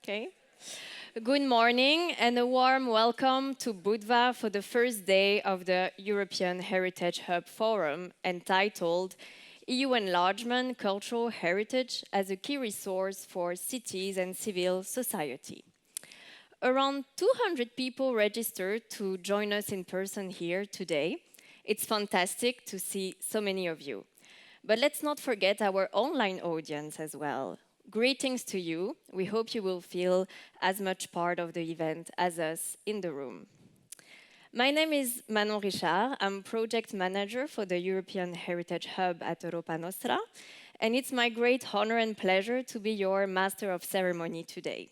Okay. Good morning and a warm welcome to Budva for the first day of the European Heritage Hub Forum entitled EU Enlargement Cultural Heritage as a Key Resource for Cities and Civil Society. Around 200 people registered to join us in person here today. It's fantastic to see so many of you. But let's not forget our online audience as well. Greetings to you. We hope you will feel as much part of the event as us in the room. My name is Manon Richard. I'm project manager for the European Heritage Hub at Europa Nostra, and it's my great honor and pleasure to be your master of ceremony today.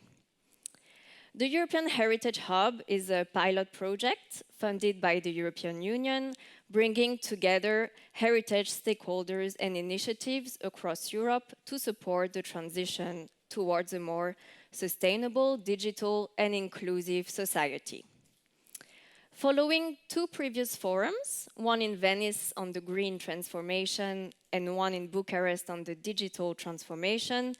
The European Heritage Hub is a pilot project funded by the European Union, bringing together heritage stakeholders and initiatives across Europe to support the transition towards a more sustainable, digital, and inclusive society. Following two previous forums, one in Venice on the green transformation and one in Bucharest on the digital transformation,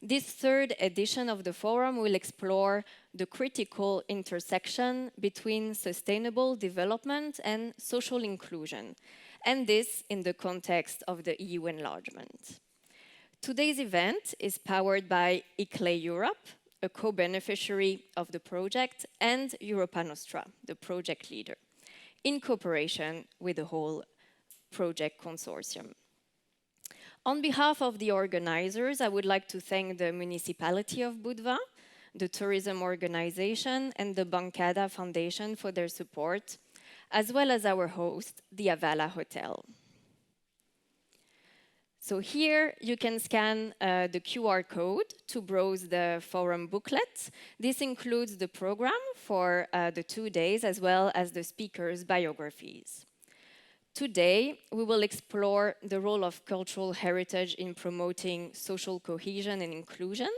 this third edition of the forum will explore the critical intersection between sustainable development and social inclusion, and this in the context of the EU enlargement. Today's event is powered by ICLE Europe, a co-beneficiary of the project, and Europa Nostra, the project leader, in cooperation with the whole project consortium. On behalf of the organizers, I would like to thank the municipality of Budva, the tourism organization, and the Bancada Foundation for their support, as well as our host, the Avala Hotel. So here you can scan the QR code to browse the forum booklet. This includes the program for the 2 days, as well as the speakers' biographies. Today, we will explore the role of cultural heritage in promoting social cohesion and inclusion,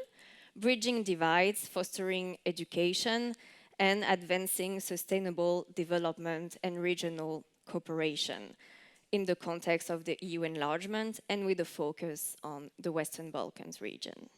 bridging divides, fostering education, and advancing sustainable development and regional cooperation in the context of the EU enlargement and with a focus on the Western Balkans region.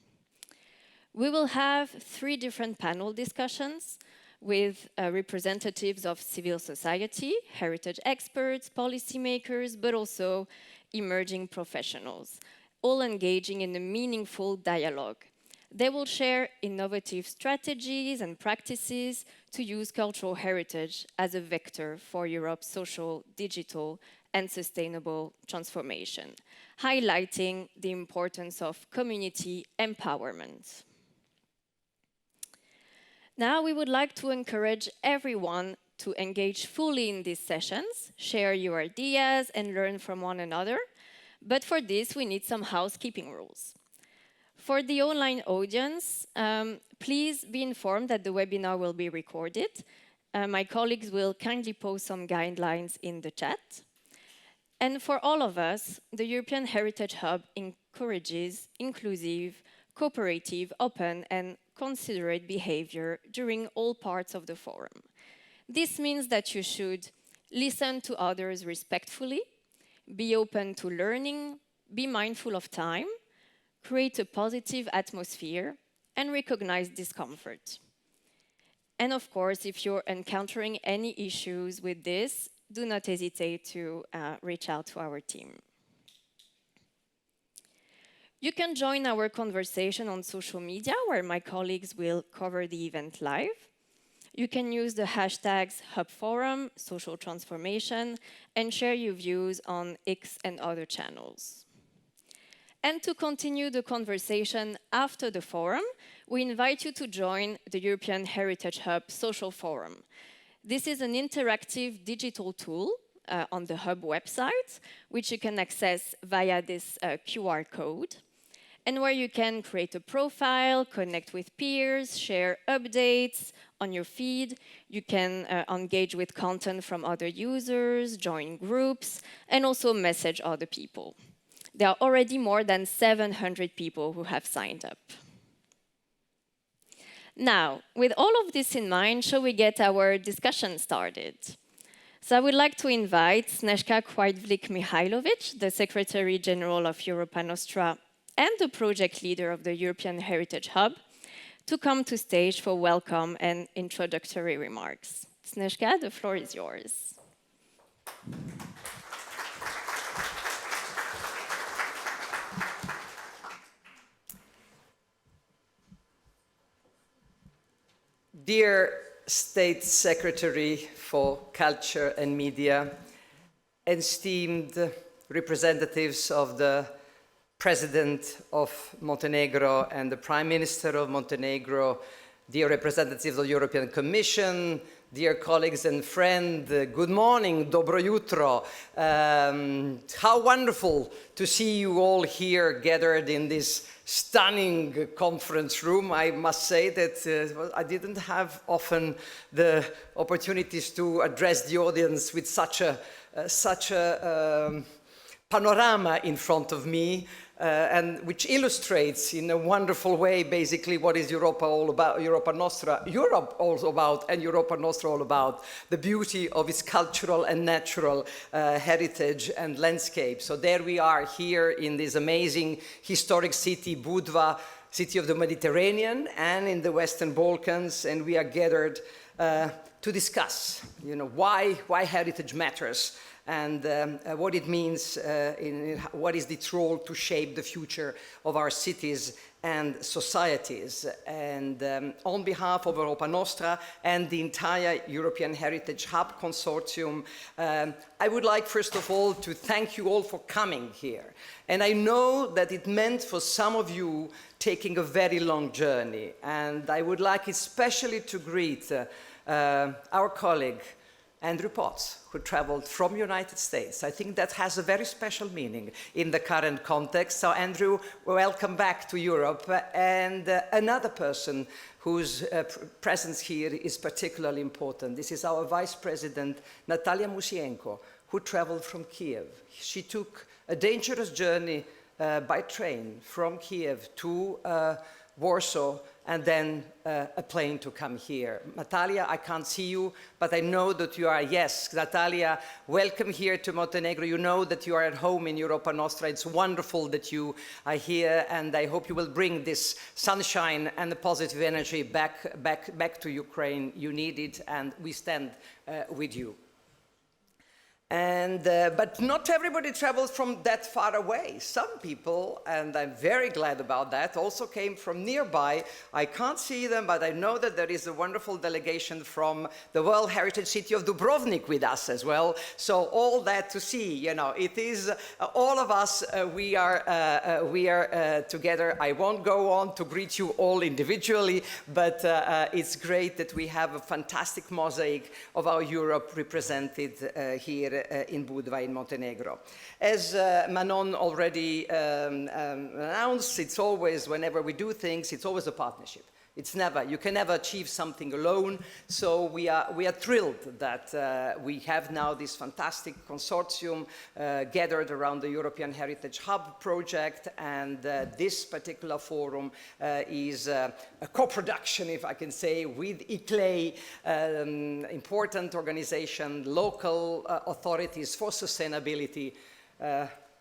We will have 3 different panel discussions with representatives of civil society, heritage experts, policymakers, but also emerging professionals, all engaging in a meaningful dialogue. They will share innovative strategies and practices to use cultural heritage as a vector for Europe's social, digital, and sustainable transformation, highlighting the importance of community empowerment. Now, we would like to encourage everyone to engage fully in these sessions, share your ideas, and learn from one another. But for this, we need some housekeeping rules. For the online audience, please be informed that the webinar will be recorded. My colleagues will kindly post some guidelines in the chat. And for all of us, the European Heritage Hub encourages inclusive, cooperative, open, and considerate behavior during all parts of the forum. This means that you should listen to others respectfully, be open to learning, be mindful of time, create a positive atmosphere, and recognize discomfort. And of course, if you're encountering any issues with this, do not hesitate to reach out to our team. You can join our conversation on social media, where my colleagues will cover the event live. You can use the hashtags HubForum, Social Transformation, and share your views on X and other channels. And to continue the conversation after the forum, we invite you to join the European Heritage Hub Social Forum. This is an interactive digital tool on the Hub website, which you can access via this QR code, and where you can create a profile, connect with peers, share updates on your feed. You can engage with content from other users, join groups, and also message other people. There are already more than 700 people who have signed up. Now, with all of this in mind, shall we get our discussion started? So I would like to invite Snežka Kvajdvlik-Mihajlović, the Secretary General of Europa Nostra and the project leader of the European Heritage Hub, to come to stage for welcome and introductory remarks. Snezhka, the floor is yours. Dear State Secretary for Culture and Media, esteemed representatives of the President of Montenegro and the Prime Minister of Montenegro, dear representatives of the European Commission, dear colleagues and friends, good morning, dobro jutro. How wonderful to see you all here gathered in this stunning conference room. I must say that I didn't have often the opportunities to address the audience with such a panorama in front of me, and which illustrates in a wonderful way basically what is Europa all about, Europa Nostra, Europe all about, and Europa Nostra all about, the beauty of its cultural and natural heritage and landscape. So there we are here in this amazing historic city, Budva, city of the Mediterranean and in the Western Balkans, and we are gathered to discuss, why heritage matters, and what it means, what is its role to shape the future of our cities and societies. And on behalf of Europa Nostra and the entire European Heritage Hub Consortium, I would like first of all to thank you all for coming here. And I know that it meant for some of you taking a very long journey, and I would like especially to greet our colleague, Andrew Potts, who traveled from the United States. I think that has a very special meaning in the current context. So Andrew, welcome back to Europe. And another person whose presence here is particularly important. This is our Vice President, Natalia Musienko, who traveled from Kiev. She took a dangerous journey by train from Kiev to Warsaw, and then a plane to come here. Natalia, I can't see you, but I know that you are, yes, Natalia, welcome here to Montenegro. You know that you are at home in Europa Nostra. It's wonderful that you are here, and I hope you will bring this sunshine and the positive energy back to Ukraine. You need it, and we stand with you. And, but not everybody travels from that far away. Some people, and I'm very glad about that, also came from nearby. I can't see them, but I know that there is a wonderful delegation from the World Heritage City of Dubrovnik with us as well. So all that to see, it is all of us, we are together. I won't go on to greet you all individually, but it's great that we have a fantastic mosaic of our Europe represented here in Budva in Montenegro. As Manon already announced, it's always, whenever we do things, it's always a partnership. It's never, you can never achieve something alone. So we are thrilled that we have now this fantastic consortium gathered around the European Heritage Hub project, and this particular forum is a co-production, if I can say, with ICLEI, important organization, local authorities for sustainability.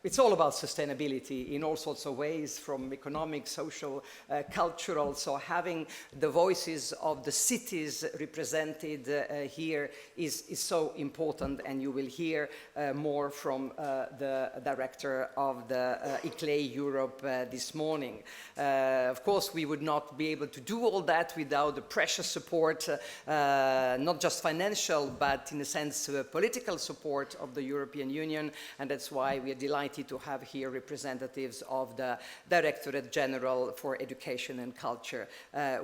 It's all about sustainability in all sorts of ways, from economic, social, cultural. So having the voices of the cities represented here is so important, and you will hear more from the director of the ICLEI Europe this morning. Of course, we would not be able to do all that without the precious support, not just financial, but in a sense political support of the European Union, and that's why we are delighted to have here representatives of the Directorate General for Education and Culture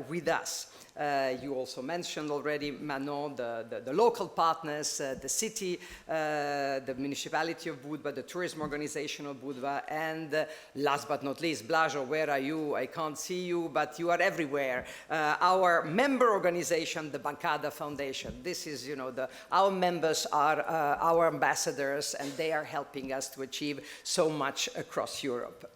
with us. You also mentioned already, Manon, the local partners, the city, the municipality of Budva, the tourism organization of Budva, and last but not least, Blažo, where are you? I can't see you, but you are everywhere. Our member organization, the Bancada Foundation. This is, our members are our ambassadors, and they are helping us to achieve so much across Europe.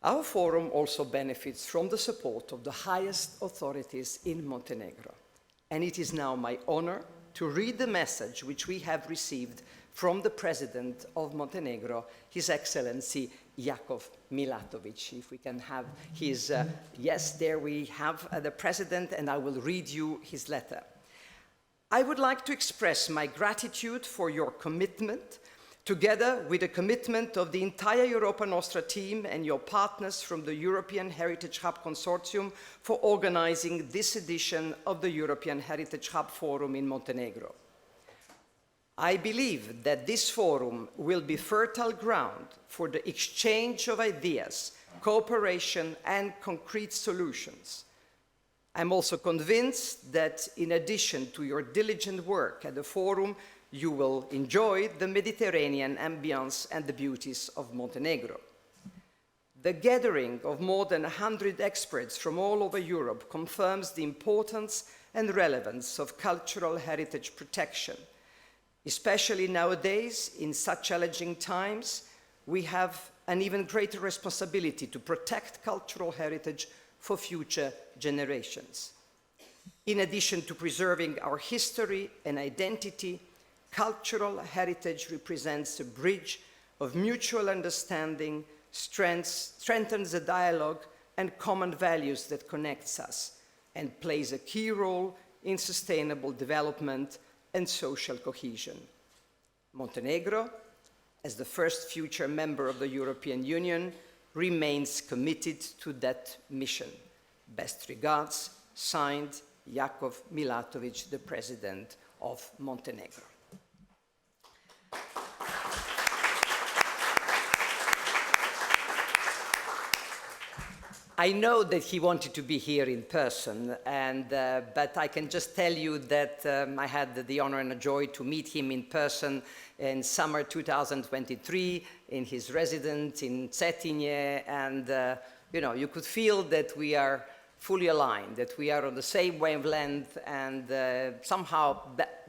Our forum also benefits from the support of the highest authorities in Montenegro. And it is now my honor to read the message which we have received from the President of Montenegro, His Excellency Jakov Milatovic. If we can have his, yes, there we have the president, and I will read you his letter. I would like to express my gratitude for your commitment, together with the commitment of the entire Europa Nostra team and your partners from the European Heritage Hub Consortium for organizing this edition of the European Heritage Hub Forum in Montenegro. I believe that this forum will be fertile ground for the exchange of ideas, cooperation, and concrete solutions. I'm also convinced that in addition to your diligent work at the forum, you will enjoy the Mediterranean ambience and the beauties of Montenegro. The gathering of more than 100 experts from all over Europe confirms the importance and relevance of cultural heritage protection. Especially nowadays, in such challenging times, we have an even greater responsibility to protect cultural heritage for future generations. In addition to preserving our history and identity, cultural heritage represents a bridge of mutual understanding, strengthens the dialogue and common values that connects us, and plays a key role in sustainable development and social cohesion. Montenegro, as the first future member of the European Union, remains committed to that mission. Best regards, signed, Jakov Milatovic, the President of Montenegro. I know that he wanted to be here in person, but I can just tell you that I had the honor and the joy to meet him in person in summer 2023 in his residence in Cetinje, and you could feel that we are fully aligned, that we are on the same wavelength, and somehow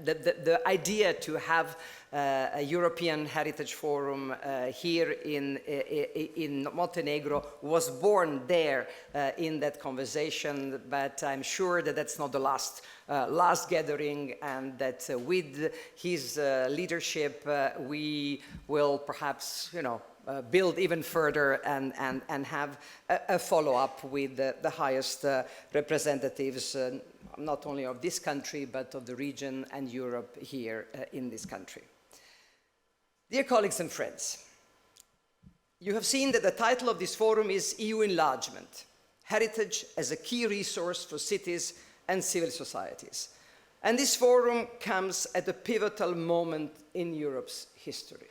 the idea to have a European Heritage Forum here in Montenegro was born there in that conversation, but I'm sure that that's not the last gathering, and that with his leadership we will perhaps, build even further and have a follow-up with the highest representatives, not only of this country, but of the region and Europe here in this country. Dear colleagues and friends, you have seen that the title of this forum is EU Enlargement, Heritage as a Key Resource for Cities and Civil Societies. And this forum comes at a pivotal moment in Europe's history.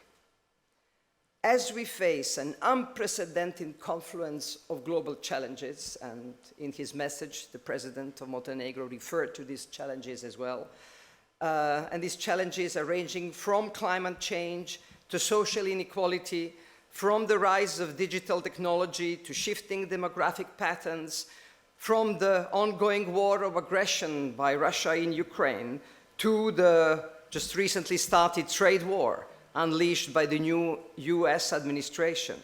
As we face an unprecedented confluence of global challenges, and in his message, the President of Montenegro referred to these challenges as well, and these challenges are ranging from climate change to social inequality, from the rise of digital technology to shifting demographic patterns, from the ongoing war of aggression by Russia in Ukraine to the just recently started trade war unleashed by the new US administration.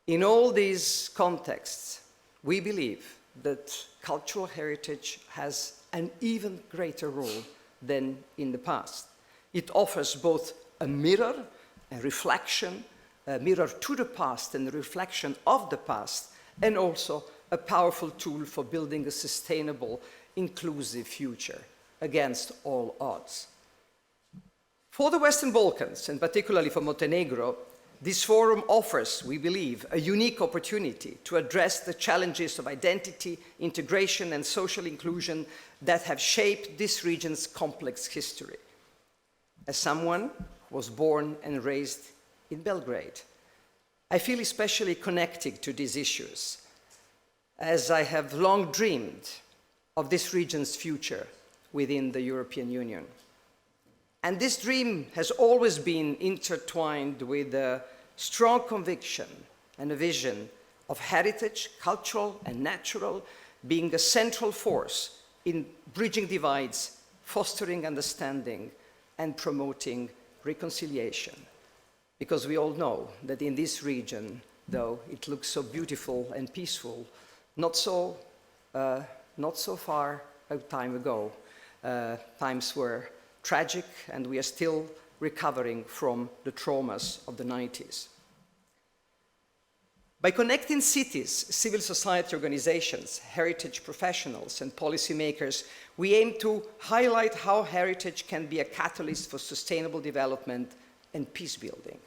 In all these contexts, we believe that cultural heritage has an even greater role than in the past. It offers both a mirror, a reflection, a mirror to the past and a reflection of the past, and also a powerful tool for building a sustainable, inclusive future against all odds. For the Western Balkans, and particularly for Montenegro, this forum offers, we believe, a unique opportunity to address the challenges of identity, integration, and social inclusion that have shaped this region's complex history. As someone who was born and raised in Belgrade, I feel especially connected to these issues, as I have long dreamed of this region's future within the European Union. And this dream has always been intertwined with a strong conviction and a vision of heritage, cultural and natural, being a central force in bridging divides, fostering understanding, and promoting reconciliation. Because we all know that in this region, though it looks so beautiful and peaceful, not so far a time ago, times were tragic, and we are still recovering from the traumas of the 90s. By connecting cities, civil society organizations, heritage professionals, and policymakers, we aim to highlight how heritage can be a catalyst for sustainable development and peace building.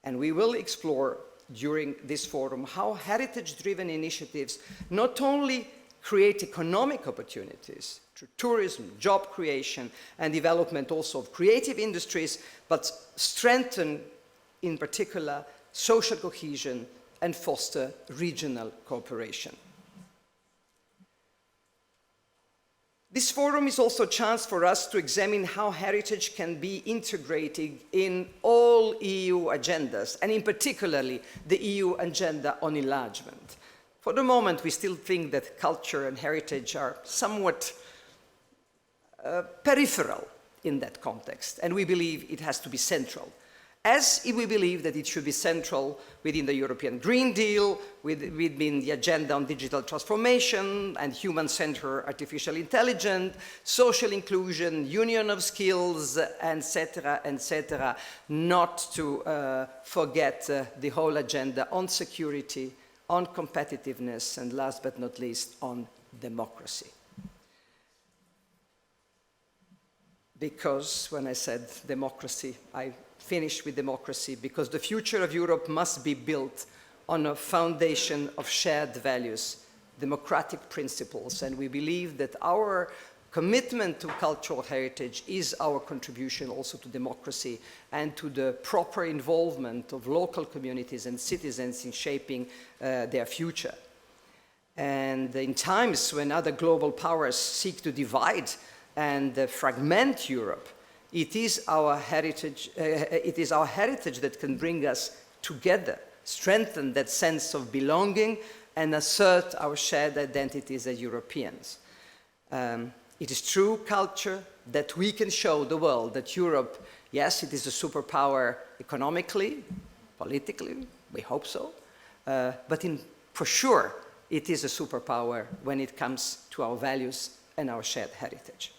And we will explore during this forum how heritage-driven initiatives not only create economic opportunities through tourism, job creation, and development also of creative industries, but strengthen, in particular, social cohesion and foster regional cooperation. This forum is also a chance for us to examine how heritage can be integrated in all EU agendas, and in particularly the EU agenda on enlargement. For the moment, we still think that culture and heritage are somewhat peripheral in that context, and we believe it has to be central. As we believe that it should be central within the European Green Deal, within the agenda on digital transformation and human-centered artificial intelligence, social inclusion, union of skills, etc., not to forget the whole agenda on security, on competitiveness, and last but not least, on democracy. Because when I said democracy, I finish with democracy, because the future of Europe must be built on a foundation of shared values, democratic principles, and we believe that our commitment to cultural heritage is our contribution also to democracy and to the proper involvement of local communities and citizens in shaping their future. And in times when other global powers seek to divide and fragment Europe, it is our heritage that can bring us together, strengthen that sense of belonging, and assert our shared identities as Europeans. It is through culture that we can show the world that Europe, yes, it is a superpower economically, politically, we hope so, but for sure it is a superpower when it comes to our values and our shared heritage.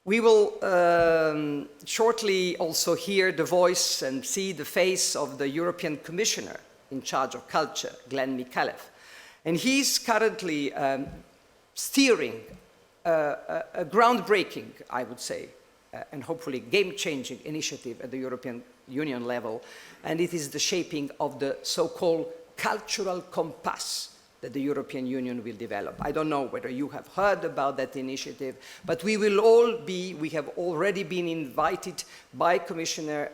We will shortly also hear the voice and see the face of the European Commissioner in charge of culture, Glenn Mikalev. And he's currently steering a groundbreaking, I would say, and hopefully game-changing initiative at the European Union level, and it is the shaping of the so-called cultural compass that the European Union will develop. I don't know whether you have heard about that initiative, but we have already been invited by Commissioner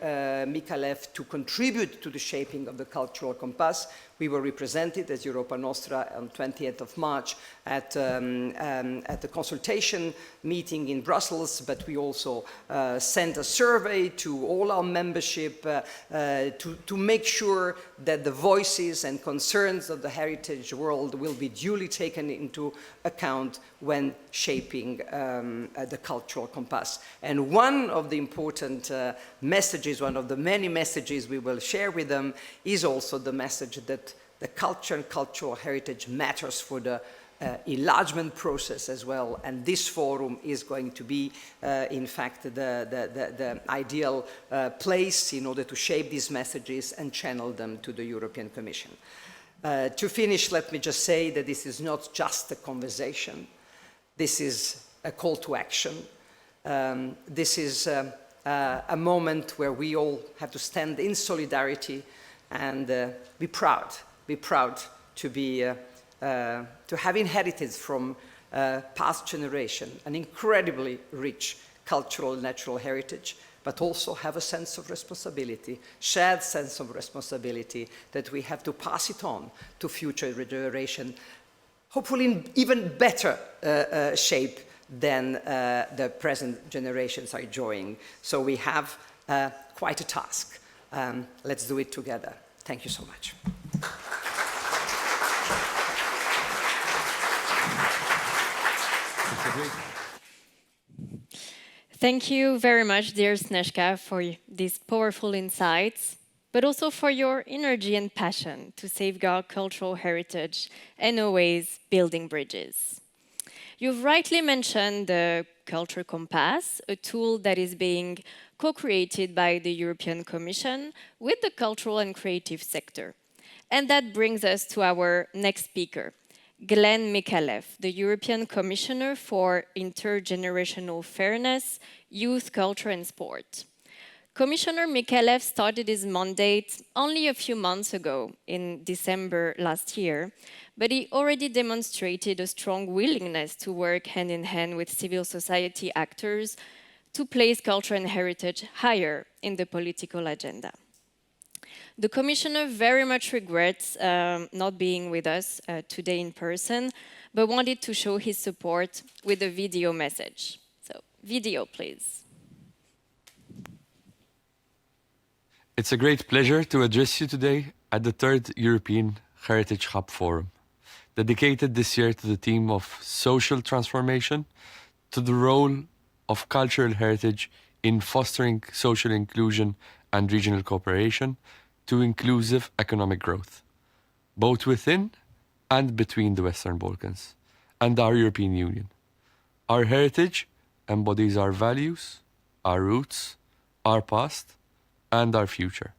Mikalev to contribute to the shaping of the cultural compass. We were represented as Europa Nostra on 20th of March at the consultation meeting in Brussels, but we also sent a survey to all our membership to make sure that the voices and concerns of the heritage world will be duly taken into account when shaping the cultural compass. And one of the important messages, one of the many messages we will share with them, is also the message that the culture and cultural heritage matters for the enlargement process as well, and this forum is going to be, in fact, the ideal place in order to shape these messages and channel them to the European Commission. To finish, let me just say that this is not just a conversation. This is a call to action. This is a moment where we all have to stand in solidarity and be proud to have inherited from past generation an incredibly rich cultural and natural heritage, but also have a sense of responsibility, shared sense of responsibility, that we have to pass it on to future generations, hopefully in even better shape than the present generations are enjoying. So we have quite a task. Let's do it together. Thank you so much. Thank you very much, dear Snezhka, for these powerful insights, but also for your energy and passion to safeguard cultural heritage and always building bridges. You've rightly mentioned the Culture Compass, a tool that is being co-created by the European Commission with the cultural and creative sector. And that brings us to our next speaker, Glenn Mikalev, the European Commissioner for Intergenerational Fairness, Youth, Culture and Sport. Commissioner Mikalev started his mandate only a few months ago, in December last year, but he already demonstrated a strong willingness to work hand in hand with civil society actors to place culture and heritage higher in the political agenda. The Commissioner very much regrets not being with us today in person, but wanted to show his support with a video message. So, video, please. It's a great pleasure to address you today at the third European Heritage Hub Forum, dedicated this year to the theme of social transformation, to the role of cultural heritage in fostering social inclusion and regional cooperation, to inclusive economic growth, both within and between the Western Balkans and our European Union. Our heritage embodies our values, our roots, our past, and our future.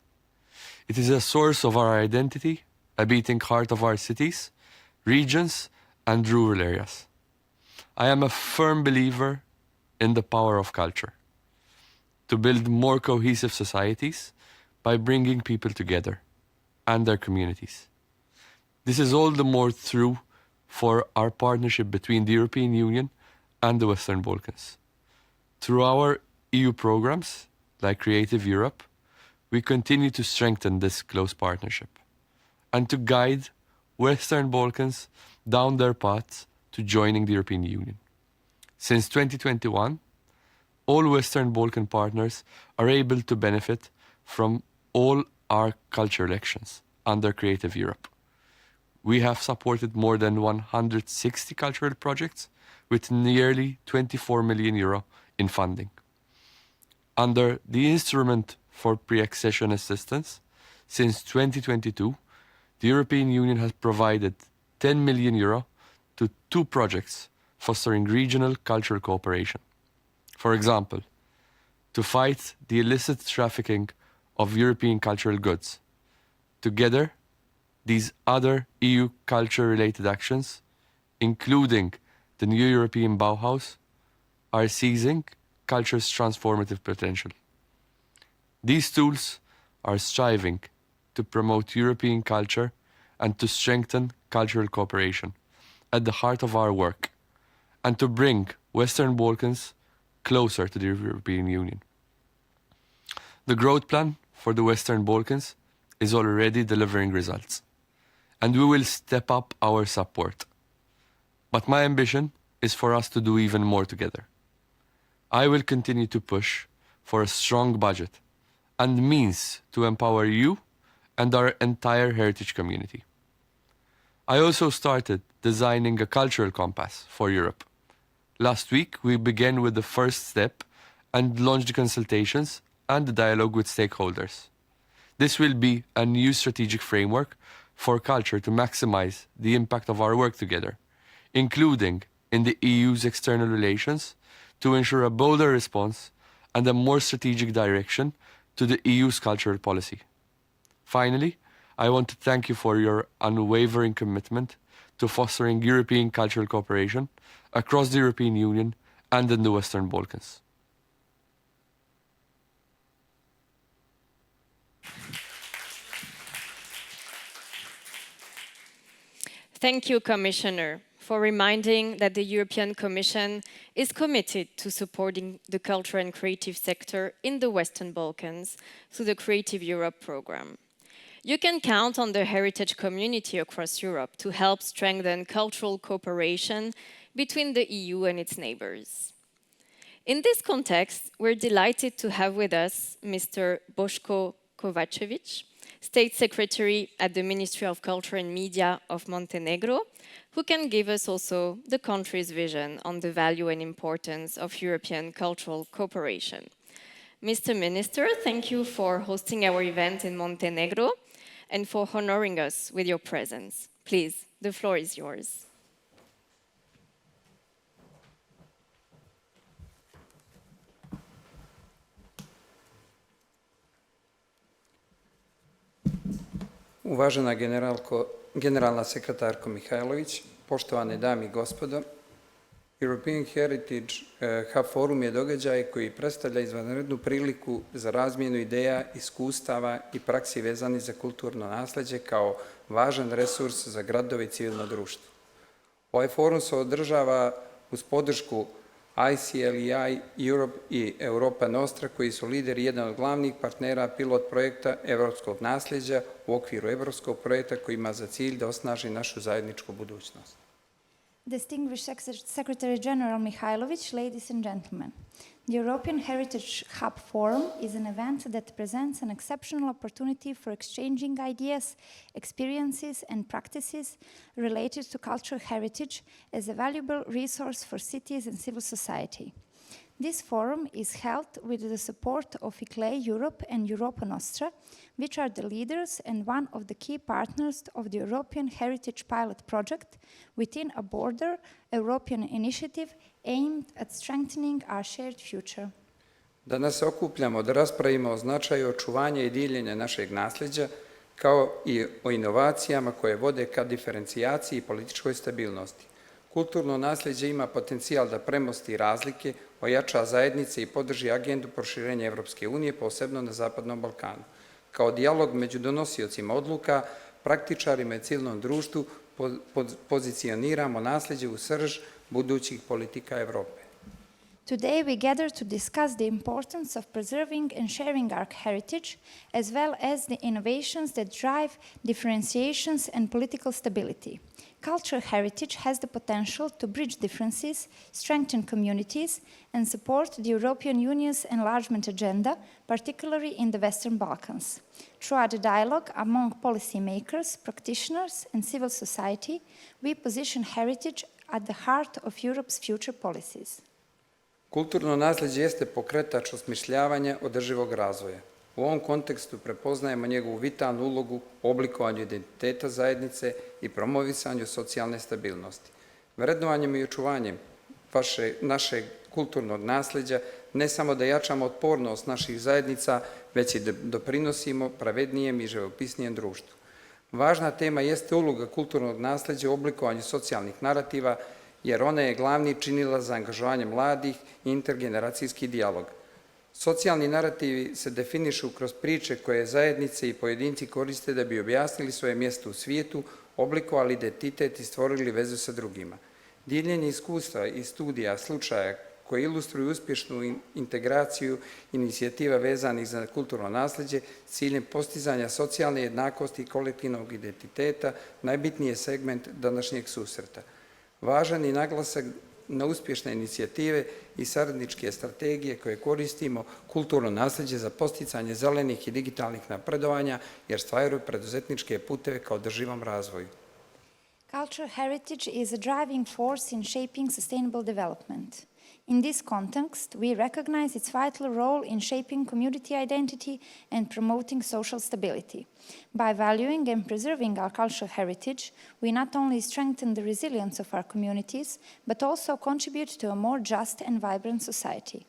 It is a source of our identity, a beating heart of our cities, regions, and rural areas. I am a firm believer in the power of culture to build more cohesive societies by bringing people together and their communities. This is all the more true for our partnership between the European Union and the Western Balkans. Through our EU programs, like Creative Europe, we continue to strengthen this close partnership and to guide Western Balkans down their paths to joining the European Union. Since 2021, all Western Balkan partners are able to benefit from all our cultural actions under Creative Europe. We have supported more than 160 cultural projects with nearly 24 million euro in funding. Under the Instrument for Pre-Accession Assistance, since 2022, the European Union has provided 10 million euro to 2 projects fostering regional cultural cooperation. For example, to fight the illicit trafficking of European cultural goods. Together, these other EU culture-related actions, including the new European Bauhaus, are seizing culture's transformative potential. These tools are striving to promote European culture and to strengthen cultural cooperation at the heart of our work, and to bring Western Balkans closer to the European Union. The growth plan for the Western Balkans is already delivering results, and we will step up our support. But my ambition is for us to do even more together. I will continue to push for a strong budget and means to empower you and our entire heritage community. I also started designing a cultural compass for Europe. Last week, we began with the first step and launched the consultations and the dialogue with stakeholders. This will be a new strategic framework for culture to maximize the impact of our work together, including in the EU's external relations, to ensure a bolder response and a more strategic direction to the EU's cultural policy. Finally, I want to thank you for your unwavering commitment to fostering European cultural cooperation across the European Union and in the Western Balkans. Thank you, Commissioner, for reminding that the European Commission is committed to supporting the culture and creative sector in the Western Balkans through the Creative Europe program. You can count on the heritage community across Europe to help strengthen cultural cooperation between the EU and its neighbors. In this context, we're delighted to have with us Mr. Boško Kovačević, State Secretary at the Ministry of Culture and Media of Montenegro, who can give us also the country's vision on the value and importance of European cultural cooperation. Mr. Minister, thank you for hosting our event in Montenegro and for honoring us with your presence. Please, the floor is yours. Uvažena generalna sekretarko Mihajlović, poštovane dame i gospodo, European Heritage Hub Forum je događaj koji predstavlja izvanrednu priliku za razmjenu ideja, iskustava i praksi vezani za kulturno nasleđe kao važan resurs za gradove i civilno društvo. Ovaj forum se održava uz podršku ICLEI Europe i Europa Nostra, koji su lideri jedan od glavnih partnera pilot projekta evropskog nasljeđa u okviru evropskog projekta koji ima za cilj da osnaži našu zajedničku budućnost. Distinguished Secretary General Mihajlović, ladies and gentlemen, the European Heritage Hub Forum is an event that presents an exceptional opportunity for exchanging ideas, experiences, and practices related to cultural heritage as a valuable resource for cities and civil society. This forum is held with the support of ICLEI Europe and Europa Nostra, which are the leaders and one of the key partners of the European Heritage Pilot Project within a broader European initiative aimed at strengthening our shared future. Danas se okupljamo da raspravimo o značaju očuvanja i diljenja našeg nasljeđa, kao i o inovacijama koje vode ka diferencijaciji i političkoj stabilnosti. Kulturno nasljeđe ima potencijal da premosti razlike, ojača zajednice i podrži agendu proširenja Evropske unije, posebno na Zapadnom Balkanu. Kao dijalog među donosiocima odluka, praktičarima i civilnom društvu pozicioniramo nasljeđe u srž budućih politika Evrope. Today we gather to discuss the importance of preserving and sharing our heritage, as well as the innovations that drive differentiations and political stability. Cultural heritage has the potential to bridge differences, strengthen communities, and support the European Union's enlargement agenda, particularly in the Western Balkans. Throughout the dialogue among policymakers, practitioners, and civil society, we position heritage at the heart of Europe's future policies. Kulturno nasljeđe jeste pokretač osmišljavanja održivog razvoja. U ovom kontekstu prepoznajemo njegovu vitalnu ulogu u oblikovanju identiteta zajednice i promovisanju socijalne stabilnosti. Vrednovanjem i očuvanjem našeg kulturnog nasljeđa ne samo da jačamo otpornost naših zajednica, već i da doprinosimo pravednijem i živopisnijem društvu. Važna tema jeste uloga kulturnog nasljeđa u oblikovanju socijalnih narativa, jer ona je glavni činilac za angažovanje mladih i intergeneracijski dijalog. Socijalni narativi se definišu kroz priče koje zajednice i pojedinci koriste da bi objasnili svoje mjesto u svijetu, oblikovali identitet i stvorili vezu sa drugima. Diljenje iskustva i studija slučaja koje ilustruju uspješnu integraciju inicijativa vezanih za kulturno nasljeđe s ciljem postizanja socijalne jednakosti i kolektivnog identiteta najbitniji je segment današnjeg susreta. Važan je naglasak na uspješne inicijative i saradničke strategije koje koristimo kulturno nasljeđe za posticanje zelenih i digitalnih napredovanja, jer stvaraju preduzetničke puteve ka održivom razvoju. Cultural heritage is a driving force in shaping sustainable development. In this context, we recognize its vital role in shaping community identity and promoting social stability. By valuing and preserving our cultural heritage, we not only strengthen the resilience of our communities, but also contribute to a more just and vibrant society.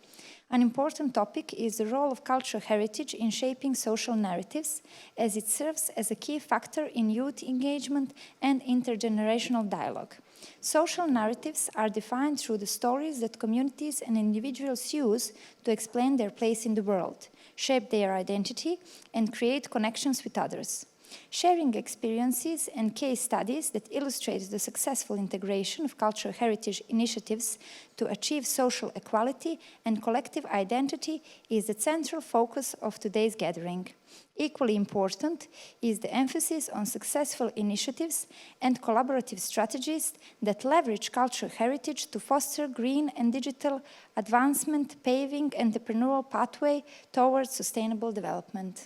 An important topic is the role of cultural heritage in shaping social narratives, as it serves as a key factor in youth engagement and intergenerational dialogue. Social narratives are defined through the stories that communities and individuals use to explain their place in the world, shape their identity, and create connections with others. Sharing experiences and case studies that illustrate the successful integration of cultural heritage initiatives to achieve social equality and collective identity is the central focus of today's gathering. Equally important is the emphasis on successful initiatives and collaborative strategies that leverage cultural heritage to foster green and digital advancement, paving entrepreneurial pathway towards sustainable development.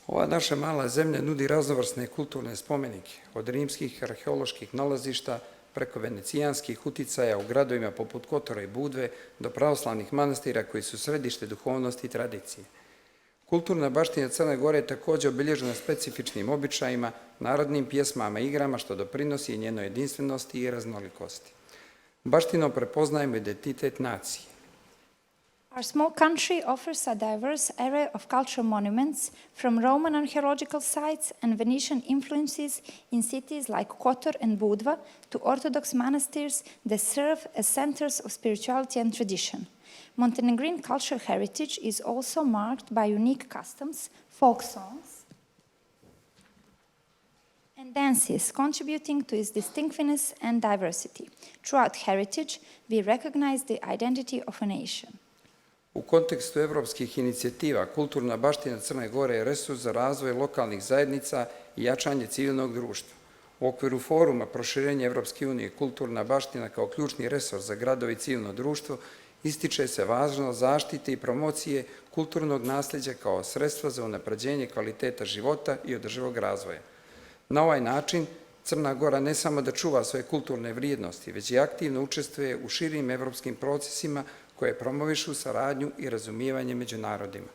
Ova naša mala zemlja nudi raznovrsne kulturne spomenike, od rimskih arheoloških nalazišta preko venecijanskih uticaja u gradovima poput Kotora i Budve do pravoslavnih manastira koji su središte duhovnosti i tradicije. Kulturna baština Crne Gore je također obilježena specifičnim običajima, narodnim pjesmama i igrama što doprinosi njenoj jedinstvenosti i raznolikosti. Baštinom prepoznajemo identitet nacije. Our small country offers a diverse array of cultural monuments, from Roman archaeological sites and Venetian influences in cities like Kotor and Budva to Orthodox monasteries that serve as centers of spirituality and tradition. Montenegrin cultural heritage is also marked by unique customs, folk songs, and dances, contributing to its distinctiveness and diversity. Throughout heritage, we recognize the identity of a nation. U kontekstu evropskih inicijativa, kulturna baština Crne Gore je resurs za razvoj lokalnih zajednica i jačanje civilnog društva. U okviru foruma proširenja Evropske unije kulturna baština kao ključni resurs za gradove i civilno društvo ističe se važnost zaštite i promocije kulturnog nasljeđa kao sredstva za unapređenje kvaliteta života i održivog razvoja. Na ovaj način Crna Gora ne samo da čuva svoje kulturne vrijednosti, već i aktivno učestvuje u širim evropskim procesima koje promovišu saradnju i razumijevanje među narodima.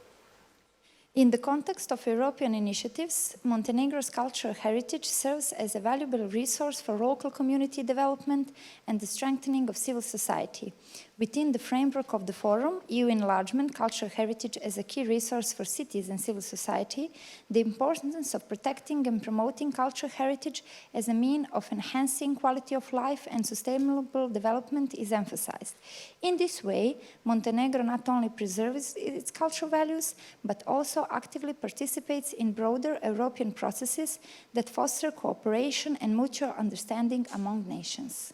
In the context of European initiatives, Montenegro's cultural heritage serves as a valuable resource for local community development and the strengthening of civil society. Within the framework of the forum, EU Enlargement, cultural heritage as a key resource for cities and civil society, the importance of protecting and promoting cultural heritage as a means of enhancing quality of life and sustainable development is emphasized. In this way, Montenegro not only preserves its cultural values, but also actively participates in broader European processes that foster cooperation and mutual understanding among nations.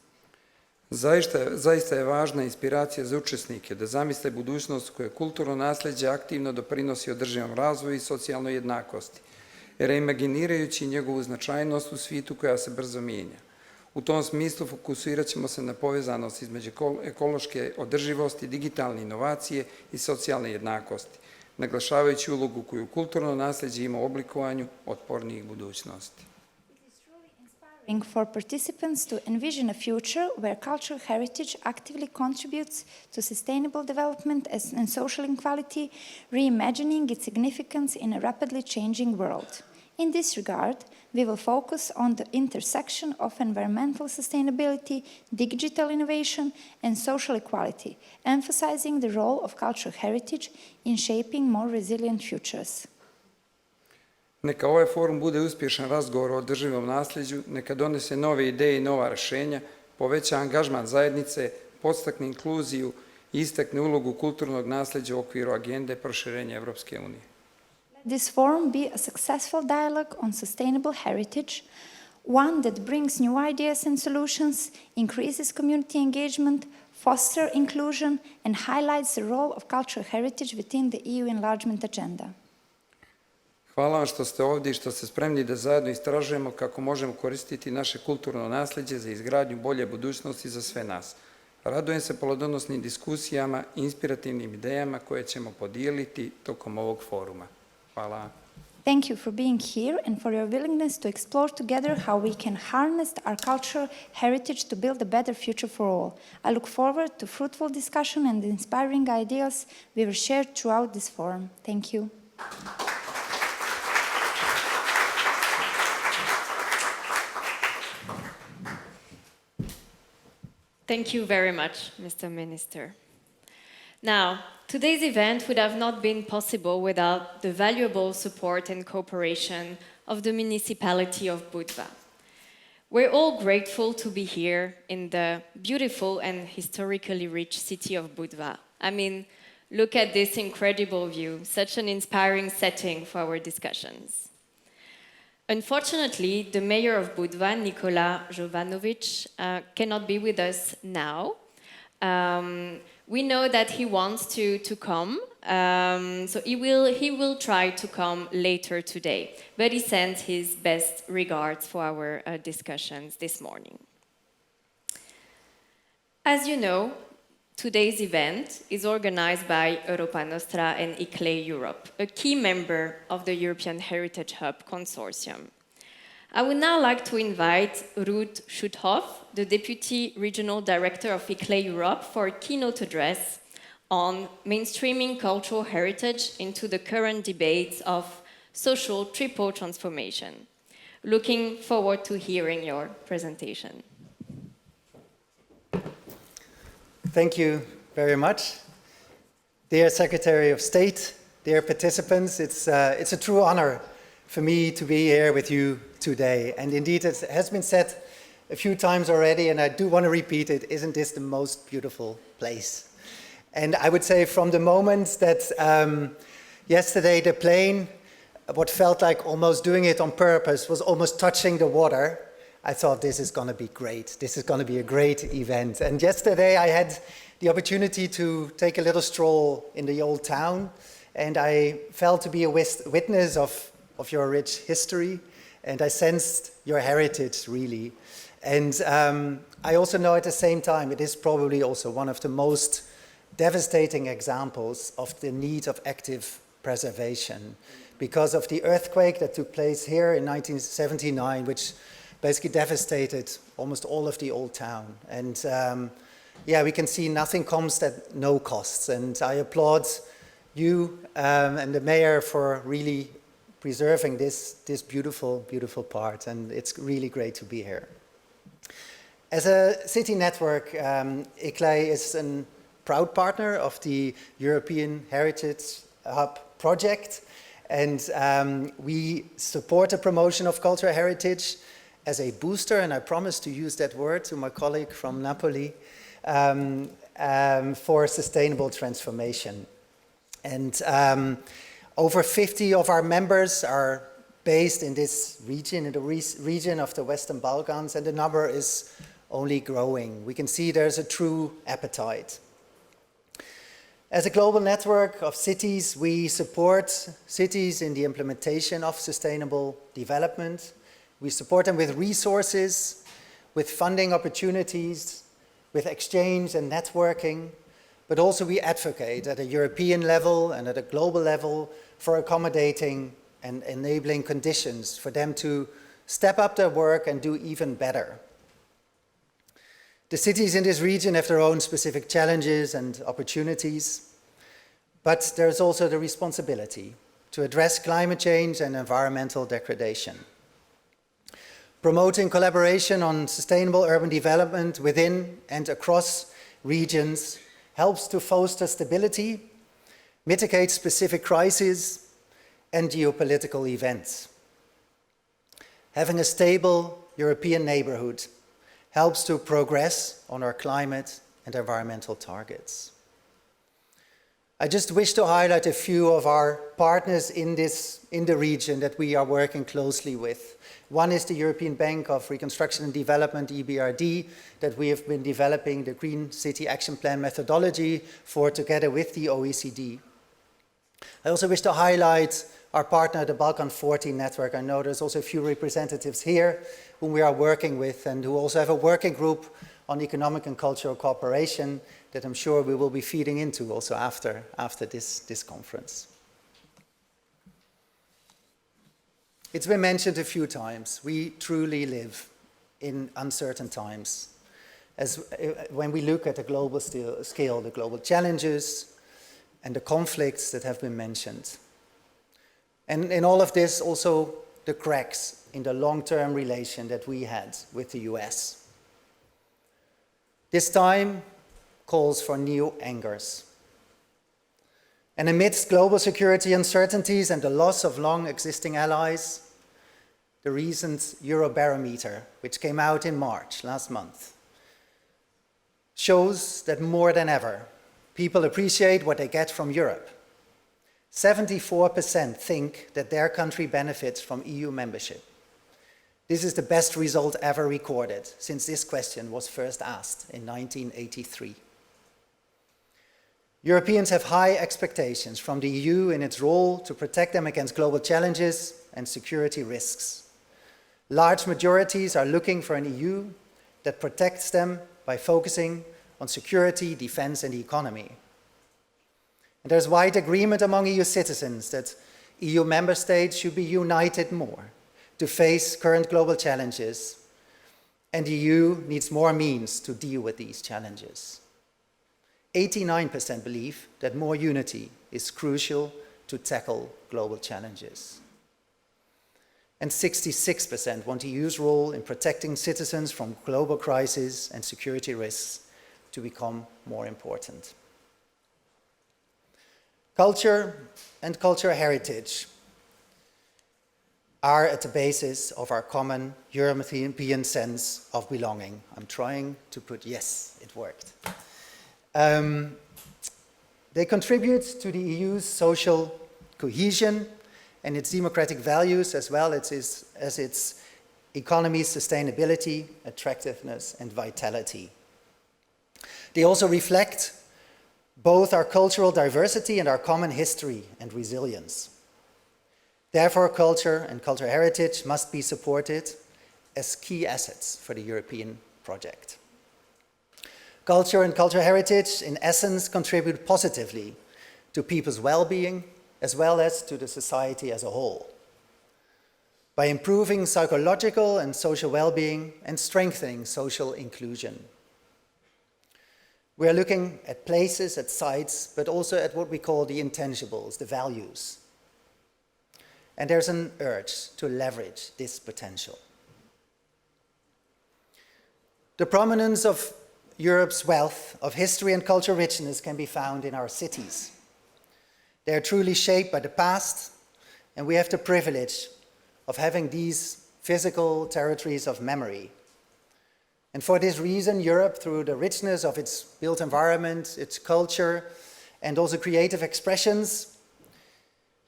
Zaista je važna inspiracija za učesnike da zamisle budućnost koje kulturno nasljeđe aktivno doprinosi održivom razvoju i socijalnoj jednakosti, reimaginirajući njegovu značajnost u svijetu koja se brzo mijenja. U tom smislu fokusirat ćemo se na povezanost između ekološke održivosti, digitalne inovacije i socijalne jednakosti, naglašavajući ulogu koju kulturno nasljeđe ima u oblikovanju otpornijih budućnosti. For participants to envision a future where cultural heritage actively contributes to sustainable development and social equality, reimagining its significance in a rapidly changing world. In this regard, we will focus on the intersection of environmental sustainability, digital innovation, and social equality, emphasizing the role of cultural heritage in shaping more resilient futures. Neka ovaj forum bude uspješan razgovor o održivom nasljeđu, neka donese nove ideje i nova rješenja, poveća angažman zajednice, podstakne inkluziju i istakne ulogu kulturnog nasljeđa u okviru agende proširenja Evropske unije. Let this forum be a successful dialogue on sustainable heritage, one that brings new ideas and solutions, increases community engagement, fosters inclusion, and highlights the role of cultural heritage within the EU enlargement agenda. Hvala vam što ste ovdje i što ste spremni da zajedno istražujemo kako možemo koristiti naše kulturno nasljeđe za izgradnju bolje budućnosti za sve nas. Radujem se plodonosnim diskusijama i inspirativnim idejama koje ćemo podijeliti tokom ovog foruma. Hvala. Thank you for being here and for your willingness to explore together how we can harness our cultural heritage to build a better future for all. I look forward to fruitful discussion and the inspiring ideas we will share throughout this forum. Thank you. Thank you very much, Mr. Minister. Now, today's event would have not been possible without the valuable support and cooperation of the municipality of Budva. We're all grateful to be here in the beautiful and historically rich city of Budva. I mean, look at this incredible view, such an inspiring setting for our discussions. Unfortunately, the mayor of Budva, Nikola Jovanovic, cannot be with us now. We know that he wants to come, so he will try to come later today. But he sends his best regards for our discussions this morning. As you know, today's event is organized by Europa Nostra and ICLE Europe, a key member of the European Heritage Hub Consortium. I would now like to invite Ruud Schuthoff, the Deputy Regional Director of ICLE Europe, for a keynote address on mainstreaming cultural heritage into the current debates of social triple transformation. Looking forward to hearing your presentation. Thank you very much. Dear Secretary of State, dear participants, it's a true honor for me to be here with you today. And indeed, it has been said a few times already, and I do want to repeat it, isn't this the most beautiful place? And I would say from the moment that yesterday the plane, what felt like almost doing it on purpose, was almost touching the water, I thought this is going to be great. This is going to be a great event. And yesterday I had the opportunity to take a little stroll in the old town, and I felt to be a witness of your rich history, and I sensed your heritage, really. And I also know at the same time it is probably also one of the most devastating examples of the need of active preservation because of the earthquake that took place here in 1979, which basically devastated almost all of the old town. And yeah, we can see nothing comes at no costs. And I applaud you and the mayor for really preserving this beautiful, beautiful part. And it's really great to be here. As a city network, ICLEI is a proud partner of the European Heritage Hub project. And we support the promotion of cultural heritage as a booster, and I promise to use that word to my colleague from Napoli, for sustainable transformation. And over 50 of our members are based in this region, in the region of the Western Balkans, and the number is only growing. We can see there's a true appetite. As a global network of cities, we support cities in the implementation of sustainable development. We support them with resources, with funding opportunities, with exchange and networking, but also we advocate at a European level and at a global level for accommodating and enabling conditions for them to step up their work and do even better. The cities in this region have their own specific challenges and opportunities, but there's also the responsibility to address climate change and environmental degradation. Promoting collaboration on sustainable urban development within and across regions helps to foster stability, mitigate specific crises, and geopolitical events. Having a stable European neighborhood helps to progress on our climate and environmental targets. I just wish to highlight a few of our partners in the region that we are working closely with. One is the European Bank of Reconstruction and Development, EBRD, that we have been developing the Green City Action Plan methodology for together with the OECD. I also wish to highlight our partner, the Balkan 40 network. I know there's also a few representatives here whom we are working with and who also have a working group on economic and cultural cooperation that I'm sure we will be feeding into also after this conference. It's been mentioned a few times, we truly live in uncertain times. When we look at the global scale, the global challenges and the conflicts that have been mentioned. And in all of this, also the cracks in the long-term relation that we had with the US. This time calls for new angers. And amidst global security uncertainties and the loss of long-existing allies, the recent Eurobarometer, which came out in March last month, shows that more than ever, people appreciate what they get from Europe. 74% think that their country benefits from EU membership. This is the best result ever recorded since this question was first asked in 1983. Europeans have high expectations from the EU in its role to protect them against global challenges and security risks. Large majorities are looking for an EU that protects them by focusing on security, defense, and the economy. And there's wide agreement among EU citizens that EU member states should be united more to face current global challenges, and the EU needs more means to deal with these challenges. 89% believe that more unity is crucial to tackle global challenges. And 66% want the EU's role in protecting citizens from global crises and security risks to become more important. Culture and cultural heritage are at the basis of our common European sense of belonging. I'm trying to put, yes, it worked. They contribute to the EU's social cohesion and its democratic values, as well as its economy's sustainability, attractiveness, and vitality. They also reflect both our cultural diversity and our common history and resilience. Therefore, culture and cultural heritage must be supported as key assets for the European project. Culture and cultural heritage, in essence, contribute positively to people's well-being as well as to the society as a whole, by improving psychological and social well-being and strengthening social inclusion. We are looking at places, at sites, but also at what we call the intangibles, the values. And there's an urge to leverage this potential. The prominence of Europe's wealth of history and cultural richness can be found in our cities. They are truly shaped by the past, and we have the privilege of having these physical territories of memory. And for this reason, Europe, through the richness of its built environment, its culture, and also creative expressions,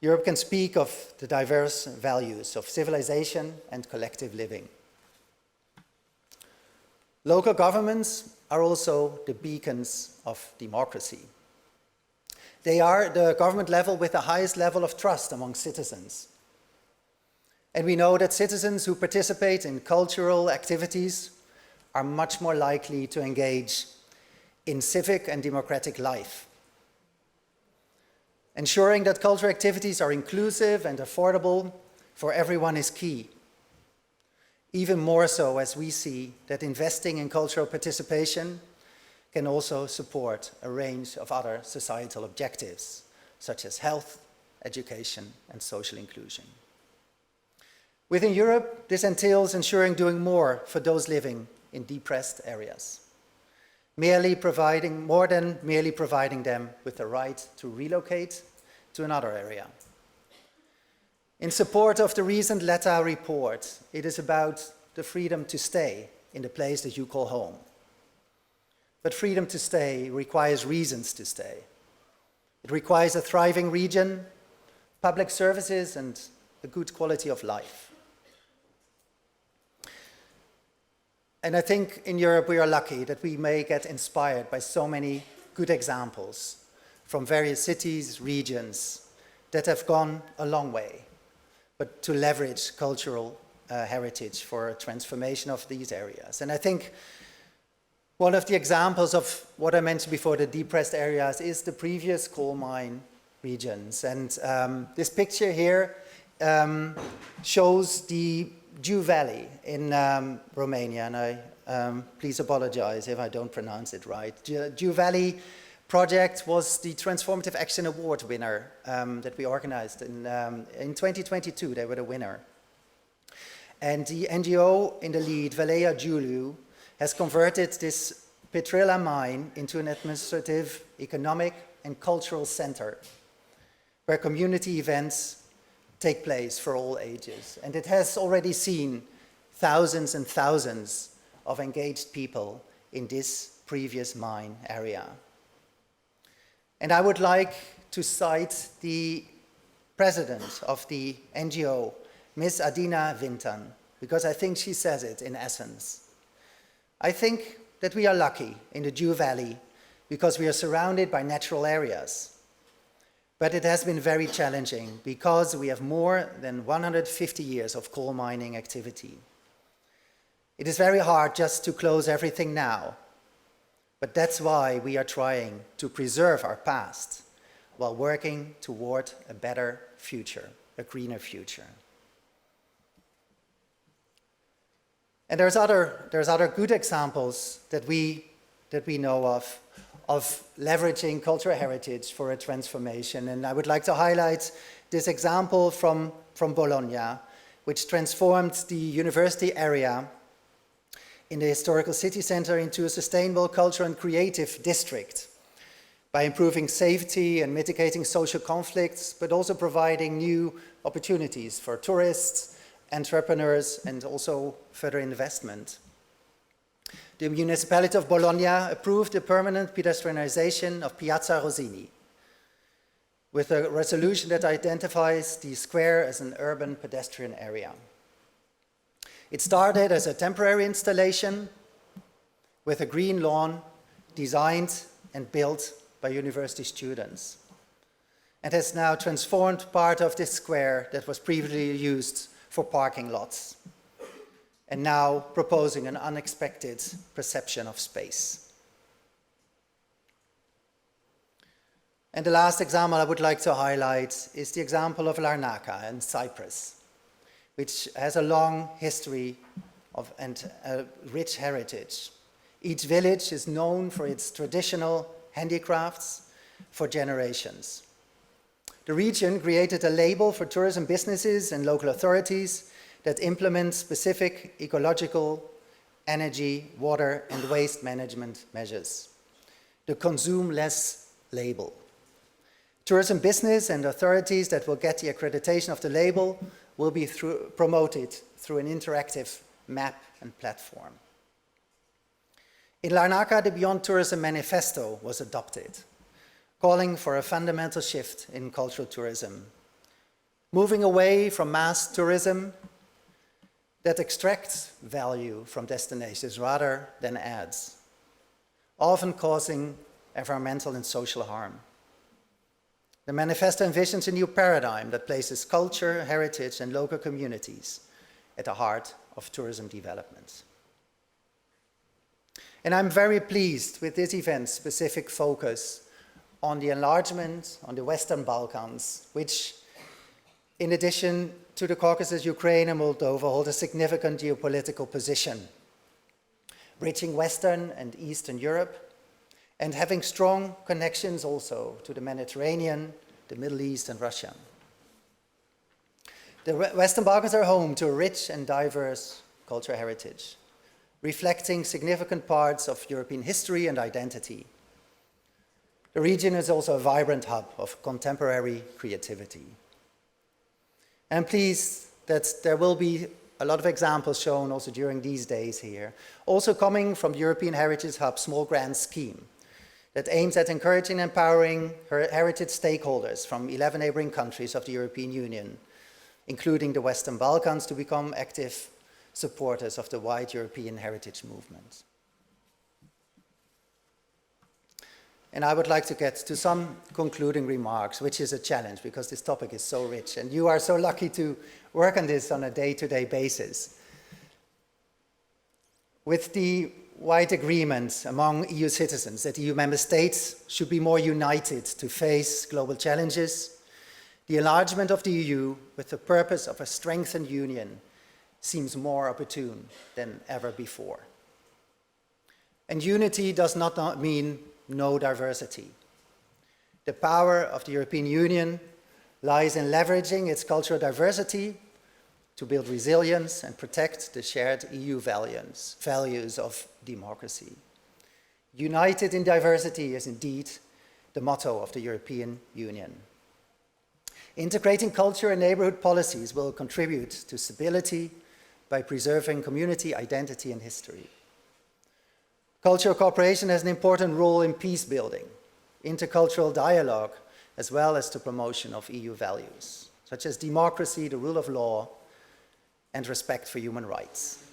Europe can speak of the diverse values of civilization and collective living. Local governments are also the beacons of democracy. They are the government level with the highest level of trust among citizens. And we know that citizens who participate in cultural activities are much more likely to engage in civic and democratic life. Ensuring that cultural activities are inclusive and affordable for everyone is key. Even more so as we see that investing in cultural participation can also support a range of other societal objectives, such as health, education, and social inclusion. Within Europe, this entails ensuring doing more for those living in depressed areas, more than merely providing them with the right to relocate to another area. In support of the recent Letta report, it is about the freedom to stay in the place that you call home. But freedom to stay requires reasons to stay. It requires a thriving region, public services, and a good quality of life. And I think in Europe we are lucky that we may get inspired by so many good examples from various cities, regions that have gone a long way, but to leverage cultural heritage for a transformation of these areas. And I think one of the examples of what I mentioned before, the depressed areas, is the previous coal mine regions. And this picture here shows the Dew Valley in Romania, and I please apologize if I don't pronounce it right. Dew Valley project was the Transformative Action Award winner that we organized in 2022. They were the winner. And the NGO in the lead, Valea Giuliu, has converted this Petrella mine into an administrative, economic, and cultural center where community events take place for all ages. And it has already seen thousands and thousands of engaged people in this previous mine area. And I would like to cite the president of the NGO, Ms. Adina Vintan, because I think she says it in essence. I think that we are lucky in the Dew Valley because we are surrounded by natural areas. But it has been very challenging because we have more than 150 years of coal mining activity. It is very hard just to close everything now, but that's why we are trying to preserve our past while working toward a better future, a greener future. And there's other good examples that we know of leveraging cultural heritage for a transformation. And I would like to highlight this example from Bologna, which transformed the university area in the historical city center into a sustainable cultural and creative district. by improving safety and mitigating social conflicts, but also providing new opportunities for tourists, entrepreneurs, and also further investment. The municipality of Bologna approved the permanent pedestrianization of Piazza Rosini, with a resolution that identifies the square as an urban pedestrian area. It started as a temporary installation with a green lawn designed and built by university students, and has now transformed part of this square that was previously used for parking lots, and now proposing an unexpected perception of space. And the last example I would like to highlight is the example of Larnaca in Cyprus, which has a long history and a rich heritage. Each village is known for its traditional handicrafts for generations. The region created a label for tourism businesses and local authorities that implement specific ecological, energy, water, and waste management measures. The Consume Less label. Tourism business and authorities that will get the accreditation of the label will be promoted through an interactive map and platform. In Larnaca, the Beyond Tourism Manifesto was adopted, calling for a fundamental shift in cultural tourism, moving away from mass tourism that extracts value from destinations rather than adds, often causing environmental and social harm. The manifesto envisions a new paradigm that places culture, heritage, and local communities at the heart of tourism development. And I'm very pleased with this event's specific focus on the enlargement on the Western Balkans, which, in addition to the Caucasus, Ukraine, and Moldova, hold a significant geopolitical position, reaching Western and Eastern Europe, and having strong connections also to the Mediterranean, the Middle East, and Russia. The Western Balkans are home to a rich and diverse cultural heritage, reflecting significant parts of European history and identity. The region is also a vibrant hub of contemporary creativity. I'm pleased that there will be a lot of examples shown also during these days here, also coming from the European Heritage Hub Small Grant Scheme, that aims at encouraging and empowering heritage stakeholders from 11 neighboring countries of the European Union, including the Western Balkans, to become active supporters of the wide European heritage movement. And I would like to get to some concluding remarks, which is a challenge because this topic is so rich, and you are so lucky to work on this on a day-to-day basis. With the wide agreement among EU citizens that EU member states should be more united to face global challenges, the enlargement of the EU with the purpose of a strengthened union seems more opportune than ever before. And unity does not mean no diversity. The power of the European Union lies in leveraging its cultural diversity to build resilience and protect the shared EU values of democracy. United in diversity is indeed the motto of the European Union. Integrating culture and neighborhood policies will contribute to stability by preserving community identity and history. Cultural cooperation has an important role in peace building, intercultural dialogue, as well as the promotion of EU values, such as democracy, the rule of law, and respect for human rights.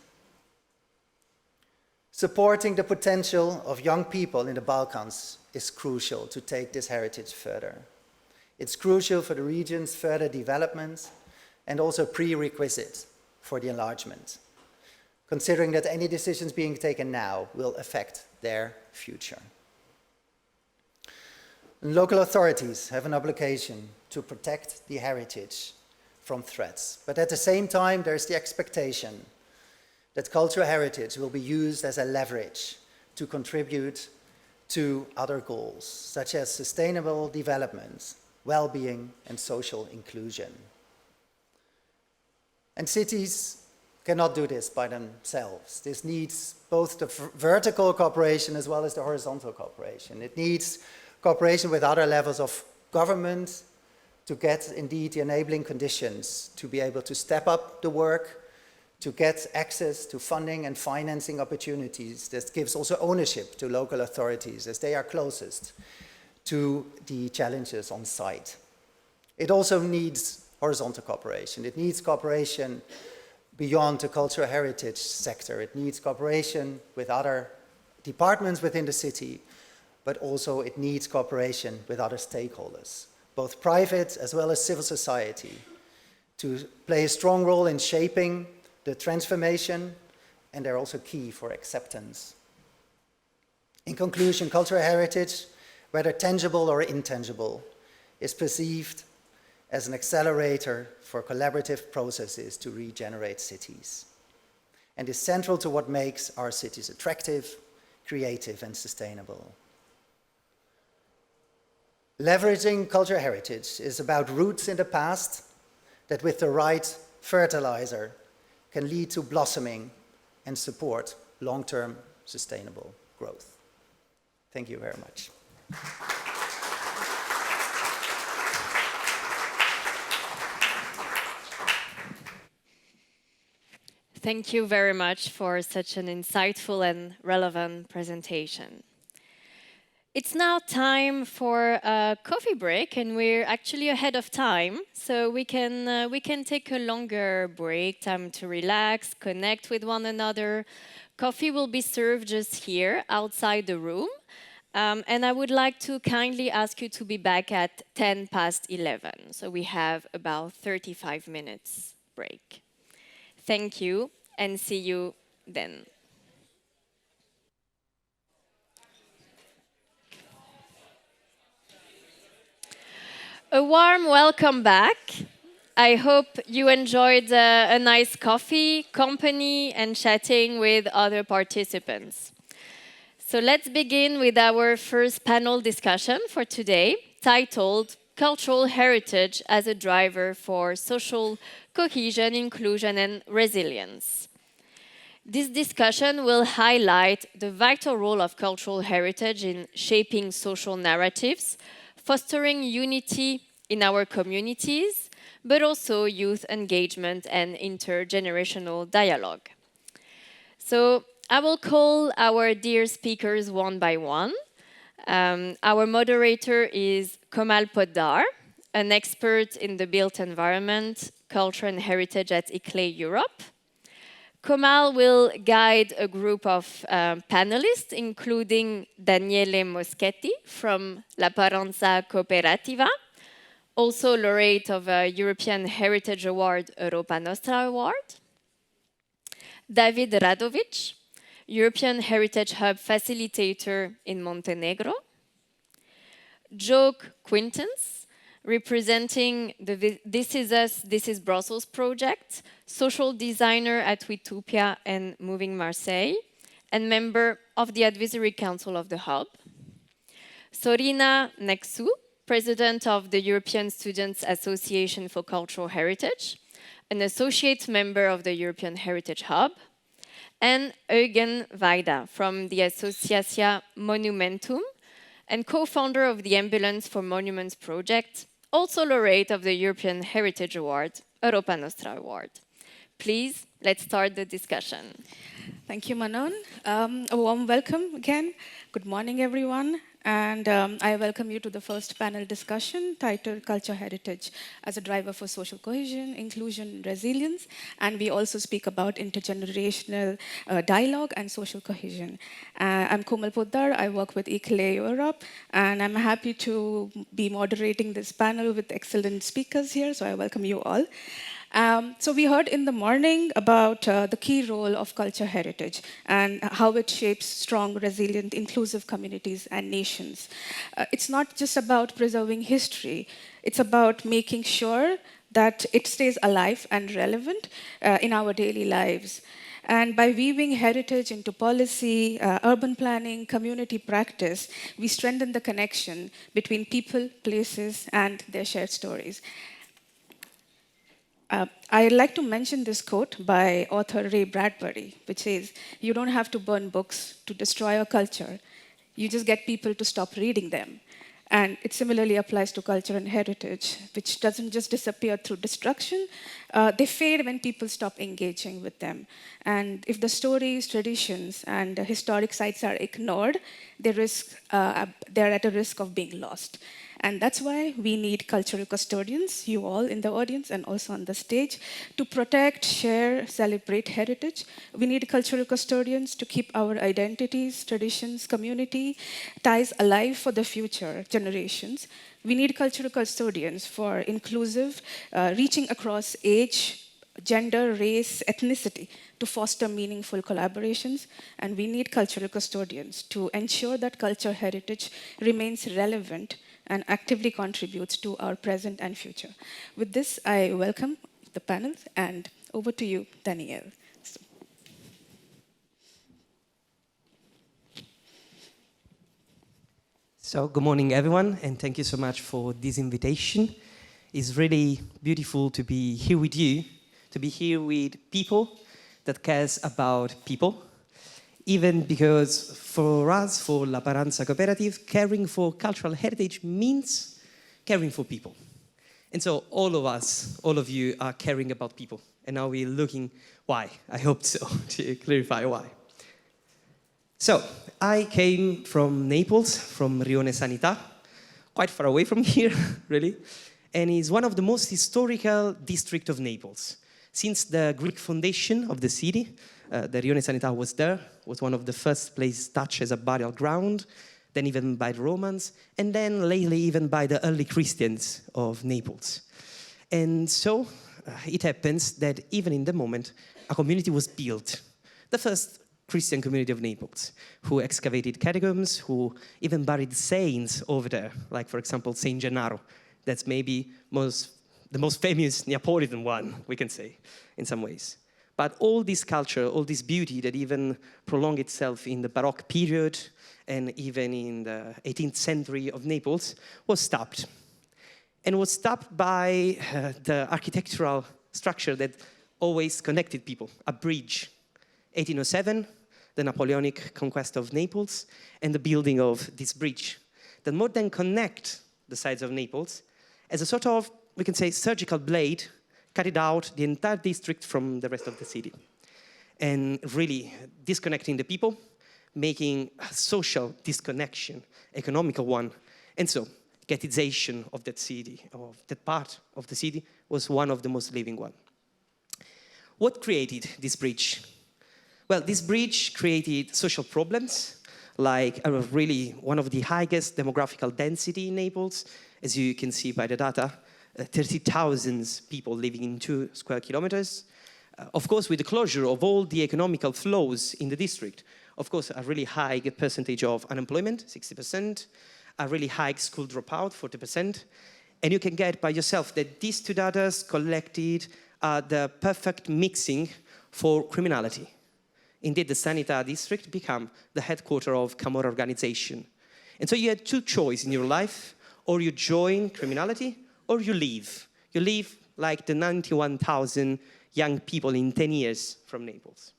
Supporting the potential of young people in the Balkans is crucial to take this heritage further. It's crucial for the region's further development and also prerequisite for the enlargement, considering that any decisions being taken now will affect their future. And local authorities have an obligation to protect the heritage from threats, but at the same time there's the expectation that cultural heritage will be used as a leverage to contribute to other goals, such as sustainable development, well-being, and social inclusion. And cities cannot do this by themselves. This needs both the vertical cooperation as well as the horizontal cooperation. It needs cooperation with other levels of government to get indeed the enabling conditions to be able to step up the work, to get access to funding and financing opportunities. This gives also ownership to local authorities as they are closest to the challenges on site. It also needs horizontal cooperation. It needs cooperation beyond the cultural heritage sector. It needs cooperation with other departments within the city, but also it needs cooperation with other stakeholders, both private as well as civil society, to play a strong role in shaping the transformation, and they're also key for acceptance. In conclusion, cultural heritage, whether tangible or intangible, is perceived as an accelerator for collaborative processes to regenerate cities, and is central to what makes our cities attractive, creative, and sustainable. Leveraging cultural heritage is about roots in the past that with the right fertilizer can lead to blossoming and support long-term sustainable growth. Thank you very much. Thank you very much for such an insightful and relevant presentation. It's now time for a coffee break, and we're actually ahead of time, so we can take a longer break, time to relax, connect with one another. Coffee will be served just here outside the room, and I would like to kindly ask you to be back at 11:10. So we have about 35 minutes break. Thank you, and see you then. A warm welcome back. I hope you enjoyed a nice coffee, company, and chatting with other participants. So let's begin with our first panel discussion for today, titled Cultural Heritage as a Driver for Social Cohesion, Inclusion, and Resilience. This discussion will highlight the vital role of cultural heritage in shaping social narratives, fostering unity in our communities, but also youth engagement and intergenerational dialogue. So I will call our dear speakers one by one. Our moderator is Komal Poddar, an expert in the built environment, culture and heritage at ICLEI Europe. Komal will guide a group of panelists, including Daniele Moschetti from La Paranza Cooperativa, also laureate of a European Heritage Award, Europa Nostra Award. David Radovic, European Heritage Hub facilitator in Montenegro. Joke Quintens, representing the This Is Us, This Is Brussels project, social designer at Witopia and Moving Marseille, and member of the Advisory Council of the Hub. Sorina Nexu, president of the European Students Association for Cultural Heritage, an associate member of the European Heritage Hub, and Eugen Weida from the Associatia Monumentum, and co-founder of the Ambulance for Monuments project, also laureate of the European Heritage Award, Europa Nostra Award. Please, let's start the discussion. Thank you, Manon. A warm welcome again. Good morning, everyone. And I welcome you to the first panel discussion titled Culture Heritage as a Driver for Social Cohesion, Inclusion, Resilience. And we also speak about intergenerational dialogue and social cohesion. I'm Komal Poddar. I work with ICLEI Europe. And I'm happy to be moderating this panel with excellent speakers here. So I welcome you all. So we heard in the morning about the key role of culture heritage and how it shapes strong, resilient, inclusive communities and nations. It's not just about preserving history, it's about making sure that it stays alive and relevant in our daily lives. And by weaving heritage into policy, urban planning, community practice, we strengthen the connection between people, places, and their shared stories. I'd like to mention this quote by author Ray Bradbury, which says, "You don't have to burn books to destroy a culture. You just get people to stop reading them." And it similarly applies to culture and heritage, which doesn't just disappear through destruction. They fade when people stop engaging with them. And if the stories, traditions, and historic sites are ignored, they're at a risk of being lost. And that's why we need cultural custodians, you all in the audience and also on the stage, to protect, share, celebrate heritage. We need cultural custodians to keep our identities, traditions, community ties alive for the future generations. We need cultural custodians for inclusive, reaching across age, gender, race, ethnicity to foster meaningful collaborations. And we need cultural custodians to ensure that culture heritage remains relevant and actively contributes to our present and future. With this, I welcome the panel, and over to you, Danielle. So good morning, everyone, and thank you so much for this invitation. It's really beautiful to be here with you, to be here with people that cares about people, even because for us, for La Paranza Cooperative, caring for cultural heritage means caring for people. And so all of us, all of you are caring about people. And now we're looking why. I hope so, to clarify why. So I came from Naples, from Rione Sanità, quite far away from here, really. And it's one of the most historical districts of Naples. Since the Greek foundation of the city, the Rione Sanità was there, was one of the first places touched as a burial ground, then even by the Romans, and then lately even by the early Christians of Naples. And so it happens that even in the moment, a community was built, the first Christian community of Naples, who excavated catacombs, who even buried saints over there, like, for example, Saint Gennaro. That's maybe the most famous Neapolitan one, we can say, in some ways. But all this culture, all this beauty that even prolonged itself in the Baroque period and even in the 18th century of Naples was stopped. And was stopped by the architectural structure that always connected people, a bridge. 1807, the Napoleonic conquest of Naples, and the building of this bridge that more than connect the sides of Naples as a sort of, we can say, surgical blade carried out the entire district from the rest of the city. And really disconnecting the people, making a social disconnection, economical one. And so, ghettization of that city, of that part of the city, was one of the most living one. What created this bridge? Well, this bridge created social problems, like really one of the highest demographical density in Naples, as you can see by the data, 30,000 people living in 2 square kilometers. Of course, with the closure of all the economical flows in the district, of course, a really high percentage of unemployment, 60%, a really high school dropout, 40%. And you can get by yourself that these two data collected are the perfect mixing for criminality. Indeed, the Sanità district became the headquarters of Camorra organization. And so you had two choices in your life, or you join criminality, or you leave. You leave like the 91,000 young people in 10 years from Naples.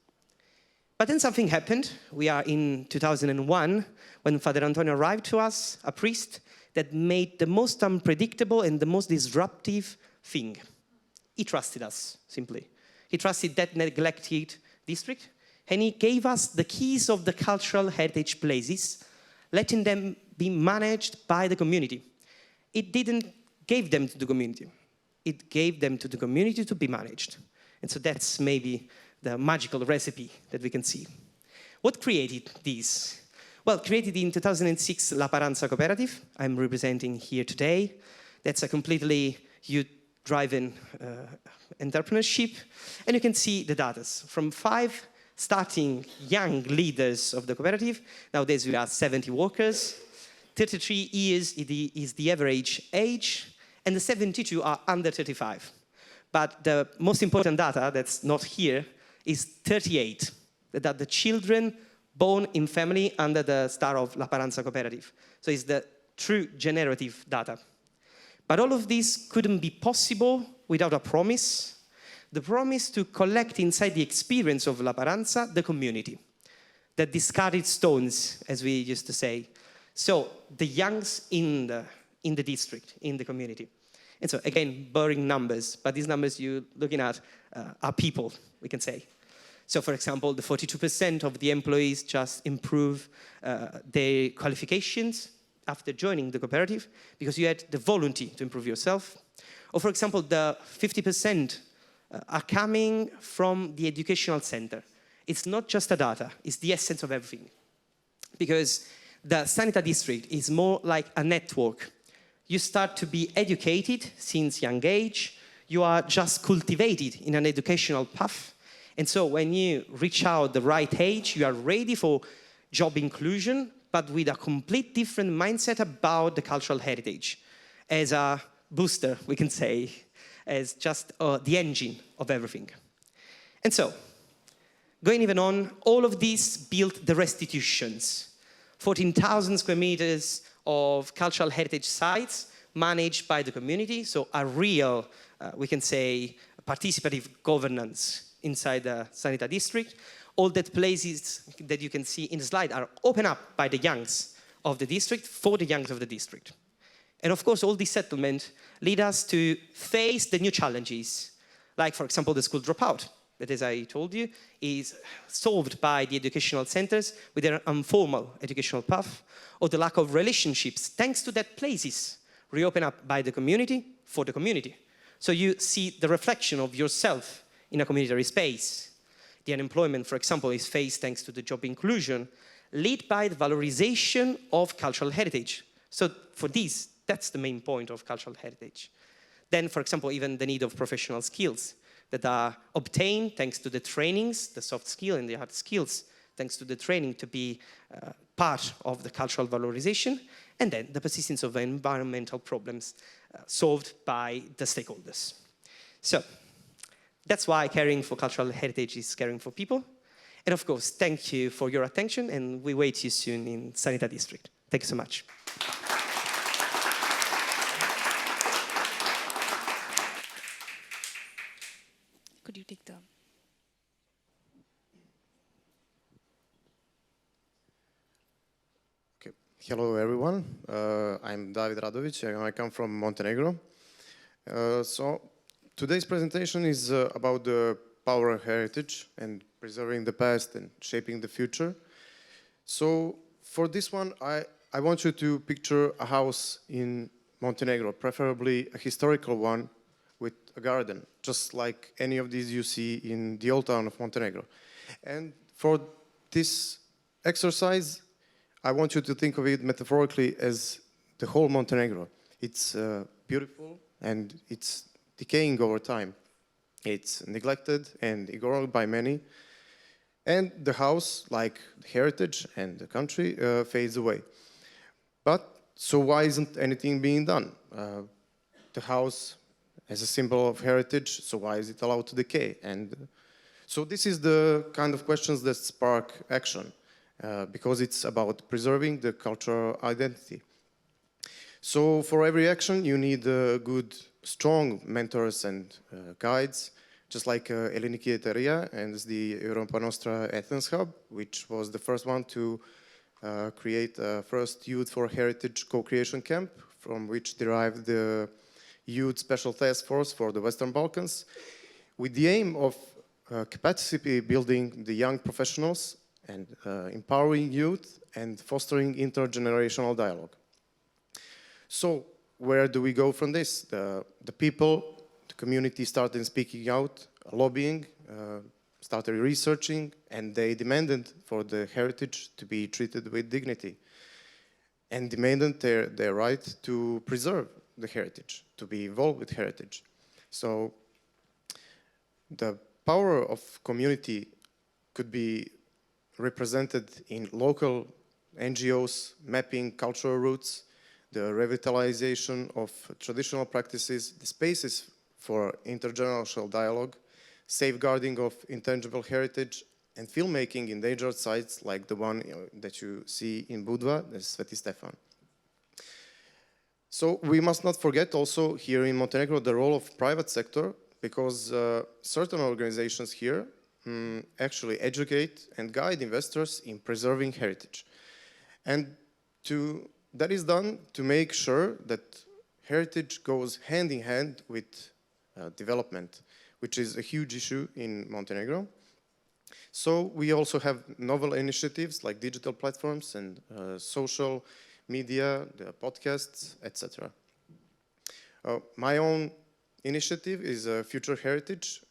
But then something happened. We are in 2001, when Father Antonio arrived to us, a priest that made the most unpredictable and the most disruptive thing. He trusted us, simply. He trusted that neglected district, and he gave us the keys of the cultural heritage places, letting them be managed by the community. It didn't give them to the community. It gave them to the community to be managed. And so that's maybe the magical recipe that we can see. What created this? Well, created in 2006 La Paranza Cooperative, I'm representing here today. That's a completely youth-driven entrepreneurship. And you can see the data. From 5 starting young leaders of the cooperative, nowadays we are 70 workers, 33 years is the average age, and the 72 are under 35. But the most important data that's not here is 38, that are the children born in family under the star of La Paranza Cooperative. So it's the true generative data. But all of this couldn't be possible without a promise, the promise to collect inside the experience of La Paranza the community, that discarded stones, as we used to say, So the youngs in the district, in the community. And so again, boring numbers, but these numbers you're looking at are people, we can say. So for example, the 42% of the employees just improve their qualifications after joining the cooperative because you had the volunteer to improve yourself. Or for example, the 50% are coming from the educational center. It's not just the data, it's the essence of everything. Because the Sanità district is more like a network. You start to be educated since young age. You are just cultivated in an educational path. And so when you reach out the right age, you are ready for job inclusion, but with a complete different mindset about the cultural heritage. As a booster, we can say, as just the engine of everything. And so, going even on, all of this built the restitutions. 14,000 square meters of cultural heritage sites managed by the community, so a real, we can say, participative governance inside the Sanità district. All that places that you can see in the slide are opened up by the youngs of the district for the youngs of the district. And of course, all these settlements lead us to face the new challenges, like, for example, the school dropout, that, as I told you, is solved by the educational centers with their informal educational path, or the lack of relationships, thanks to that places reopen up by the community for the community. So you see the reflection of yourself in a communitary space. The unemployment, for example, is faced thanks to the job inclusion, led by the valorization of cultural heritage. So for this, that's the main point of cultural heritage. Then, for example, even the need of professional skills that are obtained thanks to the trainings, the soft skill and the hard skills, thanks to the training to be part of the cultural valorization, and then the persistence of environmental problems solved by the stakeholders. So, that's why caring for cultural heritage is caring for people. And of course, thank you for your attention, and we wait you soon in Sanità district. Thank you so much. Could you take the... Okay. Hello, everyone. I'm David Radovic, and I come from Montenegro. So today's presentation is about the power of heritage and preserving the past and shaping the future. So for this one, I want you to picture a house in Montenegro, preferably a historical one with a garden, just like any of these you see in the old town of Montenegro. And for this exercise, I want you to think of it metaphorically as the whole Montenegro. It's beautiful and it's decaying over time. It's neglected and ignored by many. And the house, like the heritage and the country, fades away. But so why isn't anything being done? The house as a symbol of heritage, so why is it allowed to decay? And so this is the kind of questions that spark action, because it's about preserving the cultural identity. So for every action, you need good, strong mentors and guides, just like Eleniki Eteria and the Europa Nostra Athens Hub, which was the first one to create a first Youth for Heritage co-creation camp, from which derived the Youth Special Task Force for the Western Balkans, with the aim of capacity building the young professionals and empowering youth and fostering intergenerational dialogue. So where do we go from this? The people, the community started speaking out, lobbying, started researching, and they demanded for the heritage to be treated with dignity and demanded their right to preserve the heritage, to be involved with heritage. So the power of community could be represented in local NGOs mapping cultural roots, the revitalization of traditional practices, the spaces for intergenerational dialogue, safeguarding of intangible heritage, and filmmaking in endangered sites like the one that you see in Budva, the Sveti Stefan. So we must not forget also here in Montenegro the role of private sector, because certain organizations here actually educate and guide investors in preserving heritage. And That is done to make sure that heritage goes hand in hand with development, which is a huge issue in Montenegro. So we also have novel initiatives like digital platforms and social media, the podcasts, etc. My own initiative is Future Heritage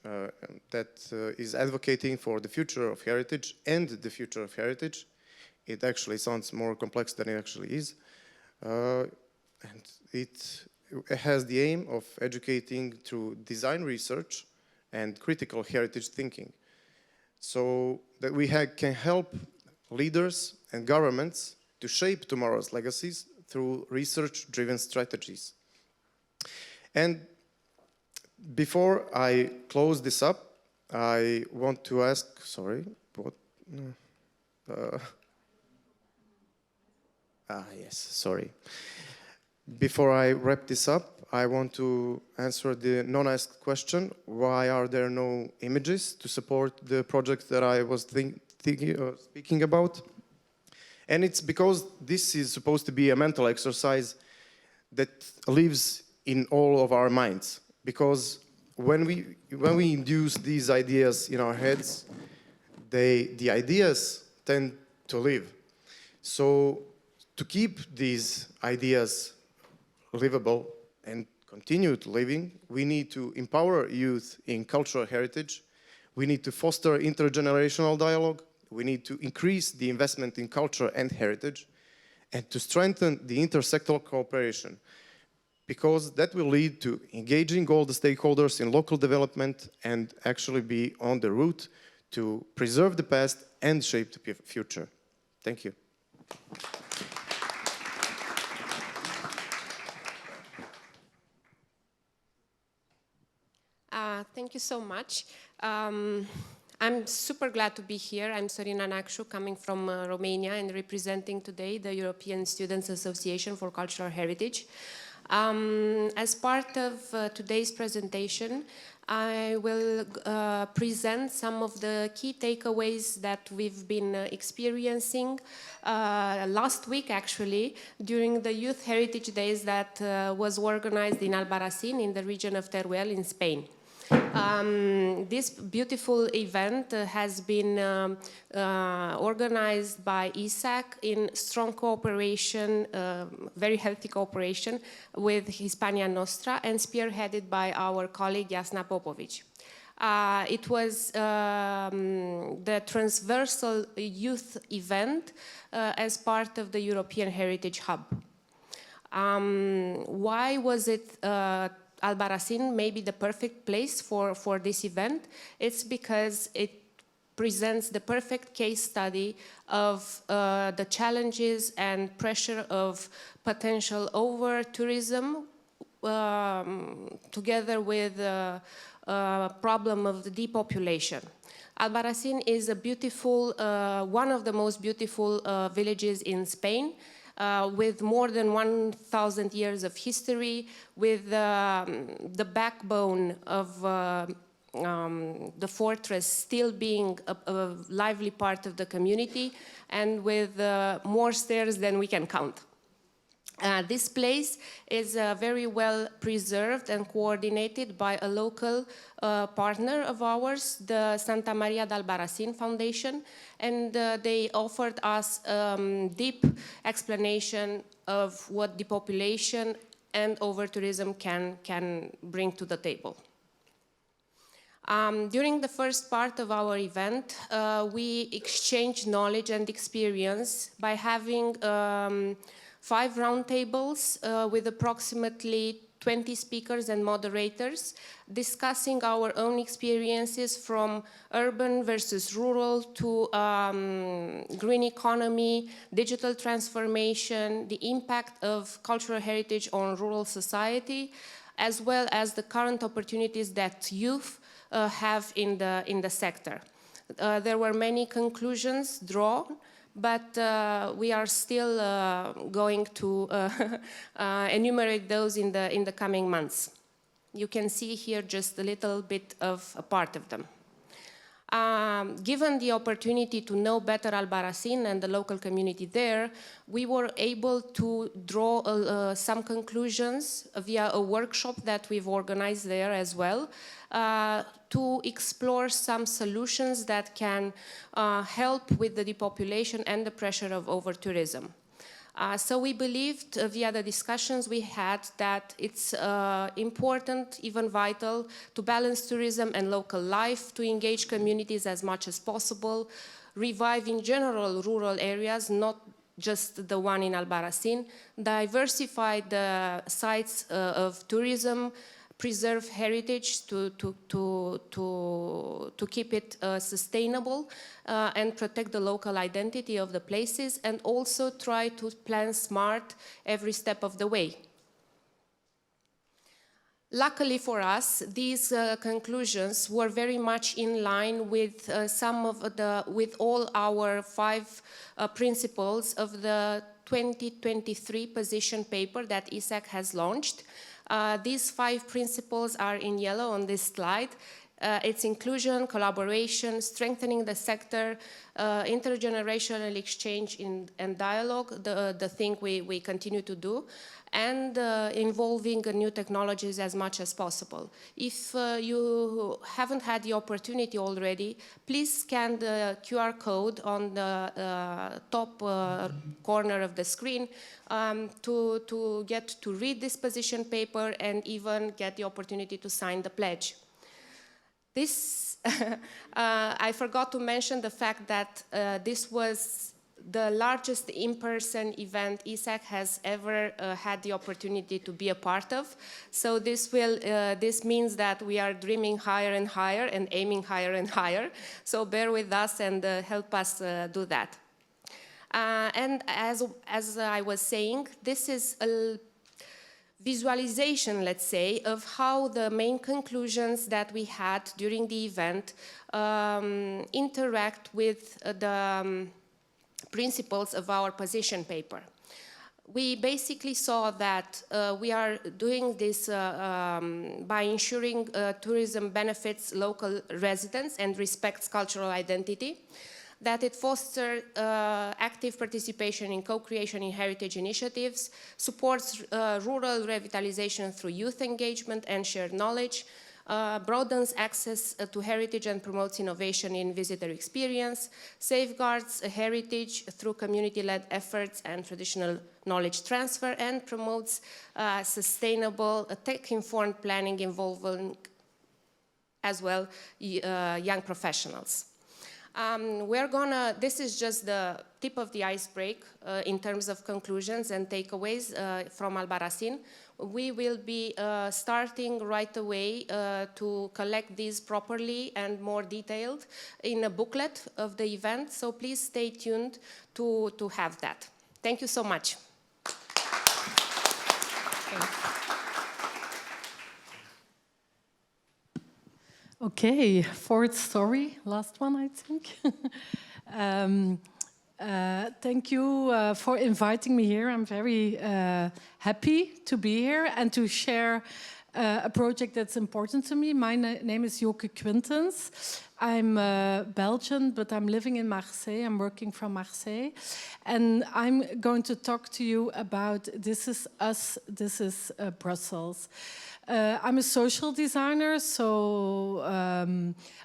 that is advocating for the future of heritage and the future of heritage. It actually sounds more complex than it actually is. And it has the aim of educating through design research and critical heritage thinking, so that we can help leaders and governments to shape tomorrow's legacies through research-driven strategies. And before I close this up, I want to ask, sorry, what? Yes, sorry. Before I wrap this up, I want to answer the non-asked question: why are there no images to support the project that I was speaking about? And it's because this is supposed to be a mental exercise that lives in all of our minds. Because when we induce these ideas in our heads, the ideas tend to live. So to keep these ideas livable and continue to living, we need to empower youth in cultural heritage. We need to foster intergenerational dialogue. We need to increase the investment in culture and heritage, and to strengthen the intersectoral cooperation, because that will lead to engaging all the stakeholders in local development and actually be on the route to preserve the past and shape the future. Thank you. Thank you so much. I'm super glad to be here. I'm Sorina Nakshu, coming from Romania and representing today the European Students Association for Cultural Heritage. As part of today's presentation, I will present some of the key takeaways that we've been experiencing last week, actually, during the Youth Heritage Days that was organized in Albarracin in the region of Teruel in Spain. This beautiful event has been organized by ISAC in strong cooperation, very healthy cooperation with Hispania Nostra, and spearheaded by our colleague Jasna Popovic. It was the transversal youth event as part of the European Heritage Hub. Why was it Albarracin may be the perfect place for this event? It's because it presents the perfect case study of the challenges and pressure of potential over-tourism together with the problem of the depopulation. Albarracin is a beautiful, one of the most beautiful villages in Spain, with more than 1,000 years of history, with the backbone of the fortress still being a lively part of the community, and with more stairs than we can count. This place is very well preserved and coordinated by a local partner of ours, the Santa Maria d'Albarracin Foundation, and they offered us deep explanation of what depopulation and over-tourism can bring to the table. During the first part of our event, we exchanged knowledge and experience by having 5 roundtables with approximately 20 speakers and moderators discussing our own experiences from urban versus rural to green economy, digital transformation, the impact of cultural heritage on rural society, as well as the current opportunities that youth have in the sector. There were many conclusions drawn, but we are still going to enumerate those in the coming months. You can see here just a little bit of a part of them. Given the opportunity to know better Albarracin and the local community there, we were able to draw some conclusions via a workshop that we've organized there as well, to explore some solutions that can help with the depopulation and the pressure of over-tourism. So we believed via the discussions we had that it's important, even vital, to balance tourism and local life, to engage communities as much as possible, revive in general rural areas, not just the one in Albarracin, diversify the sites of tourism, preserve heritage to keep it sustainable and protect the local identity of the places, and also try to plan smart every step of the way. Luckily for us, these conclusions were very much in line with with all our 5 principles of the 2023 position paper that ISAC has launched. These 5 principles are in yellow on this slide. It's inclusion, collaboration, strengthening the sector, intergenerational exchange and dialogue, the thing we continue to do, and involving new technologies as much as possible. If you haven't had the opportunity already, please scan the QR code on the top corner of the screen to get to read this position paper and even get the opportunity to sign the pledge. This, I forgot to mention the fact that this was the largest in-person event ISAC has ever had the opportunity to be a part of. So this means that we are dreaming higher and higher and aiming higher and higher. So bear with us and help us do that. And as I was saying, this is a visualization, let's say, of how the main conclusions that we had during the event interact with the principles of our position paper. We basically saw that we are doing this by ensuring tourism benefits local residents and respects cultural identity, that it fosters active participation in co-creation in heritage initiatives, supports rural revitalization through youth engagement and shared knowledge, broadens access to heritage and promotes innovation in visitor experience, safeguards heritage through community-led efforts and traditional knowledge transfer, and promotes sustainable, tech-informed planning involving as well young professionals. This is just the tip of the iceberg in terms of conclusions and takeaways from Albarracin. We will be starting right away to collect these properly and more detailed in a booklet of the event, so please stay tuned to have that. Thank you so much. Okay, 4th story, last one, I think. Thank you for inviting me here. I'm very happy to be here and to share a project that's important to me. My name is Joke Quintens. I'm Belgian, but I'm living in Marseille. I'm working from Marseille. And I'm going to talk to you about This Is Us, This Is Brussels. I'm a social designer, so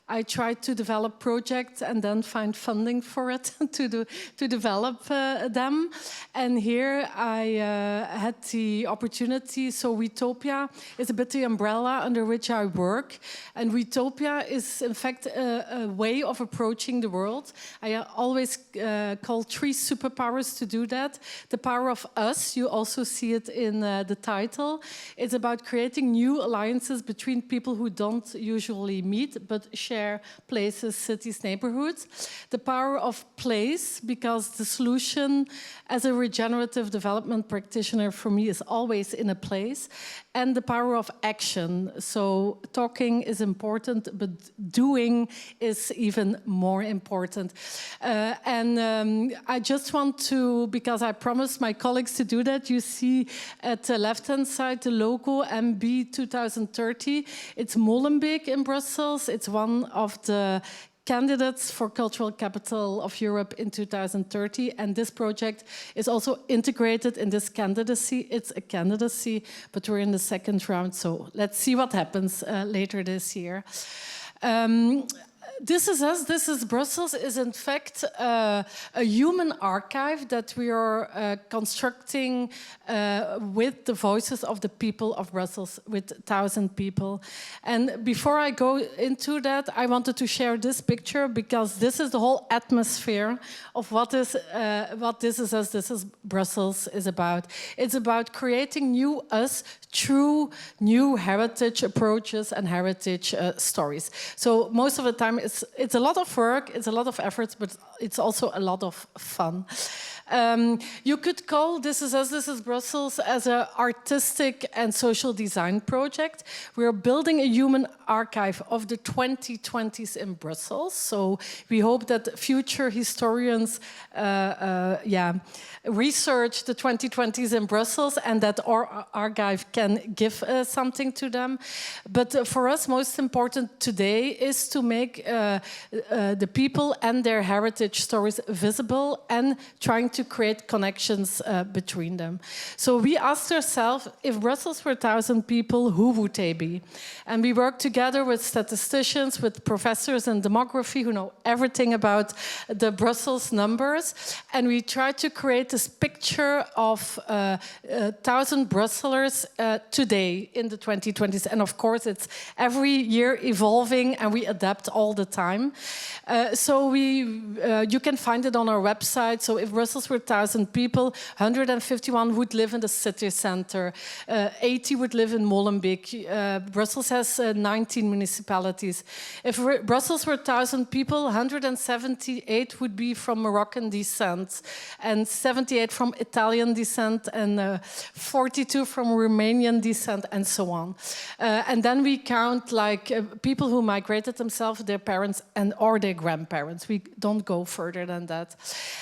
I try to develop projects and then find funding for it to develop them. And here I had the opportunity, so Wetopia is a bit the umbrella under which I work. And Wetopia is, in fact, a way of approaching the world. I always call 3 superpowers to do that. The power of us, you also see it in the title. It's about creating new alliances between people who don't usually meet but share places, cities, neighborhoods. The power of place, because the solution as a regenerative development practitioner for me is always in a place. And the power of action. So talking is important, but doing is even more important. I just want to, because I promised my colleagues to do that, you see at the left-hand side the logo MB 2030. It's Molenbeek in Brussels. It's one of the candidates for Cultural Capital of Europe in 2030, and this project is also integrated in this candidacy. It's a candidacy, but we're in the second round, so let's see what happens later this year. This is Us, This is Brussels is in fact a human archive that we are constructing with the voices of the people of Brussels, with 1,000 people. And before I go into that, I wanted to share this picture because this is the whole atmosphere of what This is Us, This is Brussels is about. It's about creating new us through new heritage approaches and heritage stories. So most of the time it's a lot of work, it's a lot of efforts, but it's also a lot of fun. You could call This is Us, This is Brussels as an artistic and social design project. We're building a human archive of the 2020s in Brussels. So we hope that future historians research the 2020s in Brussels and that our archive can give something to them. But for us, most important today is to make the people and their heritage stories visible and trying to create connections between them. So we asked ourselves, if Brussels were 1,000 people, who would they be? And we worked together with statisticians, with professors in demography who know everything about the Brussels numbers. And we tried to create this picture of 1,000 Brusselsers today in the 2020s. And of course, it's every year evolving and we adapt all the time. So you can find it on our website. So if Brussels were 1,000 people, 151 would live in the city center, 80 would live in Molenbeek. Brussels has 19 municipalities. If Brussels were 1,000 people, 178 would be from Moroccan descent, and 78 from Italian descent, and 42 from Romanian descent, and so on. And then we count like people who migrated themselves, their parents and or their grandparents. We don't go further than that.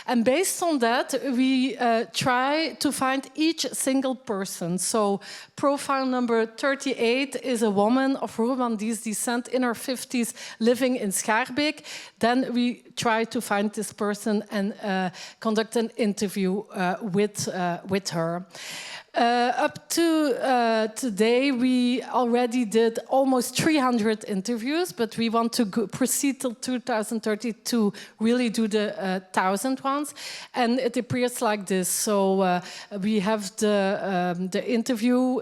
And based on that, we try to find each single person. So profile number 38 is a woman of Rwandese descent in her 50s living in Schaerbeek. Then we try to find this person and conduct an interview with her. Up to today, we already did almost 300 interviews, but we want to proceed till 2030 to really do the 1,000 ones. And it appears like this. So we have the interview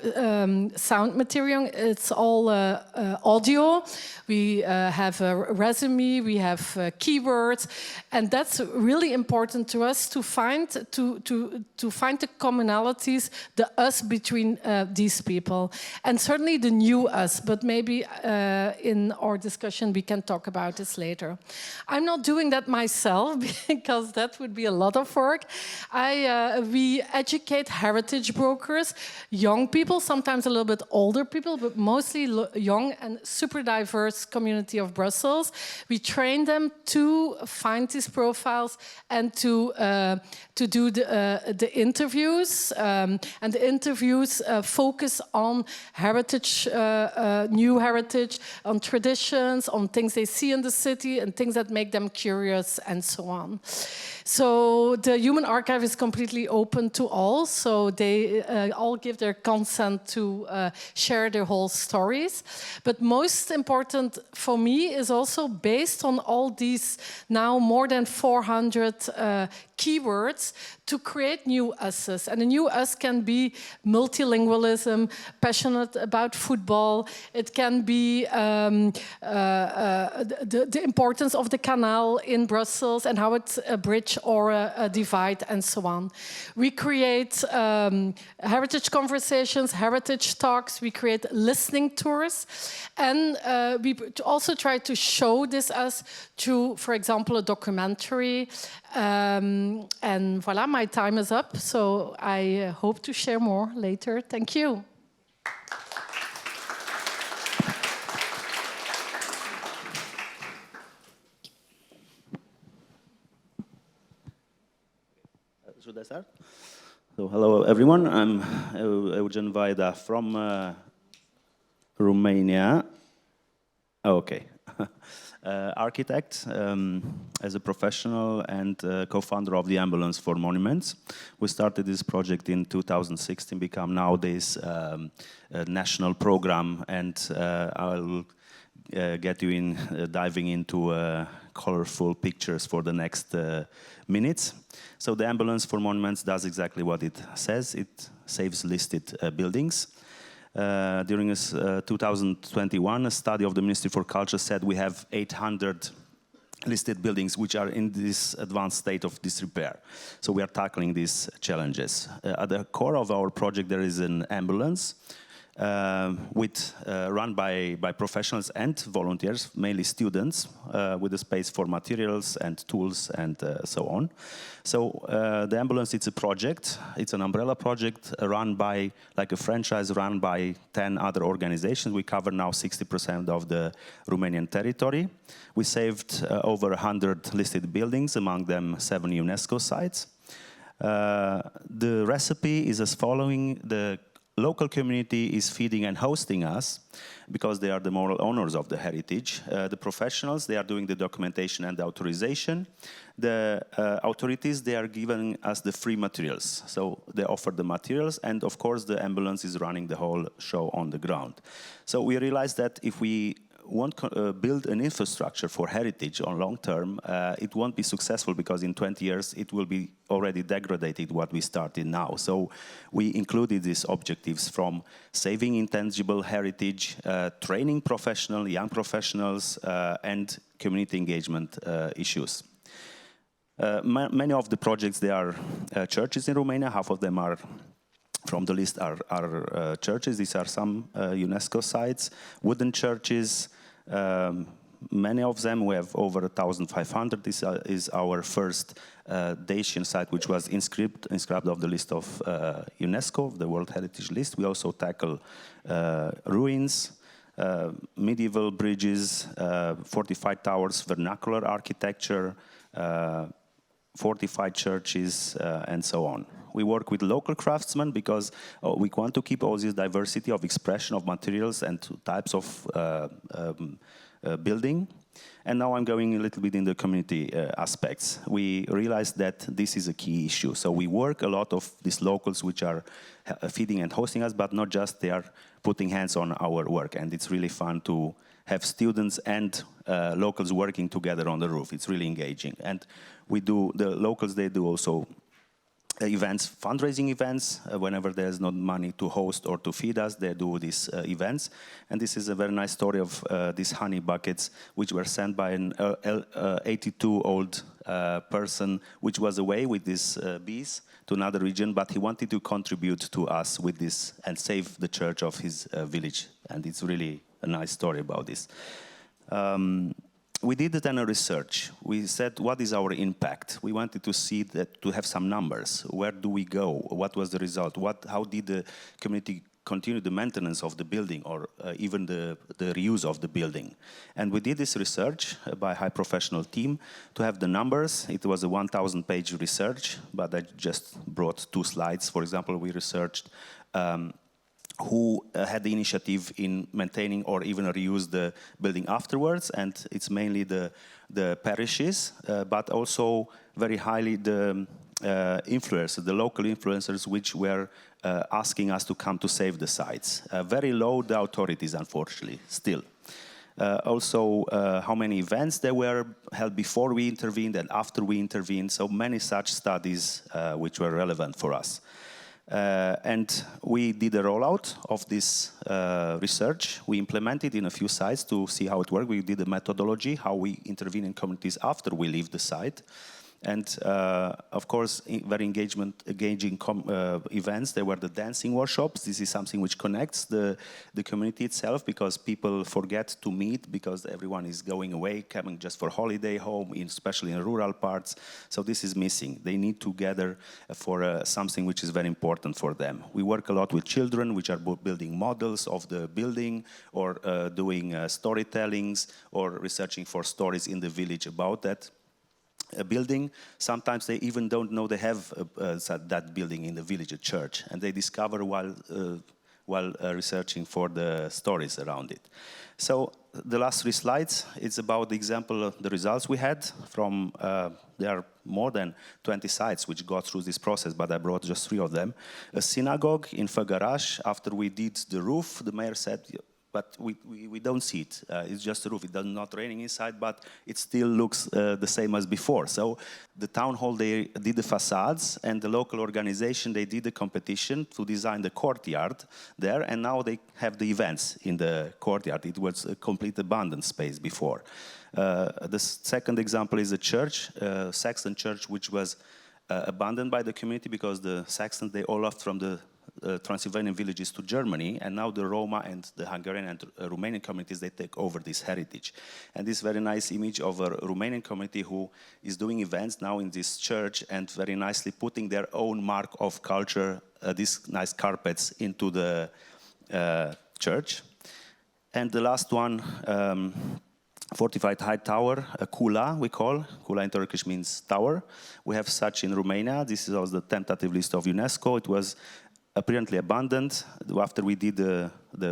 sound material. It's all audio. We have a resume. We have keywords, and that's really important to us to find the commonalities. The us between these people, and certainly the new us, but maybe in our discussion we can talk about this later. I'm not doing that myself because that would be a lot of work. We educate heritage brokers, young people, sometimes a little bit older people, but mostly young and super diverse community of Brussels. We train them to find these profiles and to do the interviews. And the interviews focus on heritage, new heritage, on traditions, on things they see in the city and things that make them curious and so on. So the Human Archive is completely open to all, so they all give their consent to share their whole stories. But most important for me is also based on all these now more than 400 keywords to create new us's. And a new us can be multilingualism, passionate about football. It can be the importance of the canal in Brussels and how it's a bridge or a divide and so on. We create heritage conversations, heritage talks. We create listening tours. And we also try to show this us through, for example, a documentary. And voilà, my time is up, so I hope to share more later. Thank you. Should I start? So, hello everyone, I'm Eugen Vaida from Romania. Oh, okay. architect as a professional and co-founder of the Ambulance for Monuments. We started this project in 2016, become nowadays a national program, and I'll get you in diving into colorful pictures for the next minutes. So the Ambulance for Monuments does exactly what it says. It saves listed buildings. During 2021, a study of the Ministry for Culture said we have 800 listed buildings which are in this advanced state of disrepair. So we are tackling these challenges. At the core of our project there is an ambulance run by professionals and volunteers, mainly students, with a space for materials and tools and so on. So the ambulance, it's a project, it's an umbrella project run by, like a franchise run by 10 other organizations. We cover now 60% of the Romanian territory. We saved over 100 listed buildings, among them 7 UNESCO sites. The recipe is as following. The local community is feeding and hosting us because they are the moral owners of the heritage. The professionals, they are doing the documentation and the authorization. The authorities, they are giving us the free materials. So they offer the materials, and of course the ambulance is running the whole show on the ground. So we realized that if we won't build an infrastructure for heritage on long term, it won't be successful, because in 20 years it will be already degraded what we started now. So we included these objectives from saving intangible heritage, training young professionals, and community engagement issues. Many of the projects, they are churches in Romania. Half of them are from the list are churches. These are some UNESCO sites, wooden churches. Many of them, we have over 1,500. This is our first Dacian site, which was inscribed of the list of UNESCO, the World Heritage List. We also tackle ruins, medieval bridges, fortified towers, vernacular architecture, fortified churches, and so on. We work with local craftsmen because we want to keep all this diversity of expression of materials and types of building. And now I'm going a little bit in the community aspects. We realized that this is a key issue. So we work a lot of these locals which are feeding and hosting us, but not just, they are putting hands on our work. And it's really fun to have students and locals working together on the roof. It's really engaging. And the locals, they do also events, fundraising events. Whenever there's not money to host or to feed us, they do these events. And this is a very nice story of these honey buckets, which were sent by an 82-old person, which was away with these bees to another region, but he wanted to contribute to us with this and save the church of his village. And it's really a nice story about this. We did then a research. We said, what is our impact? We wanted to see that, to have some numbers. Where do we go? What was the result? How did the community continue the maintenance of the building, or even the reuse of the building? And we did this research by a high professional team to have the numbers. It was a 1,000-page research, but I just brought 2 slides. For example, we researched who had the initiative in maintaining or even reuse the building afterwards, and it's mainly the parishes, but also very highly the influencers, the local influencers, which were asking us to come to save the sites. Very low the authorities, unfortunately, still. Also, how many events there were held before we intervened and after we intervened, so many such studies which were relevant for us. And we did a rollout of this research. We implemented in a few sites to see how it worked. We did a methodology, how we intervene in communities after we leave the site. And of course, very engaging events. There were the dancing workshops. This is something which connects the community itself, because people forget to meet because everyone is going away, coming just for holiday home, especially in rural parts. So this is missing. They need to gather for something which is very important for them. We work a lot with children, which are building models of the building, or doing storytellings, or researching for stories in the village about that building. Sometimes they even don't know they have that building in the village, a church, and they discover while while researching for the stories around it. So the last 3 slides, it's about the example of the results we had from, there are more than 20 sites which got through this process, but I brought just 3 of them. A synagogue in Făgăraș, after we did the roof, the mayor said, but we don't see it. It's just a roof. It does not raining inside, but it still looks the same as before. So the town hall, they did the facades, and the local organization, they did the competition to design the courtyard there, and now they have the events in the courtyard. It was a complete abandoned space before. The second example is a church, Saxon church, which was abandoned by the community because the Saxons, they all left from the Transylvanian villages to Germany, and now the Roma and the Hungarian and Romanian communities, they take over this heritage. And this very nice image of a Romanian community who is doing events now in this church and very nicely putting their own mark of culture, these nice carpets into the church. And the last one, fortified high tower, a kula we call. Kula in Turkish means tower. We have such in Romania. This is also the tentative list of UNESCO. It was apparently abandoned. After we did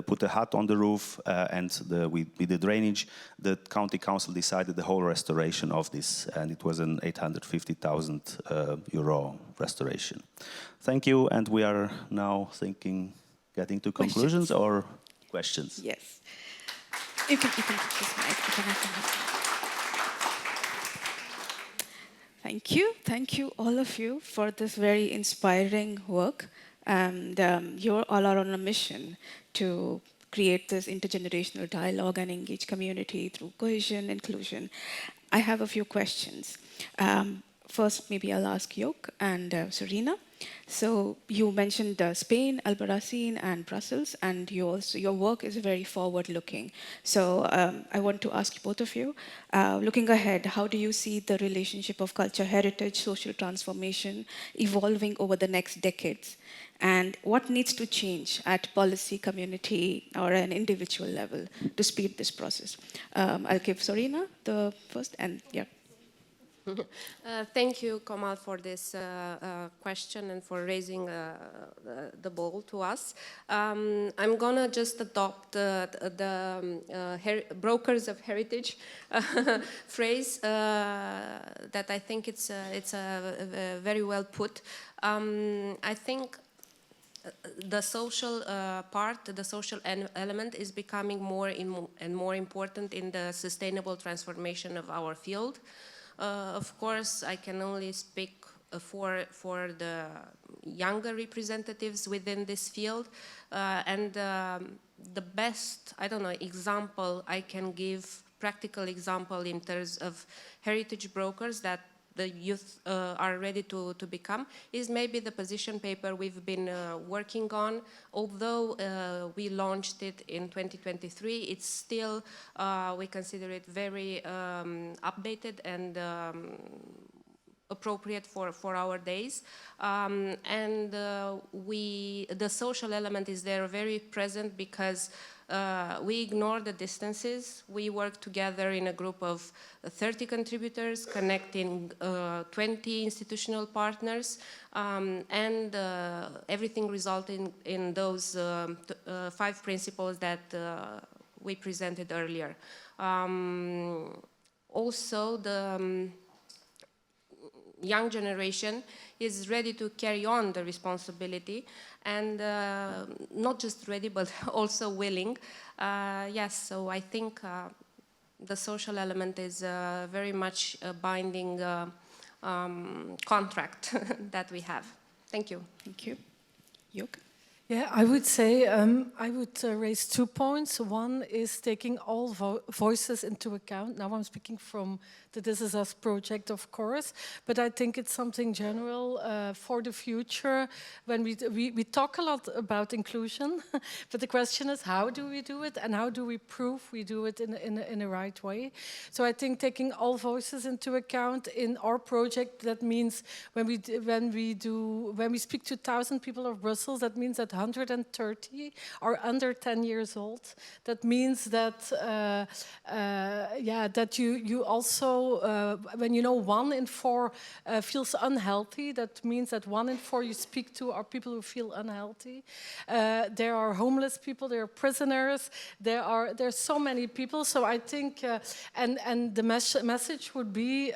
put a hut on the roof and we did the drainage, the county council decided the whole restoration of this, and it was an 850,000 euro restoration. Thank you, and we are now getting to conclusions or questions. Yes. You can keep this mic. Thank you all of you for this very inspiring work. And you all are on a mission to create this intergenerational dialogue and engage community through cohesion, inclusion. I have a few questions. First, maybe I'll ask Jok and Serena. So you mentioned Spain, Albarracin, and Brussels, and your work is very forward-looking. So I want to ask both of you, looking ahead, how do you see the relationship of culture, heritage, social transformation evolving over the next decades? And what needs to change at policy, community, or an individual level to speed this process? I'll give Serena the first, and yeah. Thank you, Kamal, for this question and for raising the ball to us. I'm gonna just adopt the brokers of heritage phrase that I think it's very well put. I think the social part, the social element is becoming more and more important in the sustainable transformation of our field. Of course, I can only speak for the younger representatives within this field. And the best, I don't know, example I can give, practical example in terms of heritage brokers that the youth are ready to become, is maybe the position paper we've been working on. Although we launched it in 2023, it's still, we consider it very updated and appropriate for our days. And the social element is there very present because we ignore the distances. We work together in a group of 30 contributors, connecting 20 institutional partners, and everything resulting in those 5 principles that we presented earlier. Also, the young generation is ready to carry on the responsibility, and not just ready, but also willing. Yes, so I think the social element is very much a binding contract that we have. Thank you. Thank you. Jok? Yeah, I would say I would raise 2 points. One is taking all voices into account. Now I'm speaking from the This Is Us project, of course, but I think it's something general for the future. When we talk a lot about inclusion, but the question is, how do we do it, and how do we prove we do it in a right way? So I think taking all voices into account in our project, that means when we speak to 1,000 people of Brussels, that means that 130 are under 10 years old. That means that, that you also, when you know 1 in 4 feels unhealthy, that means that 1 in 4 you speak to are people who feel unhealthy. There are homeless people, there are prisoners, there's so many people. So I think, and the message would be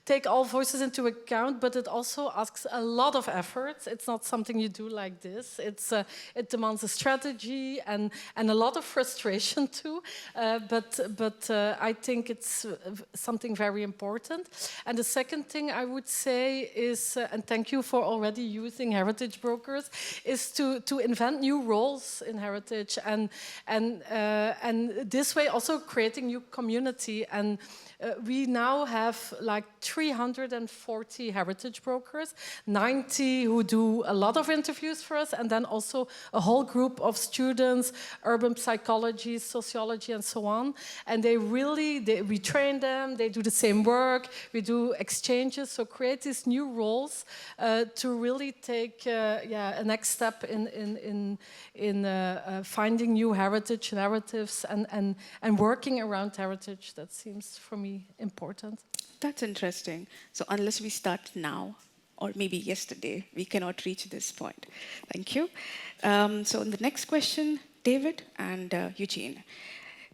take all voices into account, but it also asks a lot of effort. It's not something you do like this. It demands a strategy and a lot of frustration too. But I think it's something very important. And the second thing I would say is, and thank you for already using heritage brokers, is to invent new roles in heritage and this way also creating new community. And we now have like 340 heritage brokers, 90 who do a lot of interviews for us, and then also a whole group of students, urban psychology, sociology, and so on. And we train them, they do the same work, we do exchanges, so create these new roles to really take a next step in finding new heritage narratives and working around heritage. That seems for me important. That's interesting. So unless we start now, or maybe yesterday, we cannot reach this point. Thank you. So the next question, David and Eugene.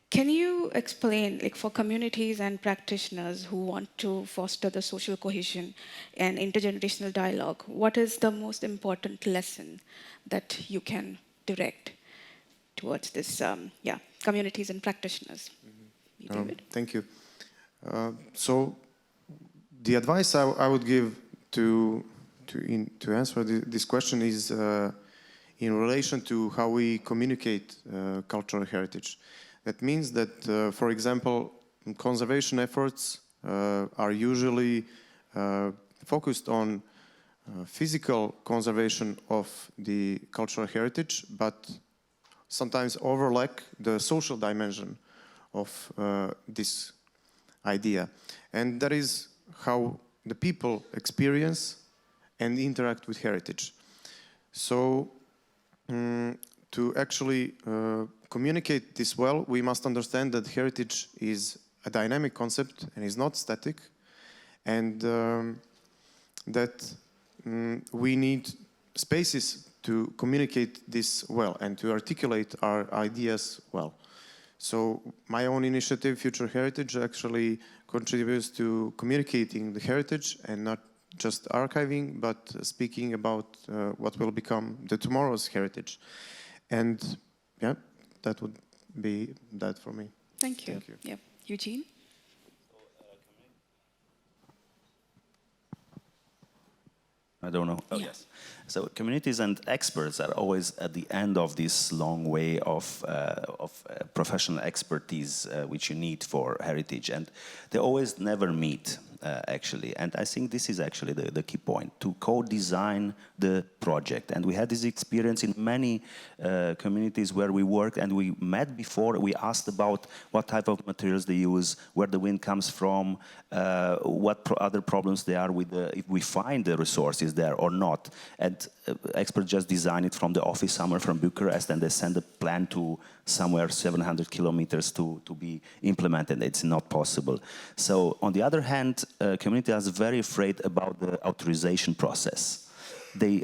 Can you explain, like for communities and practitioners who want to foster the social cohesion and intergenerational dialogue, what is the most important lesson that you can direct towards this, communities and practitioners? David? Thank you. So the advice I would give to answer this question is in relation to how we communicate cultural heritage. That means that, for example, conservation efforts are usually focused on physical conservation of the cultural heritage, but sometimes overlap the social dimension of this idea. And that is how the people experience and interact with heritage. So to actually communicate this well, we must understand that heritage is a dynamic concept and is not static, and that we need spaces to communicate this well and to articulate our ideas well. So my own initiative, Future Heritage, actually contributes to communicating the heritage and not just archiving, but speaking about what will become the tomorrow's heritage. And yeah, that would be that for me. Thank you. Thank you. Yeah. Eugene? I don't know. Oh, yes. So communities and experts are always at the end of this long way of professional expertise which you need for heritage. And they always never meet, actually. And I think this is actually the key point, to co-design the project. And we had this experience in many communities where we worked and we met before. We asked about what type of materials they use, where the wind comes from, what other problems there are with if we find the resources there or not. And experts just design it from the office somewhere from Bucharest, and they send a plan to somewhere 700 kilometers to be implemented. It's not possible. So on the other hand, community is very afraid about the authorization process.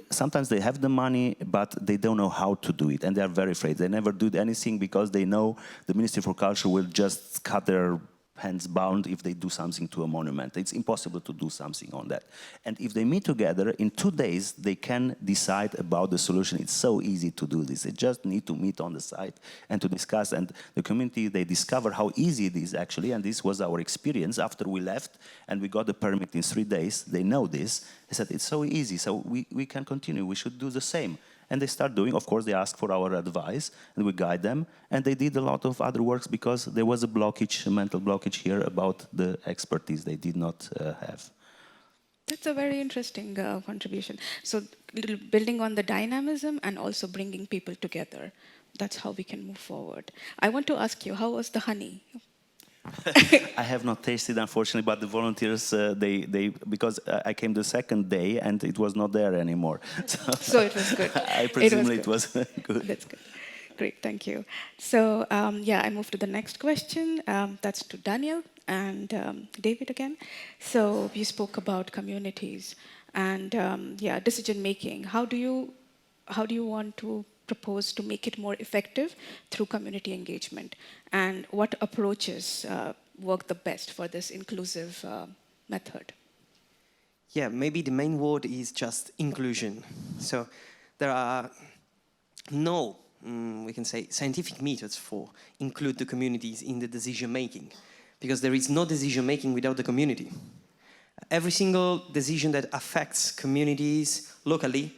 Sometimes they have the money, but they don't know how to do it, and they are very afraid. They never do anything because they know the Ministry for Culture will just cut their hands bound if they do something to a monument. It's impossible to do something on that. And if they meet together, in 2 days, they can decide about the solution. It's so easy to do this. They just need to meet on the site and to discuss. And the community, they discover how easy it is actually, and this was our experience after we left and we got the permit in 3 days. They know this. They said, it's so easy, so we can continue. We should do the same. And they start doing, of course, they ask for our advice, and we guide them. And they did a lot of other works because there was a blockage, a mental blockage here about the expertise they did not have. That's a very interesting contribution. So building on the dynamism and also bringing people together. That's how we can move forward. I want to ask you, how was the honey? I have not tasted, unfortunately, but the volunteers, because I came the second day and it was not there anymore. So it was good. I presume it good. was good. That's good. Great, thank you. So yeah, I move to the next question. That's to Daniel and David again. So you spoke about communities and yeah, decision making. How do you want to propose to make it more effective through community engagement? And what approaches work the best for this inclusive method? Yeah, maybe the main word is just inclusion. So there are no, we can say, scientific methods for include the communities in the decision making, because there is no decision making without the community. Every single decision that affects communities locally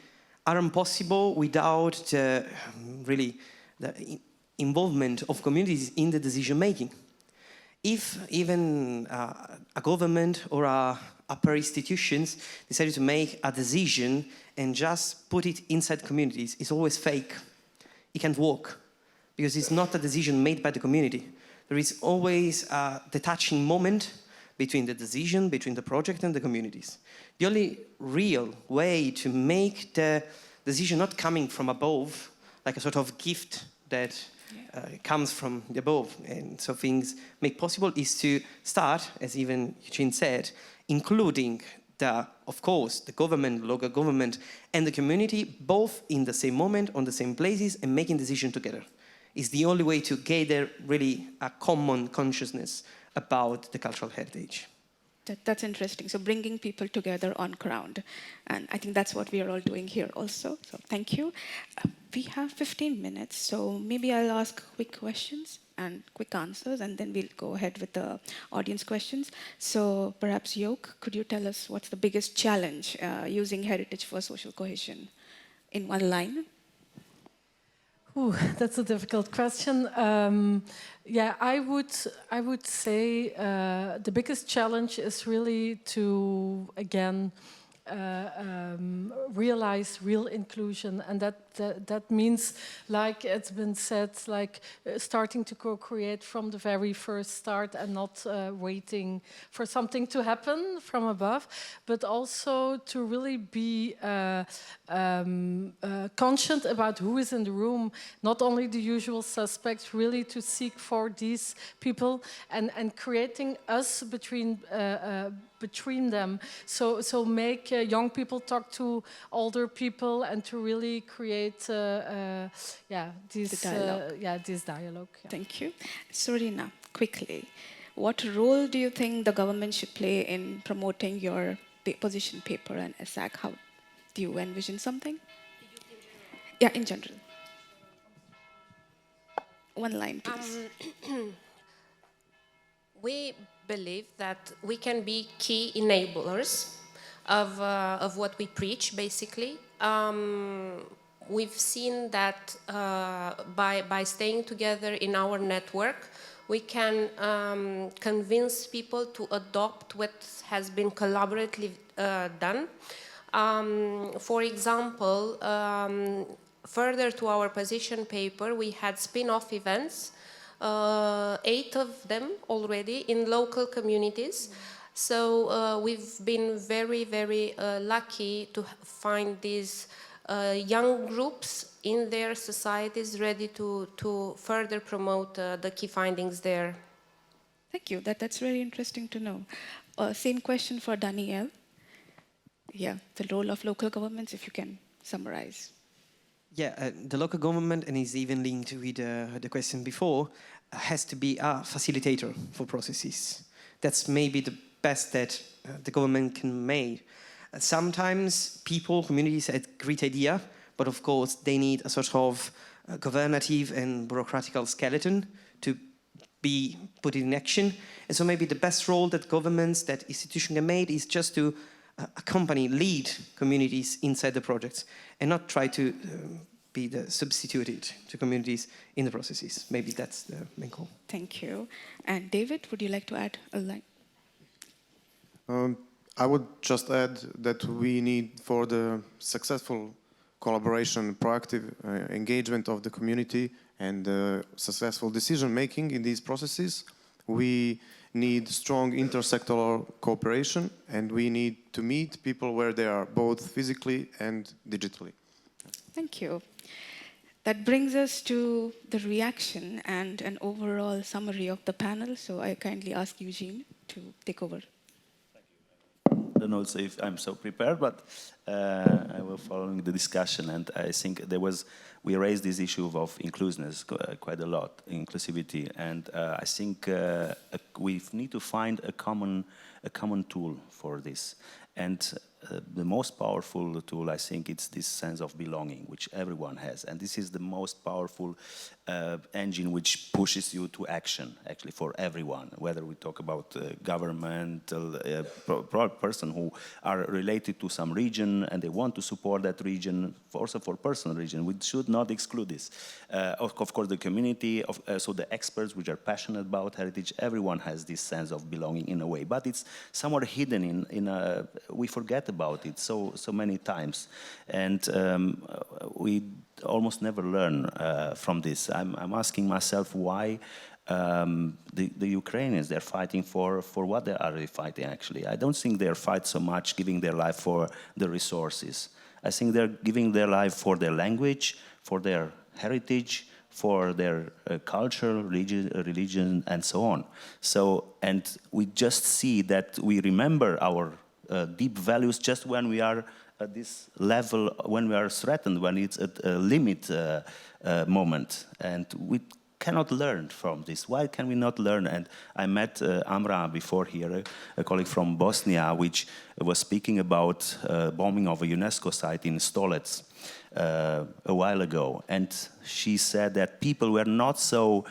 are impossible without the involvement of communities in the decision making. If even a government or upper institutions decided to make a decision and just put it inside communities, it's always fake. It can't work because it's not a decision made by the community. There is always a detaching moment between the decision, between the project and the communities. The only real way to make the decision not coming from above, like a sort of gift that comes from the above, and so things make possible, is to start, as even Eugene said, including of course, the government, local government, and the community, both in the same moment, on the same places, and making decisions together. It's the only way to gather really a common consciousness about the cultural heritage. That's interesting. So bringing people together on ground. And I think that's what we are all doing here also. So thank you. We have 15 minutes, so maybe I'll ask quick questions and quick answers, and then we'll go ahead with the audience questions. So perhaps, Yoke, could you tell us what's the biggest challenge using heritage for social cohesion in one line? Ooh, that's a difficult question. Yeah, I would say the biggest challenge is really to, again, realize real inclusion, and that means, like it's been said, like starting to co-create from the very first start and not waiting for something to happen from above, but also to really be conscious about who is in the room, not only the usual suspects, really to seek for these people and creating us between them, so make young people talk to older people and to really create this dialogue. This dialogue. Yeah. Thank you. Sorina, quickly, what role do you think the government should play in promoting your position paper and ESAC? How do you envision something? Yeah, in general. One line, please. We believe that we can be key enablers of what we preach, basically. We've seen that by staying together in our network, we can convince people to adopt what has been collaboratively done. For example, further to our position paper, we had spin-off events, 8 of them already in local communities. So we've been very, very lucky to find these young groups in their societies ready to further promote the key findings there. Thank you. That's really interesting to know. Same question for Danielle. Yeah, the role of local governments, if you can summarize. Yeah, the local government, and is even linked with the question before, has to be a facilitator for processes. That's maybe the best that the government can make. Sometimes people, communities have a great idea, but of course they need a sort of governative and bureaucratical skeleton to be put in action. And so maybe the best role that governments, that institutions can make is just to accompany, lead communities inside the projects and not try to be substituted to communities in the processes. Maybe that's the main goal. Thank you. And David, would you like to add a line? I would just add that we need, for the successful collaboration, proactive engagement of the community and successful decision making in these processes, We need strong intersectoral cooperation, and we need to meet people where they are, both physically and digitally. Thank you. That brings us to the reaction and an overall summary of the panel. So I kindly ask Eugene to take over. I don't know if I'm so prepared, but I was following the discussion, and I think we raised this issue of inclusiveness quite a lot, inclusivity, and I think we need to find a common tool for this. And the most powerful tool, I think, it's this sense of belonging, which everyone has. And this is the most powerful engine which pushes you to action, actually, for everyone, whether we talk about governmental person who are related to some region and they want to support that region, also for personal region. We should not exclude this. Of course, the community, so the experts which are passionate about heritage, everyone has this sense of belonging in a way, but it's somewhat hidden we forget about it so many times, and we almost never learn from this. I'm asking myself why the Ukrainians, they're fighting for what are they fighting actually? I don't think they're fighting so much giving their life for the resources. I think they're giving their life for their language, for their heritage, for their culture, religion, and so on. So, and we just see that we remember our deep values just when we are at this level, when we are threatened, when it's at a limit moment. And we cannot learn from this. Why can we not learn? And I met Amra before here, a colleague from Bosnia, which was speaking about bombing of a UNESCO site in Stolec a while ago. And she said that people were not so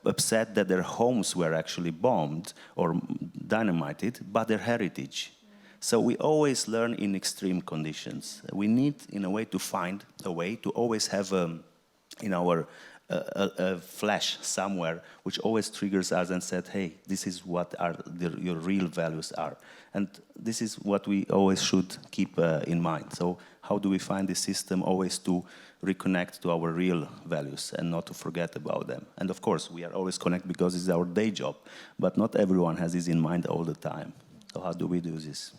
upset that their homes were actually bombed or dynamited, but their heritage. So we always learn in extreme conditions. We need, in a way, to find a way to always have in our a flash somewhere which always triggers us and said, hey, this is what your real values are. And this is what we always should keep in mind. So how do we find this system always to reconnect to our real values and not to forget about them? And of course, we are always connected because it's our day job, but not everyone has this in mind all the time. So how do we do this?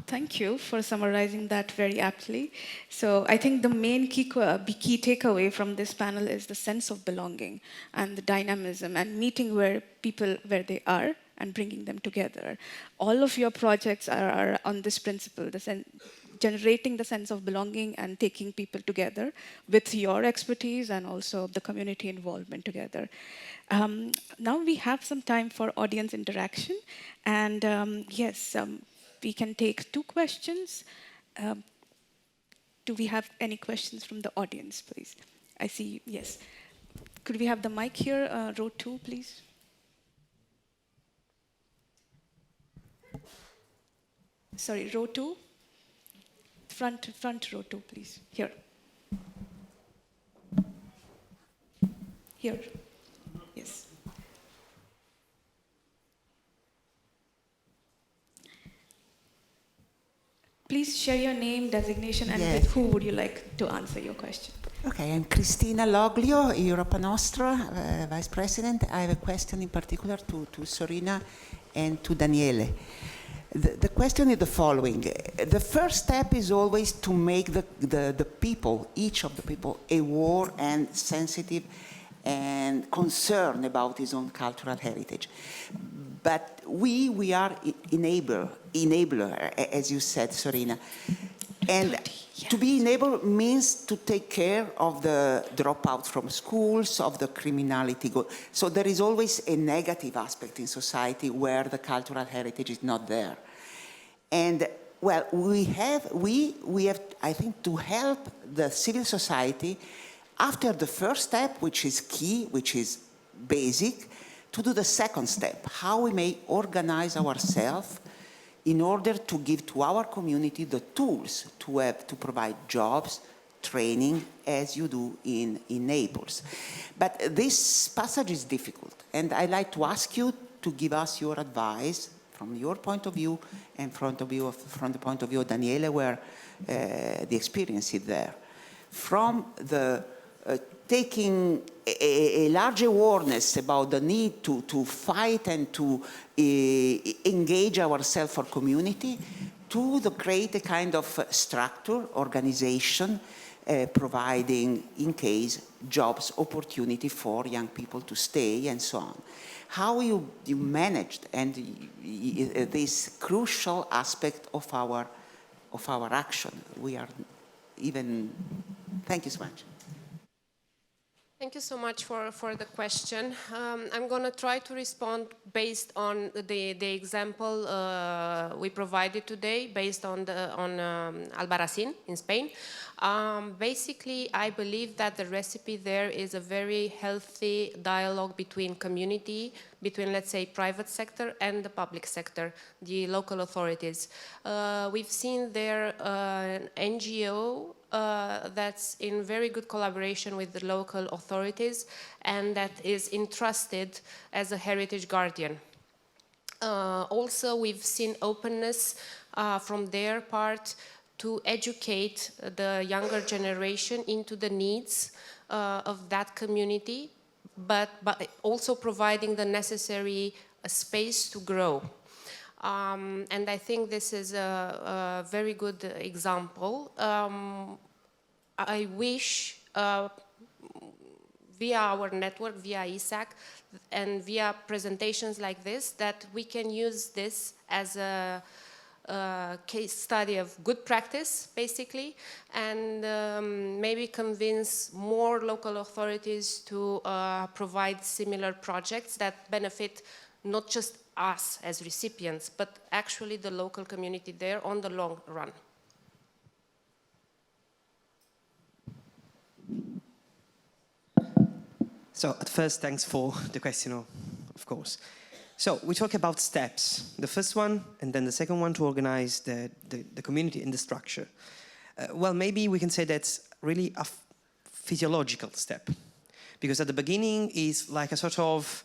Thank you for summarizing that very aptly. So I think the main key takeaway from this panel is the sense of belonging and the dynamism and meeting people where they are and bringing them together. All of your projects are on this principle, generating the sense of belonging and taking people together with your expertise and also the community involvement together. Now we have some time for audience interaction. And yes, we can take 2 questions. Do we have any questions from the audience, please? I see, yes. Could we have the mic here, row 2, please? Sorry, row 2? Front row 2, please. Here. Here. Yes. Please share your name, designation, and with who would you like to answer your question? Okay, I'm Cristina Loglio, Europa Nostra, Vice President. I have a question in particular to Sorina and to Daniele. The question is the following. The first step is always to make the people, each of the people, aware and sensitive and concerned about his own cultural heritage. But we are enabler, as you said, Sorina. And to be enabler means to take care of the dropouts from schools, of the criminality. So there is always a negative aspect in society where the cultural heritage is not there. And well, we have, I think, to help the civil society after the first step, which is key, which is basic, to do the second step, how we may organize ourselves in order to give to our community the tools to provide jobs, training, as you do in Naples. But this passage is difficult, and I'd like to ask you to give us your advice from your point of view and from the point of view of Daniele, where the experience is there. From the taking a large awareness about the need to fight and to engage ourselves for community, to create a kind of structure, organization, providing, in case, jobs, opportunity for young people to stay and so on. How you managed and this crucial aspect of our action. We are even, thank you so much. Thank you so much for the question. I'm going to try to respond based on the example we provided today, based on Albarracin in Spain. Basically, I believe that the recipe there is a very healthy dialogue between community, between, let's say, private sector and the public sector, the local authorities. We've seen there an NGO that's in very good collaboration with the local authorities and that is entrusted as a heritage guardian. Also, we've seen openness from their part to educate the younger generation into the needs of that community, but also providing the necessary space to grow. And I think this is a very good example. I wish via our network, via ESAC, and via presentations like this, that we can use this as a case study of good practice, basically, and maybe convince more local authorities to provide similar projects that benefit not just us as recipients, but actually the local community there on the long run. So at first, thanks for the question, of course. So we talk about steps. The first one, and then the second one to organize the community and the structure. Well, maybe we can say that's really a physiological step. Because at the beginning is like a sort of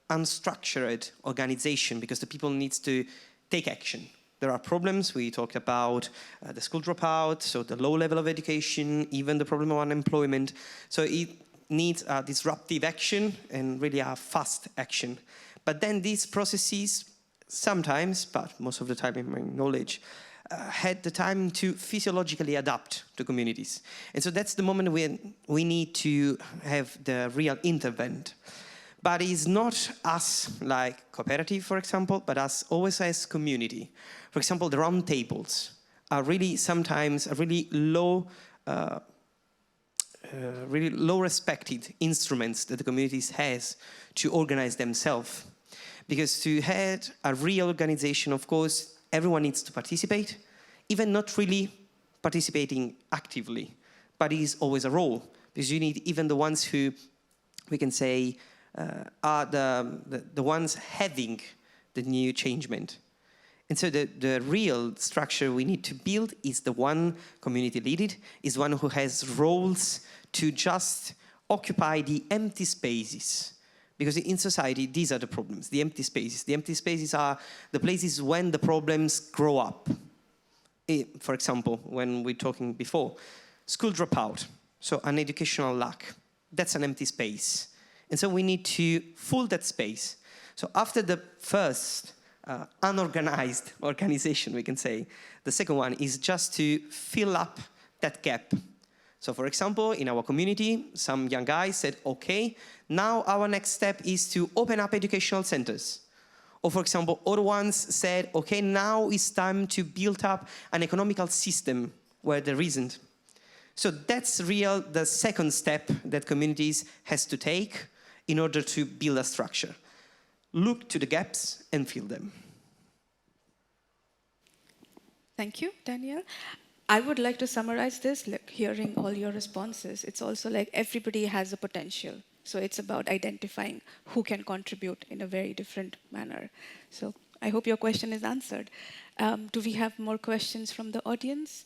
unstructured organization, because the people need to take action. There are problems. We talked about the school dropout, so the low level of education, even the problem of unemployment. So it needs a disruptive action and really a fast action. But then these processes sometimes, but most of the time in my knowledge, had the time to physiologically adapt to communities. And so that's the moment when we need to have the real intervent. But it's not us, like cooperative, for example, but us always as community. For example, the round tables are really sometimes a really low respected instruments that the communities has to organize themselves. Because to have a real organization, of course, everyone needs to participate, even not really participating actively, but it is always a role, because you need even the ones who, we can say, are the ones having the new changement. And so the real structure we need to build is the one community leaded, is one who has roles to just occupy the empty spaces. Because in society, these are the problems, the empty spaces. The empty spaces are the places when the problems grow up. For example, when we're talking before, school dropout, so an educational lack, that's an empty space. And so we need to fill that space. So after the first unorganized organization, we can say, the second one is just to fill up that gap. So for example, in our community, some young guys said, okay, now our next step is to open up educational centers. Or for example, other ones said, okay, now it's time to build up an economical system where there isn't. So that's the second step that communities has to take in order to build a structure. Look to the gaps and fill them. Thank you, Daniel. I would like to summarize this, like hearing all your responses. It's also like everybody has a potential. So it's about identifying who can contribute in a very different manner. So I hope your question is answered. Do we have more questions from the audience?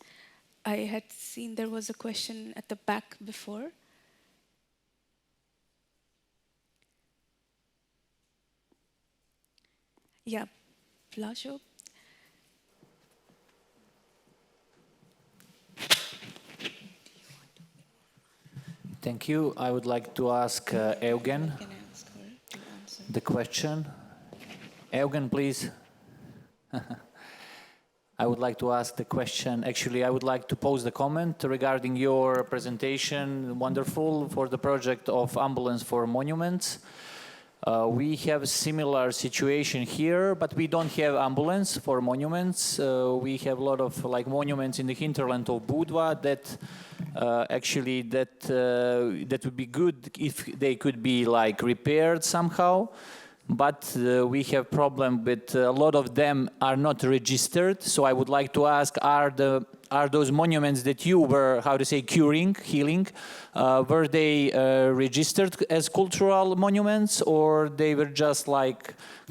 I had seen there was a question at the back before. Yeah, Plasho. Thank you. I would like to ask Eugen the question. Eugen, please. I would like to ask the question. Actually, I would like to pose the comment regarding your presentation. Wonderful for the project of ambulance for monuments. We have a similar situation here, but we don't have ambulance for monuments. We have a lot of monuments in the hinterland of Budva that actually that would be good if they could be repaired somehow. But we have problem with a lot of them are not registered. So I would like to ask, are those monuments that you were, healing, were they registered as cultural monuments, or they were just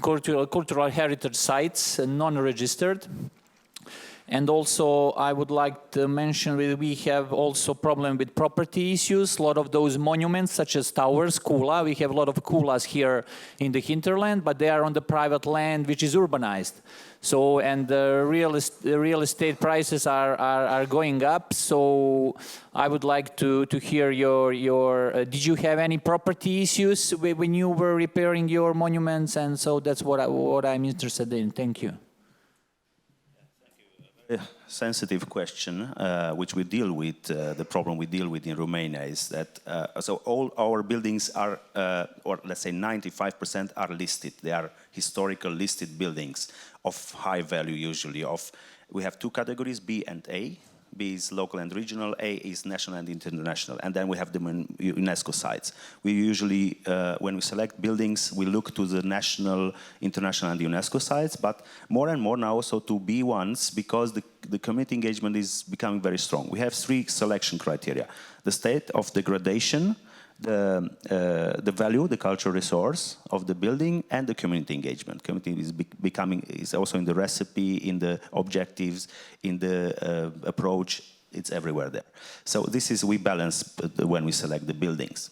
cultural heritage sites, non-registered? And also, I would like to mention that we have also problem with property issues. A lot of those monuments, such as towers, kula, we have a lot of kulas here in the hinterland, but they are on the private land, which is urbanized. So, and the real estate prices are going up. So, I would like to hear your did you have any property issues when you were repairing your monuments? And so that's what I'm interested in. Thank you. Sensitive question, which we deal with, the problem we deal with in Romania is that, so all our buildings are, or let's say 95% are listed. They are historical listed buildings of high value usually. We have two categories, B and A. B is local and regional, A is national and international, and then we have the UNESCO sites. We usually, when we select buildings, we look to the national, international and UNESCO sites, but more and more now also to B ones, because the community engagement is becoming very strong. We have three selection criteria: the state of degradation, the value, the cultural resource of the building, and the community engagement. Community is also in the recipe, in the objectives, in the approach. It's everywhere there. So this is, we balance when we select the buildings.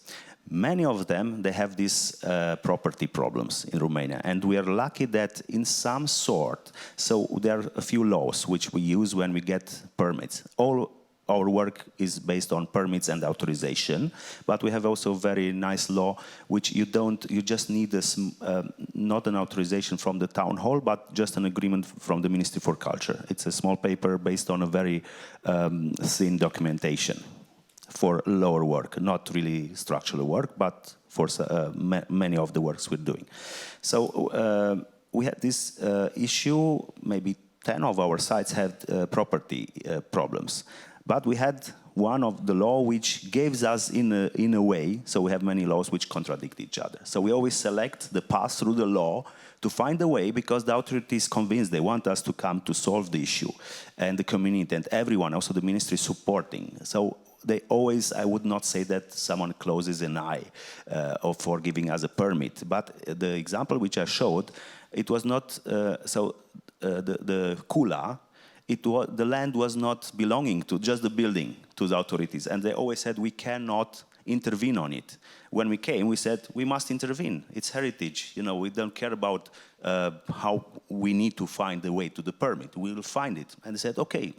Many of them, they have these property problems in Romania, and we are lucky that in some sort, so there are a few laws which we use when we get permits. All our work is based on permits and authorization, but we have also a very nice law which you just need this, not an authorization from the town hall, but just an agreement from the Ministry for Culture. It's a small paper based on a very thin documentation for lower work, not really structural work, but for many of the works we're doing. So we had this issue, maybe 10 of our sites had property problems. But we had one of the law which gives us in a way, so we have many laws which contradict each other. So we always select the path through the law to find a way, because the authority is convinced they want us to come to solve the issue. And the community and everyone, also the ministry, supporting. So they always, I would not say that someone closes an eye for giving us a permit. But the example which I showed, it was not, the Kula, the land was not belonging to just the building, to the authorities. And they always said, we cannot intervene on it. When we came, we said, we must intervene. It's heritage. You know, we don't care about how we need to find the way to the permit. We will find it. And they said, okay,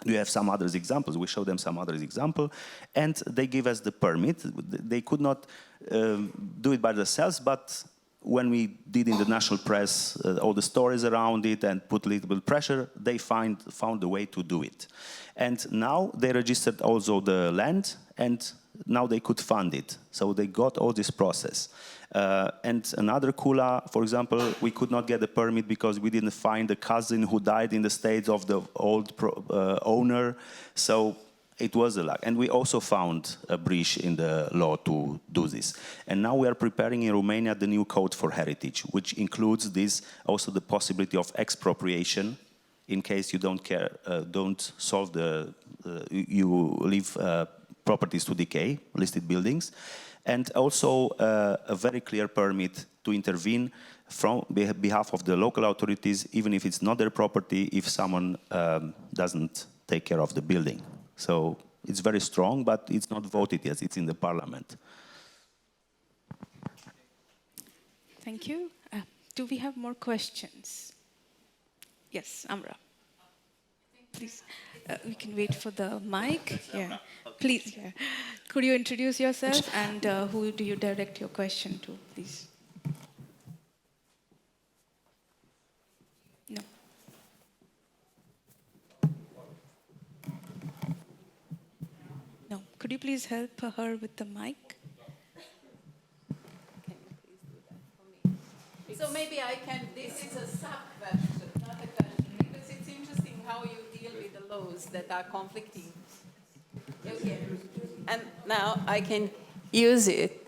do you have some other examples? We showed them some other example. And they gave us the permit. They could not do it by themselves, but when we did in the national press all the stories around it and put a little bit of pressure, they found a way to do it. And now they registered also the land, and now they could fund it. So they got all this process. And another Kula, for example, we could not get a permit because we didn't find a cousin who died in the States of the old owner. So it was a lack. And we also found a breach in the law to do this. And now we are preparing in Romania the new code for heritage, which includes this, also the possibility of expropriation in case you don't solve you leave properties to decay, listed buildings. And also a very clear permit to intervene from behalf of the local authorities, even if it's not their property, if someone doesn't take care of the building. So it's very strong, but it's not voted yet. It's in the parliament. Thank you. Do we have more questions? Yes, Amra. Please. We can wait for the mic. Yeah, please. Yeah. Could you introduce yourself and who do you direct your question to, please? No. No. Could you please help her with the mic? So maybe I can, this is a sub-question, not a question, because it's interesting how you deal with the laws that are conflicting. Okay. And now I can use it.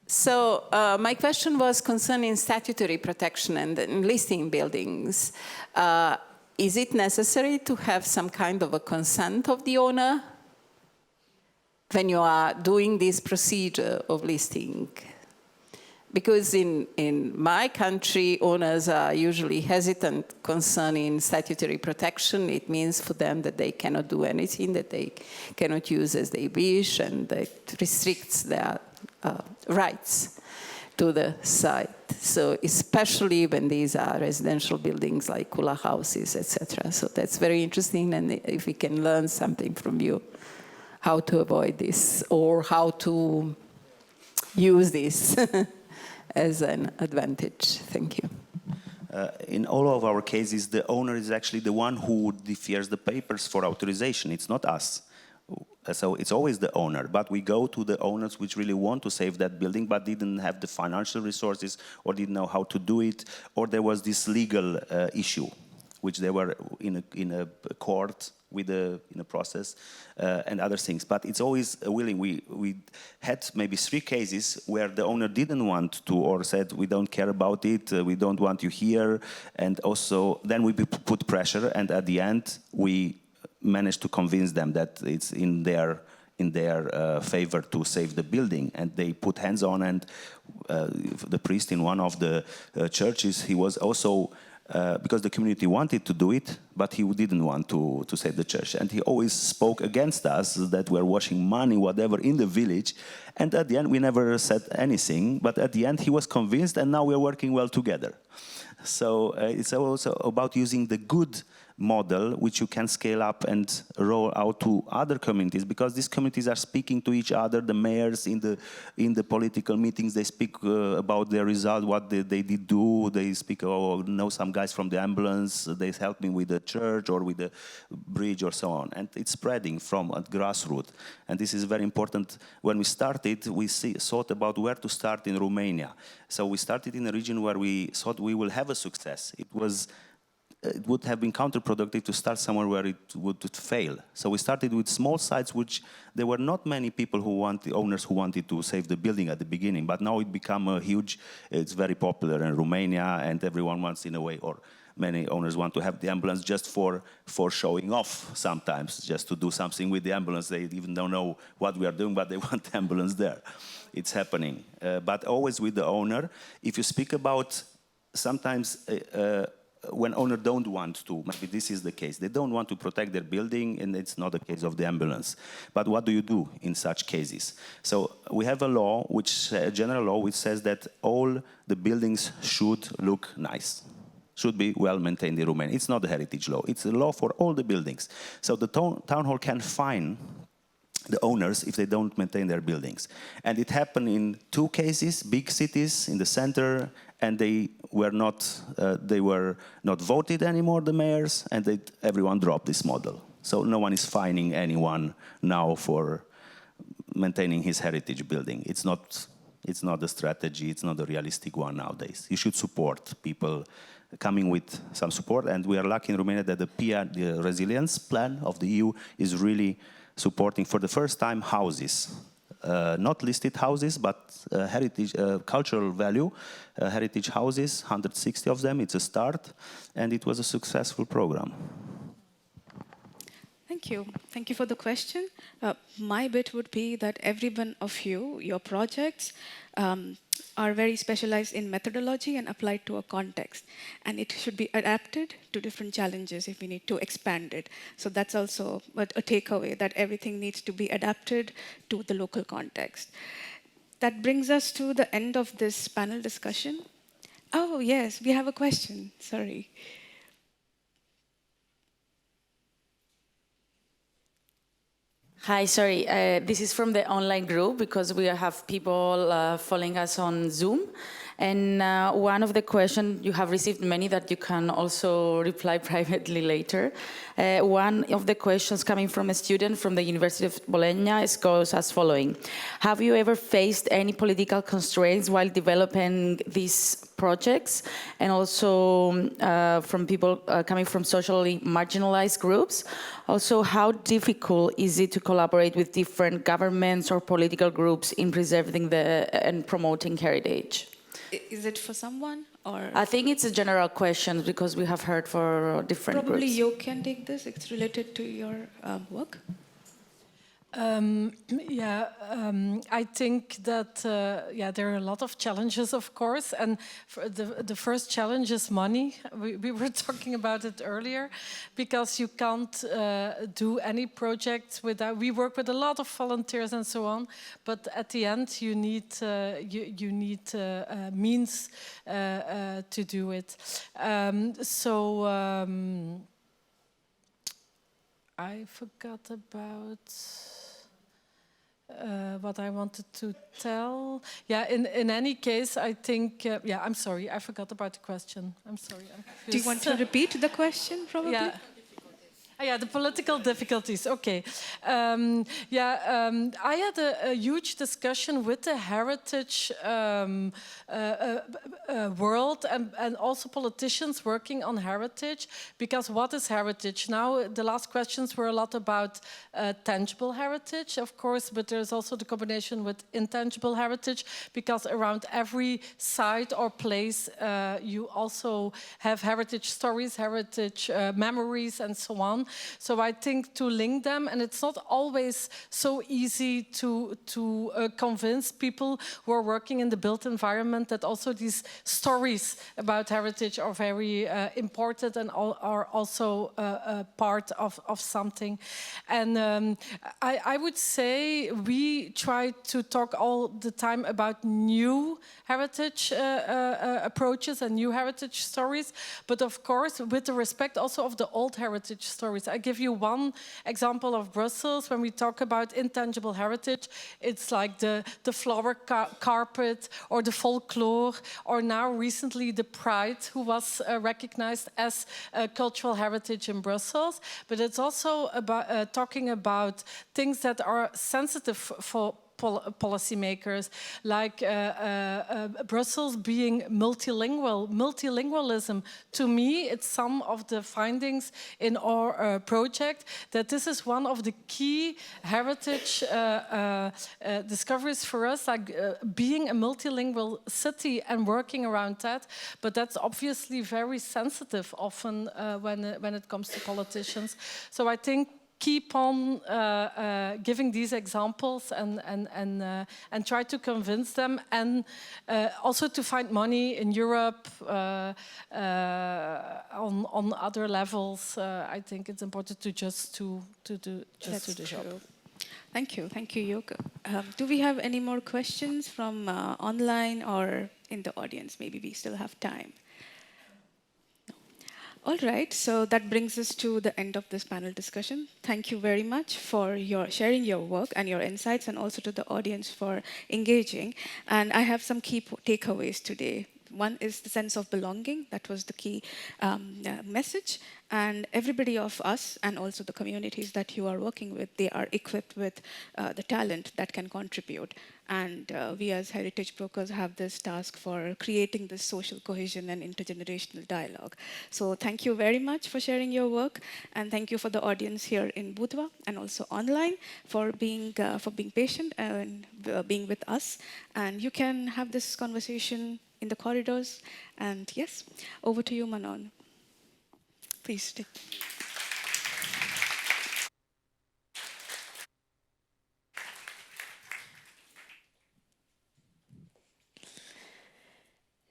So my question was concerning statutory protection and listing buildings. Is it necessary to have some kind of a consent of the owner when you are doing this procedure of listing? Because in my country, owners are usually hesitant concerning statutory protection. It means for them that they cannot do anything, that they cannot use as they wish, and it restricts their rights to the site. So especially when these are residential buildings like Kula houses, etc. So that's very interesting, and if we can learn something from you, how to avoid this or how to use this as an advantage. Thank you. In all of our cases, the owner is actually the one who defers the papers for authorization. It's not us. So it's always the owner. But we go to the owners which really want to save that building but didn't have the financial resources or didn't know how to do it, or there was this legal issue which they were in a court with in a process and other things. But it's always willing. We had maybe 3 cases where the owner didn't want to or said, we don't care about it, we don't want you here. And also then we put pressure, and at the end we managed to convince them that it's in their favor to save the building, and they put hands on. And the priest in one of the churches, he was also because the community wanted to do it, but he didn't want to save the church. And he always spoke against us, that we're washing money, whatever, in the village. And at the end, we never said anything. But at the end, he was convinced, and now we're working well together. So it's also about using the good model which you can scale up and roll out to other communities, because these communities are speaking to each other. The mayors in the political meetings, they speak about their result, what they did do. They speak, oh, know some guys from the ambulance, they helped me with the church or with the bridge or so on. And it's spreading from at grassroots. And this is very important. When we started, we thought about where to start in Romania. So we started in a region where we thought we will have a success. It would have been counterproductive to start somewhere where it would fail. So we started with small sites, which there were not many people owners who wanted to save the building at the beginning, but now it became a huge, it's very popular in Romania, and everyone wants, in a way, or many owners want to have the ambulance just for showing off sometimes, just to do something with the ambulance. They even don't know what we are doing, but they want the ambulance there. It's happening. But always with the owner. If you speak about sometimes when owners don't want to, maybe this is the case, they don't want to protect their building, and it's not the case of the ambulance. But what do you do in such cases? So we have a law, a general law, which says that all the buildings should look nice, should be well maintained in Romania. It's not a heritage law, it's a law for all the buildings. So the town hall can fine the owners if they don't maintain their buildings. And it happened in 2 cases, big cities in the center, and they were not voted anymore, the mayors, and everyone dropped this model. So no one is fining anyone now for maintaining his heritage building. It's not a strategy, it's not a realistic one nowadays. You should support people coming with some support, and we are lucky in Romania that the resilience plan of the EU is really supporting for the first time houses. Not listed houses, but heritage, cultural value, heritage houses, 160 of them. It's a start, and it was a successful program. Thank you. Thank you for the question. My bit would be that every one of your projects are very specialized in methodology and applied to a context. And it should be adapted to different challenges if we need to expand it. So that's also a takeaway, that everything needs to be adapted to the local context. That brings us to the end of this panel discussion. Oh, yes, we have a question. Sorry. Hi, sorry. This is from the online group because we have people following us on Zoom. And one of the questions, you have received many that you can also reply privately later. One of the questions coming from a student from the University of Bologna goes as following. Have you ever faced any political constraints while developing these projects? And also from people coming from socially marginalized groups. Also, how difficult is it to collaborate with different governments or political groups in preserving and promoting heritage? Is it for someone or? I think it's a general question because we have heard for different Probably groups. you can take this. It's related to your work. I think that there are a lot of challenges, of course, and the first challenge is money. We were talking about it earlier, because you can't do any project without. We work with a lot of volunteers and so on, but at the end you need means to do it. I forgot about what I wanted to tell. Yeah, in any case, I think, I'm sorry, I forgot about the question. I'm sorry. Do you want to repeat the question, probably? Yeah. The political difficulties. Okay. I had a huge discussion with the heritage world and also politicians working on heritage, because what is heritage? Now, the last questions were a lot about tangible heritage, of course, but there's also the combination with intangible heritage, because around every site or place, you also have heritage stories, heritage memories, and so on. So I think to link them, and it's not always so easy to convince people who are working in the built environment that also these stories about heritage are very important and are also a part of something. And I would say we try to talk all the time about new heritage approaches and new heritage stories, but of course with the respect also of the old heritage stories. I give you one example of Brussels. When we talk about intangible heritage, it's like the flower carpet or the folklore, or now recently the Pride, who was recognized as cultural heritage in Brussels. But it's also about talking about things that are sensitive for policymakers, like Brussels being multilingual. Multilingualism, to me, it's some of the findings in our project, that this is one of the key heritage discoveries for us, like being a multilingual city and working around that. But that's obviously very sensitive often when it comes to politicians. So I think keep on giving these examples and try to convince them, and also to find money in Europe on other levels. I think it's important to just do the job. Thank you, Joko. Do we have any more questions from online or in the audience? Maybe we still have time. All right, so that brings us to the end of this panel discussion. Thank you very much for sharing your work and your insights, and also to the audience for engaging. And I have some key takeaways today. One is the sense of belonging. That was the key message. And everybody of us, and also the communities that you are working with, they are equipped with the talent that can contribute. And we as heritage brokers have this task for creating this social cohesion and intergenerational dialogue. So thank you very much for sharing your work, and thank you for the audience here in Budva and also online for being patient and being with us. And you can have this conversation in the corridors. And yes, over to you, Manon. Please take.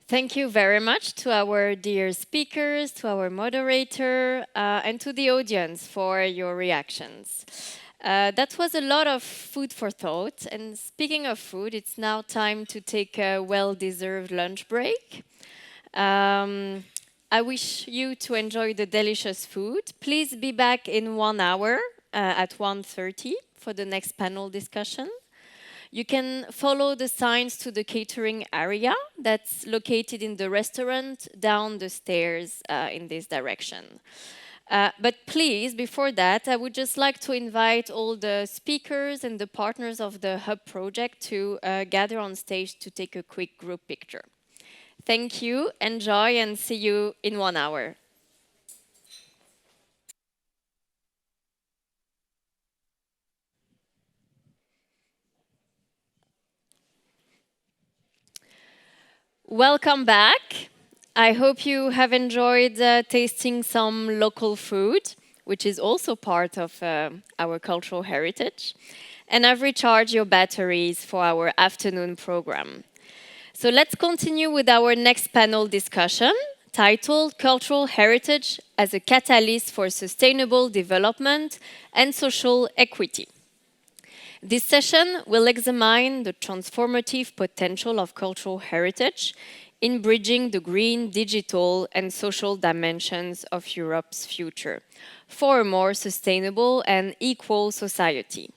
Thank you very much to our dear speakers, to our moderator, and to the audience for your reactions. That was a lot of food for thought. And speaking of food, it's now time to take a well-deserved lunch break. I wish you to enjoy the delicious food. Please be back in 1 hour at 1:30 for the next panel discussion. You can follow the signs to the catering area that's located in the restaurant down the stairs in this direction. But please, before that, I would just like to invite all the speakers and the partners of the Hub project to gather on stage to take a quick group picture. Thank you, enjoy, and see you in 1 hour. Welcome back. I hope you have enjoyed tasting some local food, which is also part of our cultural heritage, and have recharged your batteries for our afternoon program. So let's continue with our next panel discussion, titled Cultural Heritage as a Catalyst for Sustainable Development and Social Equity. This session will examine the transformative potential of cultural heritage in bridging the green, digital, and social dimensions of Europe's future for a more sustainable and equal society.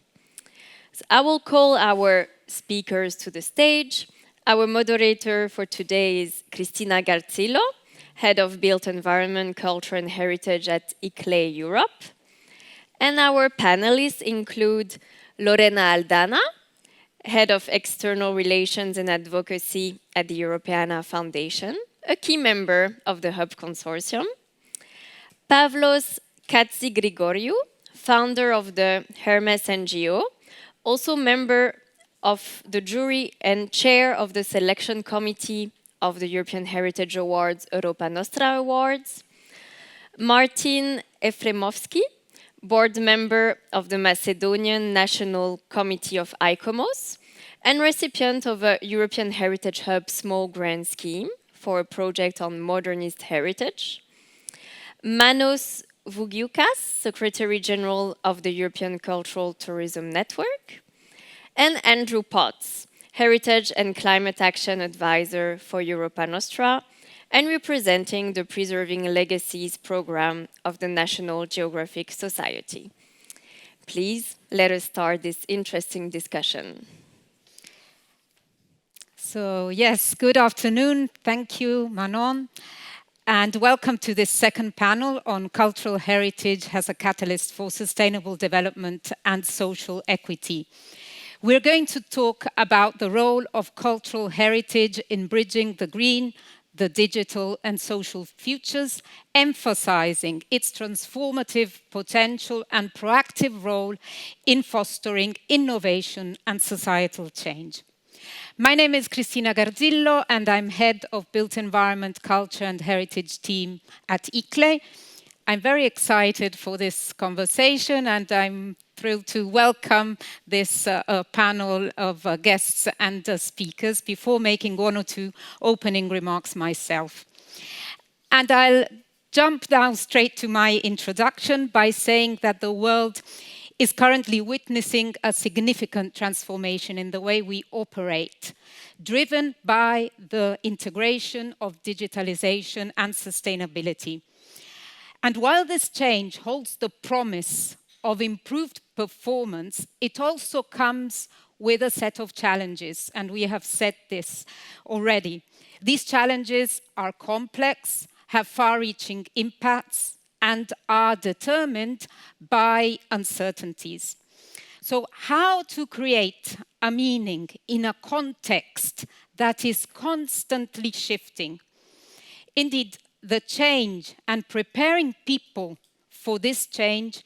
So I will call our speakers to the stage. Our moderator for today is Cristina Garzillo, Head of Built Environment, Culture and Heritage at ICLE Europe. And our panelists include Lorena Aldana, Head of External Relations and Advocacy at the Europeana Foundation, a key member of the Hub Consortium. Pavlos Katzigrigoriou, founder of the Hermes NGO, also member of the jury and chair of the selection committee of the European Heritage Awards, Europa Nostra Awards. Martin Efremovsky, board member of the Macedonian National Committee of ICOMOS, and recipient of a European Heritage Hub small grant scheme for a project on modernist heritage. Manos Vugiukas, Secretary General of the European Cultural Tourism Network. And Andrew Potts, Heritage and Climate Action Advisor for Europa Nostra, and representing the Preserving Legacies program of the National Geographic Society. Please, let us start this interesting discussion. So, yes, good afternoon. Thank you, Manon. And welcome to this second panel on cultural heritage as a catalyst for sustainable development and social equity. We're going to talk about the role of cultural heritage in bridging the green, the digital and social futures, emphasizing its transformative potential and proactive role in fostering innovation and societal change. My name is Cristina Garzillo, and I'm head of Built Environment, Culture and Heritage team at ICLE. I'm very excited for this conversation, and I'm thrilled to welcome this panel of guests and speakers before making one or two opening remarks myself. And I'll jump down straight to my introduction by saying that the world is currently witnessing a significant transformation in the way we operate, driven by the integration of digitalization and sustainability. And while this change holds the promise of improved performance, it also comes with a set of challenges, and we have said this already. These challenges are complex, have far-reaching impacts, and are determined by uncertainties. So how to create a meaning in a context that is constantly shifting? Indeed, the change and preparing people for this change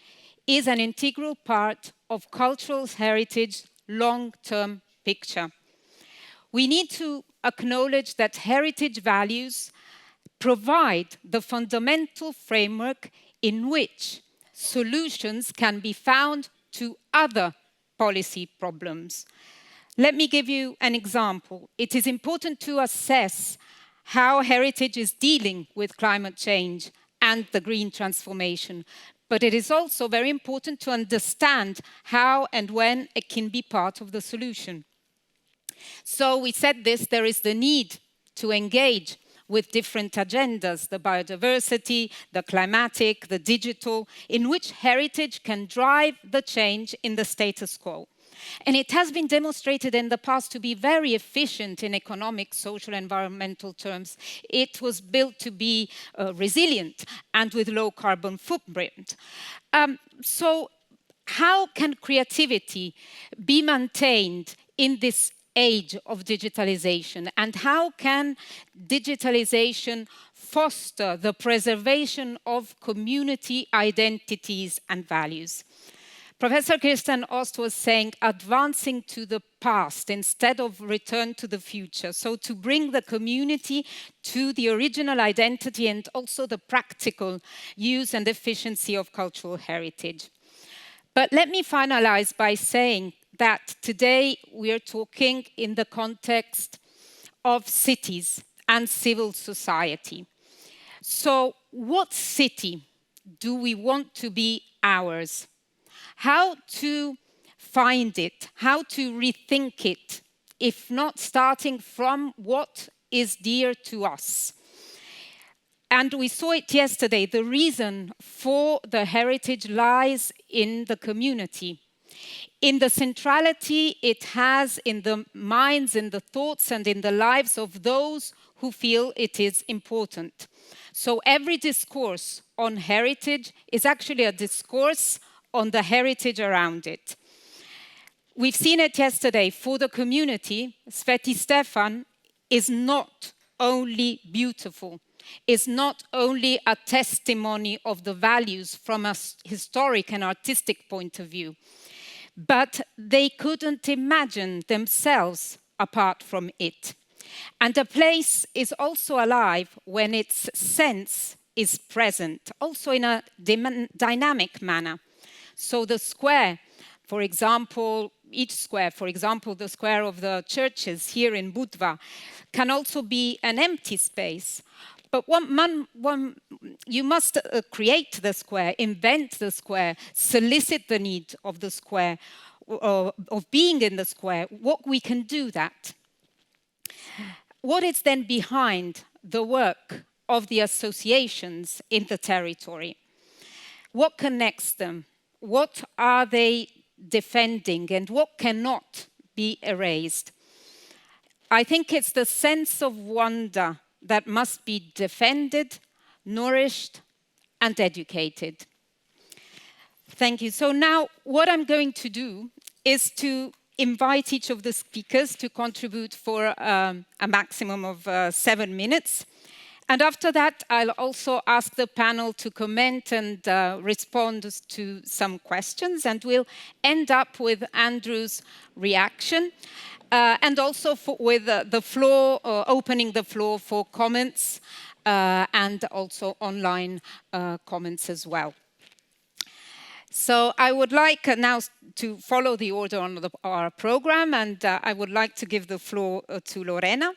is an integral part of cultural heritage long-term picture. We need to acknowledge that heritage values provide the fundamental framework in which solutions can be found to other policy problems. Let me give you an example. It is important to assess how heritage is dealing with climate change and the green transformation. But it is also very important to understand how and when it can be part of the solution. So we said this, there is the need to engage with different agendas, the biodiversity, the climatic, the digital, in which heritage can drive the change in the status quo. And it has been demonstrated in the past to be very efficient in economic, social, environmental terms. It was built to be resilient and with low carbon footprint. So how can creativity be maintained in this age of digitalization? And how can digitalization foster the preservation of community identities and values? Professor Kirsten Ost was saying advancing to the past instead of return to the future. So to bring the community to the original identity and also the practical use and efficiency of cultural heritage. But let me finalize by saying that today we are talking in the context of cities and civil society. So what city do we want to be ours? How to find it, how to rethink it, if not starting from what is dear to us. And we saw it yesterday, the reason for the heritage lies in the community, in the centrality it has in the minds, in the thoughts, and in the lives of those who feel it is important. So every discourse on heritage is actually a discourse on the heritage around it. We've seen it yesterday. For the community, Sveti Stefan is not only beautiful, is not only a testimony of the values from a historic and artistic point of view, but they couldn't imagine themselves apart from it. And a place is also alive when its sense is present, also in a dynamic manner. So the square, for example, each square, for example, the square of the churches here in Budva, can also be an empty space. But you must create the square, invent the square, solicit the need of the square, of being in the square. What we can do that. What is then behind the work of the associations in the territory? What connects them? What are they defending and what cannot be erased? I think it's the sense of wonder that must be defended, nourished, and educated. Thank you. So now what I'm going to do is to invite each of the speakers to contribute for a maximum of 7 minutes. And after that, I'll also ask the panel to comment and respond to some questions. And we'll end up with Andrew's reaction. And also with the floor, opening the floor for comments and also online comments as well. So I would like now to follow the order on our program, and I would like to give the floor to Lorena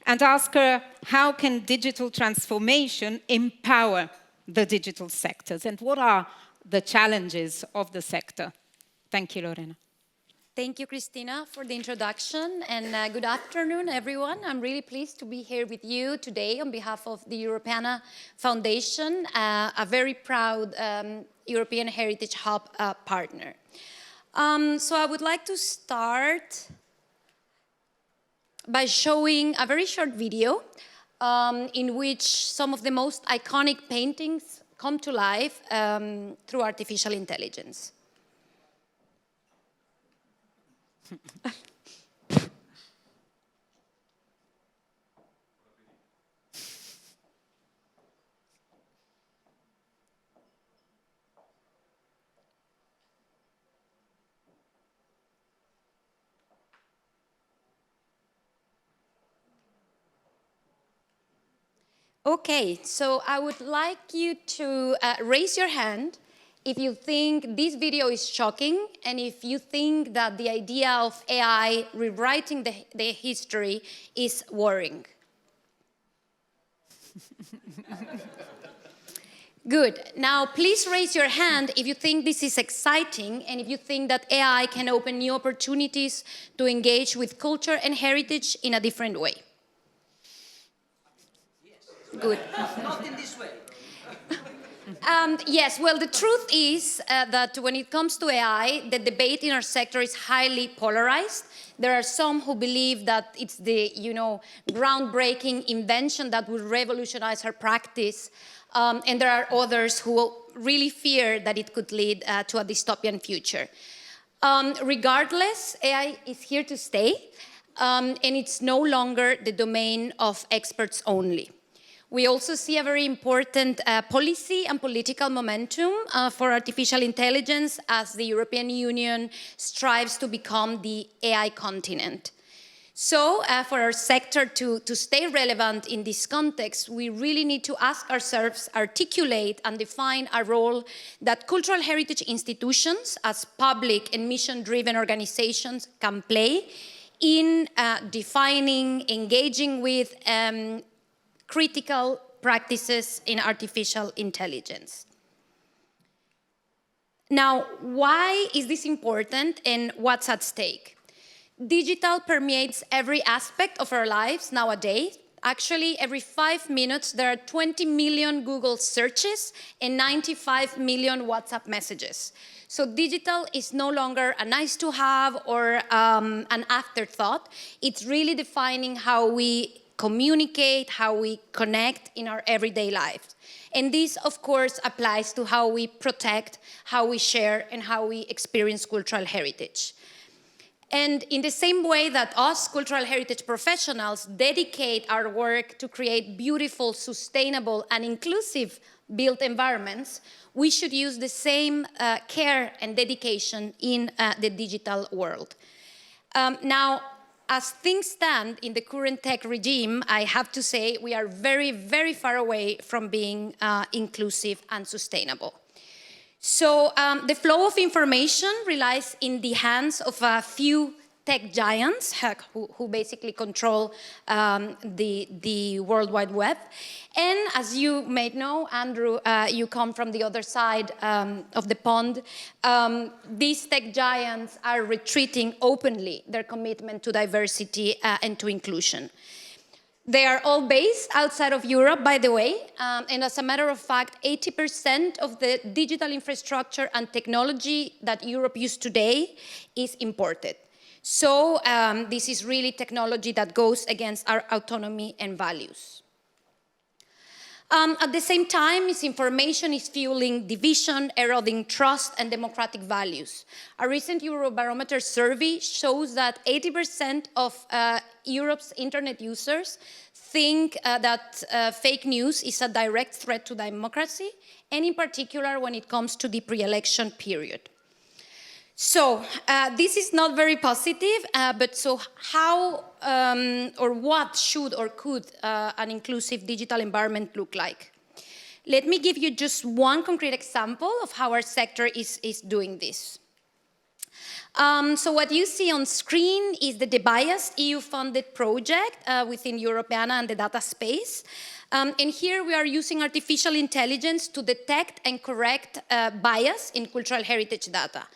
and ask her how can digital transformation empower the digital sectors and what are the challenges of the sector? Thank you, Lorena. Thank you, Christina, for the introduction, and good afternoon, everyone. I'm really pleased to be here with you today on behalf of the Europeana Foundation, a very proud European Heritage Hub partner. So I would like to start by showing a very short video in which some of the most iconic paintings come to life through artificial intelligence. Okay, so I would like you to raise your hand if you think this video is shocking and if you think that the idea of AI rewriting the history is worrying. Good. Now, please raise your hand if you think this is exciting and if you think that AI can open new opportunities to engage with culture and heritage in a different way. Good. Not in this way. Yes, well, the truth is that when it comes to AI, the debate in our sector is highly polarized. There are some who believe that it's the, groundbreaking invention that will revolutionize our practice. And there are others who really fear that it could lead to a dystopian future. Regardless, AI is here to stay, and it's no longer the domain of experts only. We also see a very important policy and political momentum for artificial intelligence as the European Union strives to become the AI continent. So for our sector to stay relevant in this context, we really need to ask ourselves, articulate and define a role that cultural heritage institutions as public and mission-driven organizations can play in defining, engaging with critical practices in artificial intelligence. Now, why is this important and what's at stake? Digital permeates every aspect of our lives nowadays. Actually, every 5 minutes, there are 20 million Google searches and 95 million WhatsApp messages. So digital is no longer a nice to have or an afterthought. It's really defining how we communicate, how we connect in our everyday lives. And this, of course, applies to how we protect, how we share, and how we experience cultural heritage. And in the same way that us cultural heritage professionals dedicate our work to create beautiful, sustainable, and inclusive built environments, we should use the same care and dedication in the digital world. Now, as things stand in the current tech regime, I have to say we are very, very far away from being inclusive and sustainable. So the flow of information relies in the hands of a few tech giants who basically control the World Wide Web. And as you may know, Andrew, you come from the other side of the pond. These tech giants are retreating openly their commitment to diversity and to inclusion. They are all based outside of Europe, by the way, and as a matter of fact, 80% of the digital infrastructure and technology that Europe uses today is imported. So this is really technology that goes against our autonomy and values. At the same time, misinformation is fueling division, eroding trust, and democratic values. A recent Eurobarometer survey shows that 80% of Europe's internet users think that fake news is a direct threat to democracy, and in particular when it comes to the pre-election period. So this is not very positive, but so how or what should or could an inclusive digital environment look like? Let me give you just one concrete example of how our sector is doing this. So what you see on screen is the Debiased EU-funded project within Europeana and the data space. And here we are using artificial intelligence to detect and correct bias in cultural heritage data.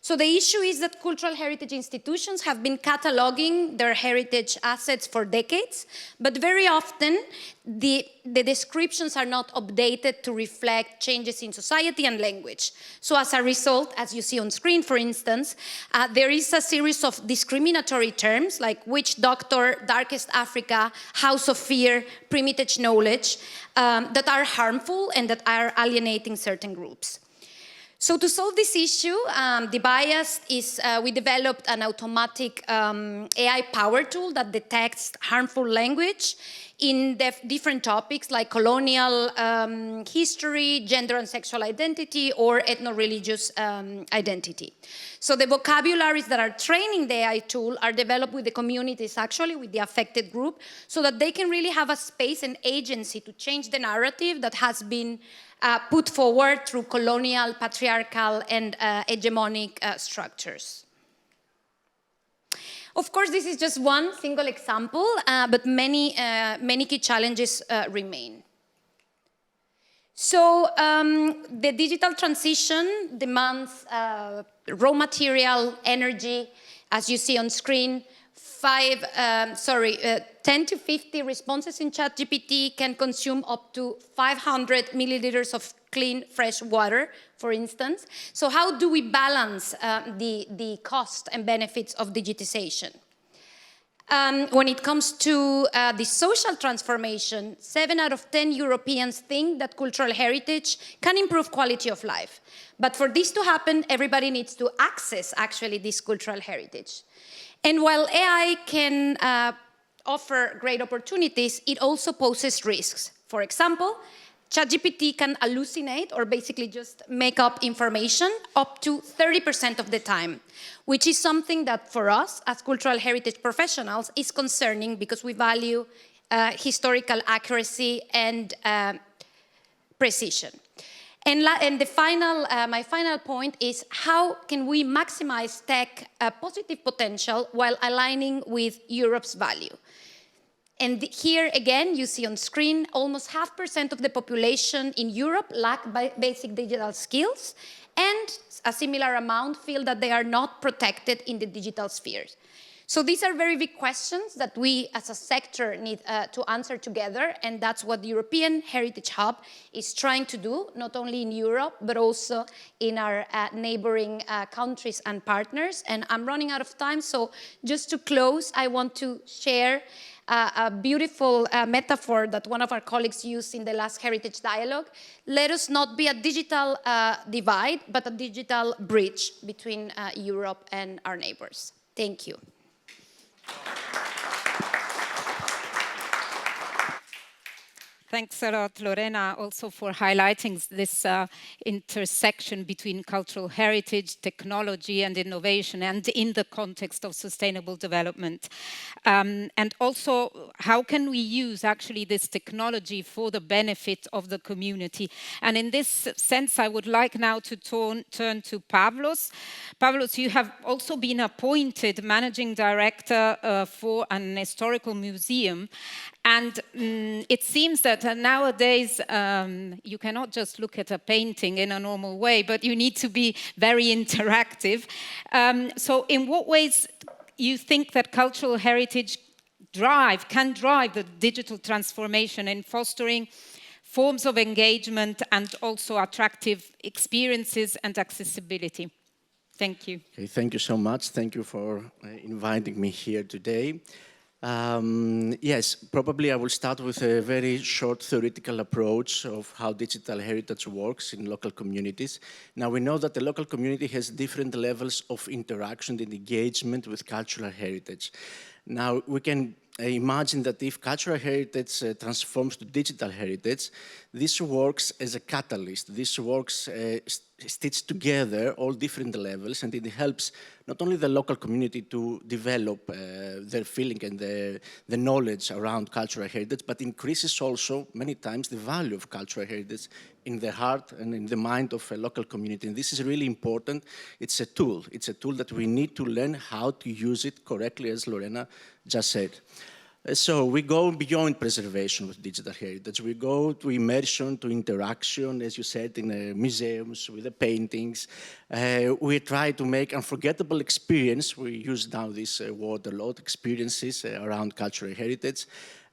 So the issue is that cultural heritage institutions have been cataloging their heritage assets for decades, but very often the descriptions are not updated to reflect changes in society and language. So as a result, as you see on screen, for instance, there is a series of discriminatory terms like witch doctor, darkest Africa, house of fear, primitive knowledge, that are harmful and that are alienating certain groups. So to solve this issue, Debiased is, we developed an automatic AI power tool that detects harmful language in different topics like colonial history, gender and sexual identity, or ethno-religious identity. So the vocabularies that are training the AI tool are developed with the communities, actually, with the affected group, so that they can really have a space and agency to change the narrative that has been put forward through colonial, patriarchal, and hegemonic structures. Of course, this is just one single example, but many key challenges remain. So the digital transition demands raw material, energy, as you see on screen, 10 to 50 responses in ChatGPT can consume up to 500 milliliters of clean, fresh water, for instance. So how do we balance the cost and benefits of digitization? When it comes to the social transformation, 7 out of 10 Europeans think that cultural heritage can improve quality of life. But for this to happen, everybody needs to access, actually, this cultural heritage. And while AI can offer great opportunities, it also poses risks. For example, ChatGPT can hallucinate or basically just make up information up to 30% of the time, which is something that for us as cultural heritage professionals is concerning because we value historical accuracy and precision. And my final point is how can we maximize tech positive potential while aligning with Europe's value? And here again, you see on screen, almost 0.5% of the population in Europe lack basic digital skills, and a similar amount feel that they are not protected in the digital sphere. So these are very big questions that we as a sector need to answer together, and that's what the European Heritage Hub is trying to do, not only in Europe, but also in our neighboring countries and partners. And I'm running out of time, so just to close, I want to share a beautiful metaphor that one of our colleagues used in the last Heritage Dialogue. Let us not be a digital divide, but a digital bridge between Europe and our neighbors. Thank you. Thanks a lot, Lorena, also for highlighting this intersection between cultural heritage, technology, and innovation, and in the context of sustainable development. And also, how can we use actually this technology for the benefit of the community? And in this sense, I would like now to turn to Pavlos. Pavlos, you have also been appointed managing director for an historical museum. And it seems that nowadays you cannot just look at a painting in a normal way, but you need to be very interactive. So in what ways you think that cultural heritage can drive the digital transformation in fostering forms of engagement and also attractive experiences and accessibility? Thank you. Okay, thank you so much. Thank you for inviting me here today. Yes, probably I will start with a very short theoretical approach of how digital heritage works in local communities. Now, we know that the local community has different levels of interaction and engagement with cultural heritage. Now, we can imagine that if cultural heritage transforms to digital heritage, this works as a catalyst. This works stitched together all different levels, and it helps not only the local community to develop their feeling and the knowledge around cultural heritage, but increases also many times the value of cultural heritage in the heart and in the mind of a local community. And this is really important. It's a tool. It's a tool that we need to learn how to use it correctly, as Lorena just said. So we go beyond preservation with digital heritage. We go to immersion, to interaction, as you said, in museums, with the paintings. We try to make unforgettable experience. We use now this word a lot, experiences around cultural heritage.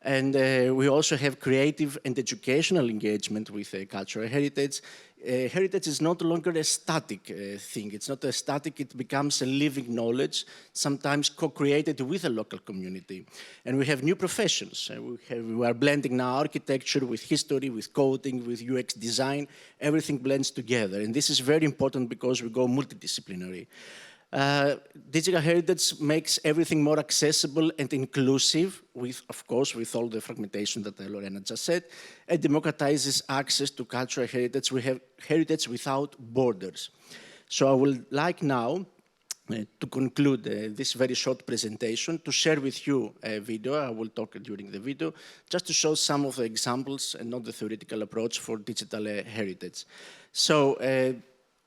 And we also have creative and educational engagement with cultural heritage. Heritage is no longer a static thing. It's not a static, it becomes a living knowledge, sometimes co-created with a local community. And we have new professions. We are blending now architecture with history, with coding, with UX design. Everything blends together. And this is very important because we go multidisciplinary. Digital heritage makes everything more accessible and inclusive, of course, with all the fragmentation that Lorena just said, and democratizes access to cultural heritage. We have heritage without borders. So I would like now to conclude this very short presentation, to share with you a video. I will talk during the video, just to show some of the examples and not the theoretical approach for digital heritage. So,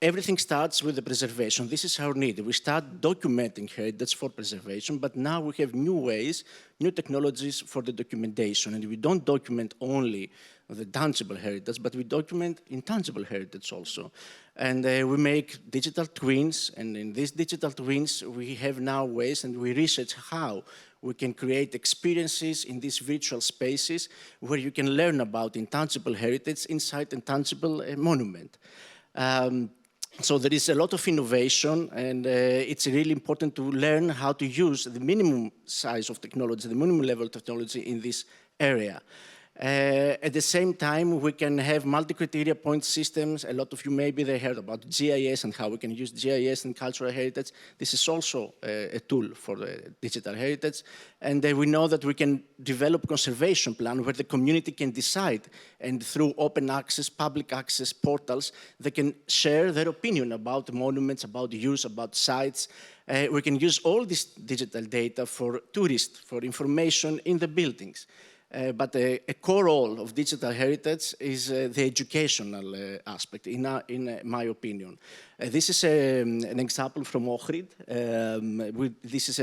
everything starts with the preservation. This is our need. We start documenting heritage for preservation, but now we have new ways, new technologies for the documentation. And we don't document only the tangible heritage, but we document intangible heritage also. And we make digital twins, and in these digital twins, we have now ways, and we research how we can create experiences in these virtual spaces where you can learn about intangible heritage inside intangible monument. So there is a lot of innovation, and it's really important to learn how to use the minimum size of technology, the minimum level of technology in this area. At the same time, we can have multi-criteria point systems. A lot of you maybe they heard about GIS and how we can use GIS in cultural heritage. This is also a tool for the digital heritage. And we know that we can develop conservation plan where the community can decide, and through open access, public access portals, they can share their opinion about monuments, about use, about sites. We can use all this digital data for tourists, for information in the buildings. But a core role of digital heritage is the educational aspect, in my opinion. This is an example from Ohrid. This is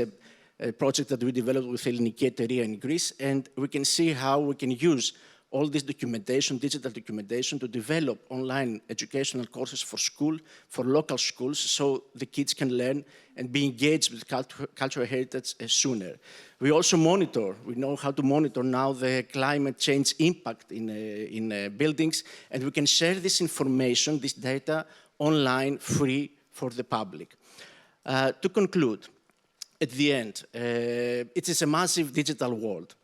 a project that we developed with Ελληνική εταιρεία in Greece, and we can see how we can use all this documentation, digital documentation, to develop online educational courses for school, for local schools, so the kids can learn and be engaged with cultural heritage sooner. We also monitor, we know how to monitor now the climate change impact in buildings, and we can share this information, this data, online, free for the public. To conclude, at the end, it is a massive digital world.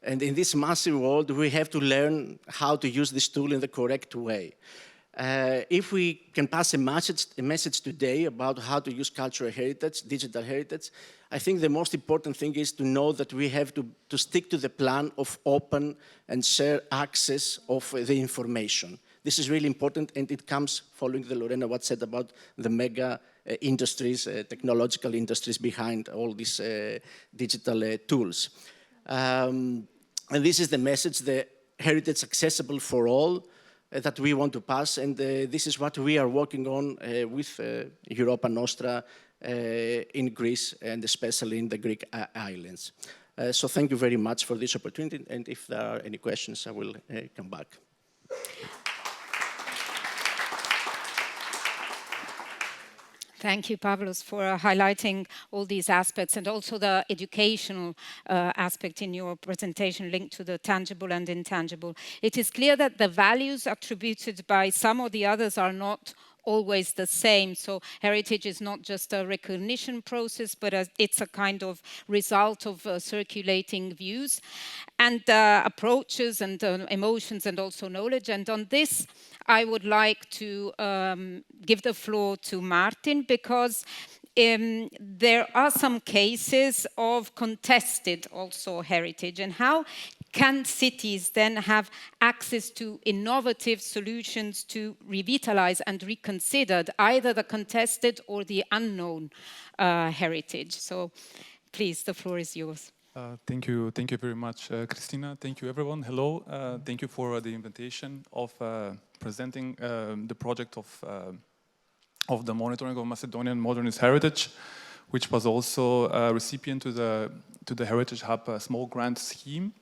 And in this massive world, we have to learn how to use this tool in the correct way. If we can pass a message today about how to use cultural heritage, digital heritage, I think the most important thing is to know that we have to stick to the plan of open and share access of the information. This is really important, and it comes following the Lorena what said about the mega industries, technological industries behind all these digital tools. And this is the message, the heritage accessible for all, that we want to pass, and this is what we are working on with Europa Nostra in Greece, and especially in the Greek islands. So thank you very much for this opportunity, and if there are any questions, I will come back. Thank you, Pavlos, for highlighting all these aspects, and also the educational aspect in your presentation linked to the tangible and intangible. It is clear that the values attributed by some or the others are not always the same. So heritage is not just a recognition process, but it's a kind of result of circulating views and approaches and emotions and also knowledge. And on this, I would like to give the floor to Martin, because there are some cases of contested also heritage, and how can cities then have access to innovative solutions to revitalize and reconsider either the contested or the unknown heritage? So please, the floor is yours. Thank you very much, Christina. Thank you, everyone. Hello. Thank you for the invitation of presenting the project of the monitoring of Macedonian modernist heritage, which was also a recipient to the Heritage Hub small grant scheme.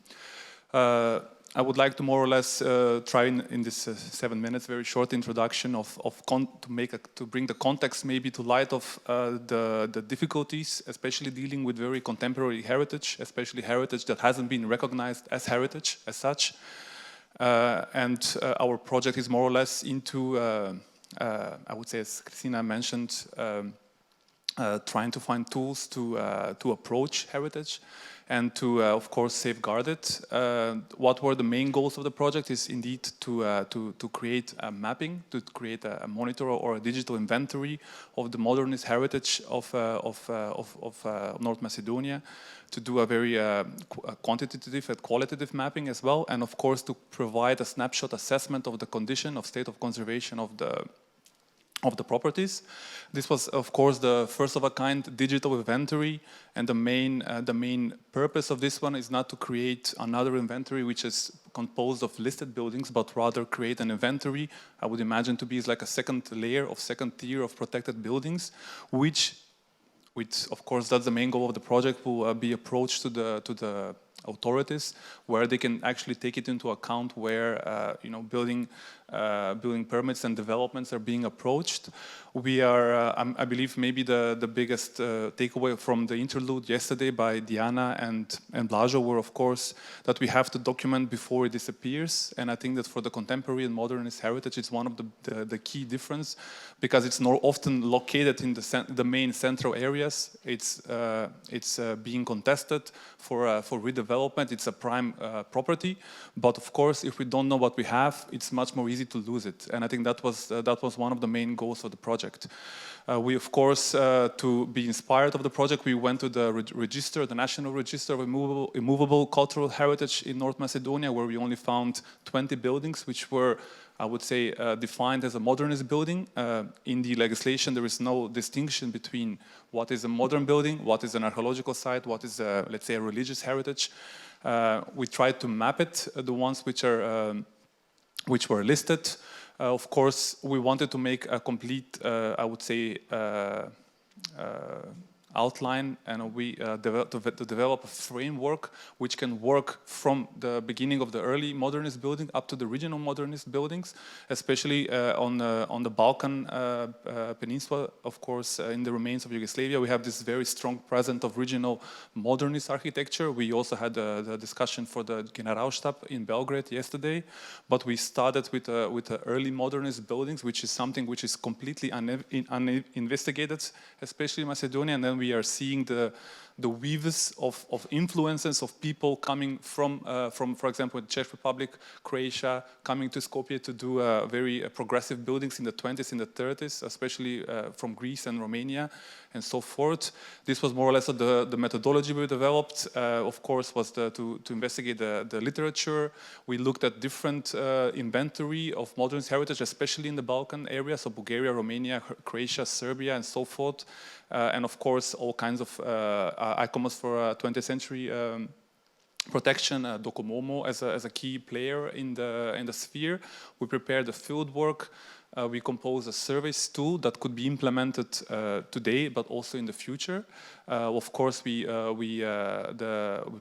I would like to more or less try in this 7 minutes, very short introduction to bring the context maybe to light of the difficulties, especially dealing with very contemporary heritage, especially heritage that hasn't been recognized as heritage as such. And our project is more or less into, I would say, as Christina mentioned, trying to find tools to approach heritage and to, of course, safeguard it. What were the main goals of the project is indeed to create a mapping, to create a monitor or a digital inventory of the modernist heritage of North Macedonia, to do a very quantitative and qualitative mapping as well, and of course to provide a snapshot assessment of the condition of state of conservation of the properties. This was, of course, the first of a kind digital inventory, and the main purpose of this one is not to create another inventory which is composed of listed buildings, but rather create an inventory I would imagine to be like a second tier of protected buildings, which of course that's the main goal of the project, will be approached to the authorities, where they can actually take it into account where building permits and developments are being approached. We are, I believe, maybe the biggest takeaway from the interlude yesterday by Diana and Blažo were, of course, that we have to document before it disappears. And I think that for the contemporary and modernist heritage, it's one of the key difference, because it's not often located in the main central areas. It's being contested for redevelopment. It's a prime property, but of course, if we don't know what we have, it's much more easy to lose it. And I think that was one of the main goals of the project. We, of course, to be inspired of the project, we went to the register, the National Register of Immovable Cultural Heritage in North Macedonia, where we only found 20 buildings, which were, I would say, defined as a modernist building. In the legislation, there is no distinction between what is a modern building, what is an archaeological site, what is, let's say, a religious heritage. We tried to map it, the ones which were listed. Of course, we wanted to make a complete, I would say, outline, and we develop a framework which can work from the beginning of the early modernist building up to the regional modernist buildings, especially on the Balkan peninsula. Of course, in the remains of Yugoslavia, we have this very strong presence of regional modernist architecture. We also had the discussion for the Generalstab in Belgrade yesterday, but we started with the early modernist buildings, which is something which is completely uninvestigated, especially in Macedonia, and then we are seeing the weaves of influences of people coming from, for example, the Czech Republic, Croatia, coming to Skopje to do very progressive buildings in the 20s and the 30s, especially from Greece and Romania and so forth. This was more or less the methodology we developed. Of course, was to investigate the literature. We looked at different inventory of modernist heritage, especially in the Balkan area, so Bulgaria, Romania, Croatia, Serbia, and so forth. And of course, all kinds of ICOMOS for 20th century protection, Docomomo as a key player in the sphere. We prepared the field work. We composed a service tool that could be implemented today, but also in the future. Of course, we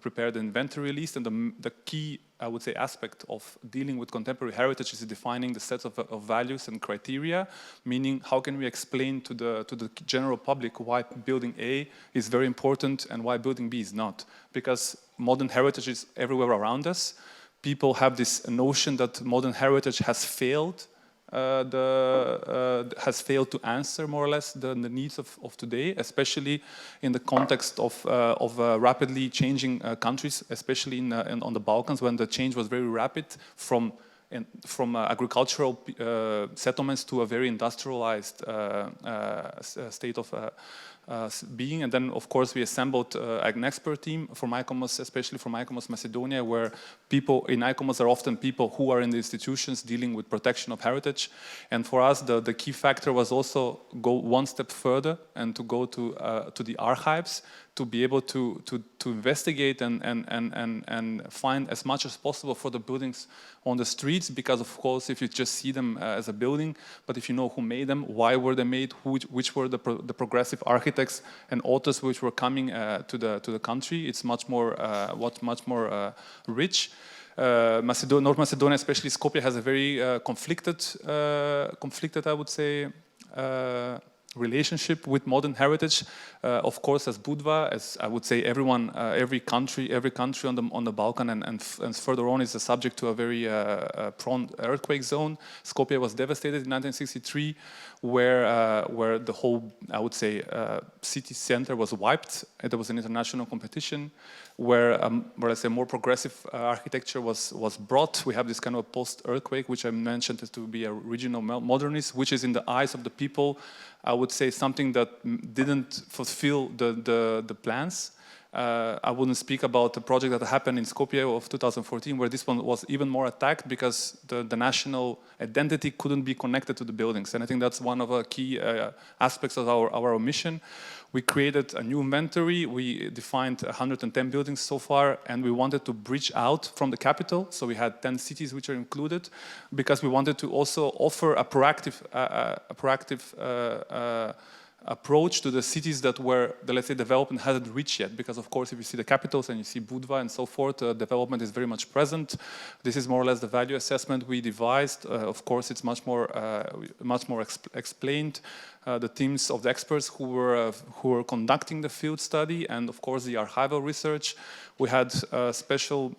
prepared the inventory list, and the key, I would say, aspect of dealing with contemporary heritage is defining the sets of values and criteria, meaning how can we explain to the general public why building A is very important and why building B is not. Because modern heritage is everywhere around us. People have this notion that modern heritage has failed, has failed to answer more or less the needs of today, especially in the context of rapidly changing countries, especially on the Balkans, when the change was very rapid from agricultural settlements to a very industrialized state of being. And then, of course, we assembled an expert team from ICOMOS, especially from ICOMOS Macedonia, where people in ICOMOS are often people who are in the institutions dealing with protection of heritage. And for us, the key factor was also go one step further and to go to the archives, to be able to investigate and find as much as possible for the buildings on the streets, because of course if you just see them as a building, but if you know who made them, why were they made, which were the progressive architects and authors which were coming to the country, it's much more rich. North Macedonia, especially Skopje, has a very conflicted, I would say, relationship with modern heritage. Of course, as Budva, as I would say, everyone, every country on the Balkan and further on is subject to a very prone earthquake zone. Skopje was devastated in 1963, where the whole, I would say, city center was wiped. There was an international competition where let's say more progressive architecture was brought. We have this kind of post-earthquake, which I mentioned to be a regional modernist, which is in the eyes of the people, I would say, something that didn't fulfill the plans. I wouldn't speak about the project that happened in Skopje of 2014, where this one was even more attacked because the national identity couldn't be connected to the buildings. And I think that's one of the key aspects of our mission. We created a new inventory. We defined 110 buildings so far, and we wanted to bridge out from the capital. So we had 10 cities which are included, because we wanted to also offer a proactive approach to the cities that where the, let's say, development hasn't reached yet. Because of course, if you see the capitals and you see Budva and so forth, development is very much present. This is more or less the value assessment we devised. Of course, it's much more explained. The teams of the experts who were conducting the field study, and of course the archival research. We had special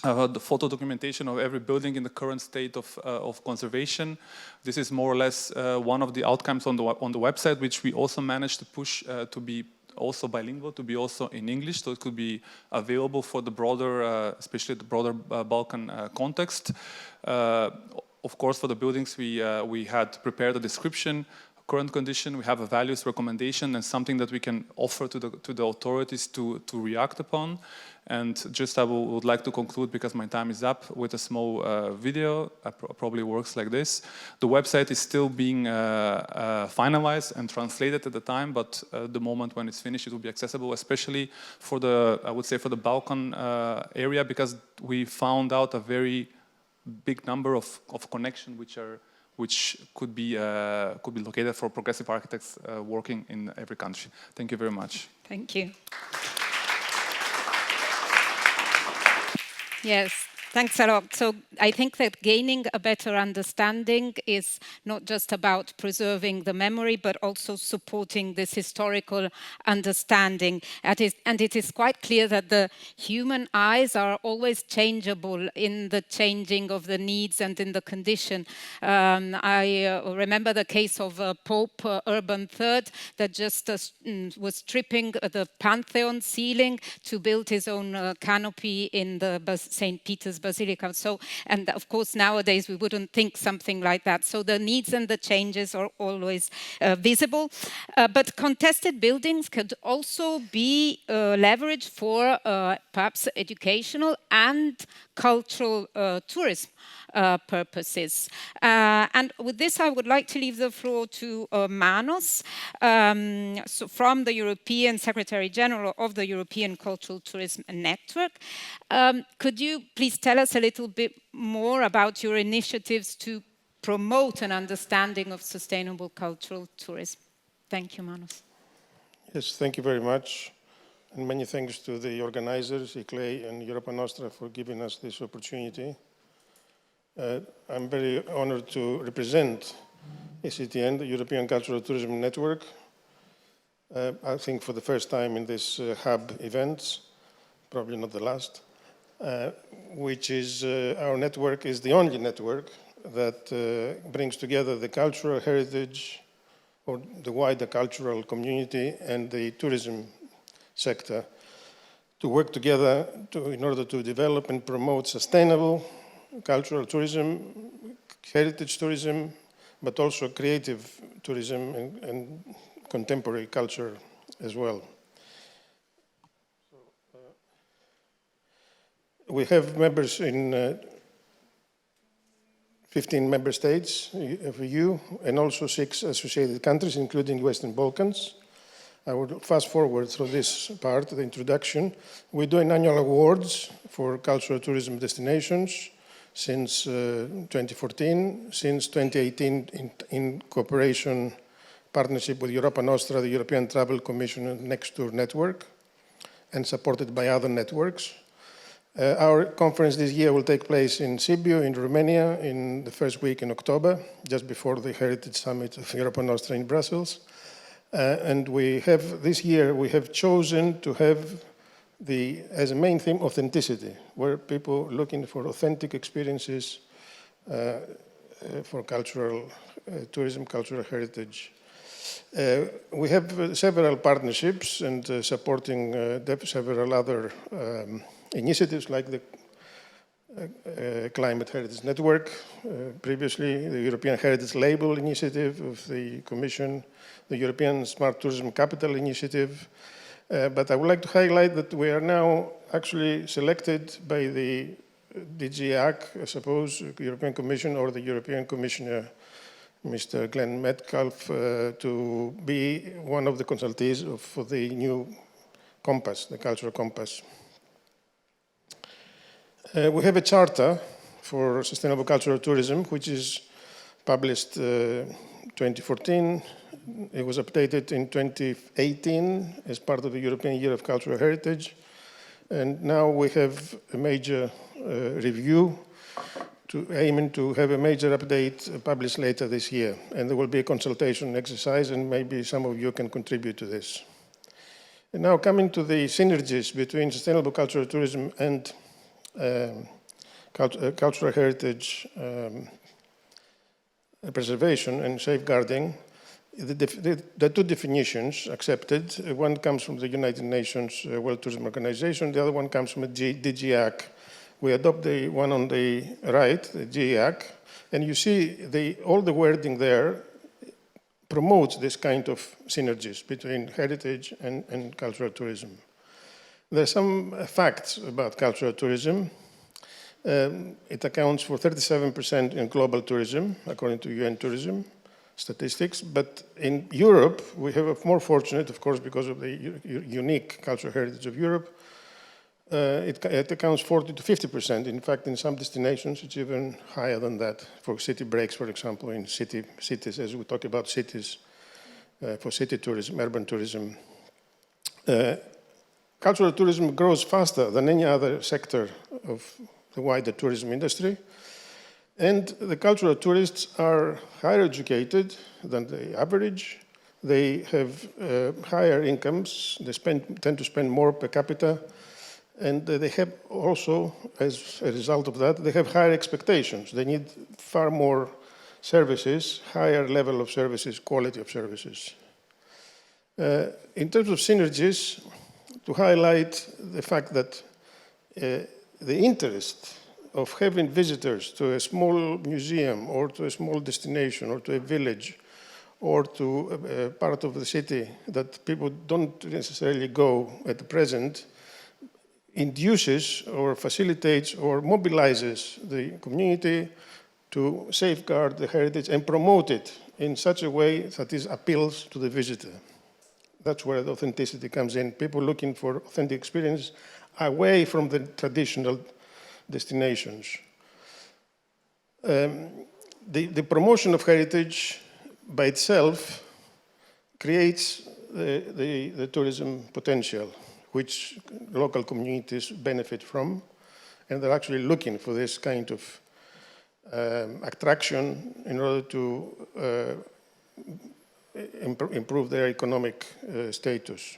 the photo documentation of every building in the current state of conservation. This is more or less one of the outcomes on the website, which we also managed to push to be also bilingual, to be also in English, so it could be available for the broader, especially the broader Balkan context. Of course, for the buildings, we had prepared a description, current condition, we have a values recommendation and something that we can offer to the authorities to react upon. And just I would like to conclude, because my time is up, with a small video. Probably works like this. The website is still being finalized and translated at the time, but the moment when it's finished, it will be accessible, especially for the, I would say, for the Balkan area, because we found out a very big number of connections which could be located for progressive architects working in every country. Thank you very much. Thank you. Yes, thanks a lot. So I think that gaining a better understanding is not just about preserving the memory, but also supporting this historical understanding. And it is quite clear that the human eyes are always changeable in the changing of the needs and in the condition. I remember the case of Pope Urban III that just was stripping the Pantheon ceiling to build his own canopy in the St. Peter's Basilica. So, and of course, nowadays we wouldn't think something like that. So the needs and the changes are always visible. But contested buildings could also be leveraged for perhaps educational and cultural tourism purposes. And with this, I would like to leave the floor to Manos, so from the European Secretary General of the European Cultural Tourism Network. Could you please tell us a little bit more about your initiatives to promote an understanding of sustainable cultural tourism? Thank you, Manos. Yes, thank you very much. And many thanks to the organizers, ICLEI and Europa Nostra, for giving us this opportunity. I'm very honored to represent ECTN, the European Cultural Tourism Network. I think for the first time in this hub events, probably not the last, which is, our network is the only network that brings together the cultural heritage or the wider cultural community and the tourism sector to work together in order to develop and promote sustainable cultural tourism, heritage tourism, but also creative tourism and contemporary culture as well. We have members in 15 member states of EU and also 6 associated countries, including Western Balkans. I would fast forward through this part, the introduction. We do an annual awards for cultural tourism destinations since 2014, since 2018 in cooperation, partnership with Europa Nostra, the European Travel Commission and Next Tour Network, and supported by other networks. Our conference this year will take place in Sibiu, in Romania, in the first week in October, just before the Heritage Summit of Europa Nostra in Brussels. And we have, this year, we have chosen to have as a main theme, authenticity, where people looking for authentic experiences for cultural tourism, cultural heritage. We have several partnerships and supporting several other initiatives like the Climate Heritage Network, previously the European Heritage Label Initiative of the Commission, the European Smart Tourism Capital Initiative. But I would like to highlight that we are now actually selected by the DG AC, I suppose, European Commission or the European Commissioner, Mr. Glenn Metcalfe, to be one of the consultees for the new compass, the Cultural Compass. We have a charter for sustainable cultural tourism, which is published 2014. It was updated in 2018 as part of the European Year of Cultural Heritage. And now we have a major review aiming to have a major update published later this year. And there will be a consultation exercise, and maybe some of you can contribute to this. And now coming to the synergies between sustainable cultural tourism and cultural heritage preservation and safeguarding, the two definitions accepted. One comes from the United Nations World Tourism Organization, the other one comes from the DGAC. We adopt the one on the right, the GIAC, and you see all the wording there promotes this kind of synergies between heritage and cultural tourism. There are some facts about cultural tourism. It accounts for 37% in global tourism, according to UN tourism statistics. But in Europe, we have a more fortunate, of course, because of the unique cultural heritage of Europe. It accounts 40 to 50%. In fact, in some destinations, it's even higher than that. For city breaks, for example, in cities, as we talk about cities, for city tourism, urban tourism. Cultural tourism grows faster than any other sector of the wider tourism industry. And the cultural tourists are higher educated than the average. They have higher incomes. They tend to spend more per capita. And they have also, as a result of that, they have higher expectations. They need far more services, higher level of services, quality of services. In terms of synergies, to highlight the fact that the interest of having visitors to a small museum or to a small destination or to a village or to a part of the city that people don't necessarily go at the present induces or facilitates or mobilizes the community to safeguard the heritage and promote it in such a way that it appeals to the visitor. That's where the authenticity comes in. People looking for authentic experience away from the traditional destinations. The promotion of heritage by itself creates the tourism potential, which local communities benefit from, and they're actually looking for this kind of attraction in order to improve their economic status.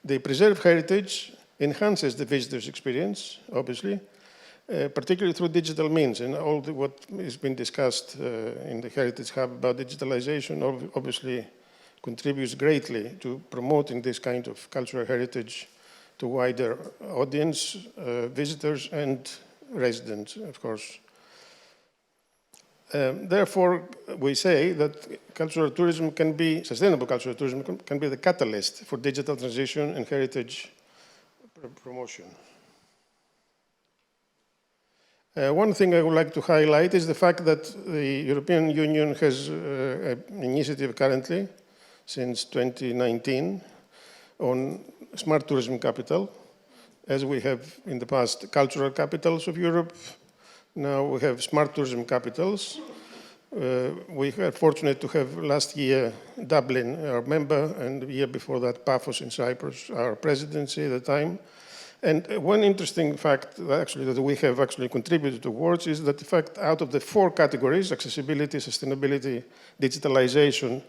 The preserved heritage enhances the visitor's experience, obviously, particularly through digital means, and all what has been discussed in the Heritage Hub about digitalization obviously contributes greatly to promoting this kind of cultural heritage to wider audience, visitors and residents, of course. Therefore, we say that cultural tourism can be, sustainable cultural tourism can be the catalyst for digital transition and heritage promotion. One thing I would like to highlight is the fact that the European Union has an initiative currently since 2019 on smart tourism capital, as we have in the past cultural capitals of Europe. Now we have smart tourism capitals. We were fortunate to have last year Dublin, our member, and the year before that Paphos in Cyprus, our presidency at the time. And one interesting fact actually that we have actually contributed towards is that, in fact, out of the 4 categories, accessibility, sustainability, digitalization,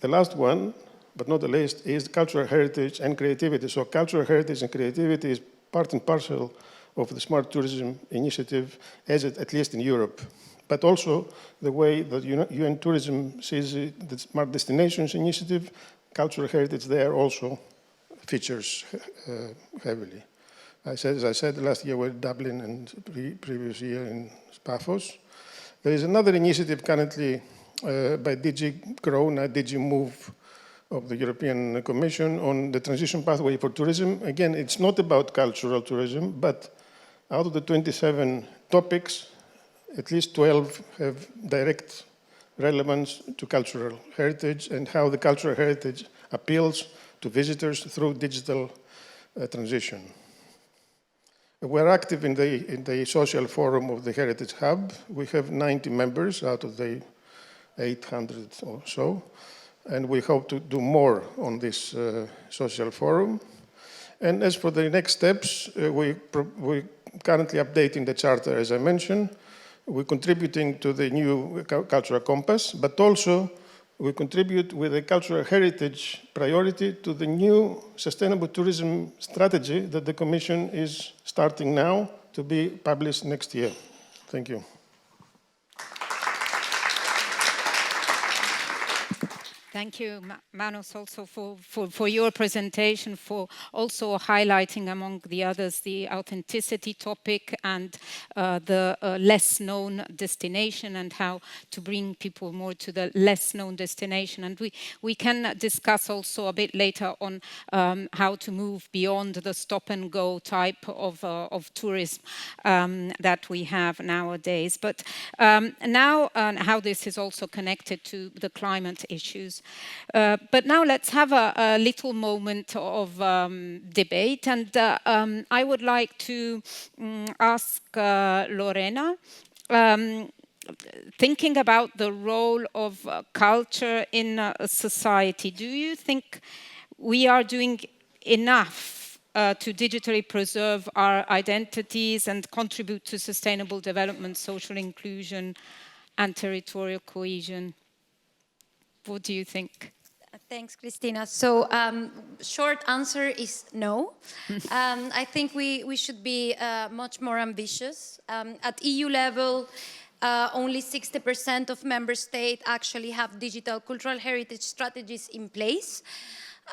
the last one, but not the least, is cultural heritage and creativity. So cultural heritage and creativity is part and parcel of the smart tourism initiative, at least in Europe. But also the way that UN Tourism sees the Smart Destinations Initiative, cultural heritage there also features heavily. As I said, last year we were in Dublin and previous year in Paphos. There is another initiative currently by DG GROW, now DG MOVE of the European Commission on the transition pathway for tourism. Again, it's not about cultural tourism, but out of the 27 topics, at least 12 have direct relevance to cultural heritage and how the cultural heritage appeals to visitors through digital transition. We're active in the social forum of the Heritage Hub. We have 90 members out of the 800 or so. And we hope to do more on this social forum. And as for the next steps, we're currently updating the charter, as I mentioned. We're contributing to the new cultural compass, but also we contribute with a cultural heritage priority to the new sustainable tourism strategy that the Commission is starting now to be published next year. Thank you. Thank you, Manos, also for your presentation, for also highlighting, among the others, the authenticity topic and the less-known destination and how to bring people more to the less-known destination. And we can discuss also a bit later on how to move beyond the stop-and-go type of tourism that we have nowadays. But now how this is also connected to the climate issues. But now let's have a little moment of debate, and I would like to ask Lorena, thinking about the role of culture in society, do you think we are doing enough to digitally preserve our identities and contribute to sustainable development, social inclusion, and territorial cohesion? What do you think? Thanks, Christina. So, short answer is no. I think we should be much more ambitious. At EU level, only 60% of member states actually have digital cultural heritage strategies in place.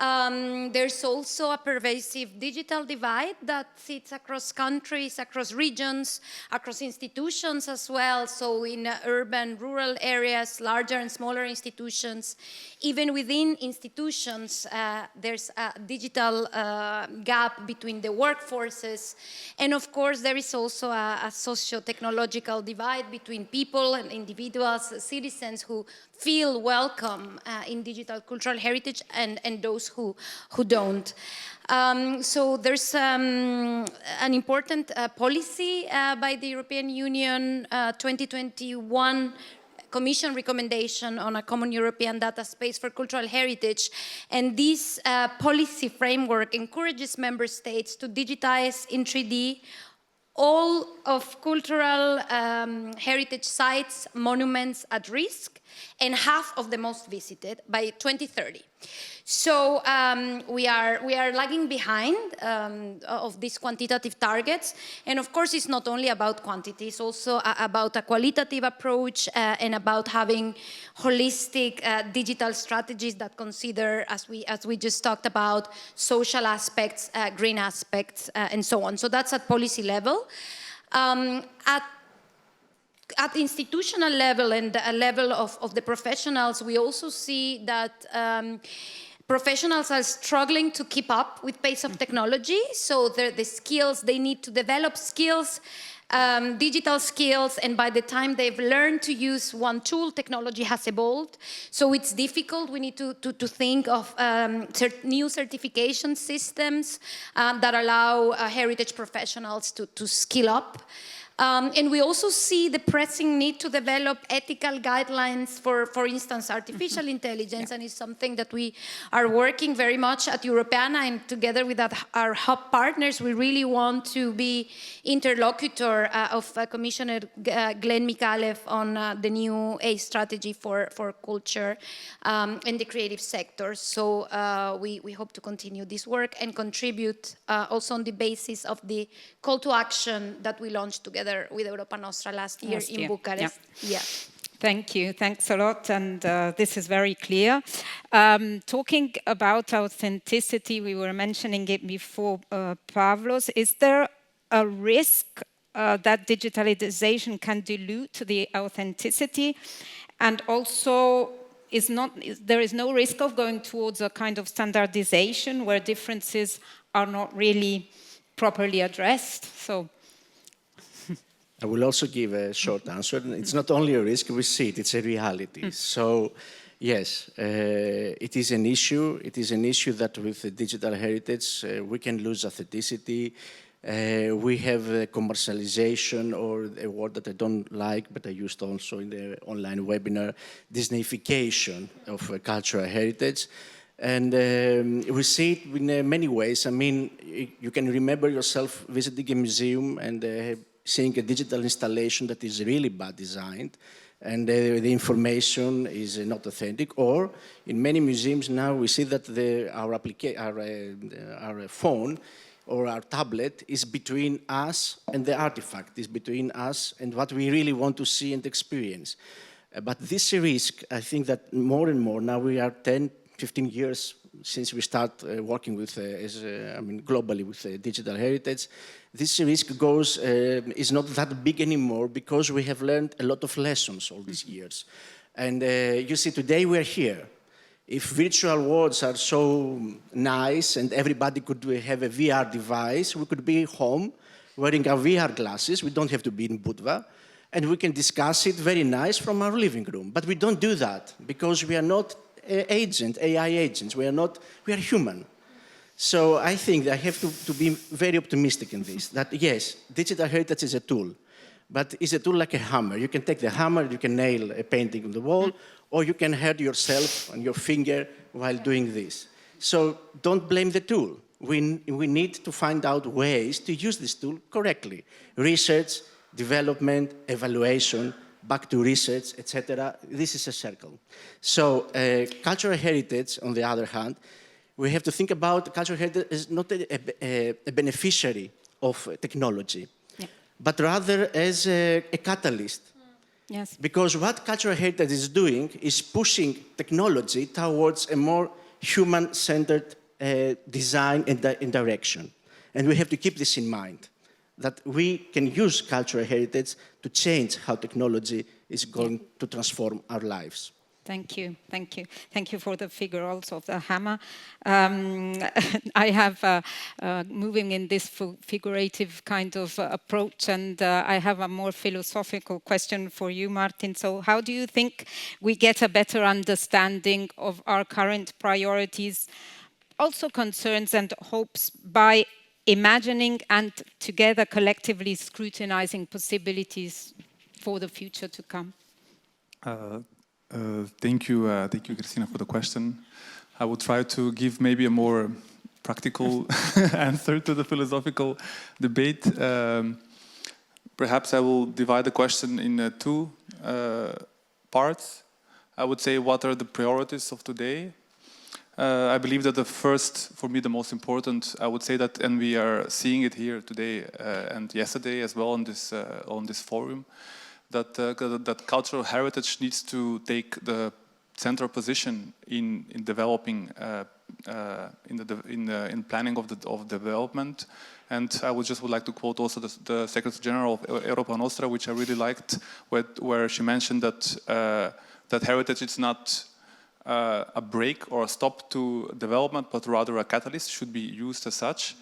There's also a pervasive digital divide that sits across countries, across regions, across institutions as well. So in urban, rural areas, larger and smaller institutions, even within institutions, there's a digital gap between the workforces. And of course, there is also a socio-technological divide between people and individuals, citizens who feel welcome in digital cultural heritage and those who don't. So there's an important policy by the European Union 2021 Commission recommendation on a common European data space for cultural heritage. And this policy framework encourages member states to digitize in 3D all of cultural heritage sites, monuments at risk, and half of the most visited by 2030. So we are lagging behind of these quantitative targets. And of course, it's not only about quantity, it's also about a qualitative approach and about having holistic digital strategies that consider, as we just talked about, social aspects, green aspects, and so on. So that's at policy level. At institutional level and a level of the professionals, we also see that professionals are struggling to keep up with pace of technology. So the skills, they need to develop skills, digital skills, and by the time they've learned to use one tool, technology has evolved. So it's difficult. We need to think of new certification systems that allow heritage professionals to skill up. And we also see the pressing need to develop ethical guidelines for instance, artificial intelligence, and it's something that we are working very much at Europeana, and together with our hub partners, we really want to be interlocutor of Commissioner Glenn Mikalev on the new A strategy for culture and the creative sector. So we hope to continue this work and contribute also on the basis of the call to action that we launched together with Europa Nostra last year in Bucharest. Yeah. Thank you. Thanks a lot. And this is very clear. Talking about authenticity, we were mentioning it before, Pavlos. Is there a risk that digitalization can dilute the authenticity? And also, there is no risk of going towards a kind of standardization where differences are not really properly addressed? So. I will also give a short answer. It's not only a risk, we see it, it's a reality. So, yes, it is an issue. It is an issue that with the digital heritage, we can lose authenticity. We have commercialization, or a word that I don't like, but I used also in the online webinar, Disneyfication of cultural heritage. And we see it in many ways. I mean, you can remember yourself visiting a museum and seeing a digital installation that is really bad designed, and the information is not authentic. Or in many museums now, we see that our phone or our tablet is between us and the artifact, is between us and what we really want to see and experience. But this risk, I think that more and more, now we are 10, 15 years since we start working with, globally with digital heritage, this risk is not that big anymore because we have learned a lot of lessons all these years. And you see, today we are here. If virtual worlds are so nice and everybody could have a VR device, we could be home wearing our VR glasses. We don't have to be in Budva. And we can discuss it very nice from our living room. But we don't do that because we are not AI agents. We are human. So I think that I have to be very optimistic in this, that yes, digital heritage is a tool, but it's a tool like a hammer. You can take the hammer, you can nail a painting on the wall, or you can hurt yourself on your finger while doing this. So don't blame the tool. We need to find out ways to use this tool correctly. Research, development, evaluation, back to research, etc. This is a circle. So cultural heritage, on the other hand, we have to think about cultural heritage as not a beneficiary of technology, but rather as a catalyst. Yes. Because what cultural heritage is doing is pushing technology towards a more human-centered design and direction. And we have to keep this in mind, that we can use cultural heritage to change how technology is going to transform our lives. Thank you, thank you. Thank you for the figure also of the hammer. I have, moving in this figurative kind of approach, and I have a more philosophical question for you, Martin. So how do you think we get a better understanding of our current priorities, also concerns and hopes, by imagining and together collectively scrutinizing possibilities for the future to come? Thank you, Christina, for the question. I will try to give maybe a more practical answer to the philosophical debate. Perhaps I will divide the question in two parts. I would say, what are the priorities of today? I believe that the first, for me, the most important, I would say that, and we are seeing it here today and yesterday as well on this forum, that cultural heritage needs to take the central position in developing, in planning of development. And I would like to quote also the Secretary General of Europa Nostra, which I really liked, where she mentioned that that heritage is not a break or a stop to development, but rather a catalyst, should be used as such.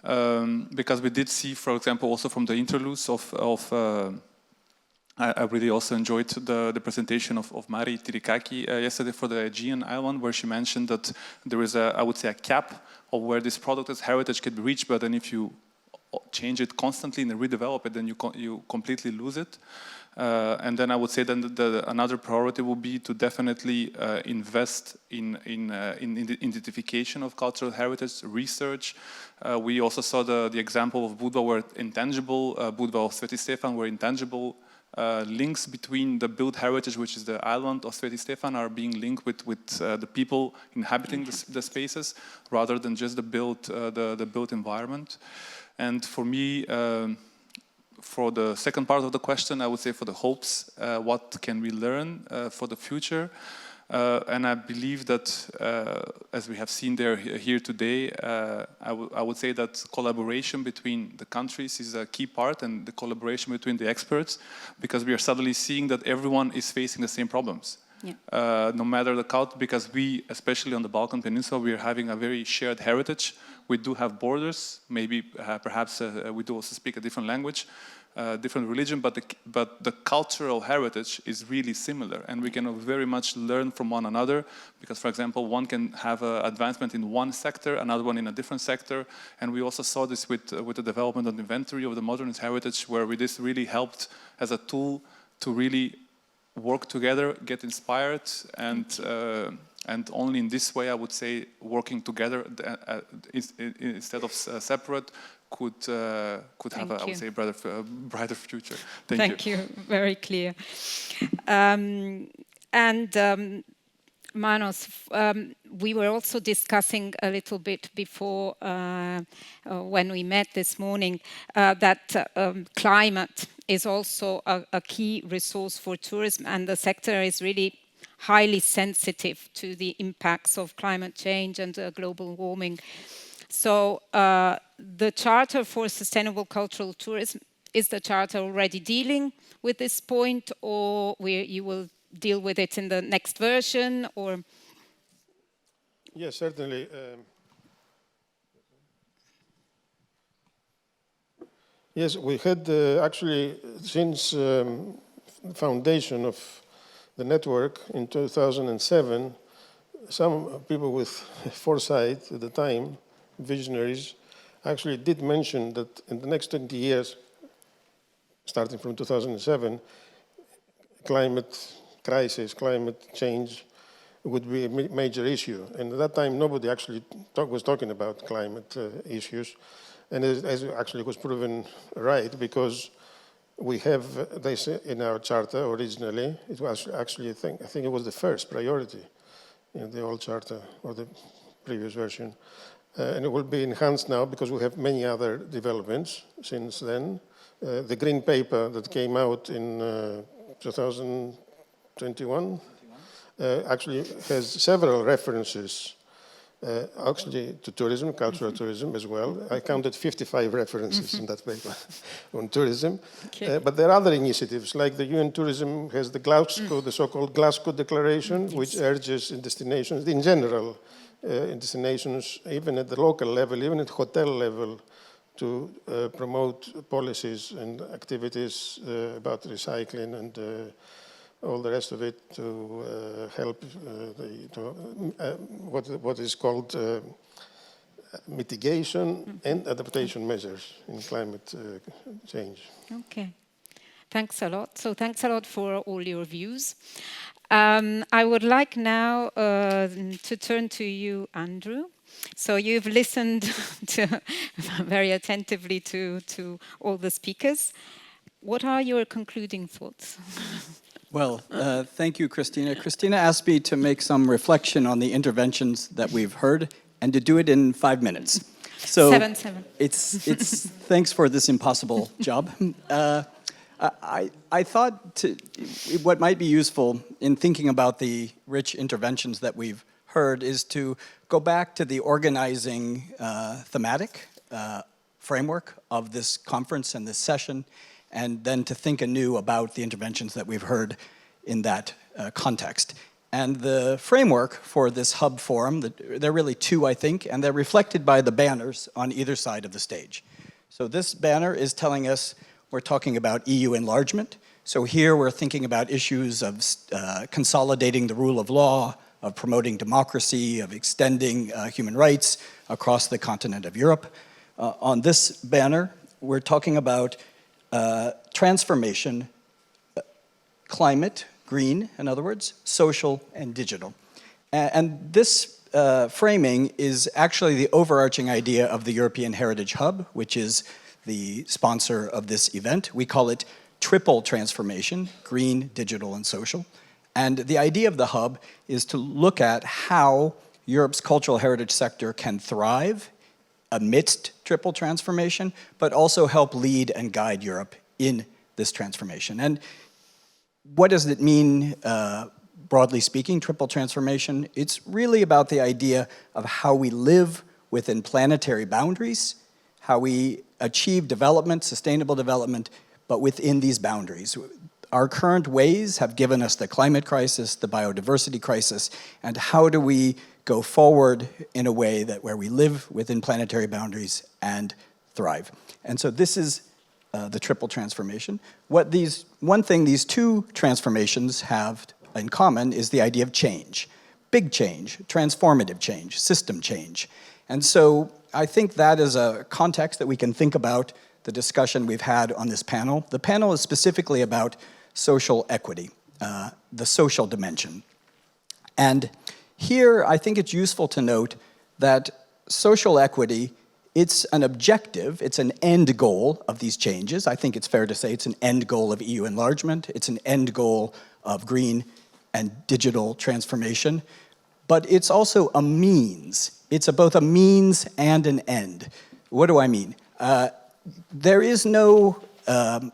Because we did see, for example, also from the interludes I really also enjoyed the presentation of Mari Tirikaki yesterday for the Aegean island, where she mentioned that there is I would say, a cap of where this product as heritage can be reached, but then if you change it constantly and redevelop it, then you completely lose it. And then I would say then another priority will be to definitely invest in the identification of cultural heritage research. We also saw the example of Budva, where intangible, Budva of Sveti Stefan, where intangible links between the built heritage, which is the island of Sveti Stefan, are being linked with the people inhabiting the spaces, rather than just the built environment. And for me, for the second part of the question, I would say for the hopes, what can we learn for the future? And I believe that, as we have seen here today, I would say that collaboration between the countries is a key part, and the collaboration between the experts, because we are suddenly seeing that everyone is facing the same problems. no matter the culture, because we, especially on the Balkan Peninsula, we are having a very shared heritage. We do have borders, maybe perhaps we do also speak a different language, different religion, but the cultural heritage is really similar, and we can very much learn from one another, because, for example, one can have advancement in one sector, another one in a different sector, and we also saw this with the development of the inventory of the modernist heritage, where this really helped as a tool to really work together, get inspired, and only in this way, I would say, working together instead of separate could have, I would say, a brighter future. Thank you. Thank you. Very clear. Manos, we were also discussing a little bit before when we met this morning that climate is also a key resource for tourism, and the sector is really highly sensitive to the impacts of climate change and global warming. So the Charter for Sustainable Cultural Tourism, is the Charter already dealing with this point, or you will deal with it in the next version, or? Yes, certainly. Yes, we had actually, since foundation of the network in 2007, some people with foresight at the time, visionaries, actually did mention that in the next 20 years, starting from 2007, climate crisis, climate change would be a major issue. And at that time, nobody actually was talking about climate issues. And as actually was proven right, because we have this in our charter originally. It was actually, I think it was the first priority in the old charter or the previous version. And it will be enhanced now because we have many other developments since then. The green paper that came out in 2021 actually has several references actually to tourism, cultural tourism as well. I counted 55 references in that paper on tourism. Okay. But there are other initiatives, like the UN Tourism has the Glasgow, the so-called Glasgow Declaration, which urges in destinations, in general, in destinations, even at the local level, even at hotel level, to promote policies and activities about recycling and all the rest of it to help what is called mitigation and adaptation measures in climate change. Okay, thanks a lot. So thanks a lot for all your views. I would like now to turn to you, Andrew. So you've listened very attentively to all the speakers. What are your concluding thoughts? Well, thank you, Christina. Christina asked me to make some reflection on the interventions that we've heard and to do it in 5 minutes. So it's thanks for this impossible job. I thought what might be useful in thinking about the rich interventions that we've heard is to go back to the organizing thematic framework of this conference and this session, and then to think anew about the interventions that we've heard in that context. And the framework for this hub forum, there are really two, I think, and they're reflected by the banners on either side of the stage. So this banner is telling us we're talking about EU enlargement. So here we're thinking about issues of consolidating the rule of law, of promoting democracy, of extending human rights across the continent of Europe. On this banner, we're talking about transformation, climate, green, in other words, social and digital. And this framing is actually the overarching idea of the European Heritage Hub, which is the sponsor of this event. We call it triple transformation, green, digital, and social. And the idea of the hub is to look at how Europe's cultural heritage sector can thrive amidst triple transformation, but also help lead and guide Europe in this transformation. And what does it mean, broadly speaking, triple transformation? It's really about the idea of how we live within planetary boundaries, how we achieve development, sustainable development, but within these boundaries. our current ways have given us the climate crisis, the biodiversity crisis, and how do we go forward in a way that where we live within planetary boundaries and thrive. And so this is the triple transformation. One thing these two transformations have in common is the idea of change. Big change, transformative change, system change. And so I think that is a context that we can think about the discussion we've had on this panel. The panel is specifically about social equity, the social dimension. And here I think it's useful to note that social equity, it's an objective, it's an end goal of these changes. I think it's fair to say it's an end goal of EU enlargement, it's an end goal of green and digital transformation, but it's also a means. It's both a means and an end. What do I mean? There is no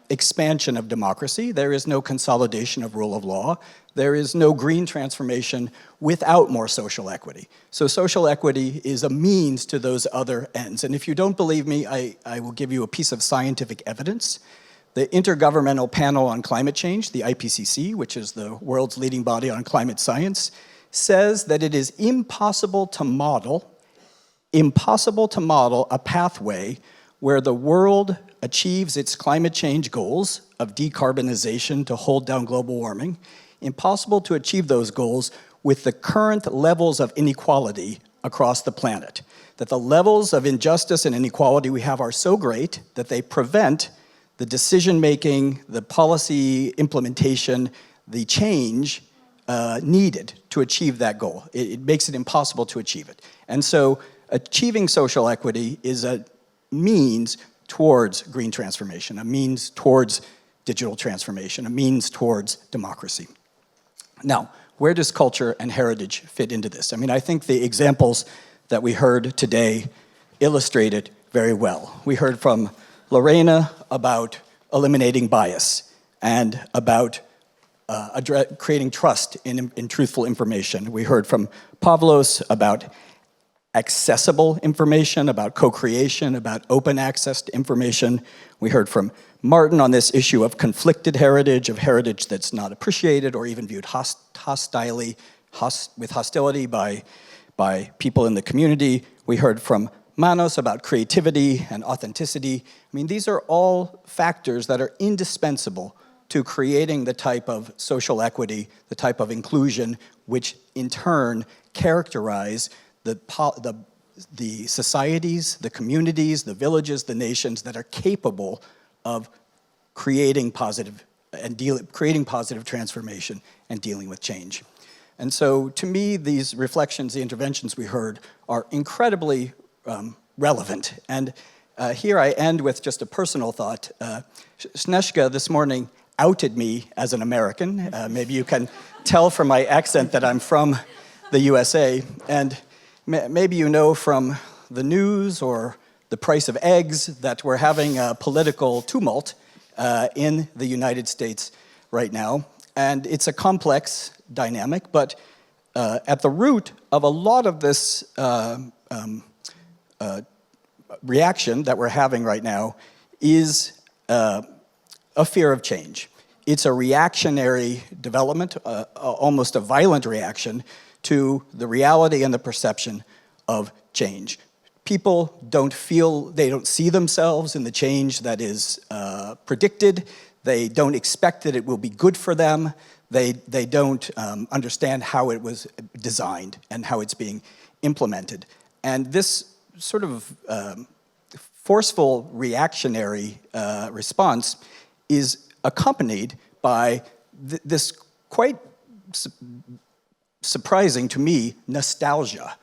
expansion of democracy, there is no consolidation of rule of law, there is no green transformation without more social equity. So social equity is a means to those other ends. And if you don't believe me, I will give you a piece of scientific evidence. The Intergovernmental Panel on Climate Change, the IPCC, which is the world's leading body on climate science, says that it is impossible to model a pathway where the world achieves its climate change goals of decarbonization to hold down global warming, impossible to achieve those goals with the current levels of inequality across the planet. That the levels of injustice and inequality we have are so great that they prevent the decision-making, the policy implementation, the change needed to achieve that goal. It makes it impossible to achieve it. And so achieving social equity is a means towards green transformation, a means towards digital transformation, a means towards democracy. Now, where does culture and heritage fit into this? I mean, I think the examples that we heard today illustrate it very well. We heard from Lorena about eliminating bias and about creating trust in truthful information. We heard from Pavlos about accessible information, about co-creation, about open access to information. We heard from Martin on this issue of conflicted heritage, of heritage that's not appreciated or even viewed with hostility by people in the community. We heard from Manos about creativity and authenticity. I mean, these are all factors that are indispensable to creating the type of social equity, the type of inclusion, which in turn characterize the societies, the communities, the villages, the nations that are capable of creating positive transformation and dealing with change. And so to me, these reflections, the interventions we heard are incredibly relevant. And here I end with just a personal thought. Snezhka this morning outed me as an American. Maybe you can tell from my accent that I'm from the USA. And maybe you know from the news or the price of eggs that we're having a political tumult in the United States right now. And it's a complex dynamic, but at the root of a lot of this reaction that we're having right now is a fear of change. It's a reactionary development, almost a violent reaction to the reality and the perception of change. People don't see themselves in the change that is predicted. They don't expect that it will be good for them. They don't understand how it was designed and how it's being implemented. And this sort of forceful reactionary response is accompanied by this quite surprising to me nostalgia,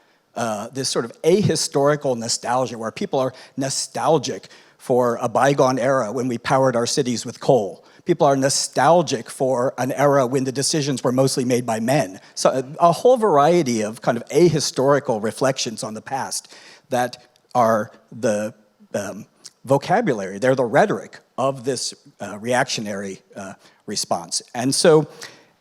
this sort of ahistorical nostalgia where people are nostalgic for a bygone era when we powered our cities with coal. People are nostalgic for an era when the decisions were mostly made by men. So a whole variety of kind of ahistorical reflections on the past that are the vocabulary, they're the rhetoric of this reactionary response. And so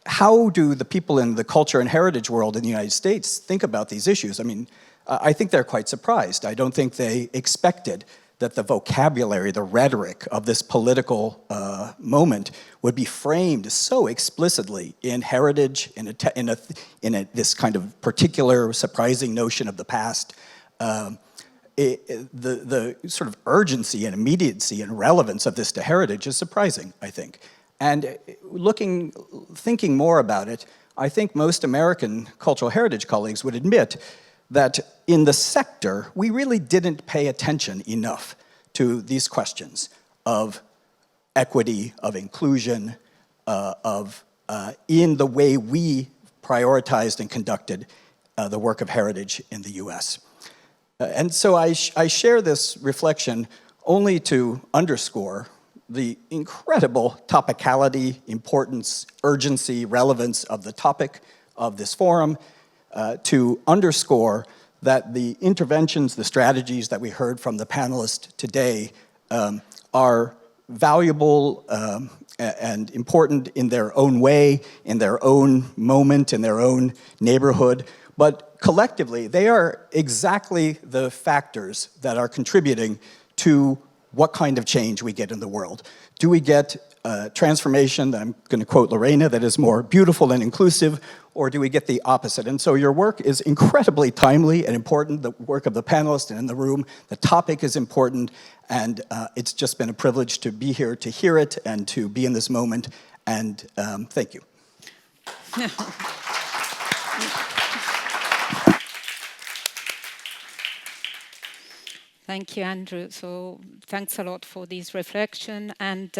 how do the people in the culture and heritage world in the United States think about these issues? I mean, I think they're quite surprised. I don't think they expected that the vocabulary, the rhetoric of this political moment would be framed so explicitly in heritage, in this kind of particular surprising notion of the past. The sort of urgency and immediacy and relevance of this to heritage is surprising, I think. And thinking more about it, I think most American cultural heritage colleagues would admit that in the sector, we really didn't pay attention enough to these questions of equity, of inclusion, in the way we prioritized and conducted the work of heritage in the US. And so I share this reflection only to underscore the incredible topicality, importance, urgency, relevance of the topic of this forum, to underscore that the interventions, the strategies that we heard from the panelists today are valuable and important in their own way, in their own moment, in their own neighborhood, but collectively, they are exactly the factors that are contributing to what kind of change we get in the world. Do we get transformation, I'm going to quote Lorena, that is more beautiful and inclusive, or do we get the opposite? And so your work is incredibly timely and important, the work of the panelists and in the room. The topic is important, and it's just been a privilege to be here to hear it and to be in this moment, and thank you. Thank you, Andrew. So thanks a lot for this reflection. And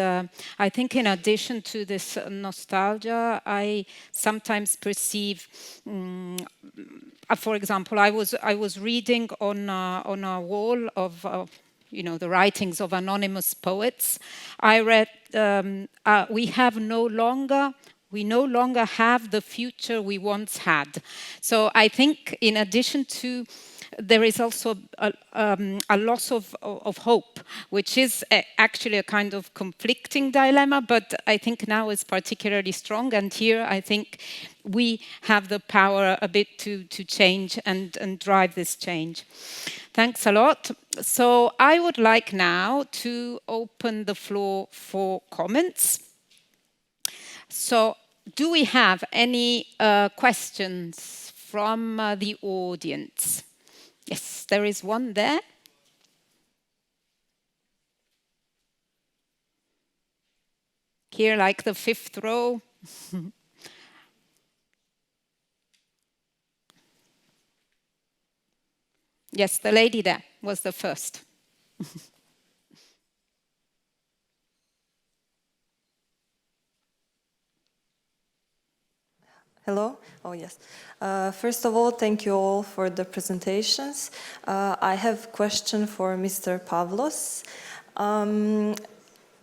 I think in addition to this nostalgia, I sometimes perceive, for example, I was reading on a wall of the writings of anonymous poets. I read, we no longer have the future we once had. So I think in addition to, there is also a loss of hope, which is actually a kind of conflicting dilemma, but I think now is particularly strong. And here I think we have the power a bit to change and drive this change. Thanks a lot. So I would like now to open the floor for comments. So do we have any questions from the audience? Yes, there is one there. Here, like the fifth row. Yes, the lady there was the first. Hello? Oh, yes. First of all, thank you all for the presentations. I have a question for Mr. Pavlos.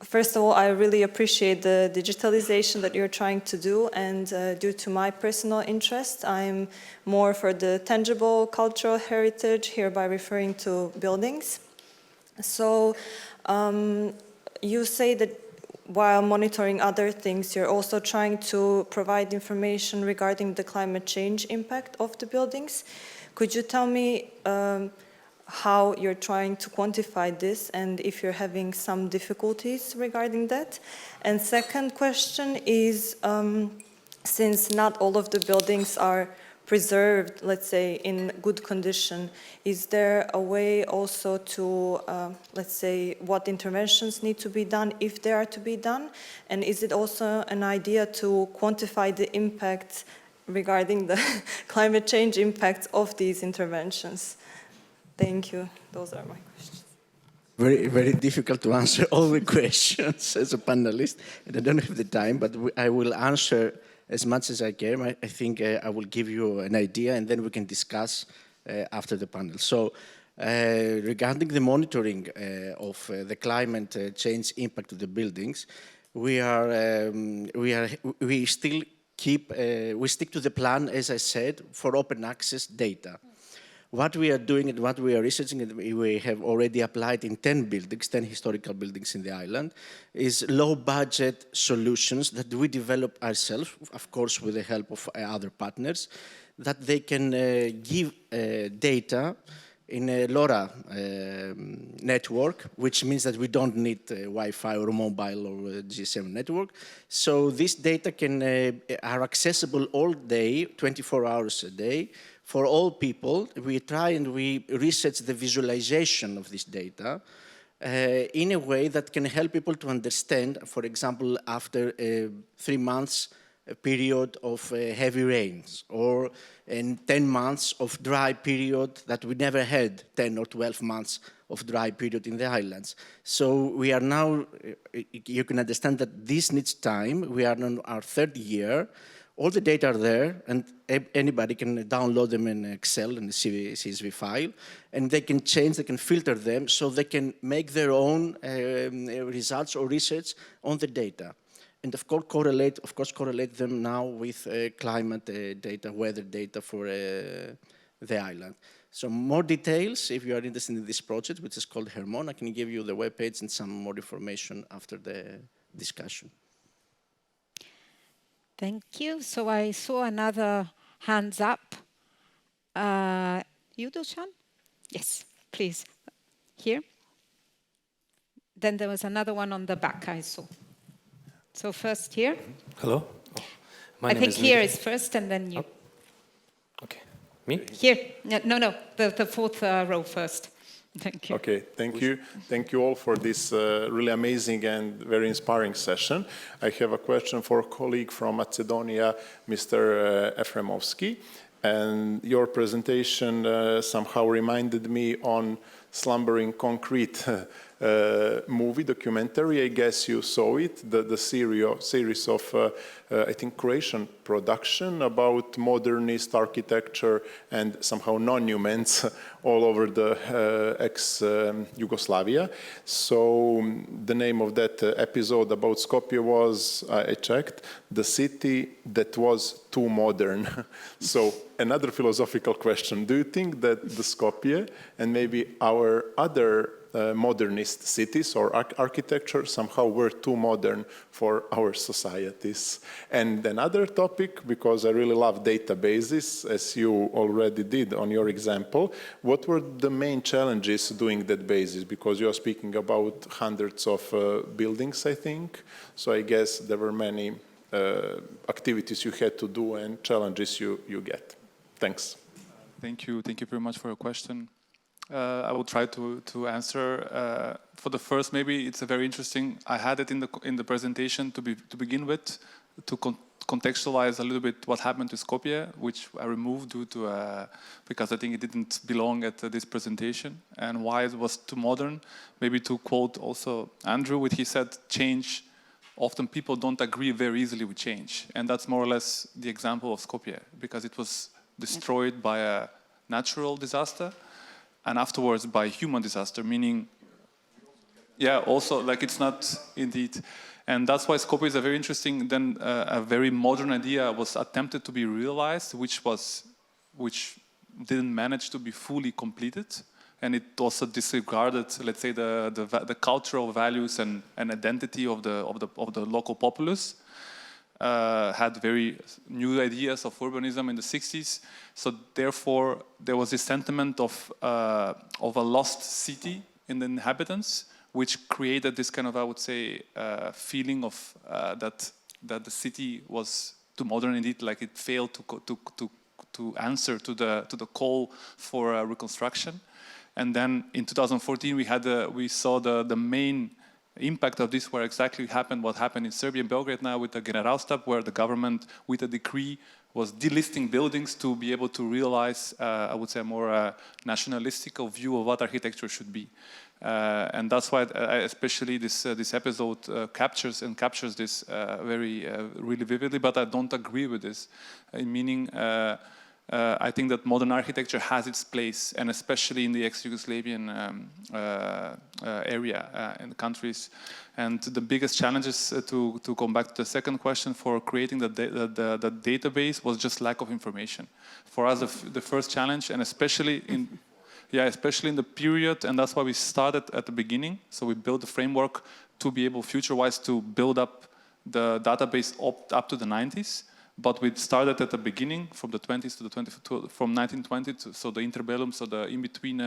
First of all, I really appreciate the digitalization that you're trying to do, and due to my personal interest, I'm more for the tangible cultural heritage, hereby referring to buildings. So you say that while monitoring other things, you're also trying to provide information regarding the climate change impact of the buildings. Could you tell me how you're trying to quantify this and if you're having some difficulties regarding that? And second question is, since not all of the buildings are preserved, let's say, in good condition, is there a way also to, let's say, what interventions need to be done if they are to be done? And is it also an idea to quantify the impact regarding the climate change impacts of these interventions? Thank you. Those are my questions. Very, very difficult to answer all the questions as a panelist, and I don't have the time, but I will answer as much as I can. I think I will give you an idea, and then we can discuss after the panel. So, regarding the monitoring of the climate change impact of the buildings, we still stick to the plan, as I said, for open access data. What we are doing and what we are researching, and we have already applied in 10 buildings, 10 historical buildings in the island, is low-budget solutions that we develop ourselves, of course with the help of other partners, that they can give data in a LoRa network, which means that we don't need Wi-Fi or mobile or GSM network. So this data are accessible all day, 24 hours a day, for all people. We try and we research the visualization of this data in a way that can help people to understand, for example, after 3 months a period of heavy rains, or in 10 months of dry period that we never had 10 or 12 months of dry period in the islands. So we are now, you can understand that this needs time. We are on our 3rd year. All the data are there, and anybody can download them in Excel and CSV file, and they can change, they can filter them, so they can make their own results or research on the data. And of course, correlate them now with climate data, weather data for the island. So more details, if you are interested in this project, which is called Hermon, I can give you the webpage and some more information after the discussion. Thank you. So I saw another hands up. Yudo-chan? Yes, please. Here. Then there was another one on the back I saw. So first here. Hello. Oh, I think here is first, and then you. Oh. Okay. Me? Here. No. The 4th row first. Thank you. Okay, thank you. Thank you all for this really amazing and very inspiring session. I have a question for a colleague from Macedonia, Mr. Efremovsky. And your presentation somehow reminded me on Slumbering Concrete movie, documentary. I guess you saw it, the series of, I think, Croatian production about modernist architecture and somehow monuments all over the ex-Yugoslavia. So the name of that episode about Skopje was, I checked, The City That Was Too Modern. So another philosophical question. Do you think that the Skopje and maybe our other modernist cities or architecture somehow were too modern for our societies? And another topic, because I really love databases, as you already did on your example, what were the main challenges doing that basis? Because you are speaking about hundreds of buildings, I think. So I guess there were many activities you had to do and challenges you get. Thanks. Thank you very much for your question. I will try to answer. For the first, maybe it's a very interesting. I had it in the presentation to begin with, to contextualize a little bit what happened to Skopje, which I removed due to because I think it didn't belong at this presentation, and why it was too modern. Maybe to quote also Andrew, what he said: change. Often people don't agree very easily with change, and that's more or less the example of Skopje, because it was destroyed by a natural disaster. And afterwards by human disaster, meaning, yeah, also like it's not indeed. And that's why Skopje is a very interesting, then a very modern idea was attempted to be realized, which didn't manage to be fully completed. And it also disregarded, let's say, the cultural values and identity of the local populace. Had very new ideas of urbanism in the 60s. So therefore, there was this sentiment of a lost city in the inhabitants, which created this kind of, I would say, feeling of that the city was too modern indeed, like it failed to answer to the call for reconstruction. And then in 2014, we saw the main impact of this, where exactly what happened in Serbia and Belgrade now with the Generalstab, where the government, with a decree, was delisting buildings to be able to realize, I would say, a more nationalistic view of what architecture should be. And that's why especially this episode captures this really vividly, but I don't agree with this, meaning I think that modern architecture has its place, and especially in the ex-Yugoslavian area in the countries. And the biggest challenges, to come back to the second question, for creating the database was just lack of information. For us, the first challenge, and especially in the period, and that's why we started at the beginning. So we built the framework to be able, future-wise, to build up the database up to the 90s. But we started at the beginning, from the 20s to the from 1920 to, so the interbellum, so the in between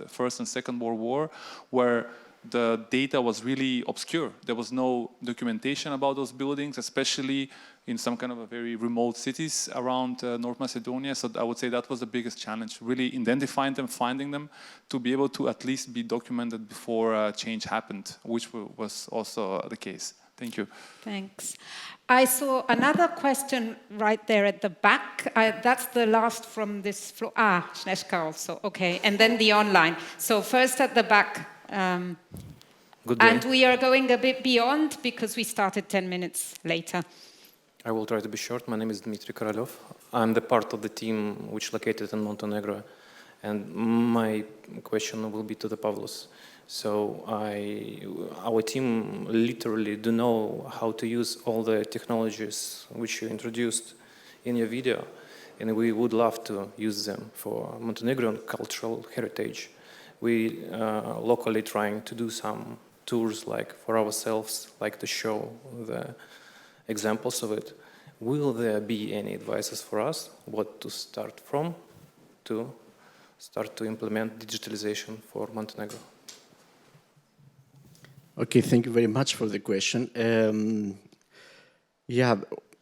First and Second World War, where the data was really obscure. There was no documentation about those buildings, especially in some kind of a very remote cities around North Macedonia. So I would say that was the biggest challenge, really identifying them, finding them, to be able to at least be documented before change happened, which was also the case. Thank you. Thanks. I saw another question right there at the back. That's the last from this floor. Ah, Snežka also. Okay, and then the online. So first at the back. Good day. And we are going a bit beyond because we started 10 minutes later. I will try to be short. My name is Dmitry Korolov. I'm the part of the team which located in Montenegro. And my question will be to the Pavlos. So our team literally do know how to use all the technologies which you introduced in your video. And we would love to use them for Montenegrin cultural heritage. We locally trying to do some tours like for ourselves, like to show the examples of it. Will there be any advices for us what to start from to start to implement digitalization for Montenegro? Okay, thank you very much for the question. Yeah,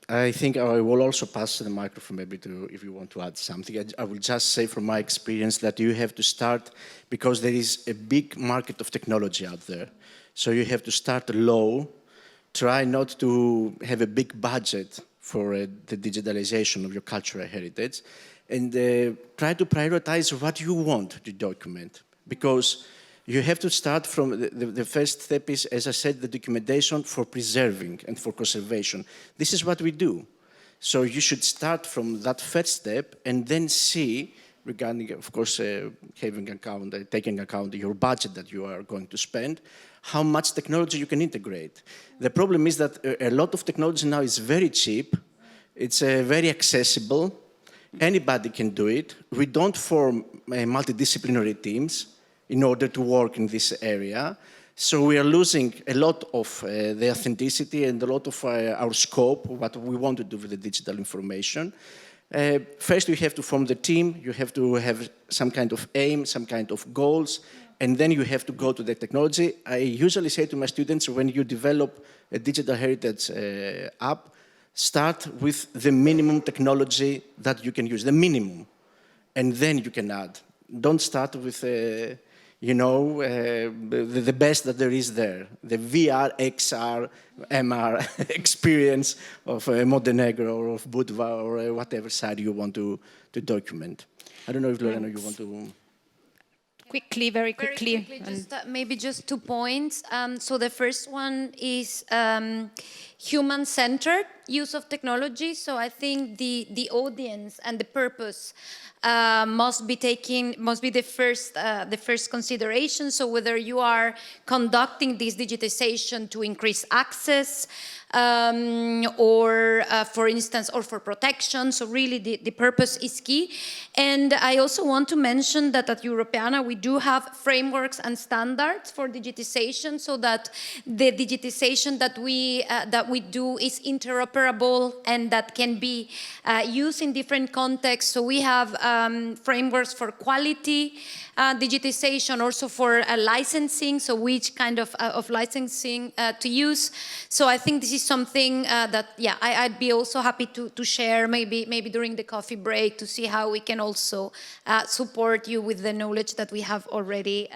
I think I will also pass the microphone maybe to, if you want to add something. I will just say from my experience that you have to start because there is a big market of technology out there. So you have to start low, try not to have a big budget for the digitalization of your cultural heritage, and try to prioritize what you want to document. Because you have to start from the first step is, as I said, the documentation for preserving and for conservation. This is what we do. So you should start from that first step and then see, regarding, of course, taking account your budget that you are going to spend, how much technology you can integrate. The problem is that a lot of technology now is very cheap. It's very accessible. Anybody can do it. We don't form multidisciplinary teams in order to work in this area. So we are losing a lot of the authenticity and a lot of our scope, what we want to do with the digital information. First, you have to form the team. You have to have some kind of aim, some kind of goals, and then you have to go to the technology. I usually say to my students, when you develop a digital heritage app, start with the minimum technology that you can use, the minimum, and then you can add. Don't start with the best that there is there, the VR, XR, MR experience of Montenegro or of Budva or whatever side you want to document. I don't know if Lorena, you want to... Quickly, very quickly. Just, maybe just 2 points. So the first one is human-centered use of technology. So I think the audience and the purpose must be the first consideration. So whether you are conducting this digitization to increase access, or for instance, or for protection. So really the purpose is key. And I also want to mention that at Europeana we do have frameworks and standards for digitization so that the digitization that we do is interoperable and that can be used in different contexts. So we have frameworks for quality digitization, also for licensing, so which kind of licensing to use. So I think this is something that, yeah, I'd be also happy to share maybe during the coffee break to see how we can also support you with the knowledge that we have already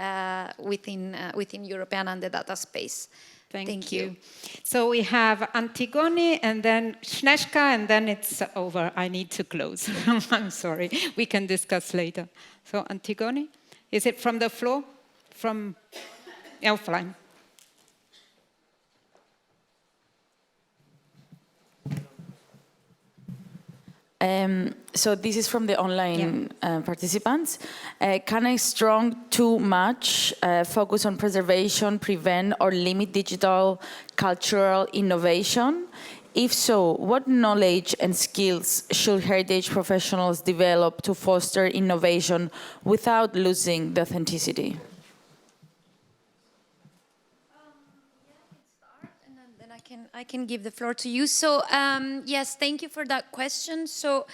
within European and the data space. Thank you. So we have Antigone and then Snežka, and then it's over. I need to close. I'm sorry. We can discuss later. So Antigone, is it from the floor? From offline? So this is from the online participants. Can a strong too much focus on preservation prevent or limit digital cultural innovation? If so, what knowledge and skills should heritage professionals develop to foster innovation without losing the authenticity? I I can give the floor to you. So yes, thank you for that question. So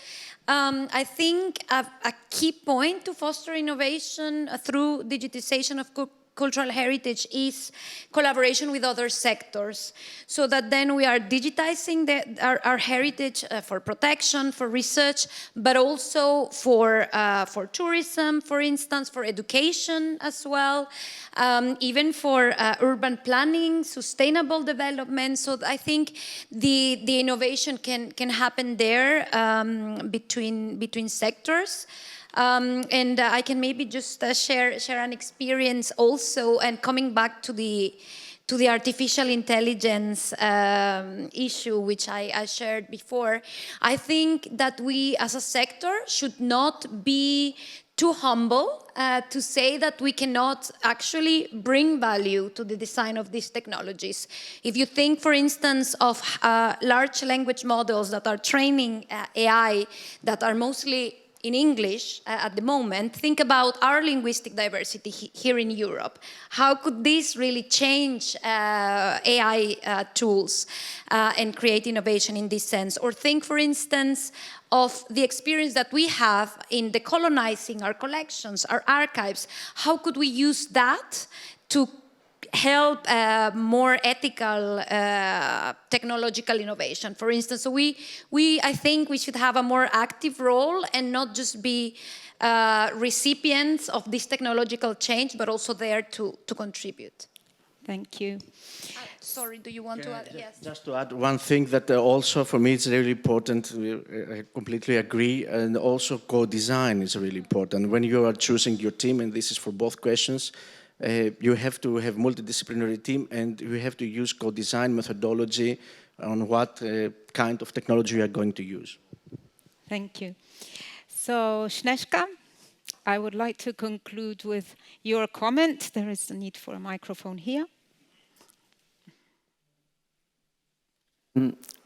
I think a key point to foster innovation through digitization of cultural heritage is collaboration with other sectors, so that then we are digitizing our heritage for protection, for research, but also for tourism, for instance, for education as well, even for urban planning, sustainable development. So I think the innovation can happen there between sectors. And I can maybe just share an experience also, and coming back to the artificial intelligence issue, which I shared before. I think that we as a sector should not be too humble to say that we cannot actually bring value to the design of these technologies. If you think, for instance, of large language models that are training AI that are mostly in English at the moment, think about our linguistic diversity here in Europe. How could this really change AI tools and create innovation in this sense? Or think, for instance, of the experience that we have in decolonizing our collections, our archives. How could we use that to help more ethical technological innovation, for instance? So I think we should have a more active role and not just be recipients of this technological change, but also there to contribute. Thank you. Sorry, do you want to add? Yes. Just to add one thing that also for me it's really important, I completely agree, and also co-design is really important. When you are choosing your team, and this is for both questions, you have to have multidisciplinary team, and you have to use co-design methodology on what kind of technology you are going to use. Thank you. So, Śnieżka, I would like to conclude with your comment. There is a need for a microphone here.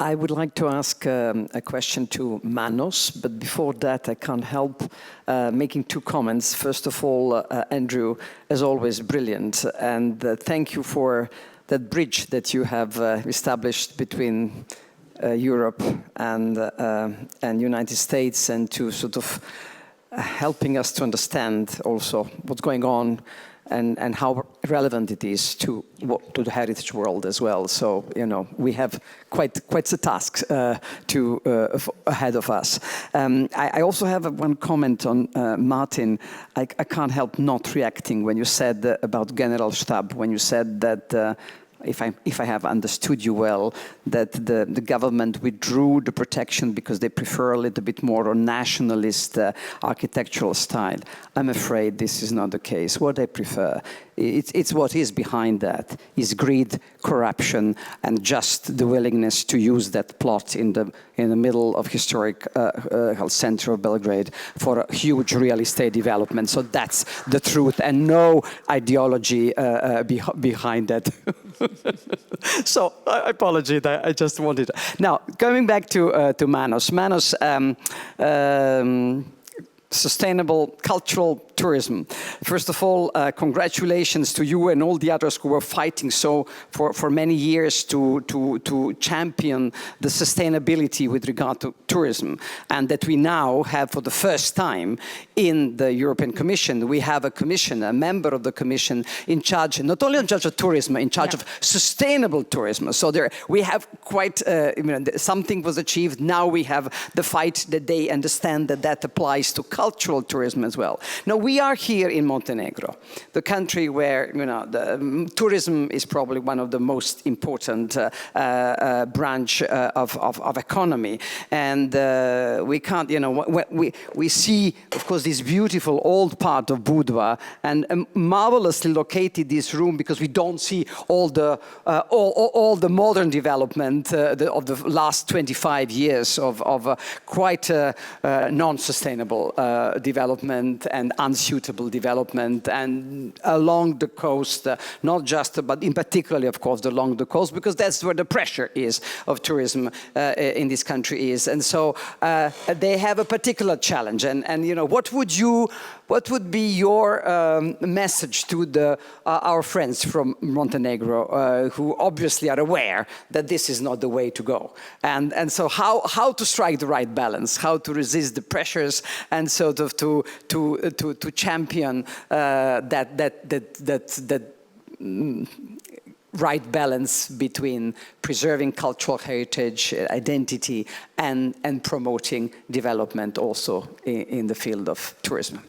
I would like to ask a question to Manos, but before that I can't help making two comments. First of all, Andrew, as always, brilliant, and thank you for that bridge that you have established between Europe and United States, and to sort of helping us to understand also what's going on and how relevant it is to the heritage world as well. So, you know, we have quite a task ahead of us. I also have one comment on Martin. I can't help not reacting when you said about Generalstab, when you said that if I have understood you well, that the government withdrew the protection because they prefer a little bit more a nationalist architectural style. I'm afraid this is not the case. What they prefer, it's what is behind that, is greed, corruption, and just the willingness to use that plot in the middle of historic center of Belgrade for a huge real estate development. So that's the truth, and no ideology behind that. So I apologize. I just wanted. Now going back to Manos. Manos. Sustainable cultural tourism. First of all, congratulations to you and all the others who were fighting for many years to champion the sustainability with regard to tourism, and that we now have for the first time in the European Commission, we have a commissioner, a member of the Commission in charge, not only in charge of tourism, in charge of sustainable tourism. So there we have quite, something was achieved. Now we have the fight that they understand that applies to cultural tourism as well. Now we are here in Montenegro, the country where the tourism is probably one of the most important branch of economy, and we can't, we see, of course, this beautiful old part of Budva, and marvelously located this room because we don't see all the modern development of the last 25 years of quite non-sustainable development and unsuitable development, and along the coast, not just, but in particularly, of course, along the coast, because that's where the pressure is of tourism in this country is. And so they have a particular challenge. And what would you what would be your message to our friends from Montenegro who obviously are aware that this is not the way to go? And so how to strike the right balance, how to resist the pressures and sort of to champion that right balance between preserving cultural heritage, identity, and promoting development also in the field of tourism.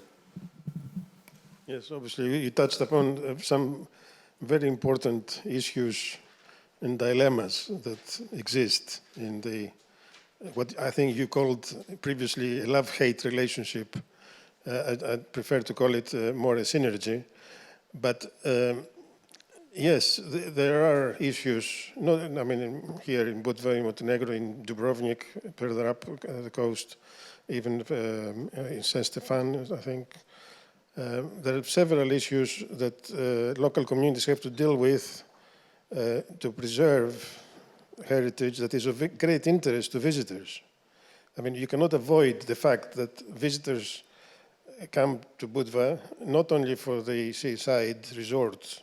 Yes, obviously you touched upon some very important issues and dilemmas that exist in what I think you called previously a love-hate relationship. I prefer to call it more a synergy. But yes, there are issues. I mean, here in Budva, in Montenegro, in Dubrovnik, further up the coast, even in Saint Stefan, I think. There are several issues that local communities have to deal with to preserve heritage that is of great interest to visitors. I mean, you cannot avoid the fact that visitors come to Budva not only for the seaside resorts,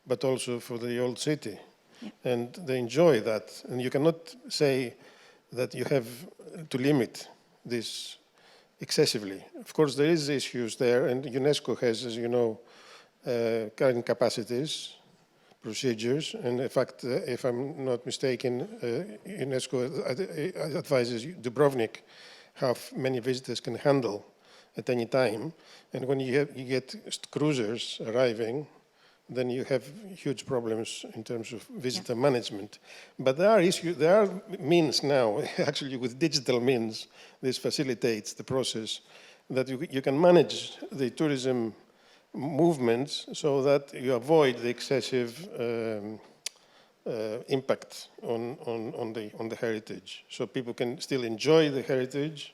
but also for the old city. Yeah. And they enjoy that. And you cannot say that you have to limit this excessively. Of course, there is issues there, and UNESCO has, as you know, current capacities, procedures, and in fact, if I'm not mistaken, UNESCO advises Dubrovnik how many visitors can handle at any time. And when you get cruisers arriving, then you have huge problems in terms of visitor management. But there are issues, there are means now, actually with digital means, this facilitates the process that you can manage the tourism movements so that you avoid the excessive impact on the heritage. So people can still enjoy the heritage,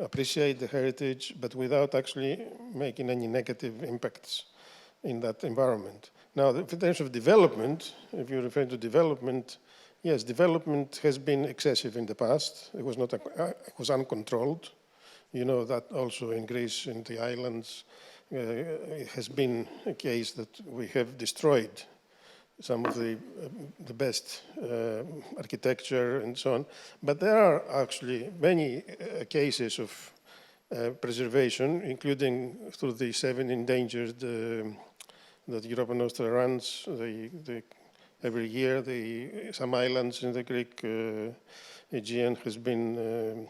appreciate the heritage, but without actually making any negative impacts in that environment. Now, in terms of development, if you're referring to development, yes, development has been excessive in the past. It was not, it was uncontrolled. You know that also in Greece, in the islands, it has been a case that we have destroyed some of the best architecture and so on. But there are actually many cases of preservation, including through the 7 endangered that Europa Nostra runs every year. Some islands in the Greek Aegean has been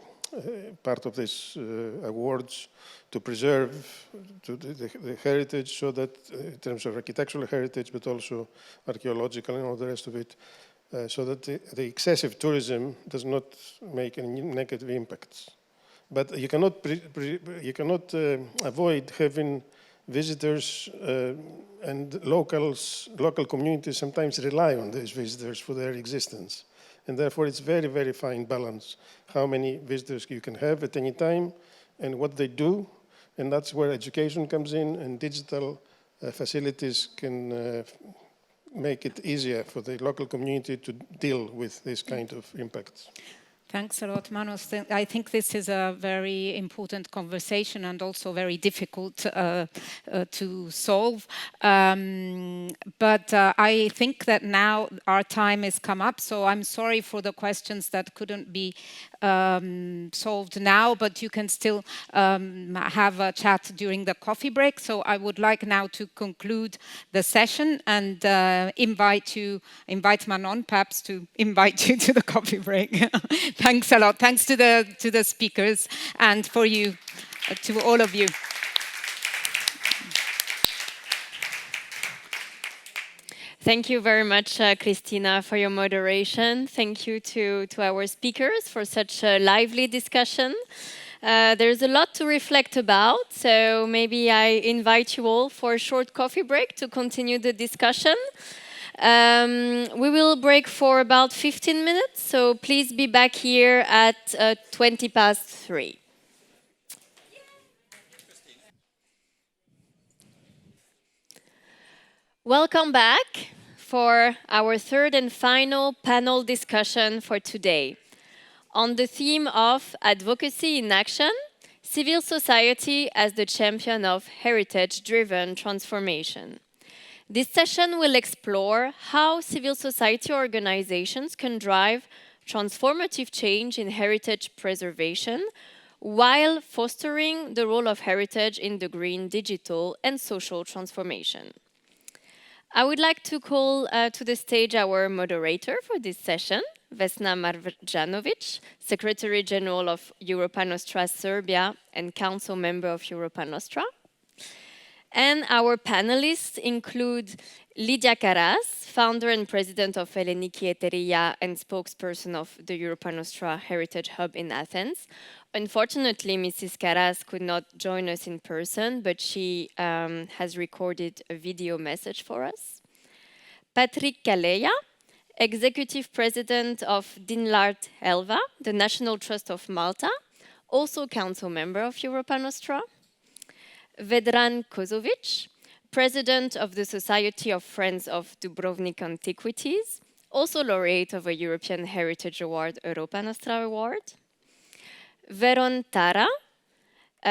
part of these awards to preserve the heritage, so that in terms of architectural heritage, but also archaeological and all the rest of it, so that the excessive tourism does not make any negative impacts. But you cannot avoid having visitors and local communities sometimes rely on these visitors for their existence. And therefore, it's very, very fine balance how many visitors you can have at any time and what they do. And that's where education comes in, and digital facilities can make it easier for the local community to deal with this kind of impacts. Thanks a lot, Manos. I think this is a very important conversation and also very difficult to solve. But I think that now our time has come up, so I'm sorry for the questions that couldn't be solved now, but you can still have a chat during the coffee break. So I would like now to conclude the session and invite Manon perhaps to invite you to the coffee break. Thanks a lot. Thanks to the speakers and for you, to all of you. Thank you very much, Christina, for your moderation. Thank you to our speakers for such a lively discussion. There's a lot to reflect about, so maybe I invite you all for a short coffee break to continue the discussion. We will break for about 15 minutes, so please be back here at 3:20. Welcome back for our third and final panel discussion for today on the theme of advocacy in action, Civil society as the champion of heritage-driven transformation. This session will explore how civil society organizations can drive transformative change in heritage preservation while fostering the role of heritage in the green, digital, and social transformation. I would like to call to the stage our moderator for this session, Vesna Marjanovic, Secretary General of Europa Nostra Serbia and Council Member of Europa Nostra. And our panelists include Lidia Karas, founder and president of Elleniki Eteria and spokesperson of the Europa Nostra Heritage Hub in Athens. Unfortunately, Mrs. Karas could not join us in person, but she has recorded a video message for us. Patrick Kaleya, executive president of Dinlart Helva, the National Trust of Malta, also council member of Europa Nostra. Vedran Kozovic, president of the Society of Friends of Dubrovnik Antiquities, also laureate of a European Heritage Award, Europa Nostra Award. Veron Tara,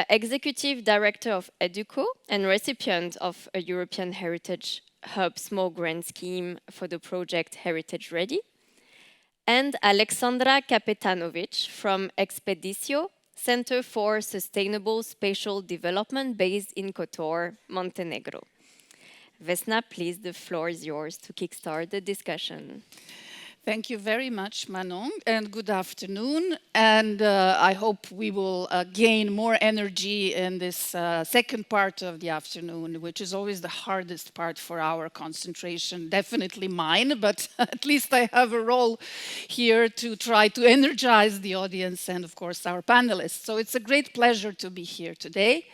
executive director of Educo and recipient of a European Heritage Hub small grant scheme for the project Heritage Ready. And Alexandra Kapetanovic from Expeditio, Center for Sustainable Spatial Development based in Kotor, Montenegro. Vesna, please, the floor is yours to kickstart the discussion. Thank you very much, Manon, and good afternoon. And I hope we will gain more energy in this second part of the afternoon, which is always the hardest part for our concentration, definitely mine, but at least I have a role here to try to energize the audience and, of course, our panelists. So it's a great pleasure to be here today.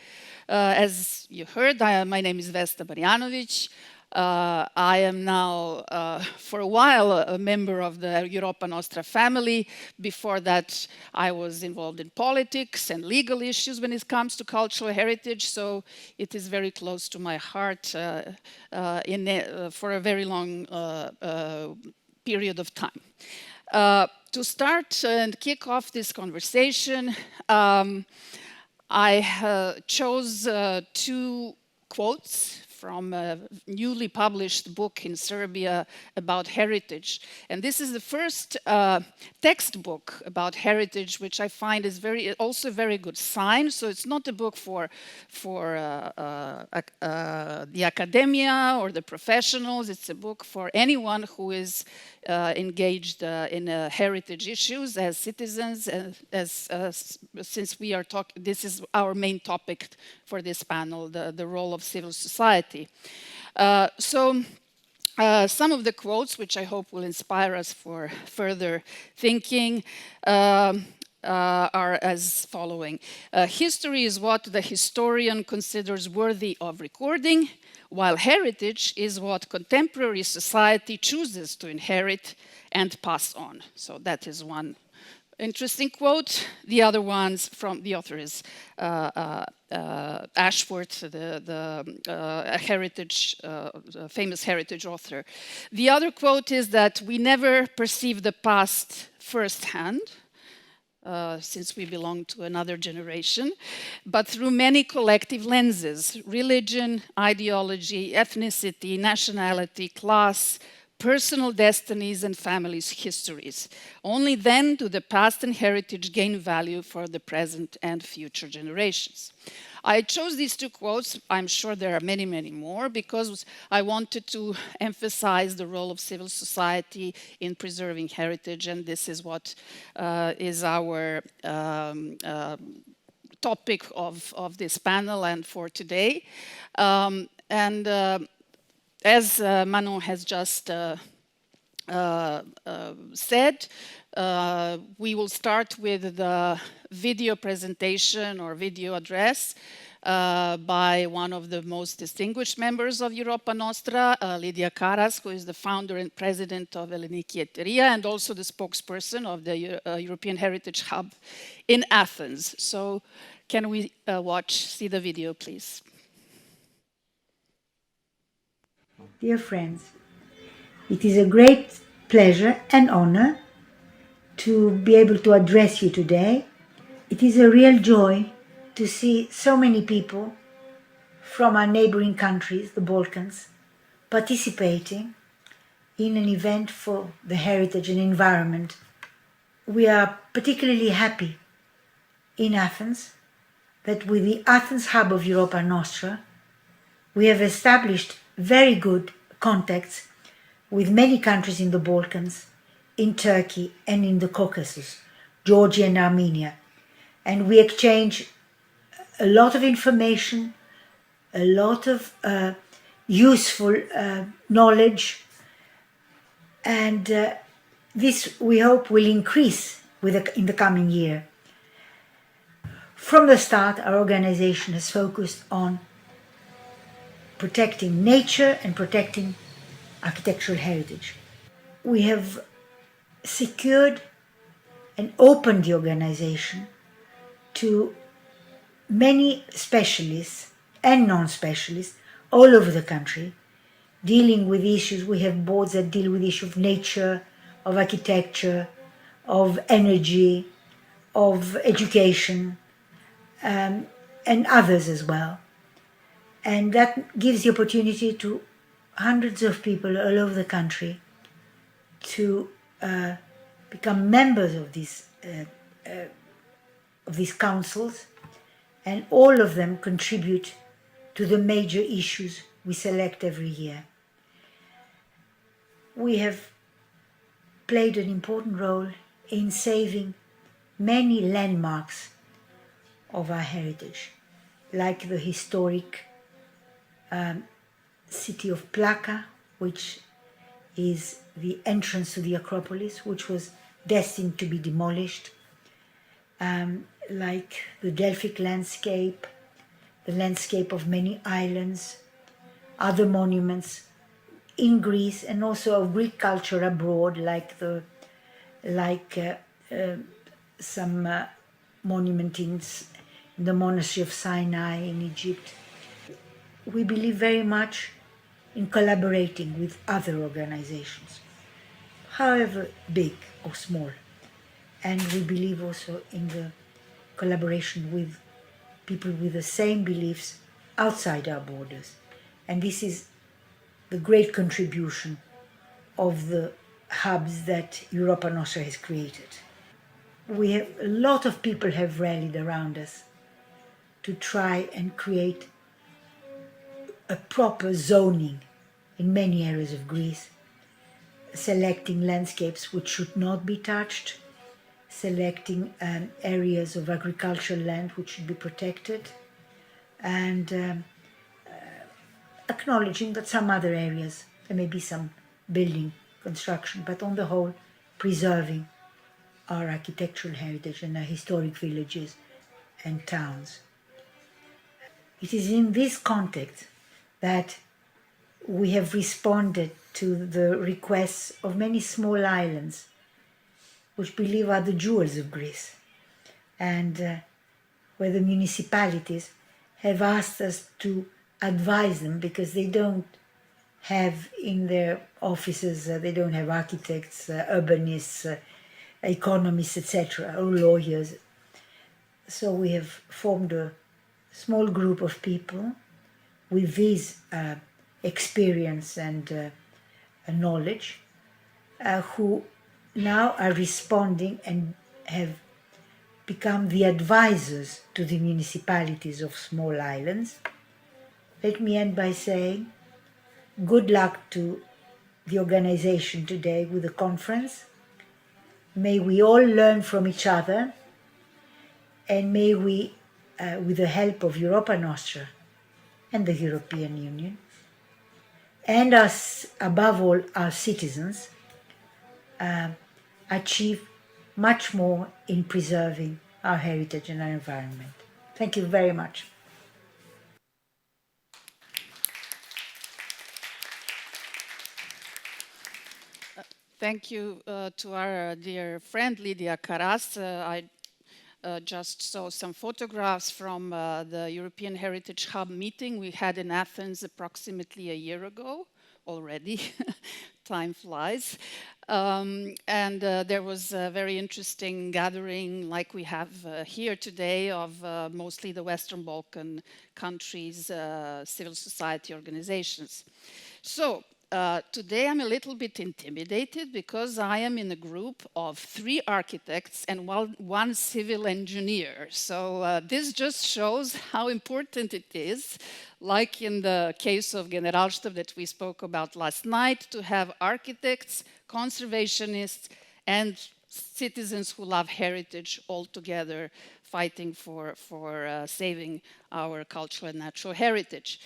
As you heard, my name is Vesna Marjanovic. I am now, for a while, a member of the Europa Nostra family. Before that, I was involved in politics and legal issues when it comes to cultural heritage, so it is very close to my heart for a very long period of time. To start and kick off this conversation, I chose two quotes from a newly published book in Serbia about heritage. And this is the first textbook about heritage, which I find is also a very good sign. So it's not a book for the academia or the professionals. It's a book for anyone who is engaged in heritage issues as citizens, since we are talking, this is our main topic for this panel, the role of civil society. Some of the quotes, which I hope will inspire us for further thinking, are as following. History is what the historian considers worthy of recording, while heritage is what contemporary society chooses to inherit and pass on. So that is one interesting quote. The other ones from the author is Ashworth, the famous heritage author. The other quote is that we never perceive the past firsthand, since we belong to another generation, but through many collective lenses: religion, ideology, ethnicity, nationality, class, personal destinies, and families' histories. Only then do the past and heritage gain value for the present and future generations. I chose these two quotes, I'm sure there are many, many more, because I wanted to emphasize the role of civil society in preserving heritage, and this is what is our topic of this panel and for today. As Manon has just said, we will start with the video presentation or video address by one of the most distinguished members of Europa Nostra, Lidia Karas, who is the founder and president of Elleniki Eteria and also the spokesperson of the European Heritage Hub in Athens. So can we see the video, please? Dear friends, it is a great pleasure and honor to be able to address you today. It is a real joy to see so many people from our neighboring countries, the Balkans, participating in an event for the heritage and environment. We are particularly happy in Athens that with the Athens hub of Europa Nostra, we have established very good contacts with many countries in the Balkans, in Turkey and in the Caucasus, Georgia and Armenia. And we exchange a lot of information, a lot of useful knowledge, and this we hope will increase in the coming year. From the start, our organization has focused on protecting nature and protecting architectural heritage. We have secured and opened the organization to many specialists and non-specialists all over the country dealing with issues. We have boards that deal with issues of nature, of architecture, of energy, of education, and others as well. And that gives the opportunity to hundreds of people all over the country to become members of these councils, and all of them contribute to the major issues we select every year. We have played an important role in saving many landmarks of our heritage, like the historic city of Plaka, which is the entrance to the Acropolis, which was destined to be demolished, like the Delphic landscape, the landscape of many islands, other monuments in Greece, and also of Greek culture abroad, like some monument in the monastery of Sinai in Egypt. We believe very much in collaborating with other organizations, however big or small. And we believe also in the collaboration with people with the same beliefs outside our borders. And this is the great contribution of the hubs that Europa Nostra has created. A lot of people have rallied around us to try and create a proper zoning in many areas of Greece, selecting landscapes which should not be touched, selecting areas of agricultural land which should be protected, and acknowledging that some other areas, there may be some building construction, but on the whole, preserving our architectural heritage and our historic villages and towns. It is in this context that we have responded to the requests of many small islands, which we believe are the jewels of Greece, and where the municipalities have asked us to advise them because they don't have in their offices, they don't have architects, urbanists, economists, etc., or lawyers. So we have formed a small group of people with this experience and knowledge who now are responding and have become the advisors to the municipalities of small islands. Let me end by saying good luck to the organization today with the conference. May we all learn from each other, and may we, with the help of Europa Nostra and the European Union, and us, above all, our citizens, achieve much more in preserving our heritage and our environment. Thank you very much. Thank you to our dear friend Lydia Karas. I just saw some photographs from the European Heritage Hub meeting we had in Athens approximately a year ago, already. Time flies. There was a very interesting gathering like we have here today of mostly the Western Balkan countries, civil society organizations. So today I'm a little bit intimidated because I am in a group of 3 architects and one civil engineer. So this just shows how important it is, like in the case of Generalstab that we spoke about last night, to have architects, conservationists, and citizens who love heritage all together fighting for saving our cultural and natural heritage.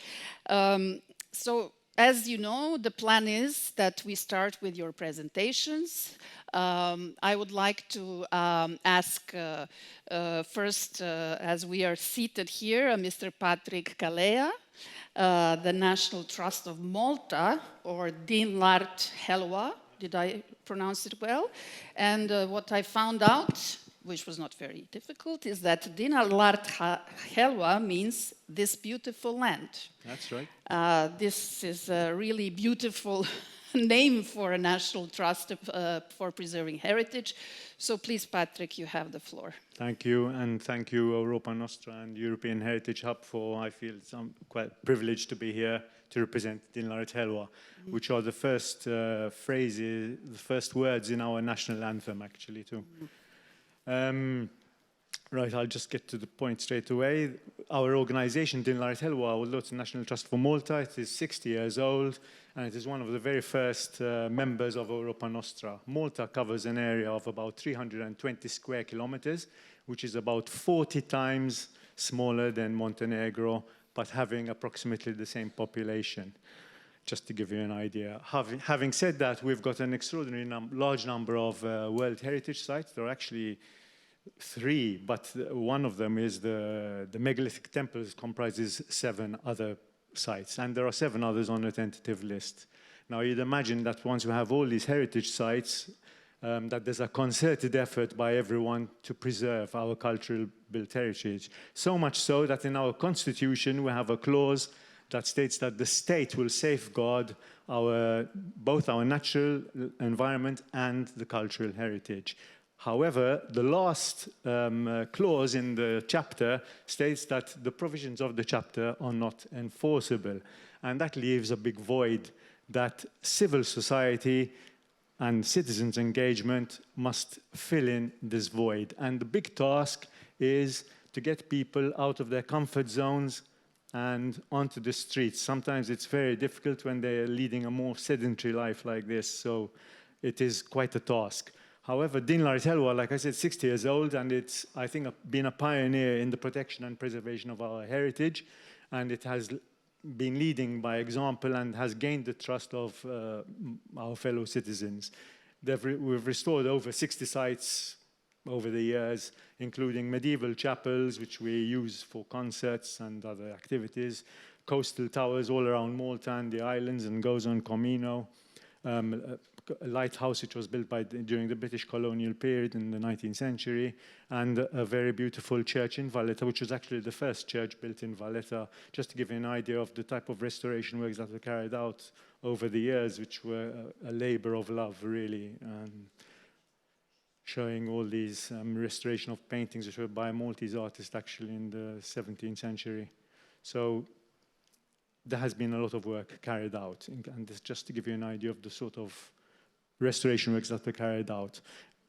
So as you know, the plan is that we start with your presentations. I would like to ask first, as we are seated here, Mr. Patrick Kalea, the National Trust of Malta, or Dinlart Helwa. Did I pronounce it well? And what I found out, which was not very difficult, is that Dinlart Helwa means this beautiful land. That's right. This is a really beautiful name for a national trust for preserving heritage. So please, Patrick, you have the floor. Thank you, and thank you, Europa Nostra and European Heritage Hub, for, I feel I'm quite privileged to be here to represent Dinlart Helwa, which are the first phrases, the first words in our national anthem, actually, too. Right, I'll just get to the point straight away. Our organization, Dinlart Helwa, although it's a National Trust for Malta, it is 60 years old, and it is one of the very first members of Europa Nostra. Malta covers an area of about 320 square kilometers, which is about 40 times smaller than Montenegro, but having approximately the same population, just to give you an idea. Having said that, we've got an extraordinary large number of World Heritage sites. There are actually 3, but one of them is the megalithic temples, comprises 7 other sites, and there are 7 others on a tentative list. Now you'd imagine that once you have all these heritage sites, that there's a concerted effort by everyone to preserve our cultural built heritage. So much so that in our constitution we have a clause that states that the state will safeguard both our natural environment and the cultural heritage. However, the last clause in the chapter states that the provisions of the chapter are not enforceable. And that leaves a big void that civil society and citizens' engagement must fill in this void. And the big task is to get people out of their comfort zones and onto the streets. Sometimes it's very difficult when they're leading a more sedentary life like this, so it is quite a task. However, Dinlart Helwa, like I said, 60 years old, and it's, I think, been a pioneer in the protection and preservation of our heritage, and it has been leading by example and has gained the trust of our fellow citizens. We've restored over 60 sites over the years, including medieval chapels, which we use for concerts and other activities, coastal towers all around Malta and the islands and goes on Comino, a lighthouse which was built during the British colonial period in the 19th century, and a very beautiful church in Valletta, which was actually the first church built in Valletta, just to give you an idea of the type of restoration works that were carried out over the years, which were a labor of love, really, showing all these restoration of paintings which were by a Maltese artist actually in the 17th century. So there has been a lot of work carried out, and this just to give you an idea of the sort of restoration works that were carried out.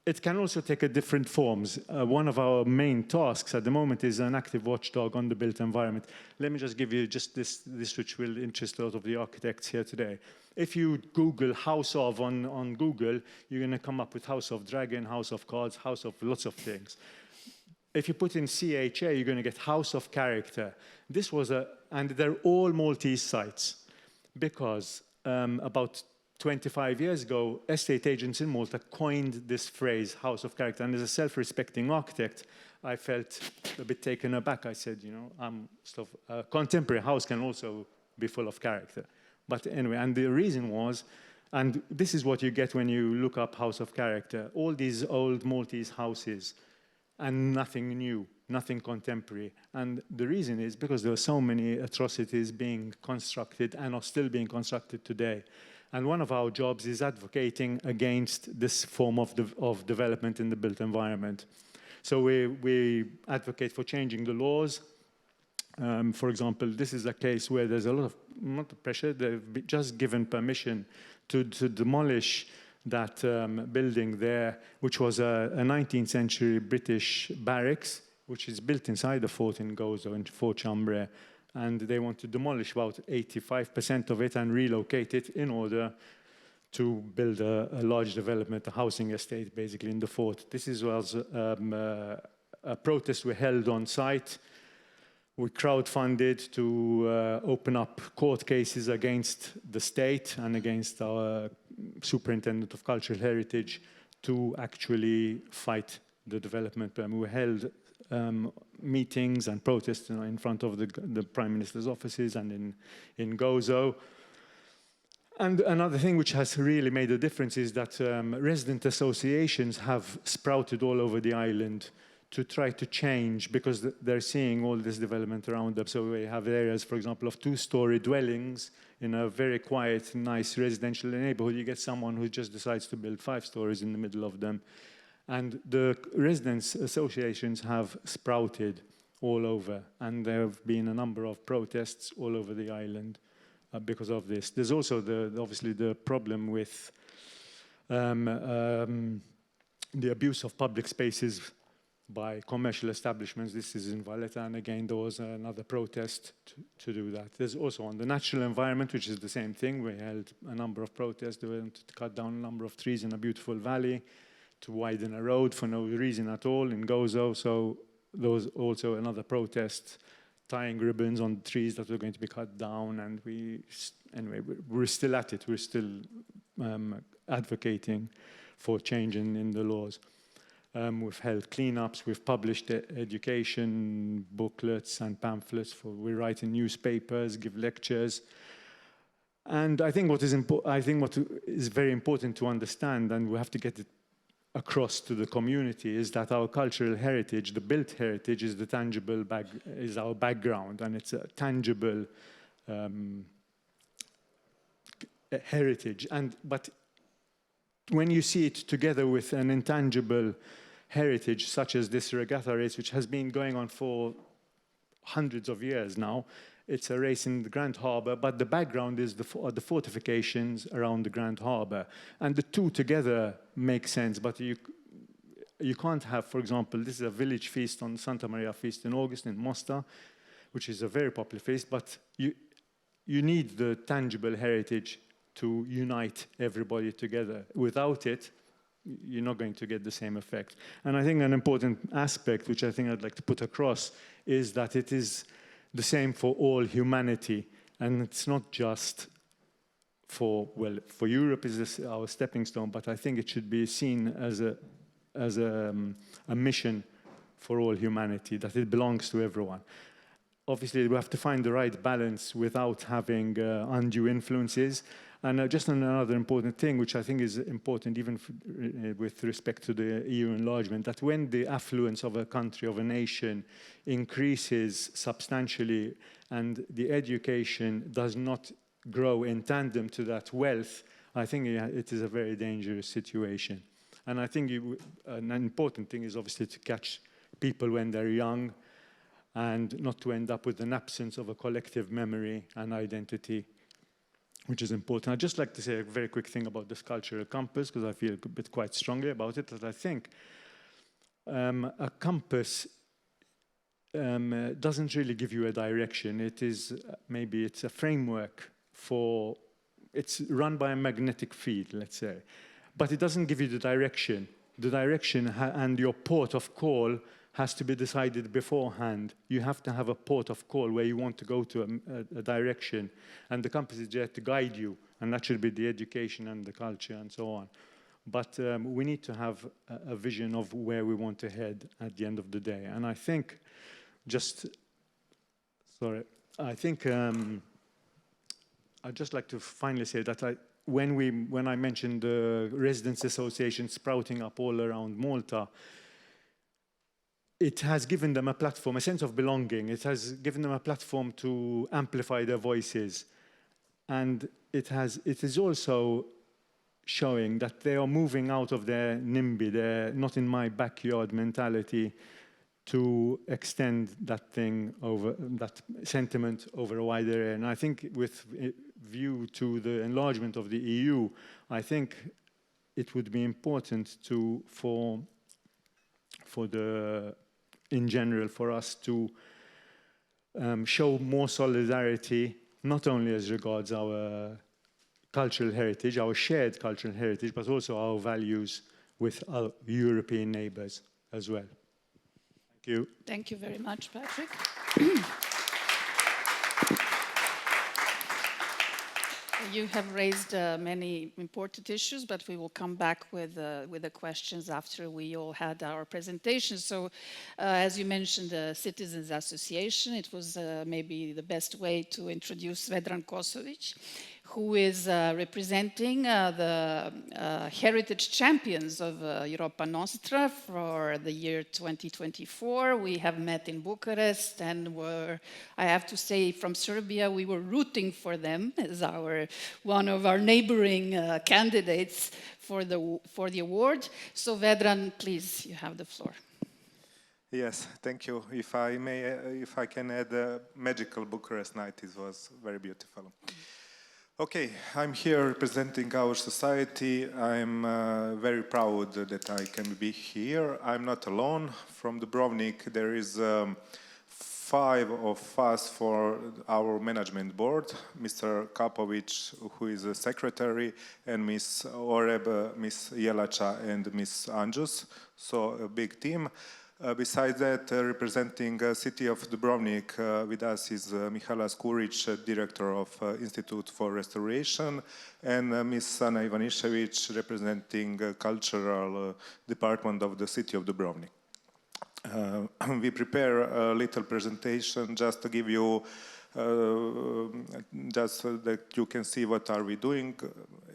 It can also take different forms. One of our main tasks at the moment is an active watchdog on the built environment. Let me just give you just this which will interest a lot of the architects here today. If you Google House of on Google, you're going to come up with House of Dragon, House of Cards, House of lots of things. If you put in CHA, you're going to get House of Character. This was and they're all Maltese sites, because about 25 years ago, estate agents in Malta coined this phrase, House of Character. And as a self-respecting architect, I felt a bit taken aback. I said, you know, a contemporary house can also be full of character. But anyway, and the reason was, and this is what you get when you look up House of Character, all these old Maltese houses and nothing new. nothing contemporary. And the reason is because there are so many atrocities being constructed and are still being constructed today. And one of our jobs is advocating against this form of development in the built environment. So we advocate for changing the laws. For example, this is a case where there's a lot of pressure. They've just given permission to demolish that building there, which was a 19th century British barracks, which is built inside the fort in Gozo, in Fort Chambray. And they want to demolish about 85% of it and relocate it in order to build a large development, a housing estate, basically, in the fort. This was a protest we held on site. We crowdfunded to open up court cases against the state and against our superintendent of cultural heritage to actually fight the development. We held meetings and protests in front of the Prime Minister's offices and in Gozo. And another thing which has really made a difference is that resident associations have sprouted all over the island to try to change, because they're seeing all this development around them. So we have areas, for example, of 2-story dwellings in a very quiet, nice residential neighborhood. You get someone who just decides to build 5 stories in the middle of them. And the residents' associations have sprouted all over, and there have been a number of protests all over the island because of this. There's also obviously the problem with the abuse of public spaces by commercial establishments. This is in Valletta, and again there was another protest to do that. There's also on the natural environment, which is the same thing. We held a number of protests. They wanted to cut down a number of trees in a beautiful valley, to widen a road for no reason at all in Gozo. So there was also another protest, tying ribbons on trees that were going to be cut down. And we're still at it. We're still advocating for change in the laws. We've held cleanups. We've published education booklets and pamphlets. We write in newspapers, give lectures. And I think what is very important to understand, and we have to get it across to the community, is that our cultural heritage, the built heritage, is the tangible is our background, and it's a tangible heritage. But when you see it together with an intangible heritage, such as this regatta race, which has been going on for hundreds of years now, it's a race in the Grand Harbour, but the background is the fortifications around the Grand Harbour. And the two together make sense, but you can't have, for example, this is a village feast on Santa Maria Feast in August in Mostar, which is a very popular feast, but you need the tangible heritage to unite everybody together. Without it, you're not going to get the same effect. And I think an important aspect, which I think I'd like to put across, is that it is the same for all humanity, and it's not just for Europe is this our stepping stone, but I think it should be seen as a mission for all humanity, that it belongs to everyone. Obviously, we have to find the right balance without having undue influences. And just another important thing, which I think is important even with respect to the EU enlargement, that when the affluence of a country, of a nation, increases substantially and the education does not grow in tandem to that wealth, I think it is a very dangerous situation. And I think an important thing is obviously to catch people when they're young and not to end up with an absence of a collective memory and identity, which is important. I'd just like to say a very quick thing about this cultural compass, because I feel a bit quite strongly about it, that I think a compass doesn't really give you a direction. It is, maybe it's a framework for, it's run by a magnetic field, let's say, but it doesn't give you the direction. The direction and your port of call has to be decided beforehand. You have to have a port of call where you want to go to a direction, and the compass is there to guide you, and that should be the education and the culture and so on. But we need to have a vision of where we want to head at the end of the day. And I think, I'd just like to finally say that when I mentioned the residents' association sprouting up all around Malta, it has given them a platform, a sense of belonging. It has given them a platform to amplify their voices. And it is also showing that they are moving out of their NIMBY, their not in my backyard mentality, to extend that thing over, that sentiment over a wider area. And I think with view to the enlargement of the EU, I think it would be important in general, for us to show more solidarity, not only as regards our cultural heritage, our shared cultural heritage, but also our values with our European neighbors as well. Thank you. Thank you very much, Patrick. You have raised many important issues, but we will come back with the questions after we all had our presentation. So, as you mentioned, the Citizens Association, it was maybe the best way to introduce Vedran Kosovic, who is representing the heritage champions of Europa Nostra for the year 2024. We have met in Bucharest, and I have to say, from Serbia, we were rooting for them as one of our neighboring candidates for the award. So Vedran, please, you have the floor. Yes, thank you. If I may, if I can add, a magical Bucharest night, it was very beautiful. Okay, I'm here representing our society. I'm very proud that I can be here. I'm not alone. From Dubrovnik, there is 5 of us for our management board, Mr. Kapovic, who is a secretary, and Ms. Oreb, Ms. Jelacha, and Ms. Anjus, so a big team. Besides that, representing city of Dubrovnik, with us is Mihaela Skuric, director of Institute for Restoration, and Ms. Sana Ivanišević, representing cultural department of the city of Dubrovnik. We prepare a little presentation just to give you, just so that you can see what are we doing,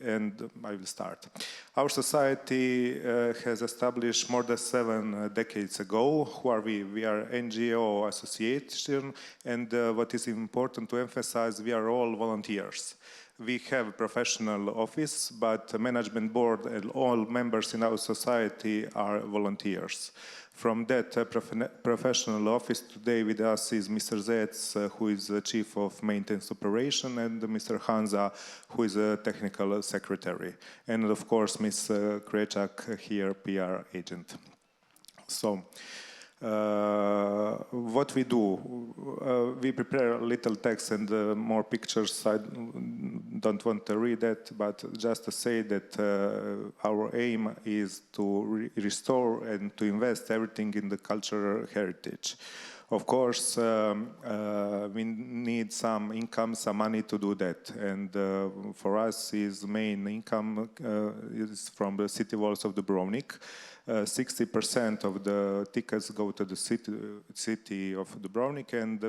and I will start. Our society has established more than 7 decades ago. Who are we? We are NGO association, and what is important to emphasize, we are all volunteers. We have a professional office, but the management board and all members in our society are volunteers. From that professional office today with us is Mr. Zec, who is the Chief of Maintenance Operation, and Mr. Hanza, who is a Technical Secretary. And of course, Ms. Krečak here, PR agent. So, what we do, we prepare a little text and more pictures. I don't want to read that, but just to say that our aim is to restore and to invest everything in the cultural heritage. Of course, we need some income, some money to do that. And for us, his main income is from the city walls of Dubrovnik. 60% of the tickets go to the city of Dubrovnik, and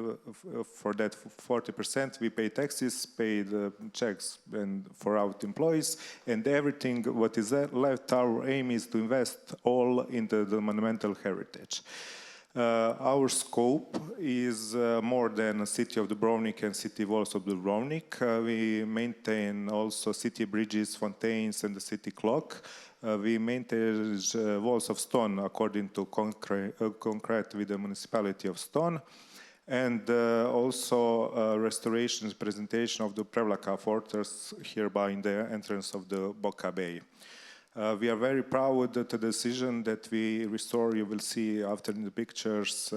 for that 40% we pay taxes, pay the checks and for our employees, and everything what is left, our aim is to invest all into the monumental heritage. Our scope is more than a city of Dubrovnik and city walls of Dubrovnik. We maintain also city bridges, fountains, and the city clock. We maintain walls of stone according to concrete with the municipality of Stone, and also restoration presentation of the Prevlaka fortress hereby in the entrance of the Boka Bay. We are very proud of the decision that we restore. You will see after in the pictures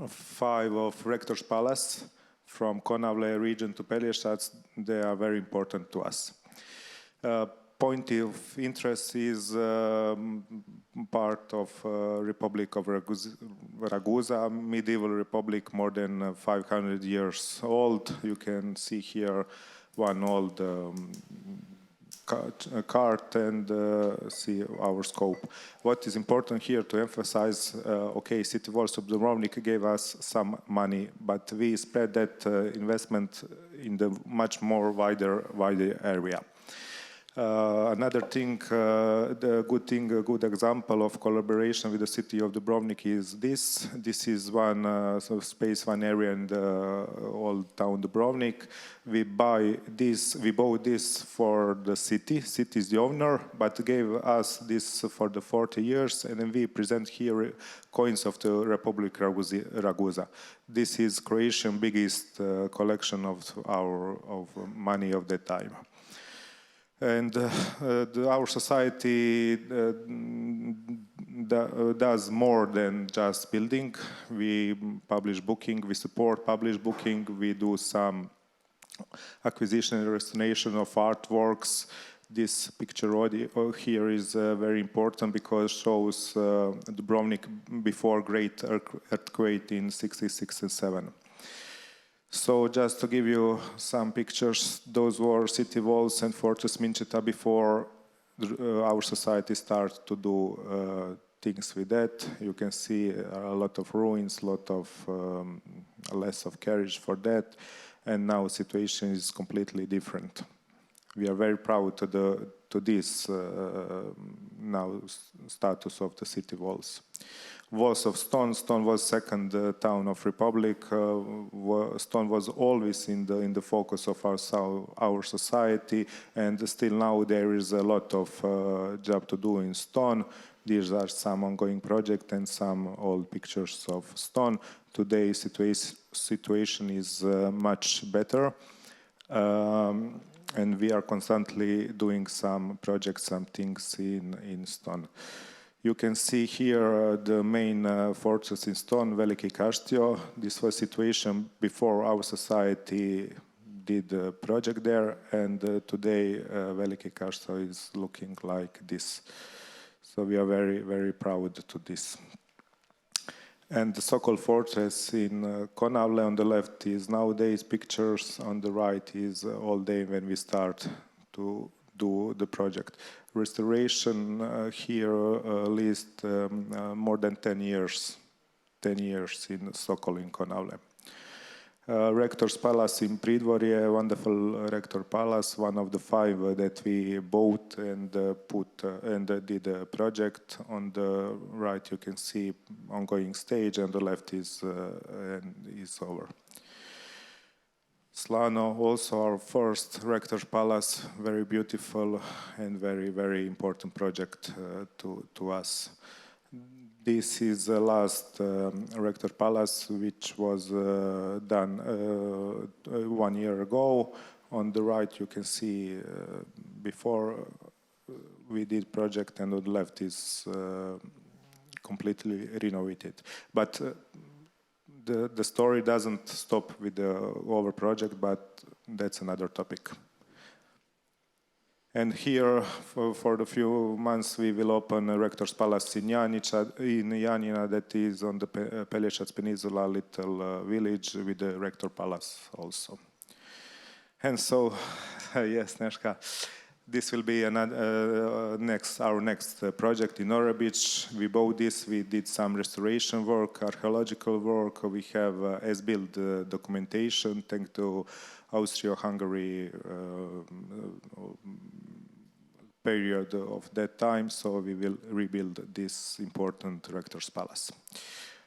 5 of Rector's Palace from Konavle region to Pelješac. They are very important to us. Point of interest is part of Republic of Ragusa, medieval republic, more than 500 years old. You can see here one old cart and see our scope. What is important here to emphasize, okay, City Walls of Dubrovnik gave us some money, but we spread that investment in the much more wider area. Another thing, the good thing, a good example of collaboration with the city of Dubrovnik is this. This is one sort of space, one area in the old town Dubrovnik. We bought this for the city. City is the owner, but gave us this for the 40 years, and then we present here coins of the Republic Ragusa. This is Croatian biggest collection of money of that time. And our society does more than just building. We publish booking, we support publish booking, we do some acquisition and restoration of artworks. This picture here is very important because it shows Dubrovnik before great earthquake in 66 and 7. So just to give you some pictures, those were city walls and Fortress Minčeta before our society started to do things with that. You can see a lot of ruins, less of carriage for that, and now the situation is completely different. We are very proud to this now status of the city walls. Walls of stone. Stone was second town of Republic. Stone was always in the focus of our society, and still now there is a lot of job to do in stone. These are some ongoing projects and some old pictures of stone. Today situation is much better, and we are constantly doing some projects, some things in stone. You can see here the main fortress in stone, Veliki Kaštio. This was situation before our society did a project there, and today Veliki Kaštio is looking like this. So we are very, very proud to this. And the Sokol Fortress in Konavle on the left is nowadays pictures, on the right is all day when we start to do the project. Restoration here list more than 10 years in Sokol in Konavle. Rector's Palace in Pridvorje, wonderful Rector Palace, one of the 5 that we bought and did a project. On the right you can see ongoing stage, and the left is over. Slano, also our first Rector's Palace, very beautiful and very, very important project to us. This is the last Rector Palace, which was done 1 year ago. On the right you can see before we did project, and on the left is completely renovated. But the story doesn't stop with the over project, but that's another topic. And here, for the few months, we will open a Rector's Palace in Janina, that is on the Pelješac Peninsula, little village with the Rector Palace also. And so, yes, Neška, this will be our next project in Orebić. We bought this, we did some restoration work, archaeological work. We have as-built documentation thanks to Austria-Hungary period of that time, so we will rebuild this important Rector's Palace.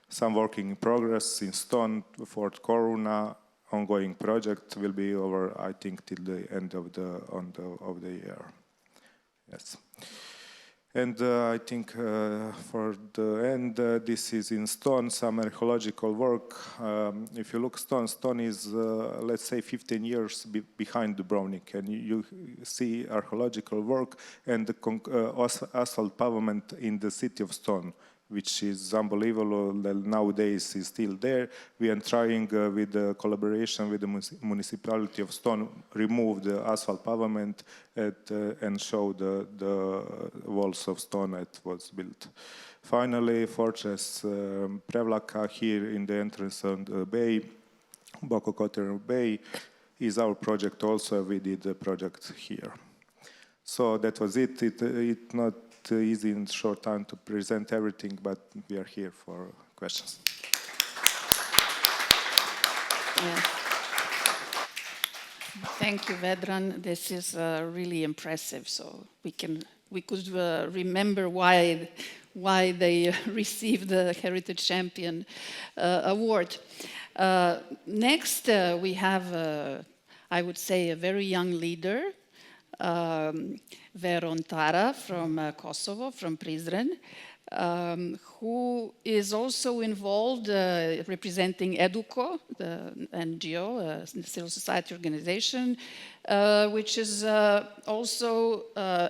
Some work in progress in stone, Fort Coruna, ongoing project will be over, I think, till the end of the year. Yes. And I think for the end, this is in stone, some archaeological work. If you look stone is, let's say, 15 years behind Dubrovnik, and you see archaeological work and the asphalt pavement in the city of stone, which is unbelievable that nowadays is still there. We are trying with the collaboration with the municipality of Stone, remove the asphalt pavement and show the walls of stone that was built. Finally, Fortress Prevlaka here in the entrance of the bay, Boko Kotor Bay, is our project also. We did the project here. So that was it. It's not easy in short time to present everything, but we are here for questions. Thank you, Vedran. This is really impressive. So we could remember why they received the Heritage Champion Award. Next, we have, I would say, a very young leader, Veron Tara from Kosovo, from Prizren, who is also involved representing Educo, the NGO, civil society organization, which is also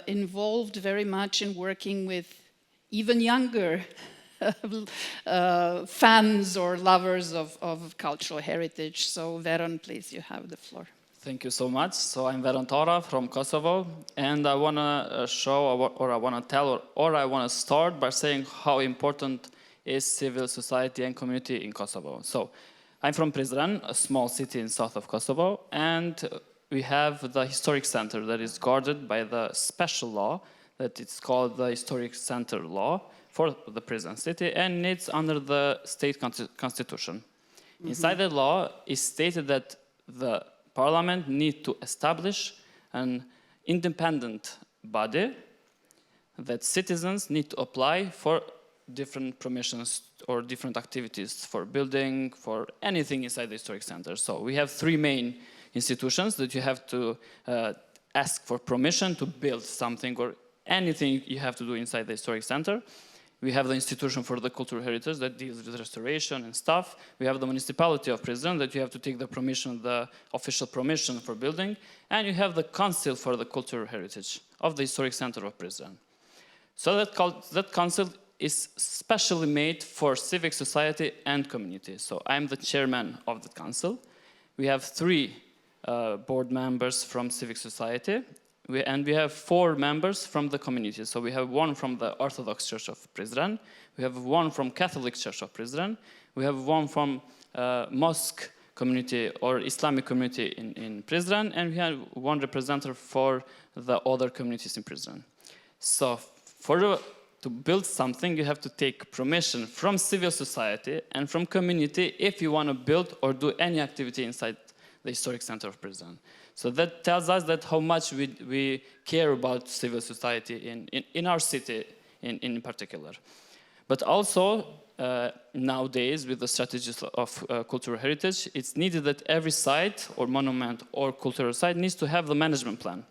involved very much in working with even younger fans or lovers of cultural heritage. So Veron, please, you have the floor. Thank you so much. So I'm Veron Tora from Kosovo, and I want to show, or I want to tell, or I want to start by saying how important is civil society and community in Kosovo. So I'm from Prizren, a small city in south of Kosovo, and we have the historic center that is guarded by the special law that it's called the Historic Center Law for the Prizren city, and it's under the state constitution. Inside the law is stated that the Parliament needs to establish an independent body that citizens need to apply for different permissions or different activities for building, for anything inside the historic center. So we have three main institutions that you have to ask for permission to build something or anything you have to do inside the historic center. We have the Institution for the Cultural Heritage that deals with restoration and stuff. We have the Municipality of Prizren that you have to take the permission, the official permission for building. And you have the Council for the Cultural Heritage of the Historic Center of Prizren. So that council is specially made for civic society and community. So I'm the chairman of the council. We have 3 board members from civic society. And we have 4 members from the community. So we have 1 from the Orthodox Church of Prizren, we have 1 from Catholic Church of Prizren, we have 1 from mosque community or Islamic community in Prizren, and we have 1 representative for the other communities in Prizren. So to build something, you have to take permission from civil society and from community if you want to build or do any activity inside the historic center of Prizren. So that tells us that how much we care about civil society in our city in particular. But also, nowadays, with the strategies of cultural heritage, it's needed that every site or monument or cultural site needs to have the management plan.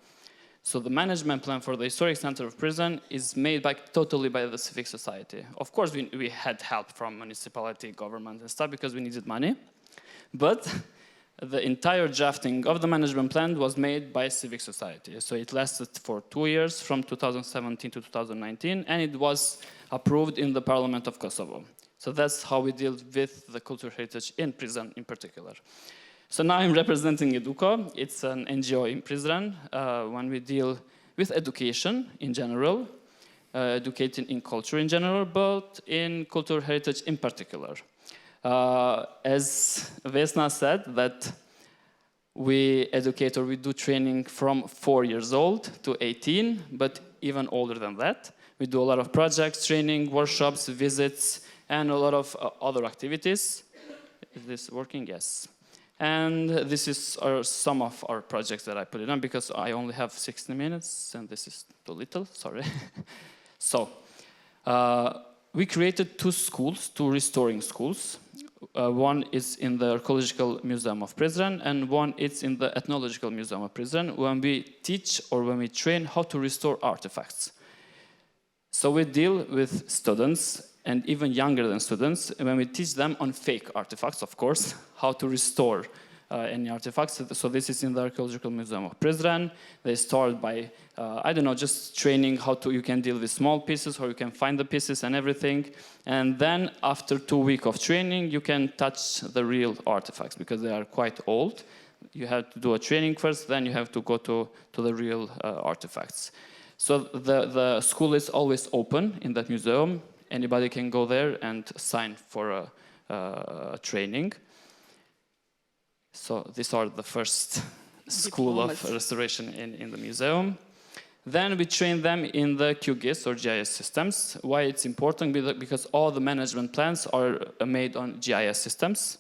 So the management plan for the historic center of Prizren is made totally by the civic society. Of course, we had help from municipality, government and stuff because we needed money. But the entire drafting of the management plan was made by civic society. So it lasted for 2 years, from 2017 to 2019, and it was approved in the Parliament of Kosovo. So that's how we deal with the cultural heritage in Prizren in particular. So now I'm representing Educo. It's an NGO in Prizren when we deal with education in general, educating in culture in general, but in cultural heritage in particular. As Vesna said, that we educate or we do training from 4 years old to 18, but even older than that. We do a lot of projects, training, workshops, visits, and a lot of other activities. Is this working? Yes. And this are some of our projects that I put it on because I only have 60 minutes and this is too little, sorry. So, we created 2 schools, 2 restoring schools. One is in the Archaeological Museum of Prizren and one is in the Ethnological Museum of Prizren when we teach or when we train how to restore artifacts. So we deal with students and even younger than students when we teach them on fake artifacts, of course, how to restore any artifacts. So this is in the Archaeological Museum of Prizren. They start by, I don't know, just training how you can deal with small pieces, how you can find the pieces and everything. And then after 2 weeks of training, you can touch the real artifacts because they are quite old. You have to do a training first, then you have to go to the real artifacts. So the school is always open in that museum. Anybody can go there and sign for a training. So these are the first school of restoration in the museum. Then we train them in the QGIS or GIS systems. Why it's important? Because all the management plans are made on GIS systems.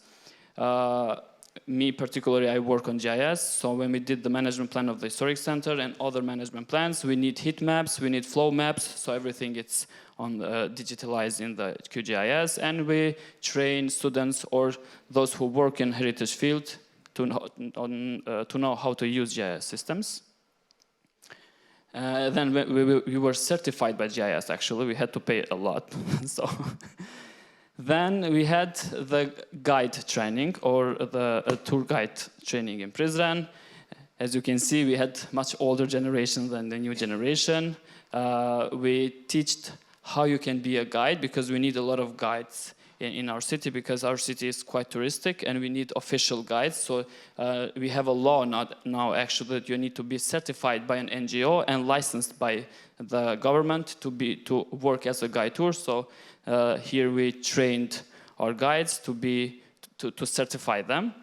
me particularly, I work on GIS, so when we did the management plan of the historic center and other management plans, we need heat maps, we need flow maps, so everything is on digitalized in the QGIS, and we train students or those who work in heritage field to know how to use GIS systems. Then we were certified by GIS, actually. We had to pay a lot. So then we had the guide training, or the tour guide training in Prizren. As you can see, we had much older generation than the new generation. We teached how you can be a guide, because we need a lot of guides in our city, because our city is quite touristic and we need official guides. So we have a law now actually that you need to be certified by an NGO and licensed by the government to work as a guide tour. So here we trained our guides to certify them.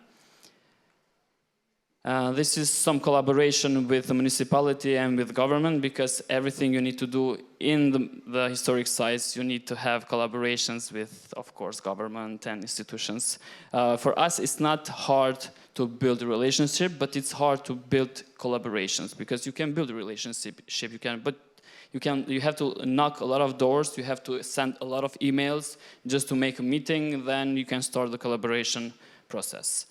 This is some collaboration with the municipality and with government, because everything you need to do in the historic sites, you need to have collaborations with, of course, government and institutions. For us, it's not hard to build a relationship, but it's hard to build collaborations, because you can build a relationship, but you have to knock a lot of doors, you have to send a lot of emails just to make a meeting, then you can start the collaboration process.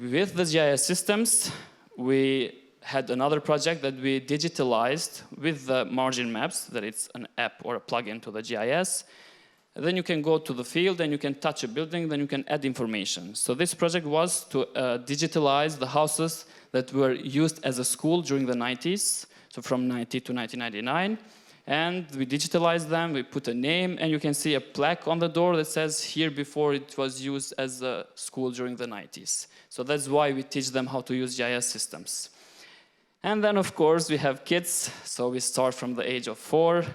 With the GIS systems, we had another project that we digitalized with the margin maps, that it's an app or a plugin to the GIS. Then you can go to the field and you can touch a building, then you can add information. So this project was to digitalize the houses that were used as a school during the 90s, so from 90 to 1999. And we digitalized them, we put a name, and you can see a plaque on the door that says here before it was used as a school during the 90s. So that's why we teach them how to use GIS systems. And then, of course, we have kids, so we start from the age of 4.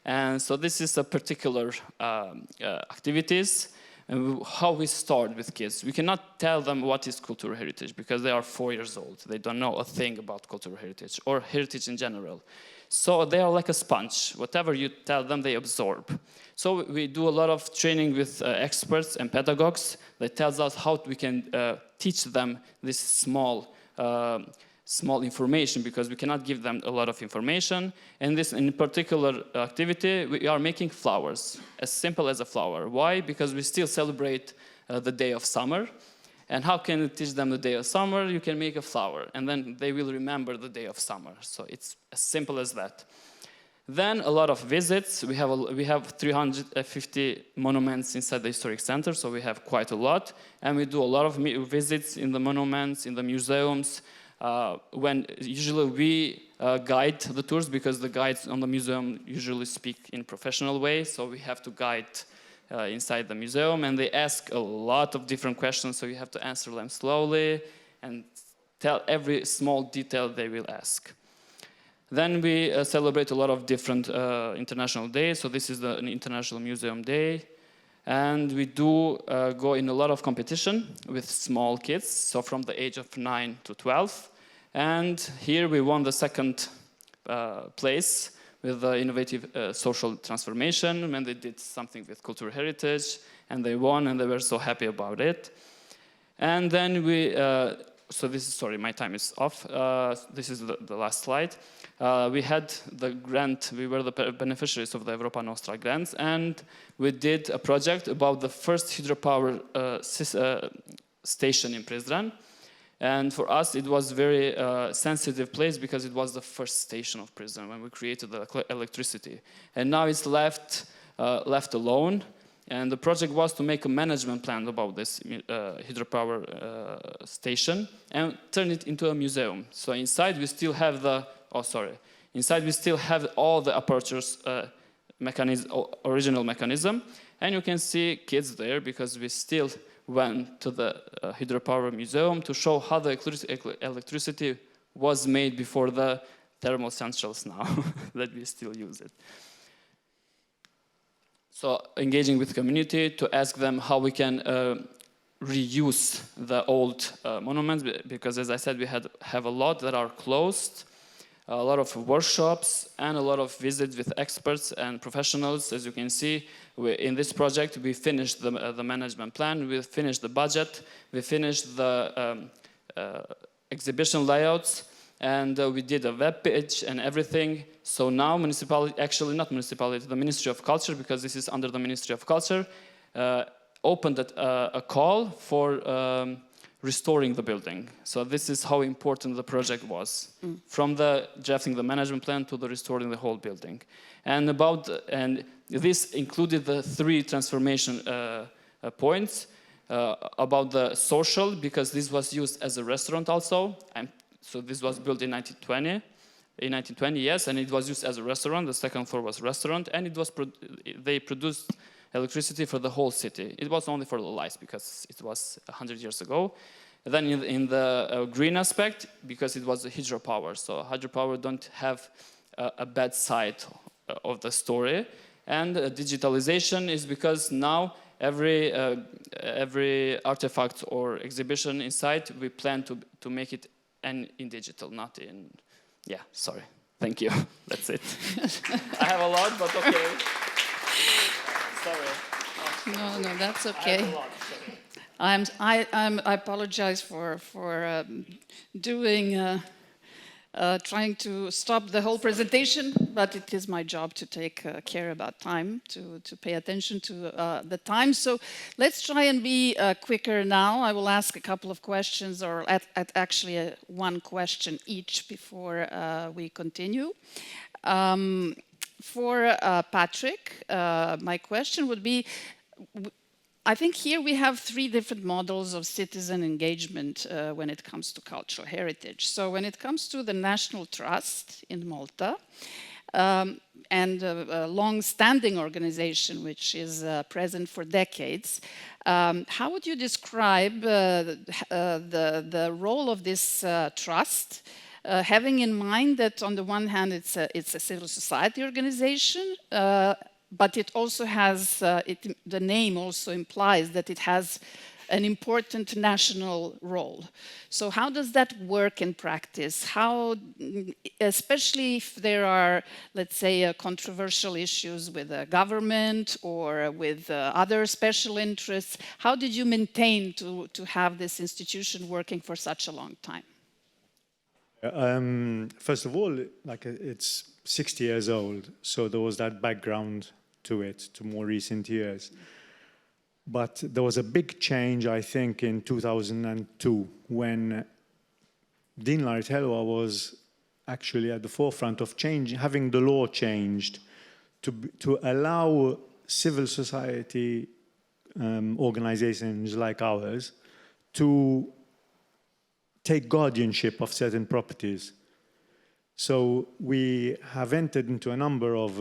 And so this is a particular activities, and how we start with kids. We cannot tell them what is cultural heritage, because they are 4 years old. They don't know a thing about cultural heritage, or heritage in general. So they are like a sponge. Whatever you tell them, they absorb. So we do a lot of training with experts and pedagogues that tells us how we can teach them this small information, because we cannot give them a lot of information. And this in particular activity, we are making flowers, as simple as a flower. Why? Because we still celebrate the day of summer. And how can you teach them the day of summer? You can make a flower, and then they will remember the day of summer. So it's as simple as that. Then a lot of visits. We have 350 monuments inside the historic center, so we have quite a lot. And we do a lot of visits in the monuments, in the museums. When usually we guide the tours, because the guides on the museum usually speak in a professional way, so we have to guide inside the museum, and they ask a lot of different questions, so you have to answer them slowly and tell every small detail they will ask. Then we celebrate a lot of different international days, so this is an International Museum Day, and we do go in a lot of competition with small kids, so from the age of 9 to 12, and here we won the second place with the innovative social transformation, when they did something with cultural heritage, and they won, and they were so happy about it. And then we, so this is, sorry, my time is off. This is the last slide. We had the grant, we were the beneficiaries of the Europa Nostra grants, and we did a project about the first hydropower station in Prizren. And for us, it was a very sensitive place, because it was the first station of Prizren when we created the electricity. And now it's left alone. And the project was to make a management plan about this hydropower station and turn it into a museum. So inside we still have inside we still have all the apertures original mechanism. And you can see kids there, because we still went to the hydropower museum to show how the electricity was made before the thermal centrals now that we still use it. So engaging with the community to ask them how we can reuse the old monuments, because as I said, we have a lot that are closed. a lot of workshops, and a lot of visits with experts and professionals. As you can see, in this project, we finished the management plan, we finished the budget, we finished the exhibition layouts, and we did a web page and everything. So now municipality, actually not municipality, the Ministry of Culture, because this is under the Ministry of Culture, opened a call for restoring the building. So this is how important the project was, from the drafting the management plan to the restoring the whole building. And this included the 3 transformation points about the social, because this was used as a restaurant also. So this was built in 1920, yes, and it was used as a restaurant. The second floor was restaurant, and it was they produced electricity for the whole city. It was only for the lights because it was 100 years ago. And then in the green aspect, because it was a hydropower. So hydropower don't have a bad side of the story. And digitalization is because now every artifact or exhibition inside, we plan to make it in digital, not in, yeah, sorry. Thank you. That's it. I have a lot, but okay. Sorry. No, that's okay. I apologize for trying to stop the whole presentation, but it is my job to take care about time, to pay attention to the time. So let's try and be quicker now. I will ask a couple of questions, or actually one question each before we continue. For Patrick, my question would be, I think here we have 3 different models of citizen engagement when it comes to cultural heritage. So when it comes to the National Trust in Malta, and a long-standing organization which is present for decades, how would you describe the role of this trust, having in mind that on the one hand it's a civil society organization, but it also has, the name also implies that it has an important national role. So how does that work in practice? How, especially if there are, let's say, controversial issues with the government or with other special interests, how did you maintain to have this institution working for such a long time? First of all, like it's 60 years old, so there was that background to it, to more recent years. But there was a big change, I think, in 2002, when Din Larit Helwa was actually at the forefront of change, having the law changed to allow civil society organizations like ours to take guardianship of certain properties. So we have entered into a number of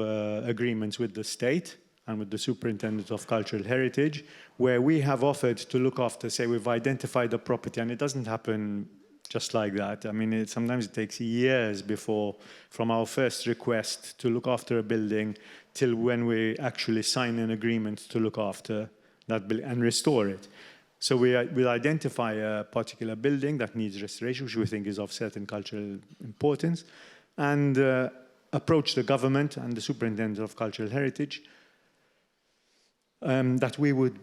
agreements with the state and with the Superintendent of Cultural Heritage, where we have offered to look after, say, we've identified a property, and it doesn't happen just like that. I mean, sometimes it takes years before, from our first request to look after a building till when we actually sign an agreement to look after that building and restore it. So we'll identify a particular building that needs restoration, which we think is of certain cultural importance, and approach the government and the Superintendent of Cultural Heritage that we would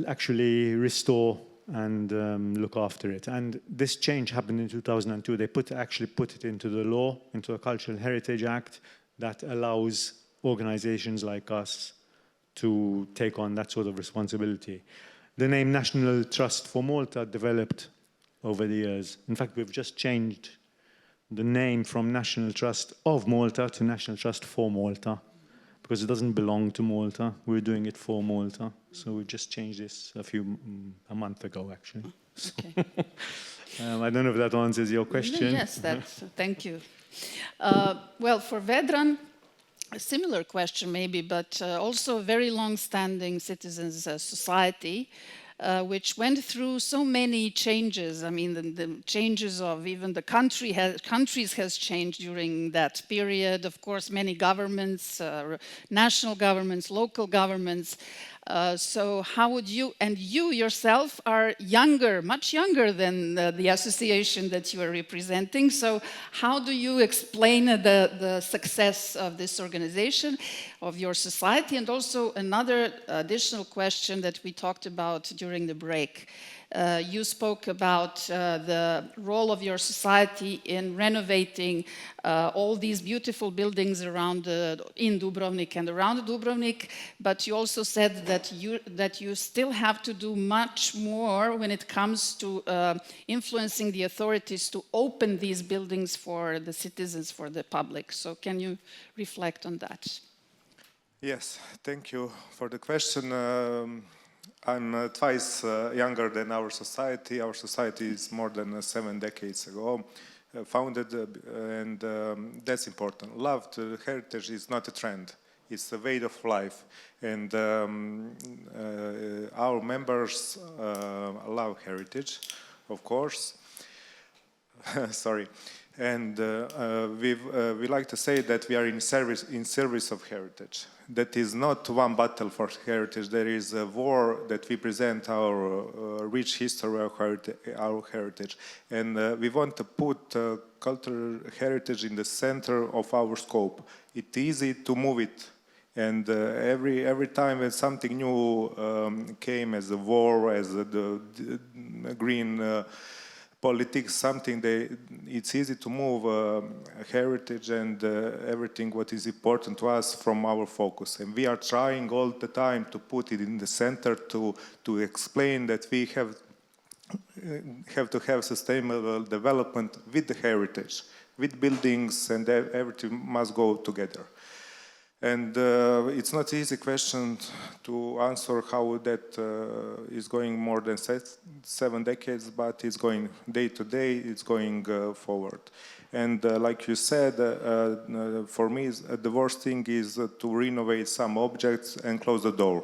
actually restore and look after it. And this change happened in 2002. They actually put it into the law, into the Cultural Heritage Act, that allows organizations like us to take on that sort of responsibility. The name National Trust for Malta developed over the years. In fact, we've just changed the name from National Trust of Malta to National Trust for Malta, because it doesn't belong to Malta. We're doing it for Malta. So we just changed this a month ago, actually. Okay. I don't know if that answers your question. Yes, thank you. Well, for Vedran, a similar question maybe, but also a very long-standing citizens society, which went through so many changes. I mean, the changes of even the countries has changed during that period. Of course, many governments, national governments, local governments. So how would you, and you yourself are younger, much younger than the association that you are representing. So how do you explain the success of this organization, of your society? And also another additional question that we talked about during the break. You spoke about the role of your society in renovating all these beautiful buildings around in Dubrovnik and around Dubrovnik, but you also said that you still have to do much more when it comes to influencing the authorities to open these buildings for the citizens, for the public. So can you reflect on that? Yes, thank you for the question. I'm twice younger than our society. Our society is more than 7 decades ago founded, and that's important. Love to heritage is not a trend. It's a way of life. And our members love heritage, of course. Sorry. And we like to say that we are in service of heritage. That is not one battle for heritage. There is a war that we present our rich history of our heritage. And we want to put cultural heritage in the center of our scope. It's easy to move it. And every time when something new came as a war, as the green politics, something it's easy to move heritage and everything what is important to us from our focus. And we are trying all the time to put it in the center to explain that we have to have sustainable development with the heritage, with buildings, and everything must go together. And it's not an easy question to answer how that is going more than 7 decades, but it's going day to day, it's going forward. And like you said, for me, the worst thing is to renovate some objects and close the door.